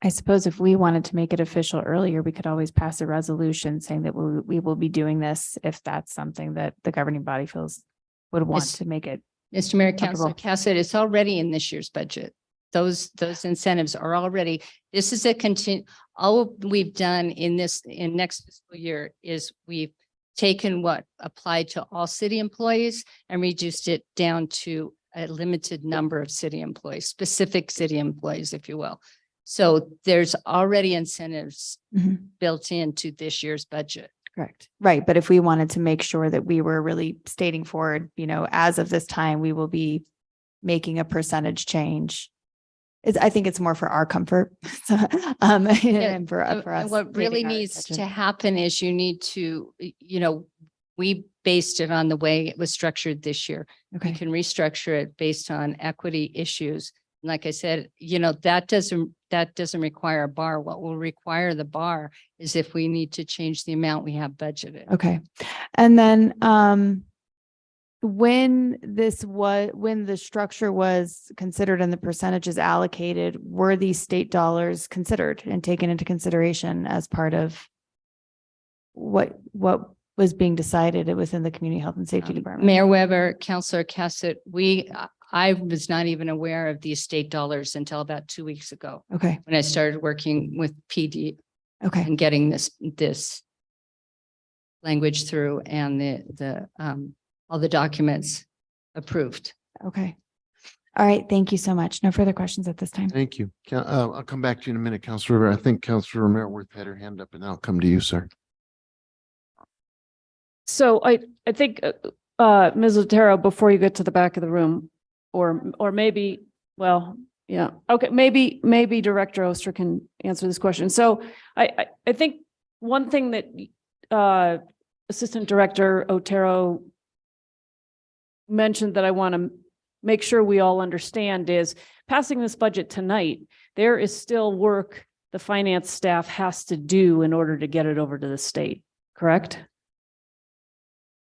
I suppose if we wanted to make it official earlier, we could always pass a resolution saying that we will be doing this if that's something that the governing body feels would want to make it. Mr. Mayor, Councilor Cassett, it's already in this year's budget. Those incentives are already, this is all we've done in next fiscal year is we've taken what applied to all city employees and reduced it down to a limited number of city employees, specific city employees, if you will. So there's already incentives built into this year's budget. Correct. Right. But if we wanted to make sure that we were really stating forward, you know, as of this time, we will be making a percentage change. I think it's more for our comfort. And for us. What really needs to happen is you need to, you know, we based it on the way it was structured this year. Okay. We can restructure it based on equity issues. Like I said, you know, that doesn't require a bar. What will require the bar is if we need to change the amount we have budgeted. Okay. And then when the structure was considered and the percentages allocated, were these state dollars considered and taken into consideration as part of what was being decided within the Community Health and Safety Department? Mayor Weber, Councilor Cassett, I was not even aware of these state dollars until about 2 weeks ago. Okay. When I started working with PD. Okay. And getting this language through and all the documents approved. Okay. All right. Thank you so much. No further questions at this time. Thank you. I'll come back to you in a minute, Councilor Rivera. I think Councilor Romero Worth had her hand up and I'll come to you, sir. So I think, Ms. Otero, before you get to the back of the room, or maybe, well, yeah, okay, maybe Director Oster can answer this question. So I think one thing that Assistant Director Otero mentioned that I want to make sure we all understand is passing this budget tonight, there is still work the finance staff has to do in order to get it over to the state, correct?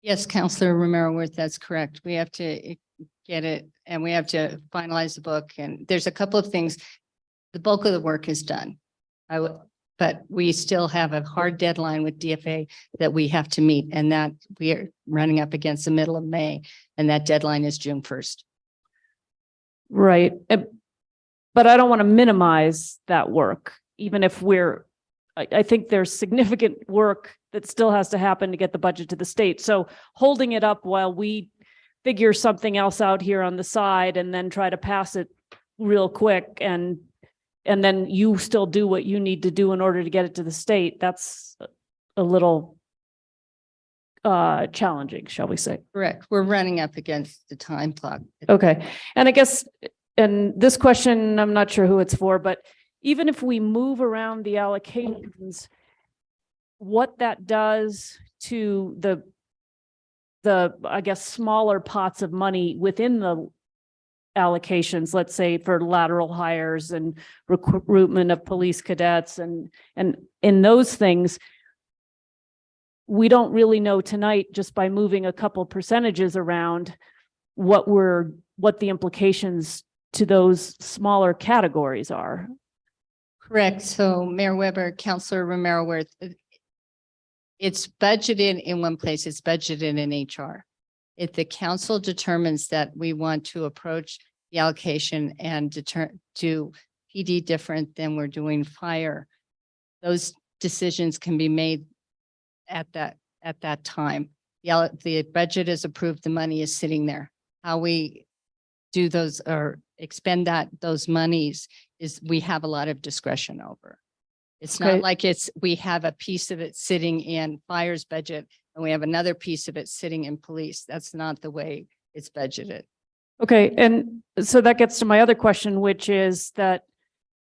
Yes, Councilor Romero Worth, that's correct. We have to get it and we have to finalize the book. And there's a couple of things. The bulk of the work is done. but we still have a hard deadline with DFA that we have to meet, and that we are running up against the middle of May, and that deadline is June 1st. Right. But I don't want to minimize that work, even if I think there's significant work that still has to happen to get the budget to the state. So holding it up while we figure something else out here on the side and then try to pass it real quick and then you still do what you need to do in order to get it to the state, that's a little challenging, shall we say. Correct. We're running up against the time clock. Okay. And I guess, and this question, I'm not sure who it's for, but even if we move around the allocations, what that does to the I guess, smaller pots of money within the allocations, let's say for lateral hires and recruitment of police cadets and in those things, we don't really know tonight just by moving a couple percentages around what the implications to those smaller categories are. Correct. So Mayor Weber, Councilor Romero Worth, it's budgeted in one place, it's budgeted in HR. If the council determines that we want to approach the allocation and do PD different than we're doing fire, those decisions can be made at that time. The budget is approved, the money is sitting there. How we do those or expend those monies is we have a lot of discretion over. It's not like we have a piece of it sitting in fire's budget and we have another piece of it sitting in police. That's not the way it's budgeted. Okay. And so that gets to my other question, which is that,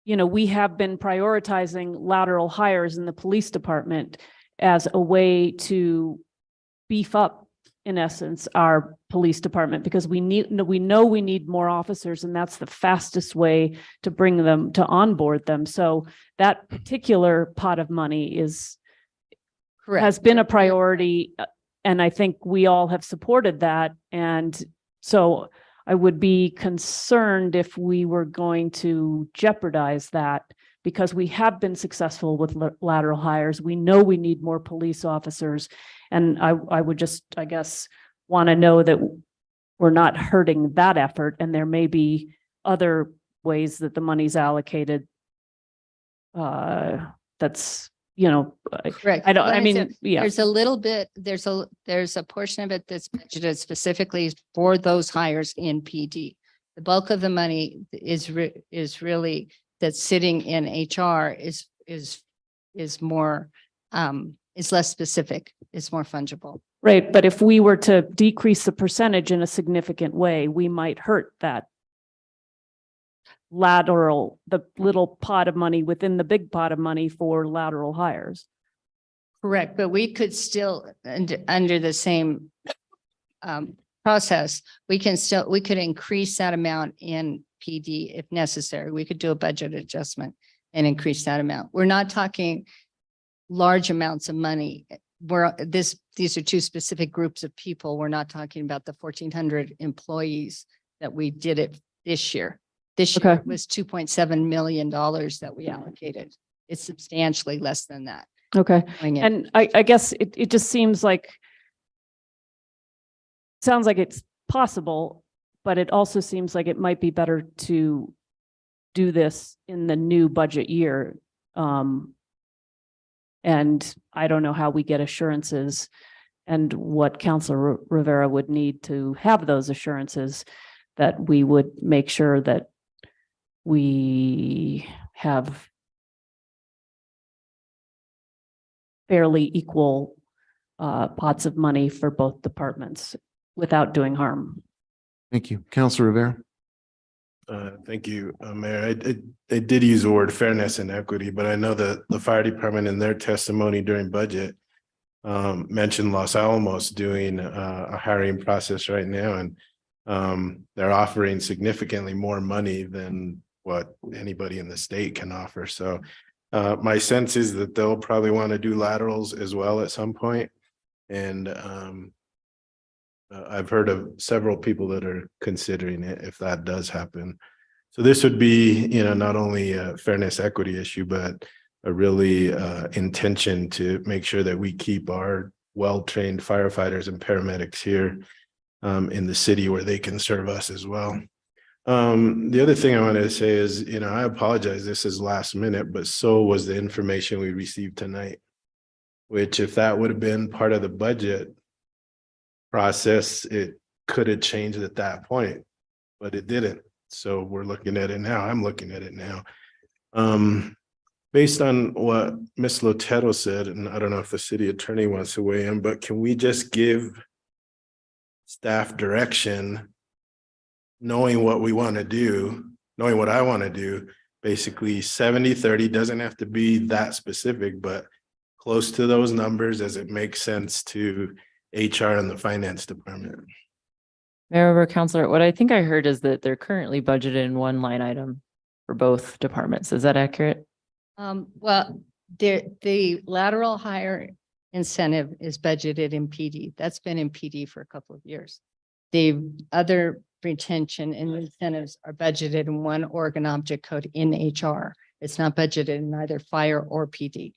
we have been prioritizing lateral hires in the police department as a way to beef up, in essence, our police department, because we know we need more officers, and that's the fastest way to bring them, to onboard them. So that particular pot of money has been a priority, and I think we all have supported that. And so I would be concerned if we were going to jeopardize that, because we have been successful with lateral hires. We know we need more police officers. And I would just, I guess, want to know that we're not hurting that effort. And there may be other ways that the money's allocated. That's, Correct. Yeah. There's a little bit, there's a portion of it that's budgeted specifically for those hires in PD. The bulk of the money is really that's sitting in HR is more, is less specific, is more fungible. Right. But if we were to decrease the percentage in a significant way, we might hurt that the little pot of money within the big pot of money for lateral hires. Correct. But we could still, under the same process, we could increase that amount in PD if necessary. We could do a budget adjustment and increase that amount. We're not talking large amounts of money. These are two specific groups of people. We're not talking about the 1,400 employees that we did it this year. This year was $2.7 million that we allocated. It's substantially less than that. Okay. And I guess it just sounds like it's possible, but it also seems like it might be better to do this in the new budget year. And I don't know how we get assurances and what Councilor Rivera would need to have those assurances that we would make sure that we have fairly equal pots of money for both departments without doing harm. Thank you. Councilor Rivera. Thank you, Mayor. I did use the word fairness and equity, but I know that the fire department in their testimony during budget mentioned Los Alamos doing a hiring process right now, and they're offering significantly more money than what anybody in the state can offer. So my sense is that they'll probably want to do laterals as well at some point. And I've heard of several people that are considering it if that does happen. So this would be, not only a fairness equity issue, but really intention to make sure that we keep our well-trained firefighters and paramedics here in the city where they can serve us as well. The other thing I wanted to say is, you know, I apologize, this is last minute, but so was the information we received tonight, which if that would have been part of the budget process, it could have changed at that point, but it didn't. So we're looking at it now. I'm looking at it now. Based on what Ms. Lotero said, and I don't know if the city attorney wants to weigh in, but can we just give staff direction, knowing what we want to do, knowing what I want to do, basically 70-30 doesn't have to be that specific, but close to those numbers as it makes sense to HR and the finance department. Mayor, Councilor, what I think I heard is that they're currently budgeted in one line item for both departments. Is that accurate? Well, the lateral hire incentive is budgeted in PD. That's been in PD for a couple of years. The other retention and incentives are budgeted in one organ object code in HR. It's not budgeted in either fire or PD.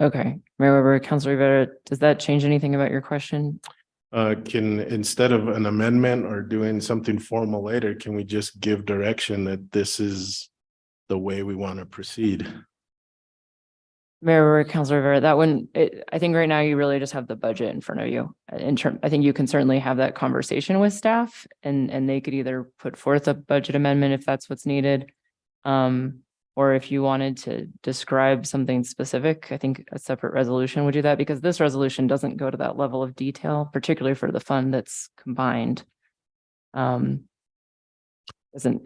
Okay, Mayor, Councilor Rivera, does that change anything about your question? Can, instead of an amendment or doing something formal later, can we just give direction that this is the way we want to proceed? Mayor, Councilor Rivera, that one, I think right now you really just have the budget in front of you. I think you can certainly have that conversation with staff and they could either put forth a budget amendment if that's what's needed. Or if you wanted to describe something specific, I think a separate resolution would do that, because this resolution doesn't go to that level of detail, particularly for the fund that's combined. It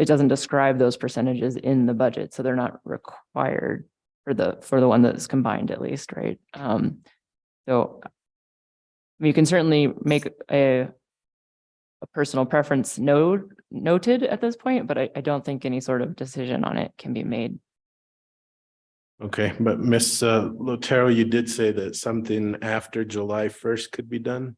doesn't describe those percentages in the budget, so they're not required for the one that's combined, at least, right? So you can certainly make a personal preference noted at this point, but I don't think any sort of decision on it can be made. Okay, but Ms. Lotero, you did say that something after July 1st could be done?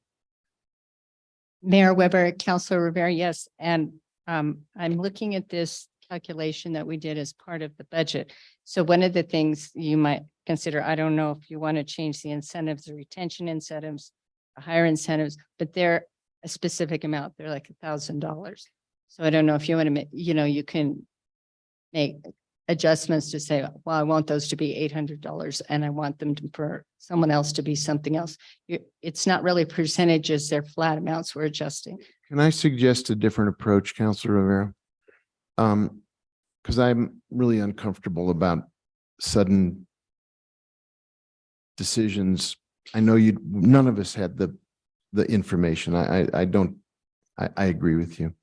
Mayor Weber, Councilor Rivera, yes. And I'm looking at this calculation that we did as part of the budget. So one of the things you might consider, I don't know if you want to change the incentives, the retention incentives, the higher incentives, but they're a specific amount. They're like $1,000. So I don't know if you want to make, you can make adjustments to say, well, I want those to be $800 and I want them to, for someone else to be something else. It's not really percentages, they're flat amounts we're adjusting. Can I suggest a different approach, Councilor Rivera? Because I'm really uncomfortable about sudden decisions. I know none of us had the information. I agree with you,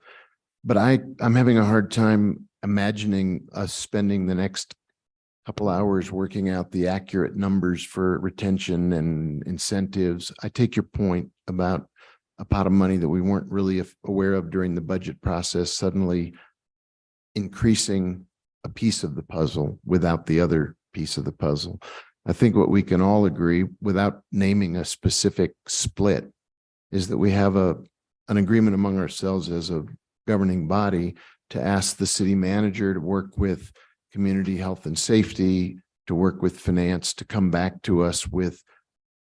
but I'm having a hard time imagining us spending the next couple hours working out the accurate numbers for retention and incentives. I take your point about a pot of money that we weren't really aware of during the budget process, suddenly increasing a piece of the puzzle without the other piece of the puzzle. I think what we can all agree, without naming a specific split, is that we have an agreement among ourselves as a governing body to ask the city manager to work with community health and safety, to work with finance, to come back to us with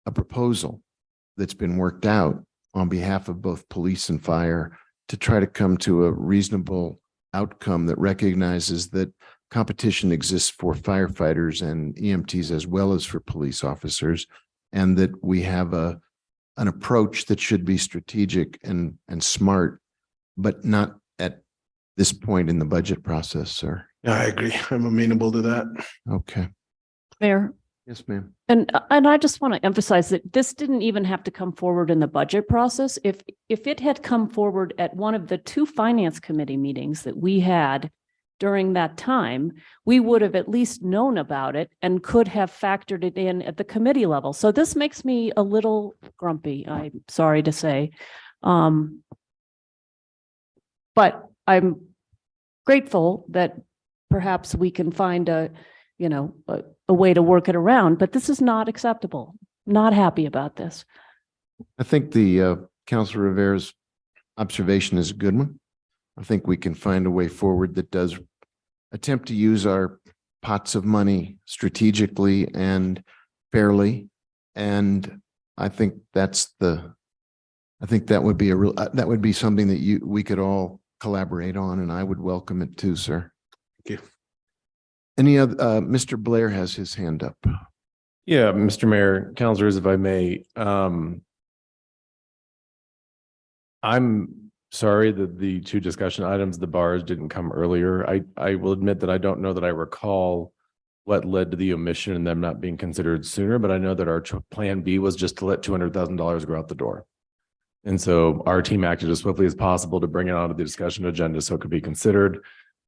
a proposal that's been worked out on behalf of both police and fire to try to come to a reasonable outcome that recognizes that competition exists for firefighters and EMTs as well as for police officers, and that we have an approach that should be strategic and smart, but not at this point in the budget process, sir. Yeah, I agree. I'm amenable to that. Okay. Mayor. Yes, ma'am. And I just want to emphasize that this didn't even have to come forward in the budget process. If it had come forward at one of the 2 finance committee meetings that we had during that time, we would have at least known about it and could have factored it in at the committee level. So this makes me a little grumpy, I'm sorry to say. But I'm grateful that perhaps we can find a way to work it around, but this is not acceptable. Not happy about this. I think the Councilor Rivera's observation is a good one. I think we can find a way forward that does attempt to use our pots of money strategically and fairly. And I think that would be that would be something that we could all collaborate on, and I would welcome it too, sir. Thank you. Any other, Mr. Blair has his hand up. Yeah, Mr. Mayor, councilors, if I may, I'm sorry that the two discussion items, the bars, didn't come earlier. I will admit that I don't know that I recall what led to the omission and them not being considered sooner, but I know that our plan B was just to let $200,000 go out the door. And so our team acted as swiftly as possible to bring it onto the discussion agenda so it could be considered.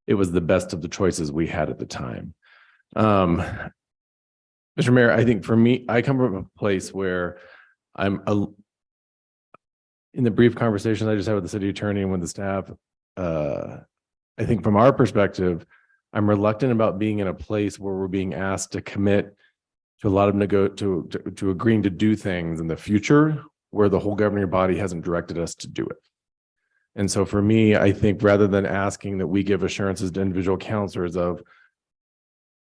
It was the best of the choices we had at the time. Mr. Mayor, I think for me, I come from a place where in the brief conversations I just had with the city attorney and with the staff, I think from our perspective, I'm reluctant about being in a place where we're being asked to commit to a lot of to agreeing to do things in the future where the whole governing body hasn't directed us to do it. And so for me, I think rather than asking that we give assurances to individual counselors of,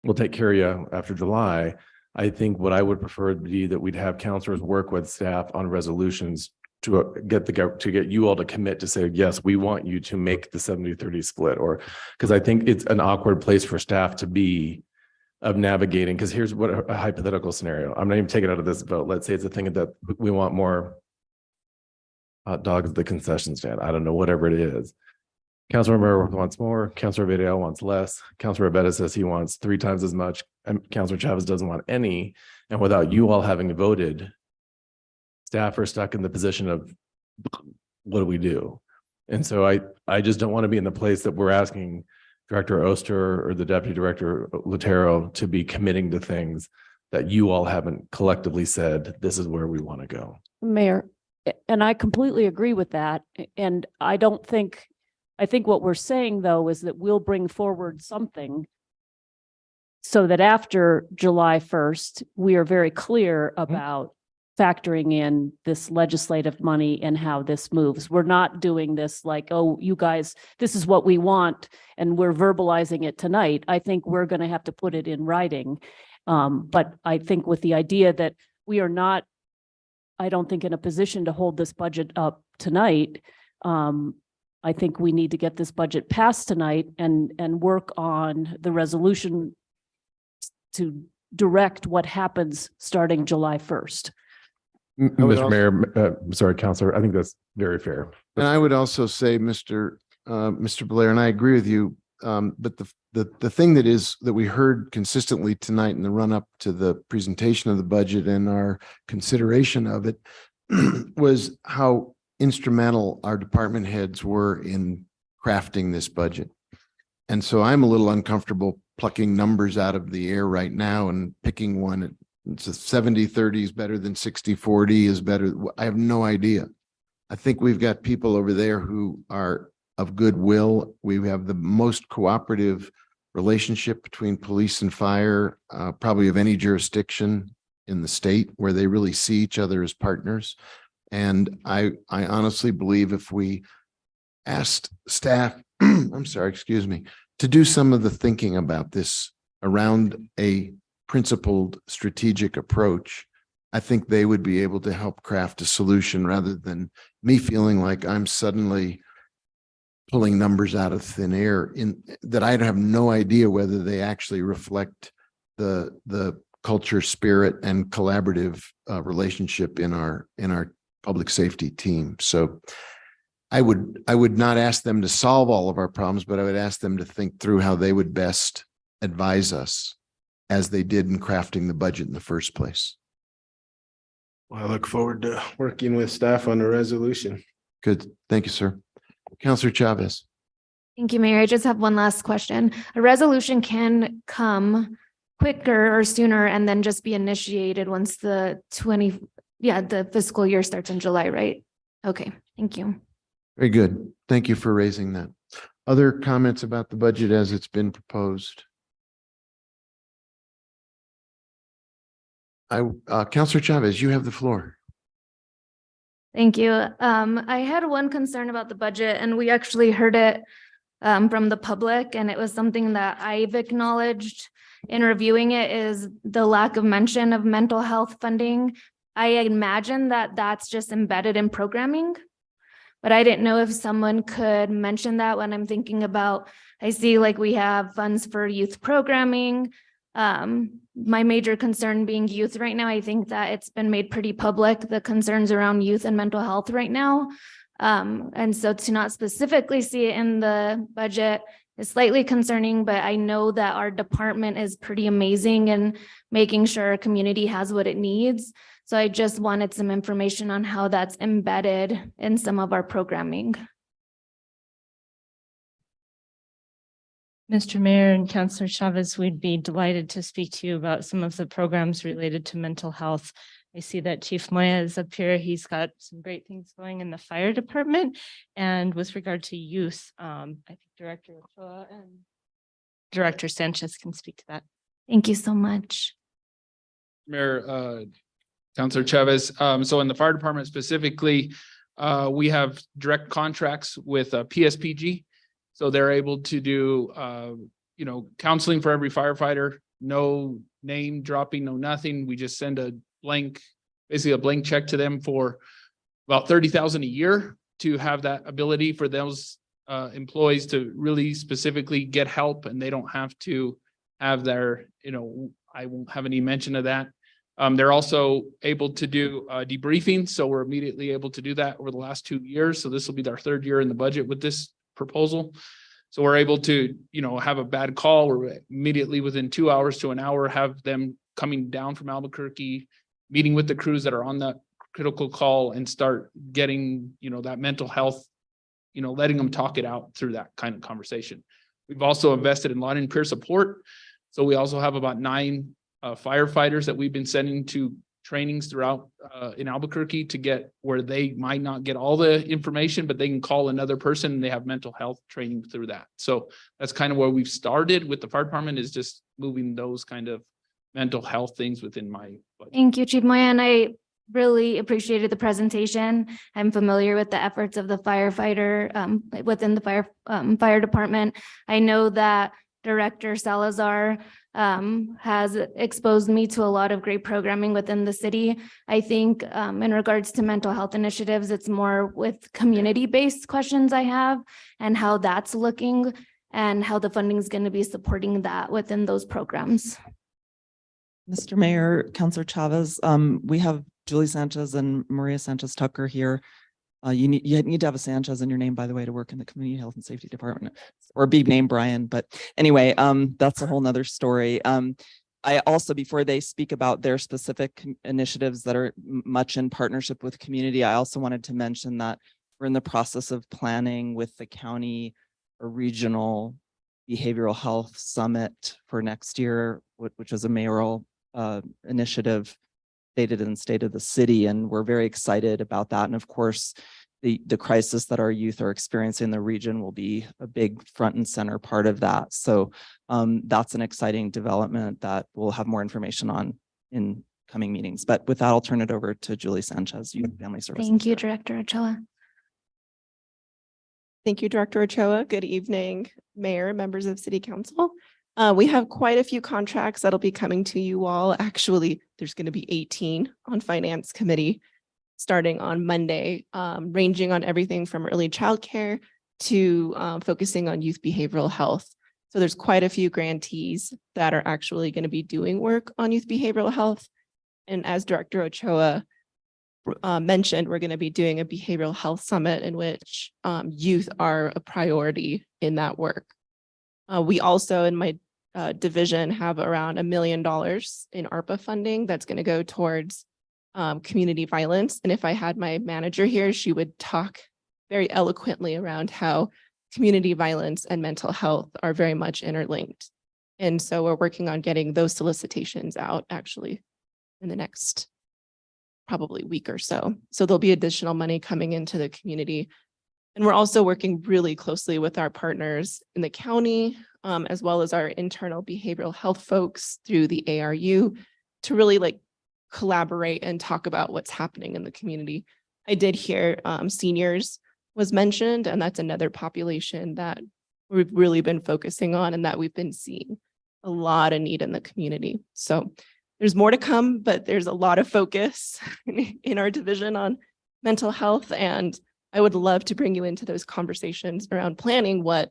we'll take care of you after July, I think what I would prefer would be that we'd have counselors work with staff on resolutions to get you all to commit to say, yes, we want you to make the 70-30 split, or because I think it's an awkward place for staff to be of navigating. Because here's what a hypothetical scenario. I'm not even taking it out of this vote. Let's say it's a thing that we want more hot dogs at the concession stand. I don't know, whatever it is. Councilor Romero wants more. Councilor Vidal wants less. Councilor Abeta says he wants 3 times as much. And Councilor Chavez doesn't want any. And without you all having voted, staff are stuck in the position of, what do we do? And so I just don't want to be in the place that we're asking Director Oster or the Deputy Director Latero to be committing to things that you all haven't collectively said, this is where we want to go. Mayor, and I completely agree with that. And I think what we're saying though, is that we'll bring forward something so that after July 1st, we are very clear about factoring in this legislative money and how this moves. We're not doing this like, oh, you guys, this is what we want, and we're verbalizing it tonight. I think we're going to have to put it in writing. But I think with the idea that we are not, I don't think in a position to hold this budget up tonight. I think we need to get this budget passed tonight and work on the resolution to direct what happens starting July 1st. Mr. Mayor, sorry, Councilor, I think that's very fair. And I would also say, Mr. Blair, and I agree with you, but the thing that we heard consistently tonight in the run up to the presentation of the budget and our consideration of it was how instrumental our department heads were in crafting this budget. And so I'm a little uncomfortable plucking numbers out of the air right now and picking one. It's a 70-30 is better than 60-40 is better. I have no idea. I think we've got people over there who are of goodwill. We have the most cooperative relationship between police and fire, probably of any jurisdiction in the state, where they really see each other as partners. And I honestly believe if we asked staff, I'm sorry, excuse me, to do some of the thinking about this around a principled strategic approach, I think they would be able to help craft a solution rather than me feeling like I'm suddenly pulling numbers out of thin air in that I have no idea whether they actually reflect the culture, spirit, and collaborative relationship in our public safety team. So I would not ask them to solve all of our problems, but I would ask them to think through how they would best advise us, as they did in crafting the budget in the first place. Well, I look forward to working with staff on a resolution. Good. Thank you, sir. Councilor Chavez. Thank you, Mayor. I just have one last question. A resolution can come quicker or sooner and then just be initiated once the fiscal year starts in July, right? Okay, thank you. Very good. Thank you for raising that. Other comments about the budget as it's been proposed? Councilor Chavez, you have the floor. Thank you. I had one concern about the budget, and we actually heard it from the public, and it was something that I've acknowledged in reviewing it, is the lack of mention of mental health funding. I imagine that that's just embedded in programming, but I didn't know if someone could mention that when I'm thinking about, I see like we have funds for youth programming. My major concern being youth right now, I think that it's been made pretty public, the concerns around youth and mental health right now. And so to not specifically see it in the budget is slightly concerning, but I know that our department is pretty amazing in making sure our community has what it needs. So I just wanted some information on how that's embedded in some of our programming. Mr. Mayor and Councilor Chavez, we'd be delighted to speak to you about some of the programs related to mental health. I see that Chief Moya is up here. He's got some great things going in the fire department. And with regard to youth, I think Director Ochoa and Director Sanchez can speak to that. Thank you so much. Mayor, Councilor Chavez. So in the fire department specifically, we have direct contracts with PSPG. So they're able to do, counseling for every firefighter, no name dropping, no nothing. We just send a blank check to them for about $30,000 a year to have that ability for those employees to really specifically get help, and they don't have to have their, I won't have any mention of that. They're also able to do debriefing. So we're immediately able to do that over the last 2 years. So this will be our 3rd year in the budget with this proposal. So we're able to, have a bad call. We're immediately within 2 hours to an hour, have them coming down from Albuquerque, meeting with the crews that are on that critical call and start getting, that mental health, letting them talk it out through that kind of conversation. We've also invested in a lot in peer support. So we also have about 9 firefighters that we've been sending to trainings throughout in Albuquerque to get where they might not get all the information, but they can call another person and they have mental health training through that. So that's kind of where we've started with the fire department, is just moving those kind of mental health things within my budget. Thank you, Chief Moya, and I really appreciated the presentation. I'm familiar with the efforts of the firefighter within the fire department. I know that Director Salazar has exposed me to a lot of great programming within the city. I think in regards to mental health initiatives, it's more with community-based questions I have, and how that's looking and how the funding is going to be supporting that within those programs. Mr. Mayor, Councilor Chavez, we have Julie Sanchez and Maria Sanchez Tucker here. You need to have a Sanchez in your name, by the way, to work in the Community Health and Safety Department, or be named Brian. But anyway, that's a whole nother story. I also, before they speak about their specific initiatives that are much in partnership with community, I also wanted to mention that we're in the process of planning with the county a regional behavioral health summit for next year, which is a mayoral initiative stated in the state of the city, and we're very excited about that. And of course, the crisis that our youth are experiencing in the region will be a big front and center part of that. So that's an exciting development that we'll have more information on in coming meetings. But with that, I'll turn it over to Julie Sanchez, Youth and Family Services. Thank you, Director Ochoa. Thank you, Director Ochoa. Good evening, Mayor, members of City Council. We have quite a few contracts that'll be coming to you all. Actually, there's going to be 18 on Finance Committee starting on Monday, ranging on everything from early childcare to focusing on youth behavioral health. So there's quite a few grantees that are actually going to be doing work on youth behavioral health. And as Director Ochoa mentioned, we're going to be doing a behavioral health summit in which youth are a priority in that work. We also, in my division, have around $1 million in ARPA funding that's going to go towards community violence. And if I had my manager here, she would talk very eloquently around how community violence and mental health are very much interlinked. And so we're working on getting those solicitations out actually in the next probably week or so. So there'll be additional money coming into the community. And we're also working really closely with our partners in the county, as well as our internal behavioral health folks through the ARU to really collaborate and talk about what's happening in the community. I did hear seniors was mentioned, and that's another population that we've really been focusing on and that we've been seeing a lot of need in the community. So there's more to come, but there's a lot of focus in our division on mental health. And I would love to bring you into those conversations around planning what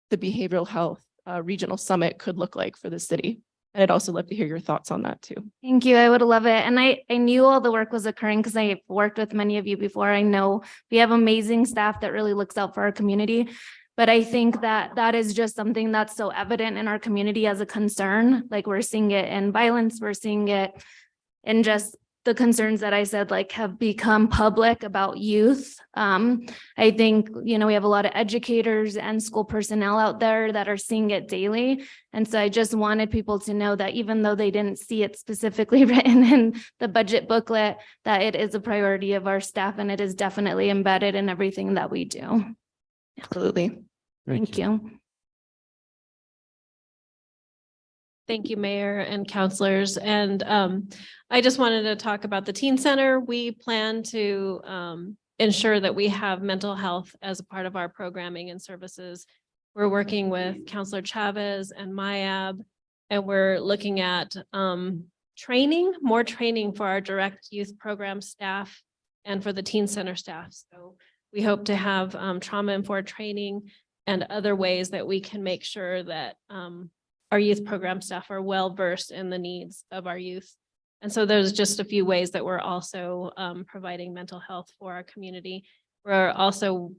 the behavioral health regional summit could look like for the city. And I'd also love to hear your thoughts on that too. Thank you. I would love it. And I knew all the work was occurring because I worked with many of you before. I know we have amazing staff that really looks out for our community. But I think that that is just something that's so evident in our community as a concern. Like we're seeing it in violence, we're seeing it in just the concerns that I said, like have become public about youth. I think, you know, we have a lot of educators and school personnel out there that are seeing it daily. And so I just wanted people to know that even though they didn't see it specifically written in the budget booklet, that it is a priority of our staff and it is definitely embedded in everything that we do. Absolutely. Thank you. Thank you, Mayor and councilors. And I just wanted to talk about the Teen Center. We plan to ensure that we have mental health as a part of our programming and services. We're working with Councilor Chavez and MIAB, and we're looking at more training for our direct youth program staff and for the Teen Center staff. So we hope to have trauma-informed training and other ways that we can make sure that our youth program staff are well-versed in the needs of our youth. And so there's just a few ways that we're also providing mental health for our community. We're also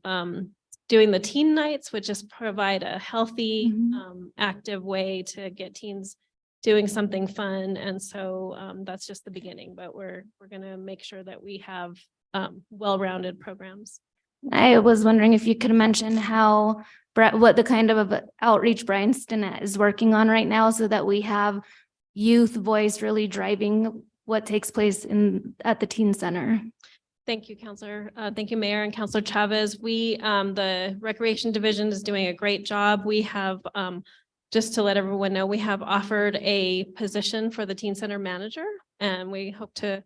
doing the teen nights, which is provide a healthy, active way to get teens doing something fun. And so that's just the beginning, but we're gonna make sure that we have well-rounded programs. I was wondering if you could mention what the kind of outreach Brian Stinnett is working on right now so that we have youth voice really driving what takes place at the Teen Center. Thank you, Councilor. Thank you, Mayor and Councilor Chavez. The Recreation Division is doing a great job. We have, just to let everyone know, we have offered a position for the Teen Center manager, and we hope to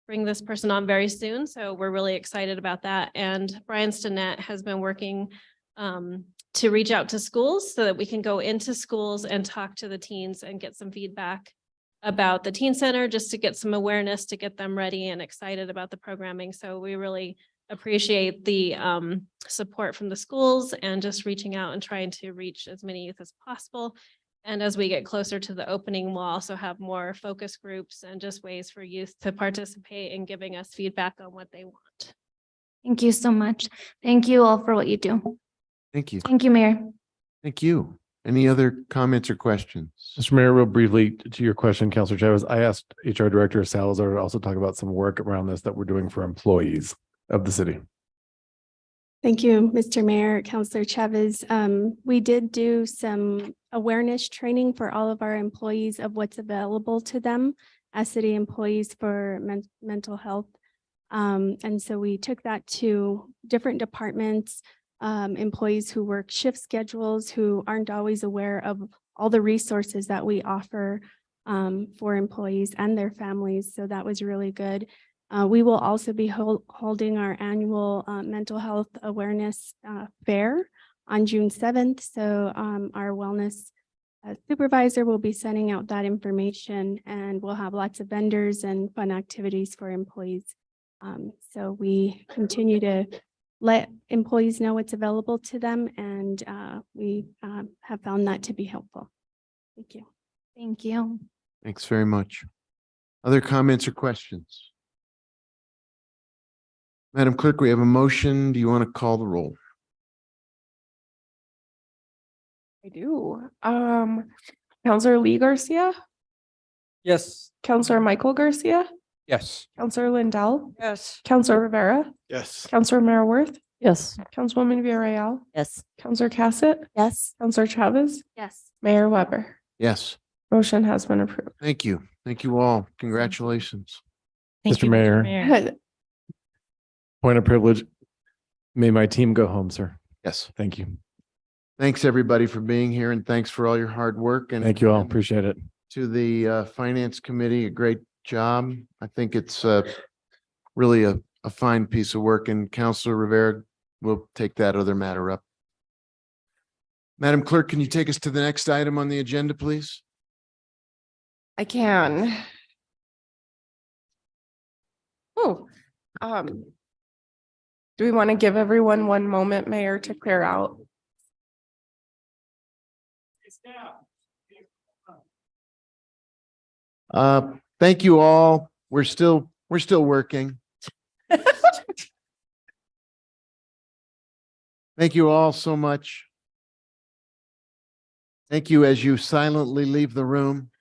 bring this person on very soon. So we're really excited about that. And Brian Stinnett has been working to reach out to schools so that we can go into schools and talk to the teens and get some feedback about the Teen Center, just to get some awareness, to get them ready and excited about the programming. So we really appreciate the support from the schools and just reaching out and trying to reach as many youth as possible. And as we get closer to the opening, we'll also have more focus groups and just ways for youth to participate in giving us feedback on what they want. Thank you so much. Thank you all for what you do. Thank you. Thank you, Mayor. Thank you. Any other comments or questions? Mr. Mayor, real briefly to your question, Councilor Chavez, I asked HR Director Salazar to also talk about some work around this that we're doing for employees of the city. Thank you, Mr. Mayor, Councilor Chavez. We did do some awareness training for all of our employees of what's available to them as city employees for mental health. And so we took that to different departments, employees who work shift schedules, who aren't always aware of all the resources that we offer for employees and their families. So that was really good. We will also be holding our annual mental health awareness fair on June 7th. So our wellness supervisor will be sending out that information, and we'll have lots of vendors and fun activities for employees. So we continue to let employees know what's available to them, and we have found that to be helpful. Thank you. Thank you. Thanks very much. Other comments or questions? Madam Clerk, we have a motion. Do you want to call the roll? I do. Councilor Lee Garcia, Yes. Councilor Michael Garcia, Yes. Councilor Lindell, Yes. Councilor Rivera, Yes. Councilor Maraworth, Yes. Councilwoman Villarreal, Yes. Councilor Cassett, Yes. Councilor Chavez, Yes. Mayor Weber. Yes. Motion has been approved. Thank you. Thank you all. Congratulations. Thank Mr. you, Mayor. Point of privilege. May my team go home, sir. Yes. Thank you. Thanks, everybody, for being here, and thanks for all your hard work. And Thank you all. and Appreciate it. to the Finance Committee, a great job. I think it's really a fine piece of work, and Councilor Rivera will take that other matter up. Madam Clerk, can you take us to the next item on the agenda, please? I can. Oh, do we want to give everyone one moment, Mayor, to clear out? Thank you all. We're still working. Thank you all so much. Thank you as you silently leave the room.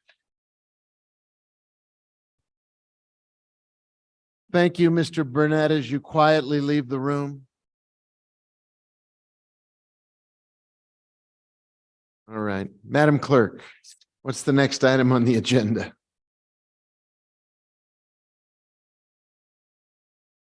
Thank you, Mr. Burnett, as you quietly leave the room. All right, Madam Clerk, what's the next item on the agenda?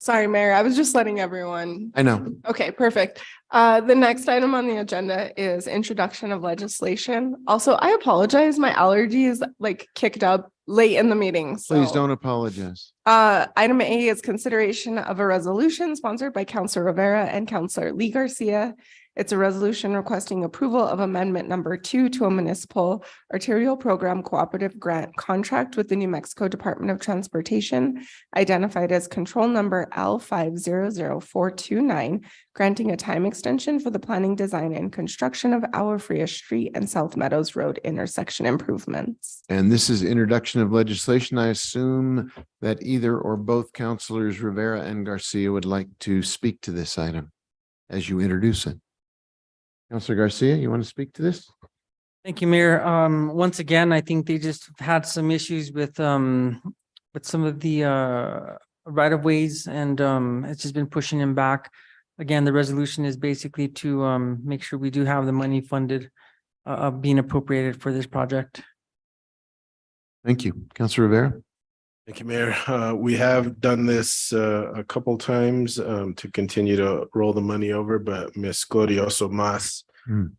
Sorry, Mayor, I was just letting everyone. I know. Okay, perfect. The next item on the agenda is introduction of legislation. Also, I apologize, my allergies like kicked up late in the meeting. Please so- don't apologize. Item A is consideration of a resolution sponsored by Councilor Rivera and Councilor Lee Garcia. It's a resolution requesting approval of amendment number 2 to a municipal arterial program cooperative grant contract with the New Mexico Department of Transportation, identified as control number L500429, granting a time extension for the planning, design, and construction of Agua Fria Street and South Meadows Road intersection improvements. And this is introduction of legislation. I assume that either or both Councilors Rivera and Garcia would like to speak to this item as you introduce it. Councilor Garcia, you want to speak to this? Thank you, Mayor. Once again, I think they just had some issues with some of the right of ways, and it's just been pushing them back. Again, the resolution is basically to make sure we do have the money funded being appropriated for this project. Thank you. Councilor Rivera. Thank you, Mayor. We have done this a couple times to continue to roll the money over, but Ms. Glorioso Mas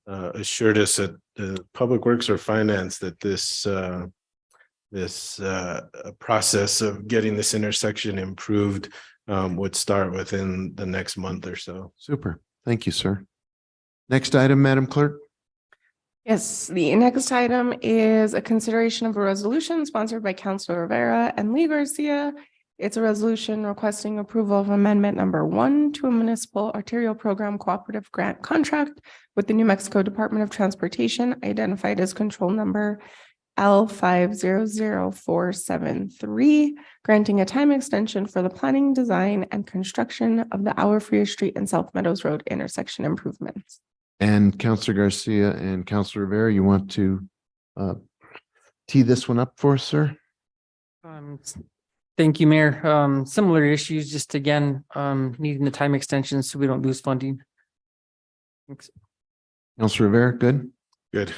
assured us that the Public Works or Finance that this process of getting this intersection improved would start within the next month or so. Super. Thank you, sir. Next item, Madam Clerk. Yes, the next item is a consideration of a resolution sponsored by Councilor Rivera and Lee Garcia. It's a resolution requesting approval of amendment number 1 to a municipal arterial program cooperative grant contract with the New Mexico Department of Transportation, identified as control number L500473, granting a time extension for the planning, design, and construction of the Agua Fria Street and South Meadows Road intersection improvements. And Councilor Garcia and Councilor Rivera, you want to tee this one up for us, sir? Thank you, Mayor. Similar issues, just again, needing the time extension so we don't lose funding. Thanks. Councilor Rivera, good? Good.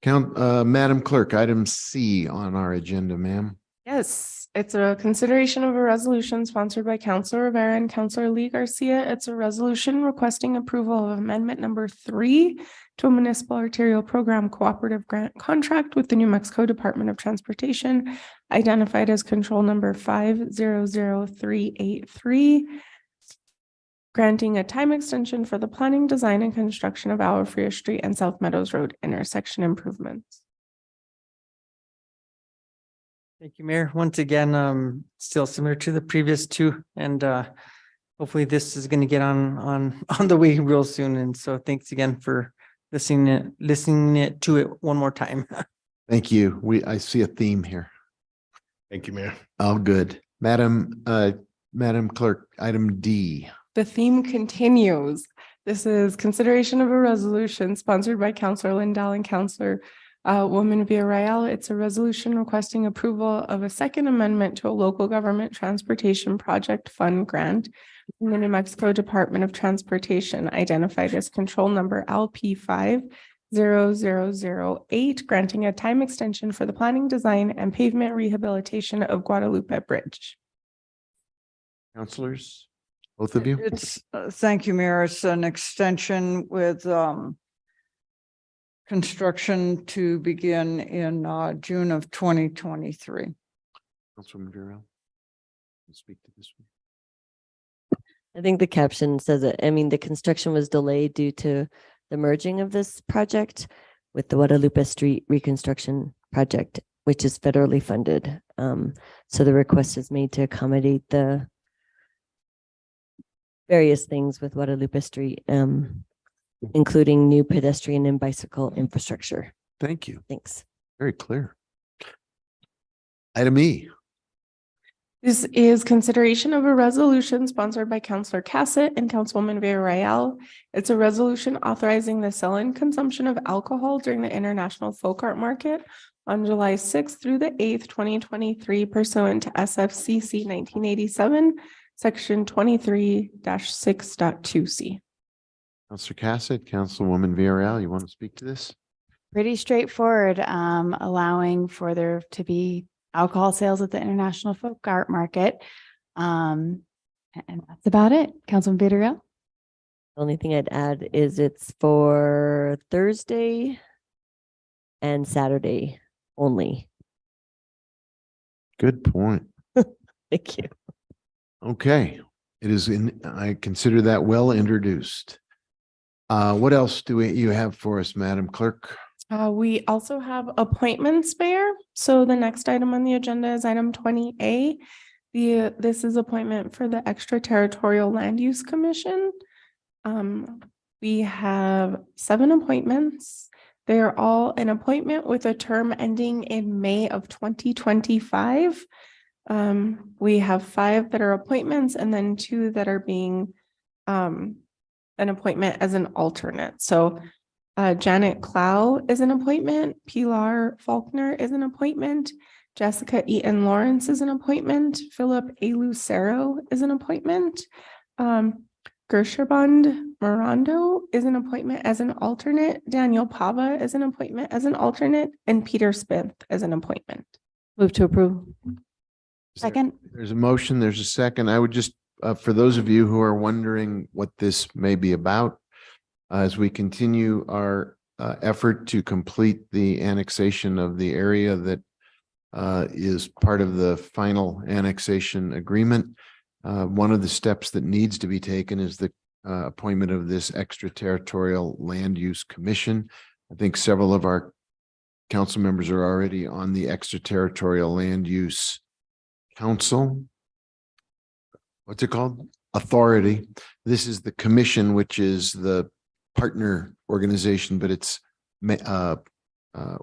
Madam Clerk, item C on our agenda, ma'am. Yes, it's a consideration of a resolution sponsored by Councilor Rivera and Councilor Lee Garcia. It's a resolution requesting approval of amendment number 3 to a municipal arterial program cooperative grant contract with the New Mexico Department of Transportation, identified as control number 500383, granting a time extension for the planning, design, and construction of Agua Fria Street and South Meadows Road intersection improvements. Thank you, Mayor. Once again, still similar to the previous two, and hopefully this is going to get on the way real soon. And so thanks again for listening to it one more time. Thank you. I see a theme here. Thank you, Mayor. Oh, good. Madam Clerk, item D. The theme continues. This is consideration of a resolution sponsored by Councilor Lindell and Councilor Woman Villarreal. It's a resolution requesting approval of a second amendment to a local government transportation project fund grant in the New Mexico Department of Transportation, identified as control number LP500008, granting a time extension for the planning, design, and pavement rehabilitation of Guadalupe Bridge. Councilors, both of you. It's, thank you, Mayor. It's an extension with construction to begin in June of 2023. Councilwoman Villarreal, speak to this one. I think the caption says it. I mean, the construction was delayed due to the merging of this project with the Guadalupe Street reconstruction project, which is federally funded. So the request is made to accommodate the various things with Guadalupe Street, including new pedestrian and bicycle infrastructure. Thank you. Thanks. Very clear. Item E. This is consideration of a resolution sponsored by Councillor Cassett and Councilwoman Villarreal. It's a resolution authorizing the sale and consumption of alcohol during the International Folk Art Market on July 6th through the 8th, 2023 pursuant to SFCC 1987, Section 23-6.2C. Councillor Cassett, Councilwoman Villarreal, you want to speak to this? Pretty straightforward, allowing for there to be alcohol sales at the International Folk Art Market. And that's about it. Councilman Villarreal. The only thing I'd add is it's for Thursday and Saturday only. Good point. Thank you. Okay, it is in, I consider that well introduced. What else do you have for us, Madam Clerk? We also have appointments, Mayor. So the next item on the agenda is item 20A. This is appointment for the Extraterritorial Land Use Commission. We have 7 appointments. They are all an appointment with a term ending in May of 2025. We have 5 that are appointments and then 2 that are being an appointment as an alternate. So Janet Clow is an appointment. Pilar Faulkner is an appointment. Jessica Eaton Lawrence is an appointment. Philip A. Lucero is an appointment. Gershaband Morando is an appointment as an alternate. Daniel Pava is an appointment as an alternate. And Peter Smith is an appointment. Move to approve. Second. There's a motion, there's a second. I would just, for those of you who are wondering what this may be about, as we continue our effort to complete the annexation of the area that is part of the final annexation agreement. One of the steps that needs to be taken is the appointment of this Extraterritorial Land Use Commission. I think several of our council members are already on the Extraterritorial Land Use Council. What's it called? Authority. This is the commission, which is the partner organization, but it's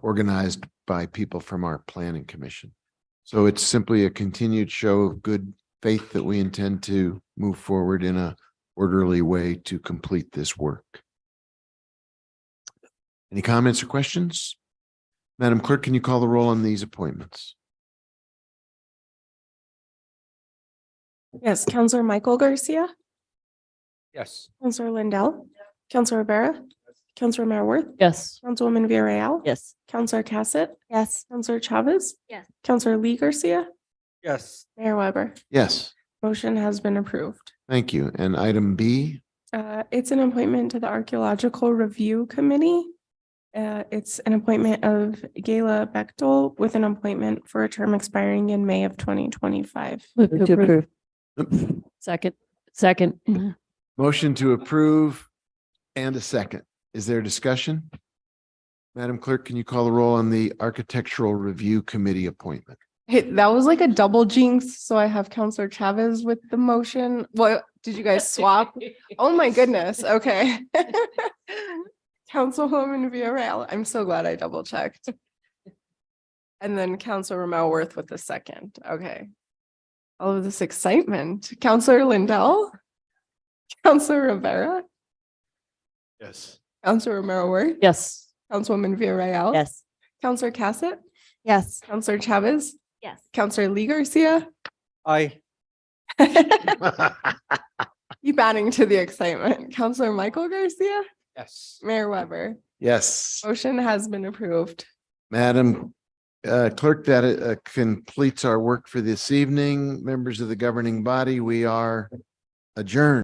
organized by people from our planning commission. So it's simply a continued show of good faith that we intend to move forward in a orderly way to complete this work. Any comments or questions? Madam Clerk, can you call the roll on these appointments? Yes, Councillor Michael Garcia, Yes. Councillor Lindell, Councillor Rivera, Councillor Mayorworth, Yes. Councilwoman Villarreal, Yes. Councillor Cassett, Yes. Councillor Chavez, Yes. Councillor Lee Garcia, Yes. Mayor Weber. Yes, Motion has been approved. thank you. And item B, It's an appointment to the Archaeological Review Committee. It's an appointment of Gayla Bechtel with an appointment for a term expiring in May of 2025. Move Move to approve. Second. Second. motion to approve and a second. Is there discussion? Madam Clerk, can you call the roll on the Architectural Review Committee appointment? Hey, that was like a double jinx. So I have Councillor Chavez with the motion. What, did you guys swap? Oh my goodness. Okay. Councilwoman Villarreal, I'm so glad I double checked. And then Councillor Mayorworth with the second. Okay. All of this excitement. Councillor Lindell, Councillor Rivera, Yes. Councillor Mayorworth, Yes. Councilwoman Villarreal. Yes. Councillor Cassett, Yes. Councillor Chavez, Yes. Councillor Lee Garcia. Aye. Keep adding to the excitement. Councillor Michael Garcia, Yes. Mayor Weber. Yes, Motion has been approved. Madam Clerk, that completes our work for this evening. Members of the governing body, we are adjourned.